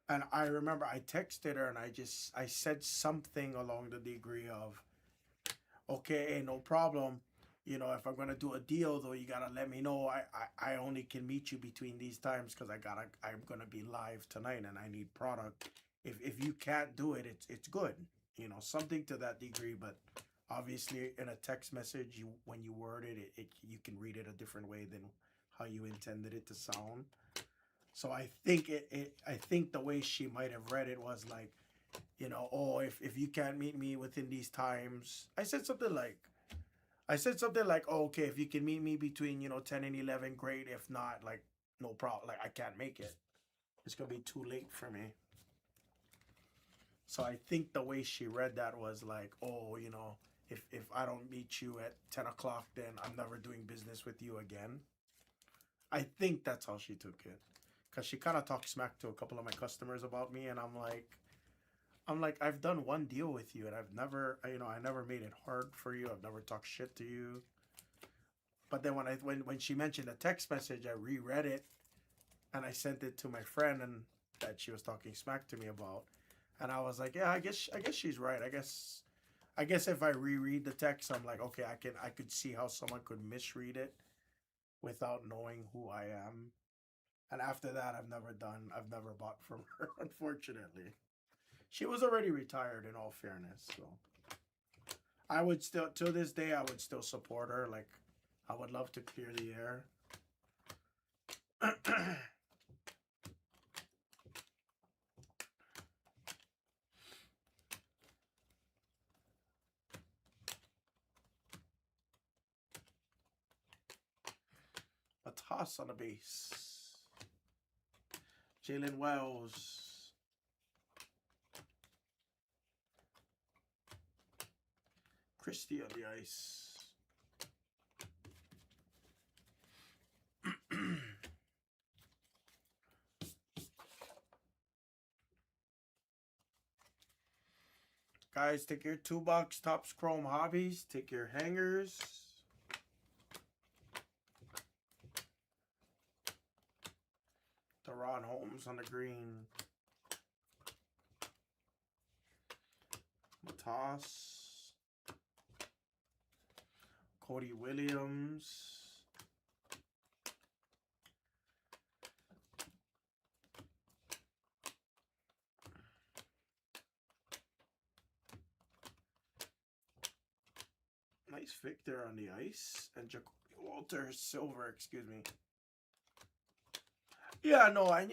And I remember I texted her and I said something along the degree of, "Okay, no problem. If I'm gonna do a deal though, you gotta let me know. I only can meet you between these times because I'm gonna be live tonight and I need product. If you can't do it, it's good. Something to that degree." But Obviously, in a text message, when you word it, you can read it a different way than how you intended it to sound. So I think I think the way she might have read it was like, oh, if you can't meet me within these times, I said something like, oh, okay, if you can meet me between 10 and 11, great. If not, like, no problem. Like, I can't make it. It's gonna be too late for me. So I think the way she read that was like, oh, if I don't meet you at 10 o'clock, then I'm never doing business with you again. I think that's how she took it. Because she kind of talked smack to a couple of my customers about me, and I'm like, I've done one deal with you, and I've never, I never made it hard for you. I've never talked shit to you. But then when she mentioned the text message, I reread it, and I sent it to my friend, and that she was talking smack to me about, and I was like, yeah, I guess she's right. I guess if I reread the text, I'm like, okay, I could see how someone could misread it without knowing who I am. And after that, I've never bought from her, unfortunately. She was already retired, in all fairness, so I would still, to this day, I would still support her. Like, I would love to clear the air. A toss on the base. Jalen Wells. Christie on the ice. Guys, take your $2 Topps Chrome Hobbies. Take your hangers. Deron Holmes on the green. Matas. Cody Williams. Nice Victor on the ice. And Walter Silver, excuse me. Yeah, no, and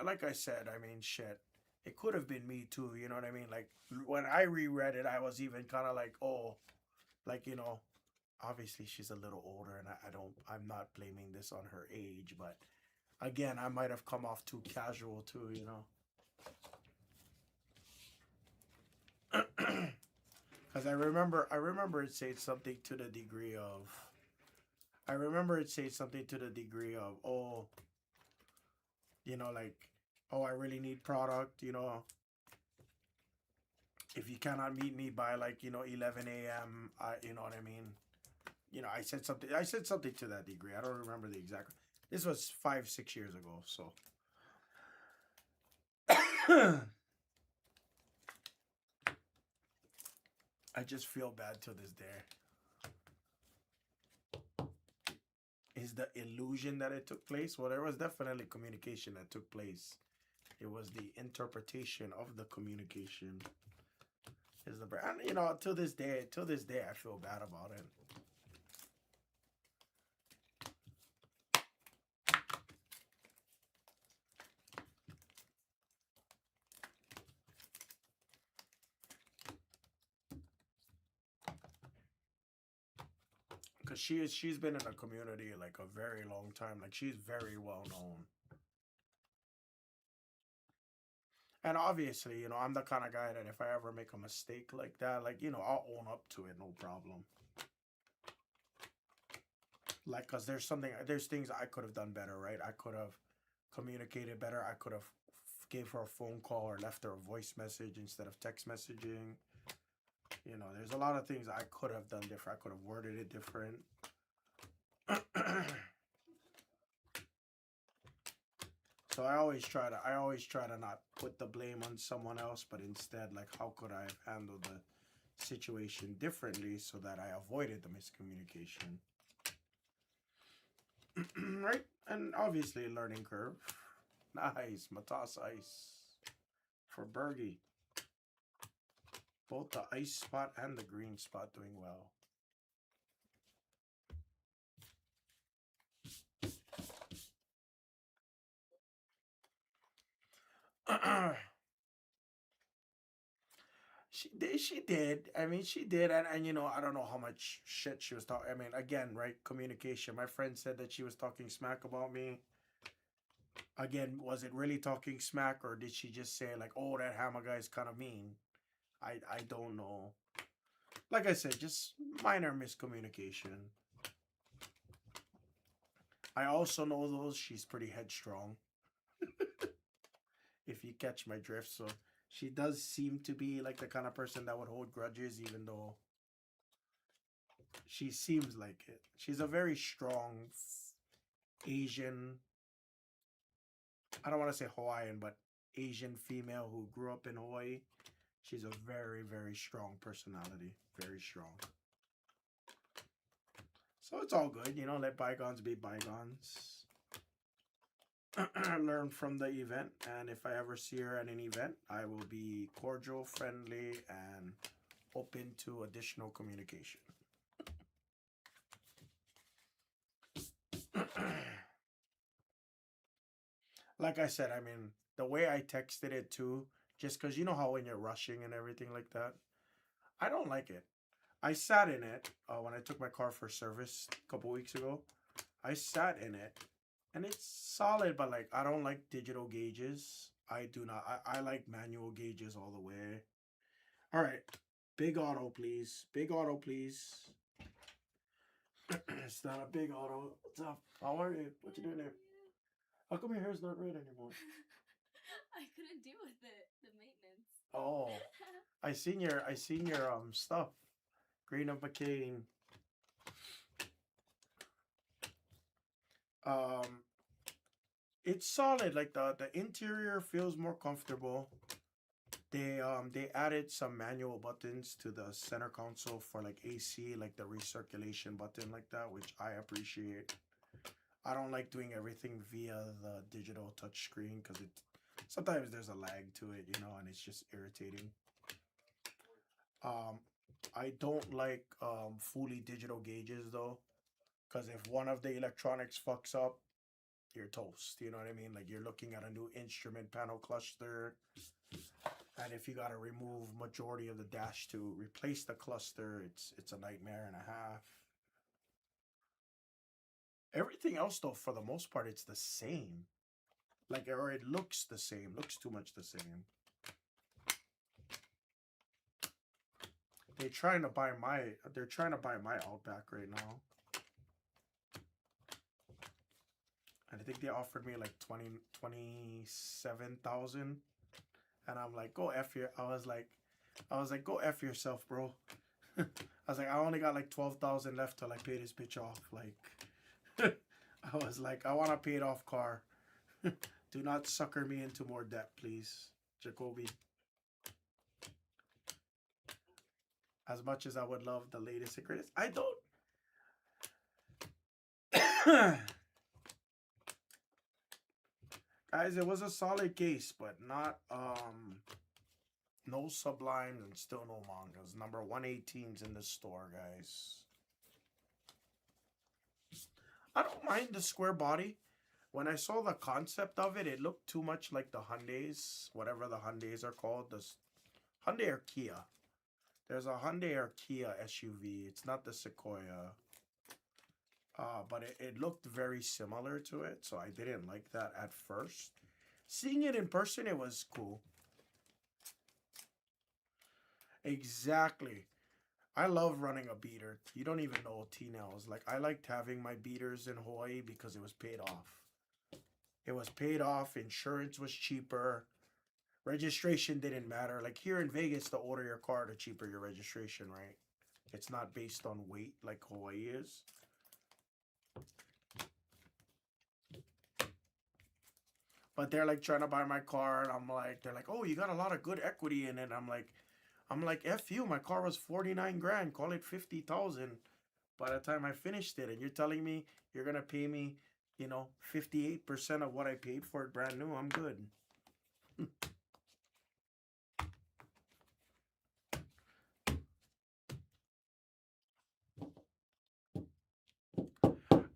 like I said, I mean, shit. It could have been me too, you know what I mean? Like, when I reread it, I was even kind of like, oh, like, obviously she's a little older, and I'm not blaming this on her age, but again, I might have come off too casual too, Because I remember it said something to the degree of, oh, like, oh, I really need product, if you cannot meet me by, like, 11 a.m., you know what I mean? I said something to that degree. I don't remember the exact. This was 5-6 years ago, so. I just feel bad to this day. Is the illusion that it took place? Well, there was definitely communication that took place. It was the interpretation of the communication. Is the and to this day, I feel bad about it. Because she's been in the community like a very long time. Like, she's very well known. And obviously, I'm the kind of guy that if I ever make a mistake like that, like, I'll own up to it, no problem. Like, because there's things I could have done better, right? I could have communicated better. I could have gave her a phone call or left her a voice message instead of text messaging. There's a lot of things I could have done different. I could have worded it different. So I always try to not put the blame on someone else, but instead, like, how could I have handled the situation differently so that I avoided the miscommunication? Right? And obviously, learning curve. Nice. Matas ice for Bergie. Both the ice spot and the green spot doing well. She did. I mean, she did. And, you know, I don't know how much shit she was talking. I mean, again, right? Communication. My friend said that she was talking smack about me. Again, was it really talking smack, or did she just say, like, oh, that HAMMAH guy is kind of mean? I don't know. Like I said, just minor miscommunication. I also know, though, she's pretty headstrong. If you catch my drift. So she does seem to be like the kind of person that would hold grudges, even though she seems like it. She's a very strong Asian, I don't want to say Hawaiian, but Asian female who grew up in Hawaii. She's a very, very strong personality. Very strong. So it's all good, you know, let bygones be bygones. Learn from the event, and if I ever see her at an event, I will be cordial, friendly, and open to additional communication. Like I said, I mean, the way I texted it too, just because you know how when you're rushing and everything like that, I don't like it. I sat in it when I took my car for service a couple weeks ago. I sat in it, and it's solid, but like I don't like digital gauges. I do not. I like manual gauges all the way. All right, big auto, please. Big auto, please. It's not a big auto. What's up? How are you? What you doing there? How come your hair's not red anymore? I couldn't deal with it. The maintenance. Oh, I seen your stuff. Green of McCain. It's solid. Like the interior feels more comfortable. They added some manual buttons to the center console for like AC, like the recirculation button like that, which I appreciate. I don't like doing everything via the digital touchscreen because it sometimes there's a lag to it, you know, and it's just irritating. I don't like fully digital gauges though, because if one of the electronics fucks up, you're toast. You know what I mean? Like you're looking at a new instrument panel cluster, and if you got to remove majority of the dash to replace the cluster, it's a nightmare and a half. Everything else though, for the most part, it's the same. Like, or it looks the same. Looks too much the same. They're trying to buy my Outback right now. And I think they offered me like 27,000. And I'm like, go F your, I was like, go F yourself, bro. I was like, I only got like 12,000 left till I pay this bitch off. Like, I was like, I want a paid off car. Do not sucker me into more debt, please, Jacoby. As much as I would love the latest and greatest, I don't. Guys, it was a solid case, but not no sublimes and still no mangas. Number 118's in the store, guys. I don't mind the square body. When I saw the concept of it, it looked too much like the Hyundais, whatever the Hyundais are called. The Hyundai or Kia. There's a Hyundai or Kia SUV. It's not the Sequoia. But it looked very similar to it, so I didn't like that at first. Seeing it in person, it was cool. Exactly. I love running a beater. You don't even know T-Nails. Like, I liked having my beaters in Hawaii because it was paid off. It was paid off. Insurance was cheaper. Registration didn't matter. Like, here in Vegas, the older your car, the cheaper your registration, right? It's not based on weight like Hawaii is. But they're like trying to buy my car, and I'm like, they're like, oh, you got a lot of good equity in it. I'm like, F you, my car was 49 grand, call it 50,000 by the time I finished it. And you're telling me you're going to pay me, you know, 58% of what I paid for it brand new. I'm good.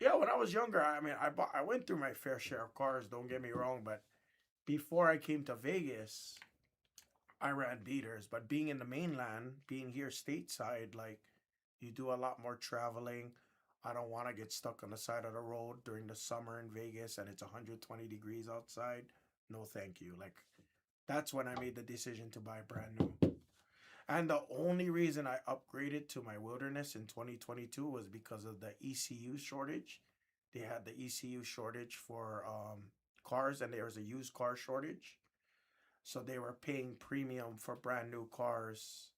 Yeah, when I was younger, I mean, I went through my fair share of cars. Don't get me wrong, but before I came to Vegas, I ran beaters. But being in the mainland, being here stateside, like you do a lot more traveling. I don't want to get stuck on the side of the road during the summer in Vegas and it's 120 degrees outside. No, thank you. Like that's when I made the decision to buy brand new. And the only reason I upgraded to my Wilderness in 2022 was because of the ECU shortage. They had the ECU shortage for cars, and there was a used car shortage. So they were paying premium for brand new cars.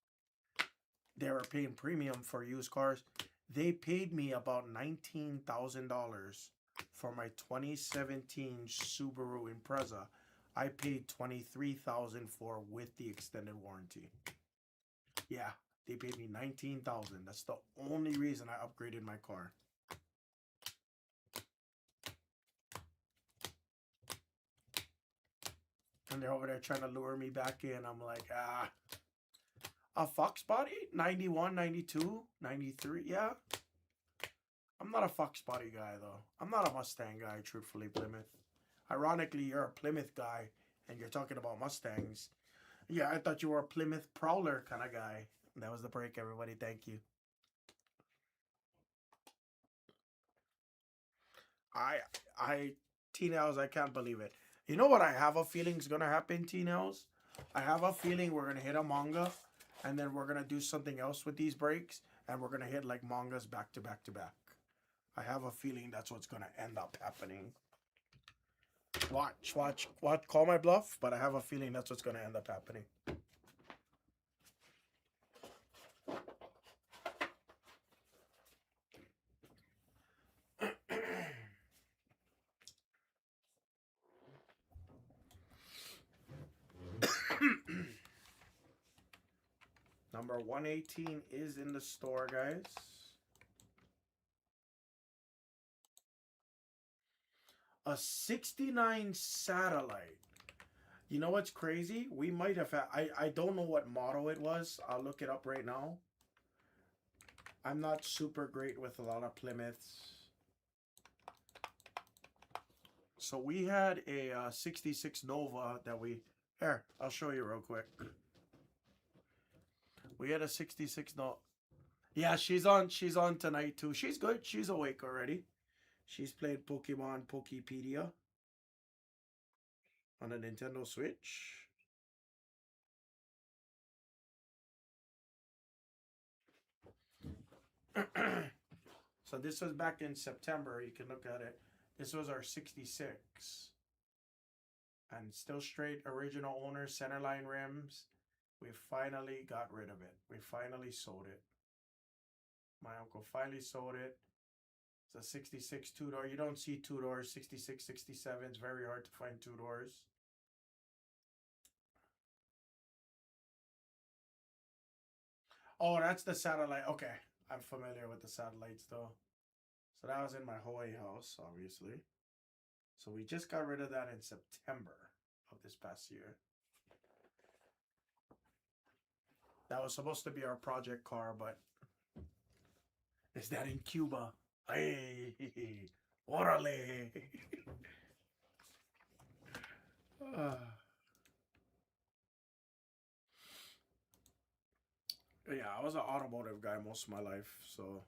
They were paying premium for used cars. They paid me about $19,000 for my 2017 Subaru Impreza. I paid $23,000 for with the extended warranty. Yeah, they paid me $19,000. That's the only reason I upgraded my car. And they're over there trying to lure me back in. I'm like, a Fox body? 91, 92, 93, yeah. I'm not a Fox body guy, though. I'm not a Mustang guy, truthfully, Plymouth. Ironically, you're a Plymouth guy, and you're talking about Mustangs. Yeah, I thought you were a Plymouth Prowler kind of guy. That was the break, everybody. Thank you. T-Nails, I can't believe it. You know what I have a feeling is going to happen, T-Nails? I have a feeling we're going to hit a manga, and then we're going to do something else with these breaks, and we're going to hit like mangas back to back to back. I have a feeling that's what's going to end up happening. Watch. Call my bluff, but I have a feeling that's what's going to end up happening. Number 118 is in the store, guys. A 69 satellite. You know what's crazy? We might have had, I don't know what model it was. I'll look it up right now. I'm not super great with a lot of Plymouths. So we had a 66 Nova that here, I'll show you real quick. We had a 66 Nova. Yeah, she's on tonight too. She's good. She's awake already. She's played Pokemon Pokepedia on a Nintendo Switch. So this was back in September. You can look at it. This was our 66. And still straight original owner, centerline rims. We finally got rid of it. We finally sold it. My uncle finally sold it. It's a 66 two-door. You don't see two-doors. 66, 67. It's very hard to find two-doors. Oh, that's the satellite. Okay. I'm familiar with the satellites, though. So that was in my Hawaii house, obviously. So we just got rid of that in September of this past year. That was supposed to be our project car, but is that in Cuba? Hey, orale. Yeah, I was an automotive guy most of my life, so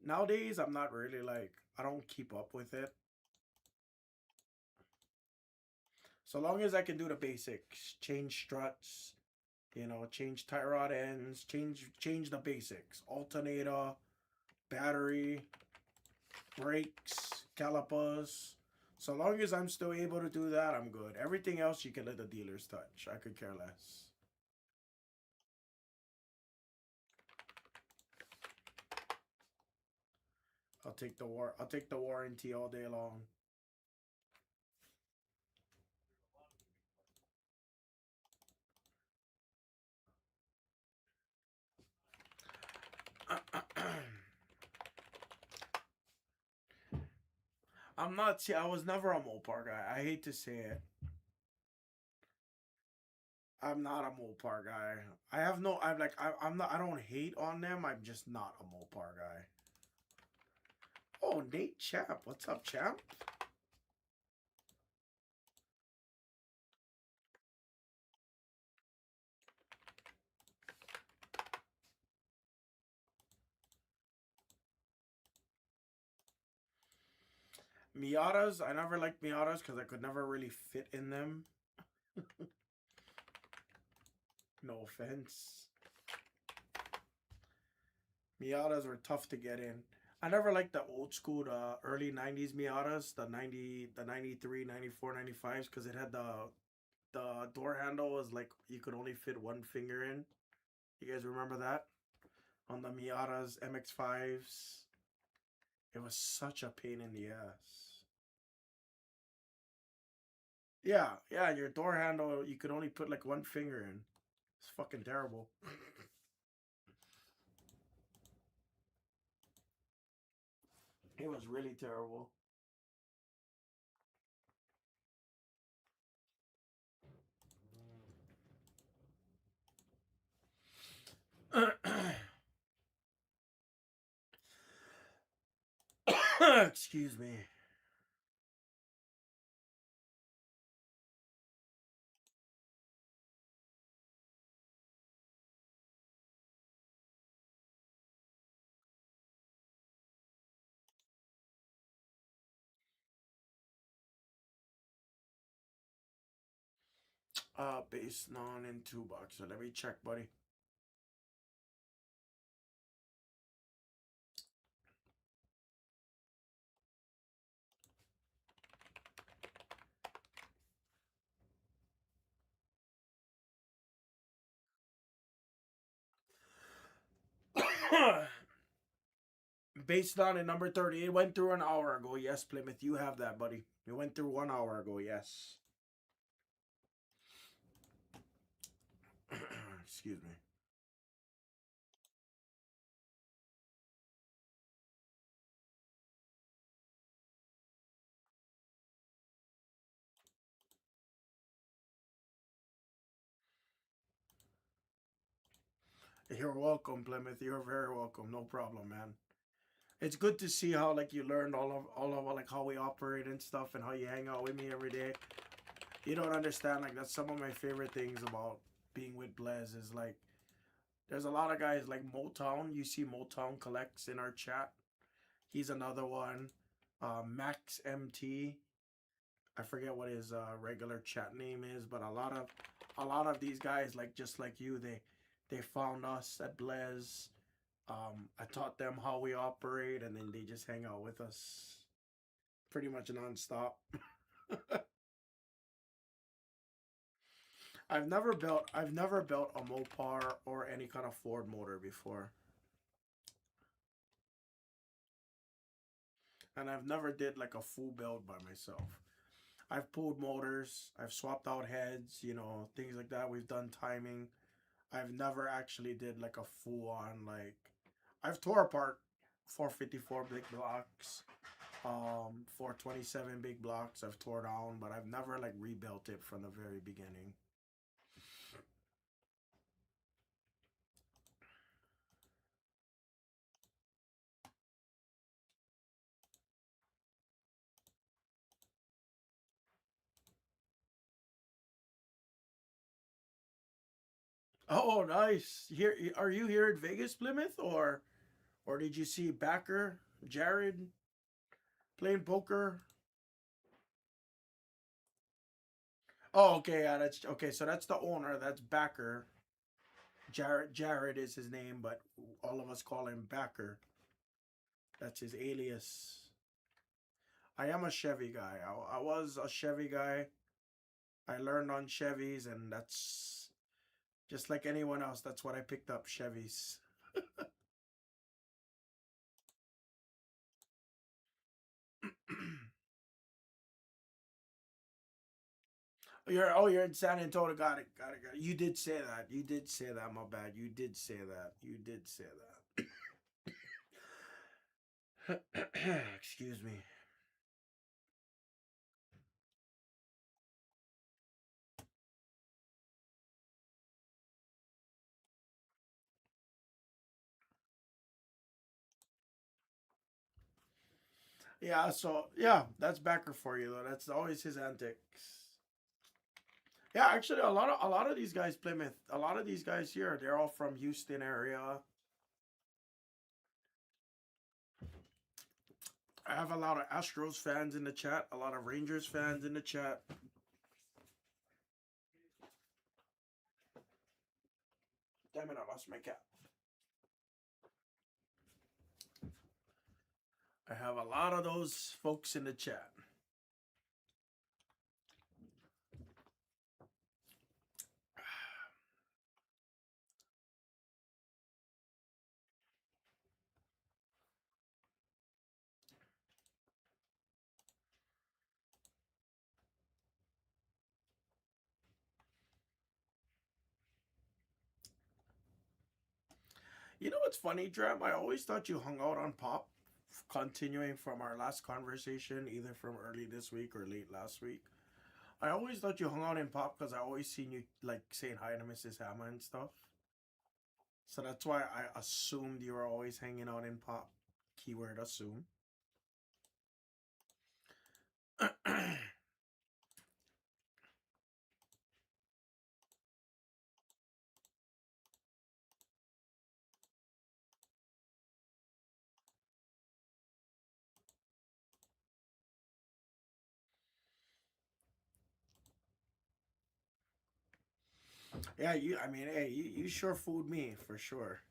nowadays I'm not really like, I don't keep up with it. So long as I can do the basics, change struts, you know, change tie rod ends, change the basics, alternator, battery, brakes, calipers. So long as I'm still able to do that, I'm good. Everything else you can let the dealers touch. I could care less. I'll take the warranty all day long. I'm not. See, I was never a Mopar guy. I hate to say it. I'm not a Mopar guy. I'm like. I'm not. I don't hate on them. I'm just not a Mopar guy. Oh, Nate Champ. What's up, Champ? Miatas. I never liked Miatas because I could never really fit in them. No offense. Miatas were tough to get in. I never liked the old school, the early 90s Miatas, the 90, the 93, 94, 95s, because it had the door handle was like you could only fit one finger in. You guys remember that? On the Miatas, MX5s. It was such a pain in the ass. Yeah, your door handle, you could only put like one finger in. It's fucking terrible. It was really terrible. Excuse me. Base non in 2 bucks. So let me check, buddy. Based on it, number 30. It went through an hour ago. Yes, Plymouth, you have that, buddy. It went through 1 hour ago. Yes. Excuse me. You're welcome, Plymouth. You're very welcome. No problem, man. It's good to see how like you learned all of like how we operate and stuff and how you hang out with me every day. You don't understand, like that's some of my favorite things about being with Blez is like there's a lot of guys like Motown. You see Motown collects in our chat. He's another one. Max MT. I forget what his regular chat name is, but a lot of these guys like just like you, they found us at Blez. I taught them how we operate, and then they just hang out with us pretty much nonstop. I've never built a Mopar or any kind of Ford motor before. And I've never did like a full build by myself. I've pulled motors, I've swapped out heads, things like that. We've done timing. I've never actually did like a full on like I've tore apart 454 big blocks, 427 big blocks I've tore down, but I've never like rebuilt it from the very beginning. Oh, nice. Here, are you here at Vegas, Plymouth, or did you see Backer, Jared playing poker? Oh, okay, yeah, that's okay. So that's the owner. That's Backer. Jared is his name, but all of us call him Backer. That's his alias. I am a Chevy guy. I was a Chevy guy. I learned on Chevys, and that's just like anyone else. That's what I picked up, Chevys. You're in San Antonio. Got it. You did say that. You did say that. My bad. You did say that. You did say that. Excuse me. Yeah, so yeah, that's Becker for you though. That's always his antics. Yeah, actually, a lot of these guys, Plymouth, a lot of these guys here, they're all from Houston area. I have a lot of Astros fans in the chat, a lot of Rangers fans in the chat. Damn it, I lost my cap. I have a lot of those folks in the chat. You know what's funny, Dram? I always thought you hung out on Pop, continuing from our last conversation, either from early this week or late last week. I always thought you hung out in Pop because I always seen you like saying hi to Mrs. HAMMAH and stuff. So that's why I assumed you were always hanging out in Pop. Keyword assume. Yeah, you. I mean, hey, you sure fooled me for sure.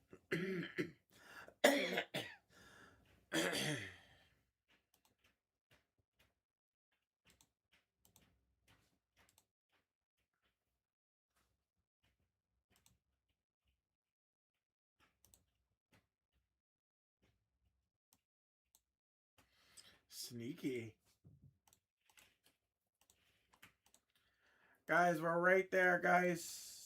Sneaky. Guys, we're right there, guys.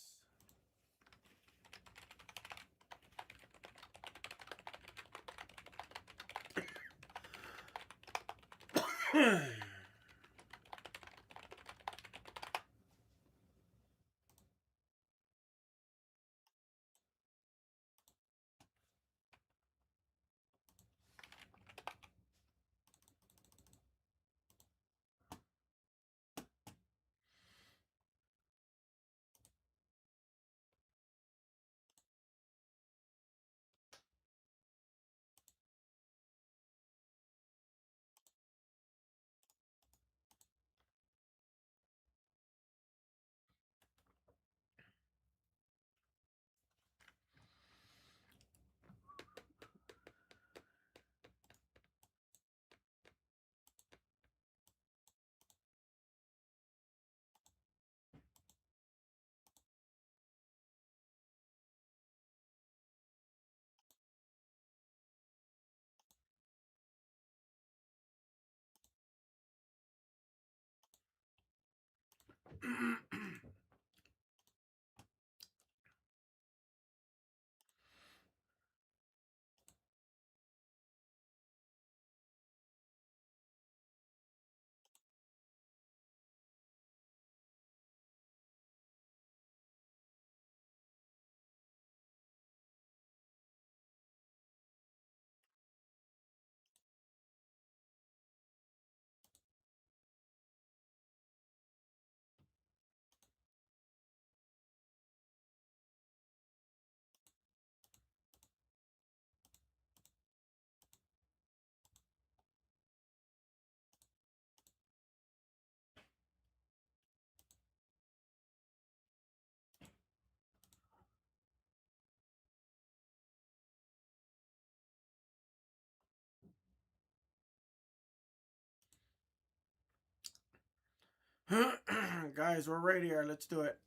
Guys, we're right here. Let's do it.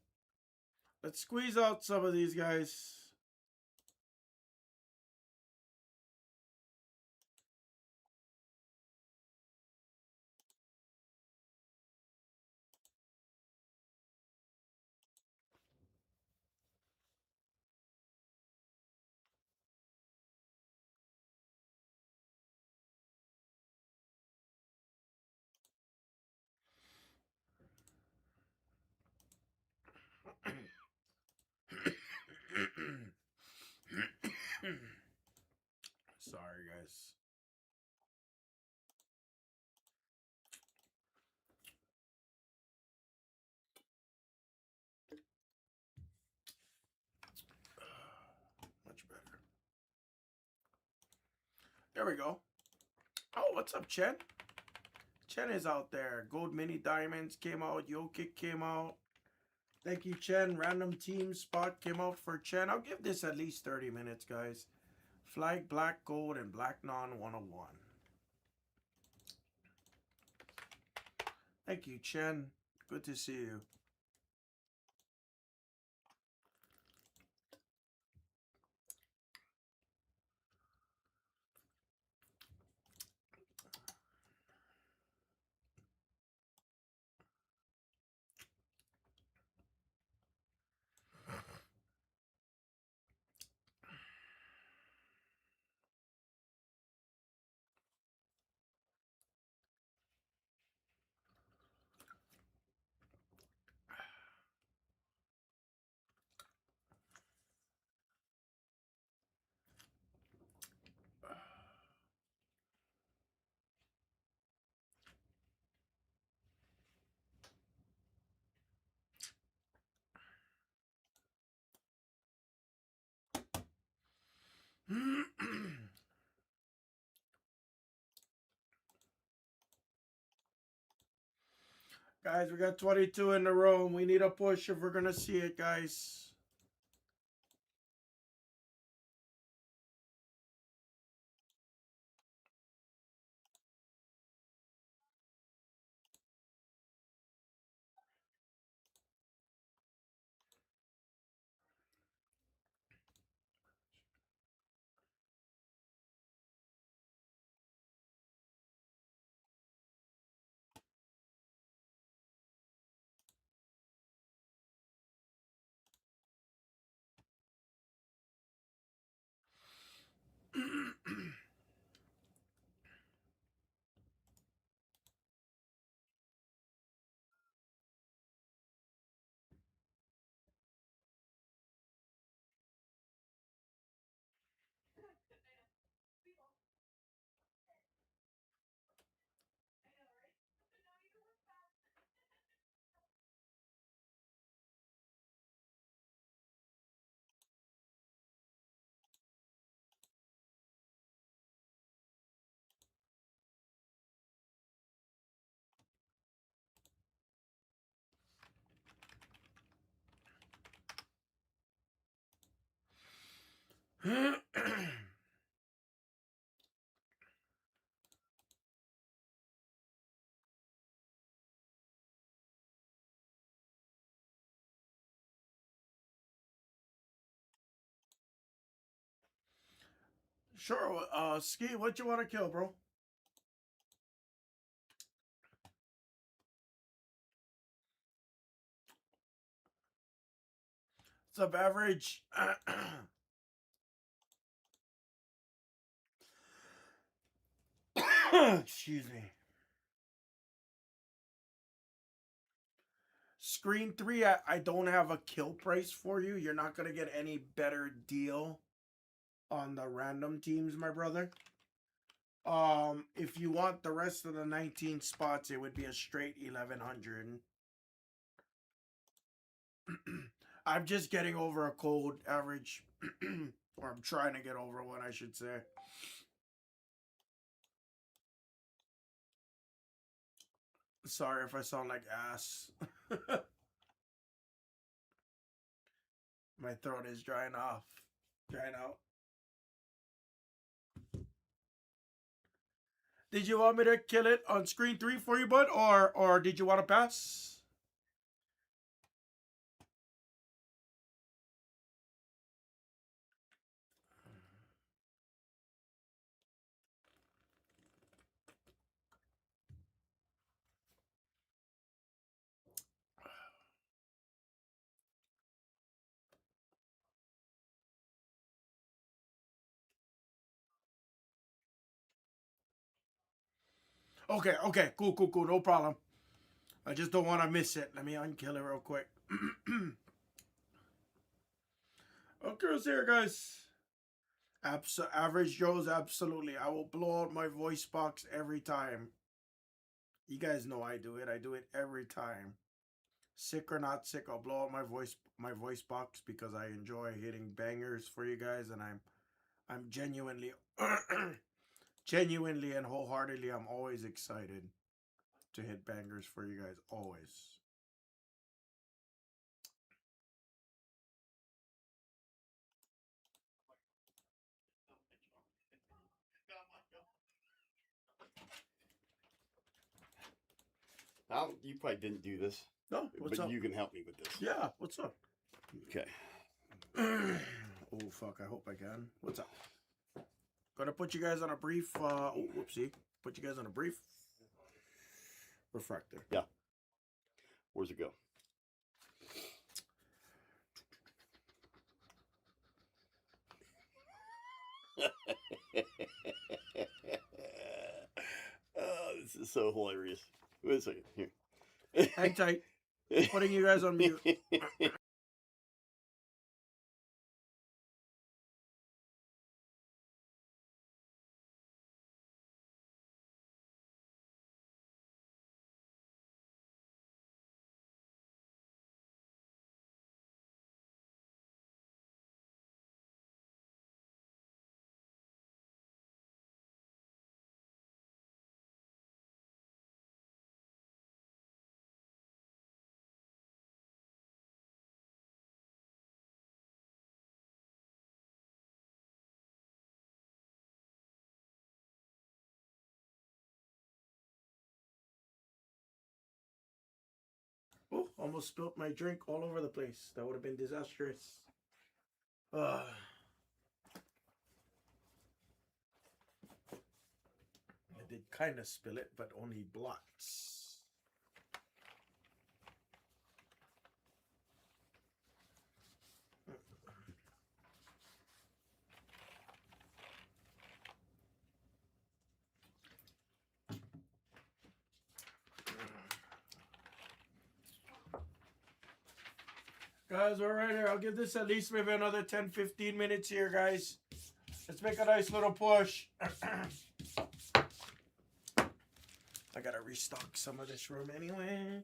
Let's squeeze out some of these guys. There we go. Oh, what's up, Chen? Chen is out there. Gold Mini Diamonds came out. Yo Kick came out. Thank you, Chen. Random team spot came out for Chen. I'll give this at least 30 minutes, guys. Flag, black, gold, and black non 101. Thank you, Chen. Good to see you. Guys, we got 22 in the row. We need a push if we're going to see it, guys. Sure, Ski, what you want to kill, bro? What's up, average? Excuse me. Screen 3, I don't have a kill price for you. You're not going to get any better deal on the random teams, my brother. If you want the rest of the 19 spots, it would be a straight 1100. I'm just getting over a cold, average. Or I'm trying to get over one, I should say. Sorry if I sound like ass. My throat is drying off. Drying out. Did you want me to kill it on screen 3 for you, bud? Or did you want to pass? Okay, cool, no problem. I just don't want to miss it. Let me unkill it real quick. Okay, here, guys. Average Joe's, absolutely. I will blow out my voice box every time. You guys know I do it. I do it every time. Sick or not sick, I'll blow out my voice box because I enjoy hitting bangers for you guys, and I'm genuinely genuinely and wholeheartedly, I'm always excited to hit bangers for you guys. Always. You probably didn't do this, No, what's but up? you can help me with this. Yeah, what's up? Okay. Oh, fuck, I hope I can. What's up? Gonna put you guys on a brief, oh, whoopsie. Put you guys on a brief refractor. Yeah. Where's it go? Oh, this is so hilarious. Wait a second. Here. Hang tight. Putting you guys on mute. Oh, almost spilt my drink all over the place. That would have been disastrous. I did kind of spill it, but only blots. Guys, all right here. I'll give this at least maybe another 10-15 minutes here, guys. Let's make a nice little push. I gotta restock some of this room anyway.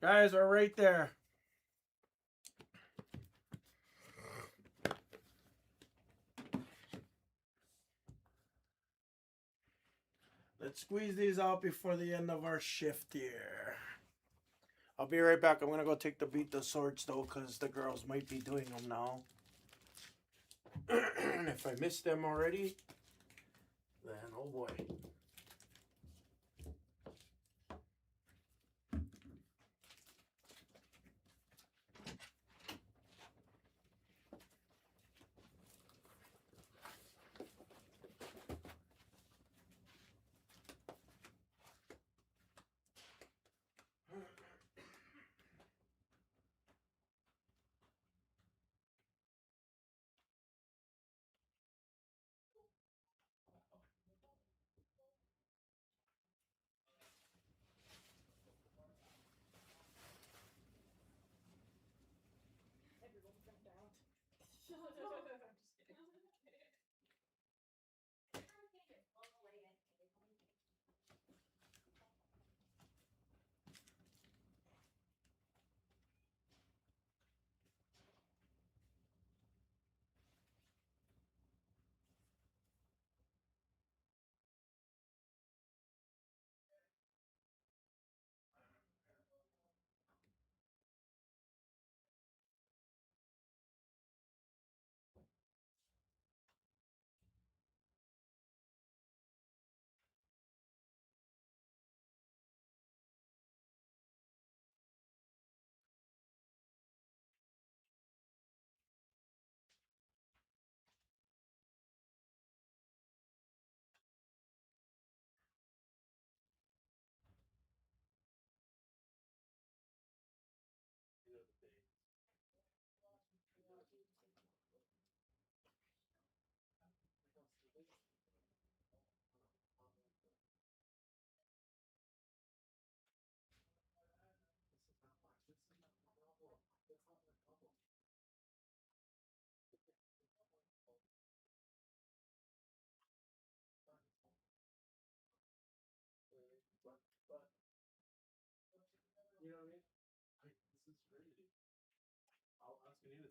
Guys are right there. Let's squeeze these out before the end of our shift here. I'll be right back. I'm gonna go take the beat the swords though, because the girls might be doing them now. And if I missed them already, then oh boy.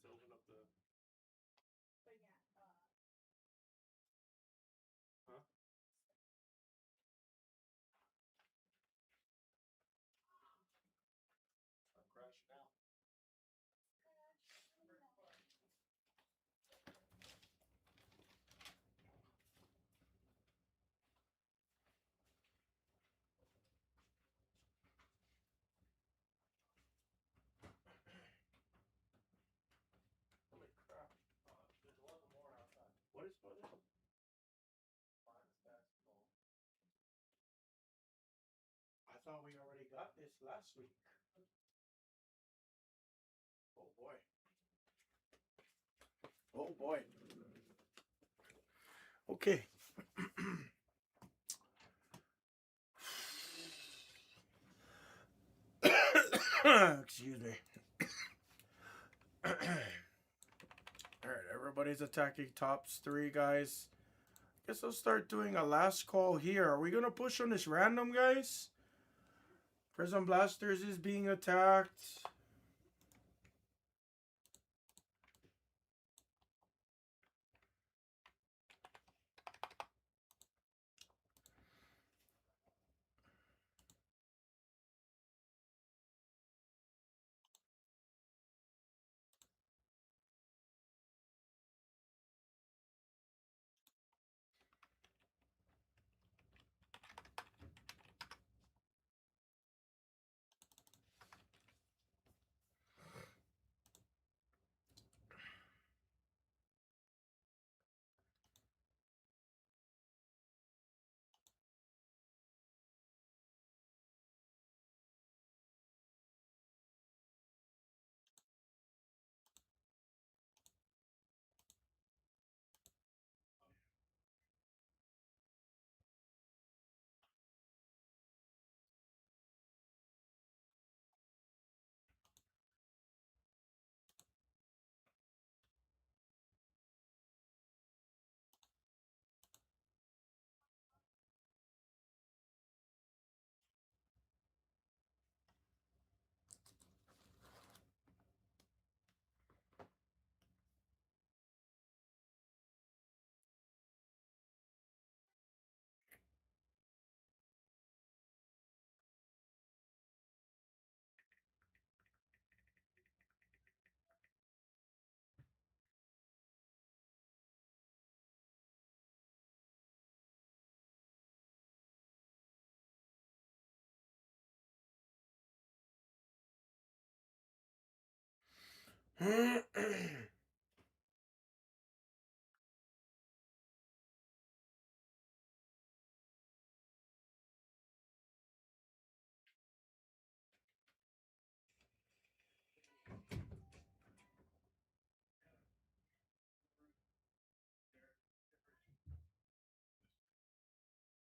open up the. Huh? I'm crashing out. Holy crap. There's 11 more outside. What is for this? Minus basketball. I thought we already got this last week. Oh boy. Oh boy. Okay. Excuse me. Alright, everybody's attacking tops 3, guys. Guess I'll start doing a last call here. Are we gonna push on this random, guys? Prison Blasters is being attacked.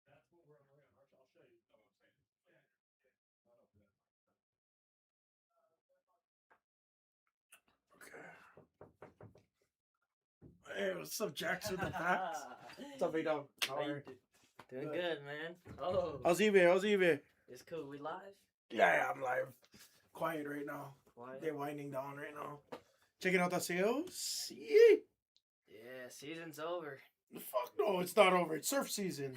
That's what we're on the way on. I'll show you. No, I'm saying. Yeah. Not open that. Hey, what's up, Jax with the facts? What's up, B-Dub? How are you? Doing good, man. Oh, How's eBay? How's eBay? it's cool. We live? Yeah, I'm live. Quiet right now. Quiet? They're winding down right now. Checking out the sales. Yeah. Yeah, season's over. Fuck no, it's not over. It's surf season.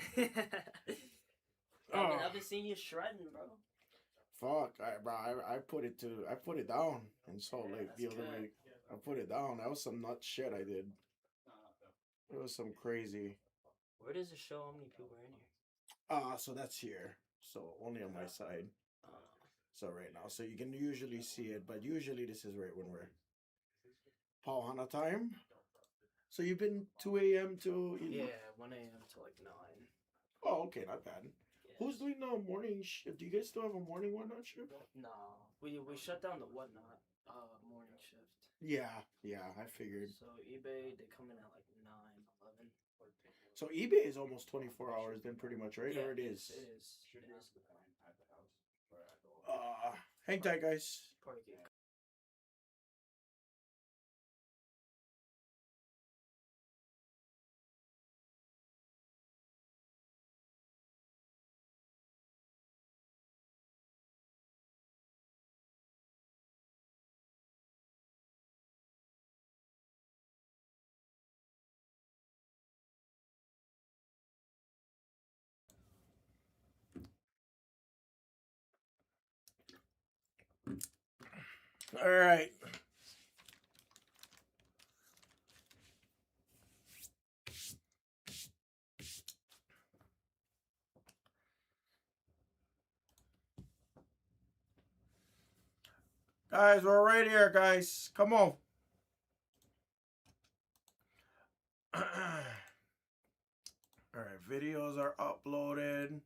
I've been seeing you shredding, bro. Fuck, I put it down in Salt Lake that's the other good. week. I put it down. That was some nut shit I did. It was some crazy. Where does it show how many people are in here? So that's here. So only on my side. So right now, so you can usually see it, but usually this is right when we're Paul Hana time. So you've been 2 a.m. to Yeah, 1 a.m. to like 9. Oh, okay, not bad. Yeah. Who's doing the morning shift? Do you guys still have a morning whatnot shift? No, we shut down the whatnot morning shift. Yeah, I figured. So eBay, they come in at like 9, 11. So eBay is almost 24 hours then pretty much, right? Yeah, Or it is? It is. Hang tight, guys. Probably get All right. Guys, we're right here, guys. Come on. All right, videos are uploaded.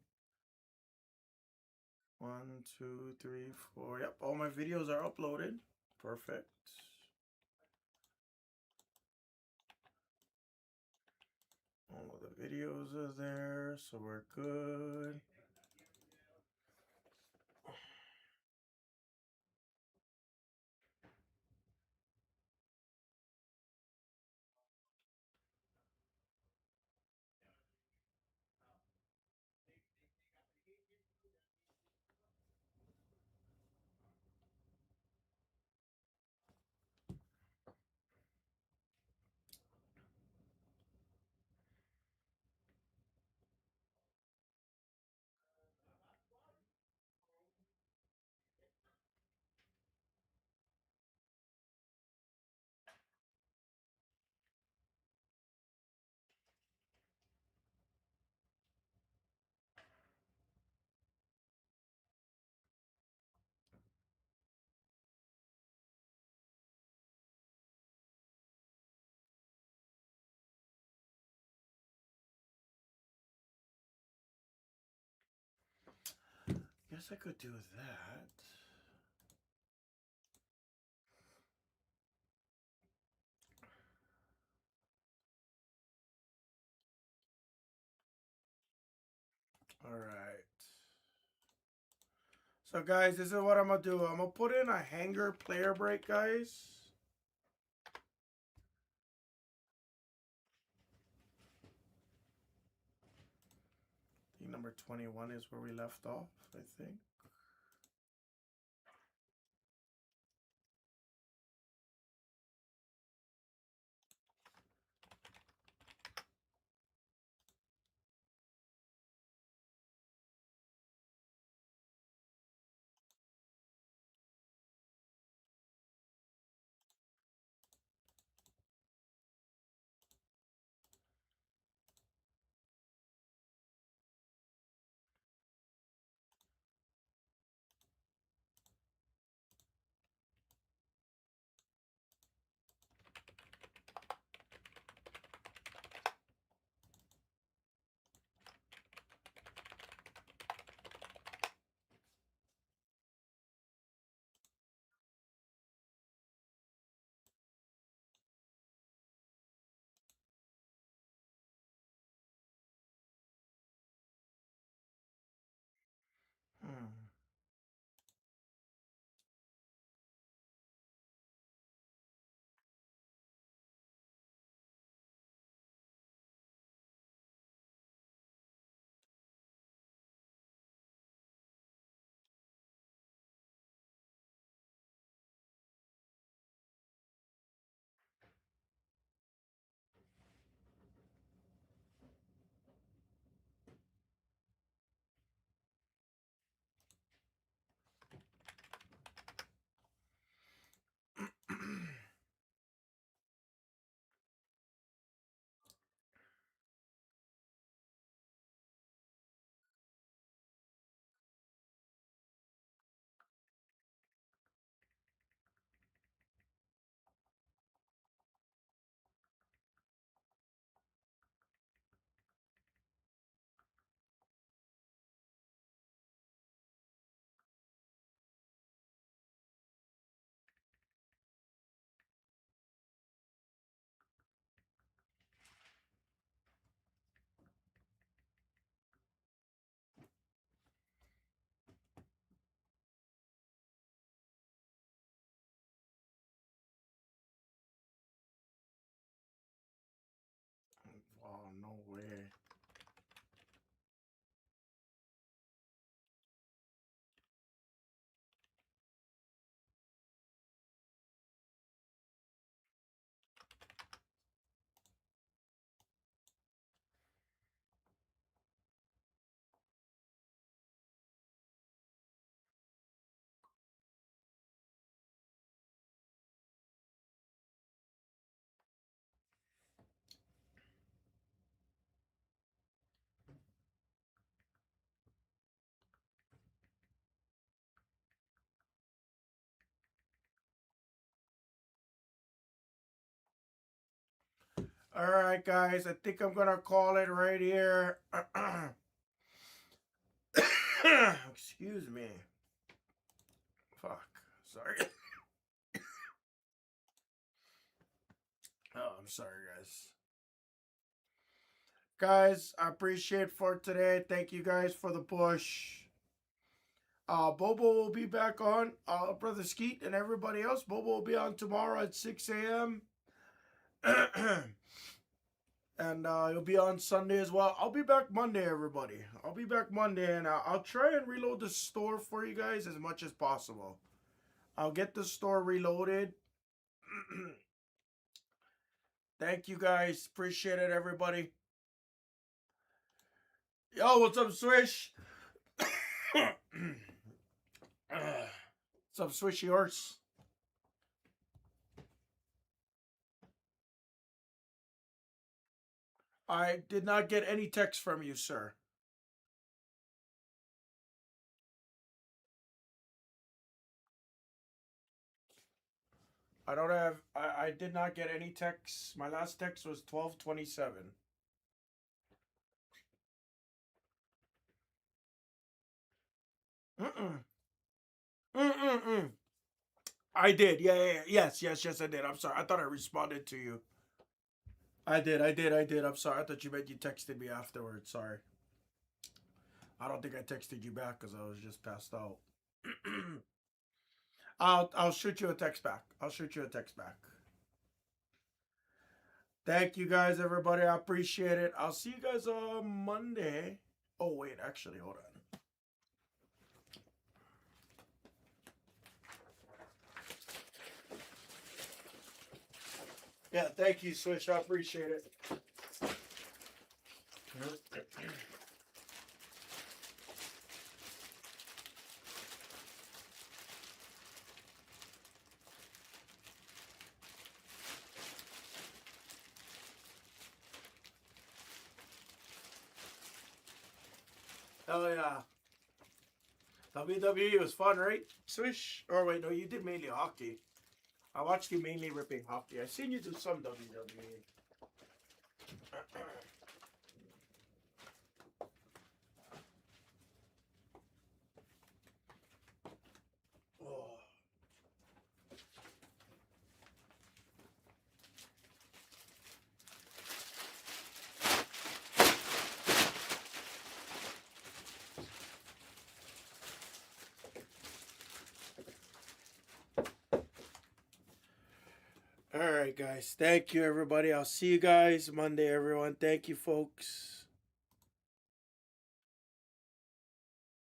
1, 2, 3, 4. Yep, all my videos are uploaded. Perfect. All of the videos are there, so we're good. Guess I could do that. All right. So, guys, this is what I'm going to do. I'm going to put in a hanger player break, guys. I think number 21 is where we left off, I think. All right, guys. I think I'm gonna call it right here. Excuse me. Fuck. Sorry. Oh, I'm sorry, guys. Guys, I appreciate for today. Thank you guys for the push. Bobo will be back on. Brother Skeet and everybody else. Bobo will be on tomorrow at 6 a.m. And he'll be on Sunday as well. I'll be back Monday, everybody. I'll be back Monday, and I'll try and reload the store for you guys as much as possible. I'll get the store reloaded. Thank you guys. Appreciate it, everybody. Yo, what's up, Swish? What's up, Swishy Horse? I did not get any text from you, sir. I don't have. I did not get any texts. My last text was 12:27. I did. Yeah. Yes, I did. I'm sorry. I thought I responded to you. I did. I'm sorry. I thought you meant you texted me afterwards. Sorry. I don't think I texted you back because I was just passed out. I'll shoot you a text back. Thank you guys, everybody. I appreciate it. I'll see you guys on Monday. Oh wait, actually, hold on. Yeah, thank you, Swish. I appreciate it. Hell yeah. WWE was fun, right? Swish? Or wait, no, you did mainly hockey. I watched you mainly ripping hockey. I seen you do some WWE. Oh. All right, guys. Thank you, everybody. I'll see you guys Monday, everyone. Thank you, folks.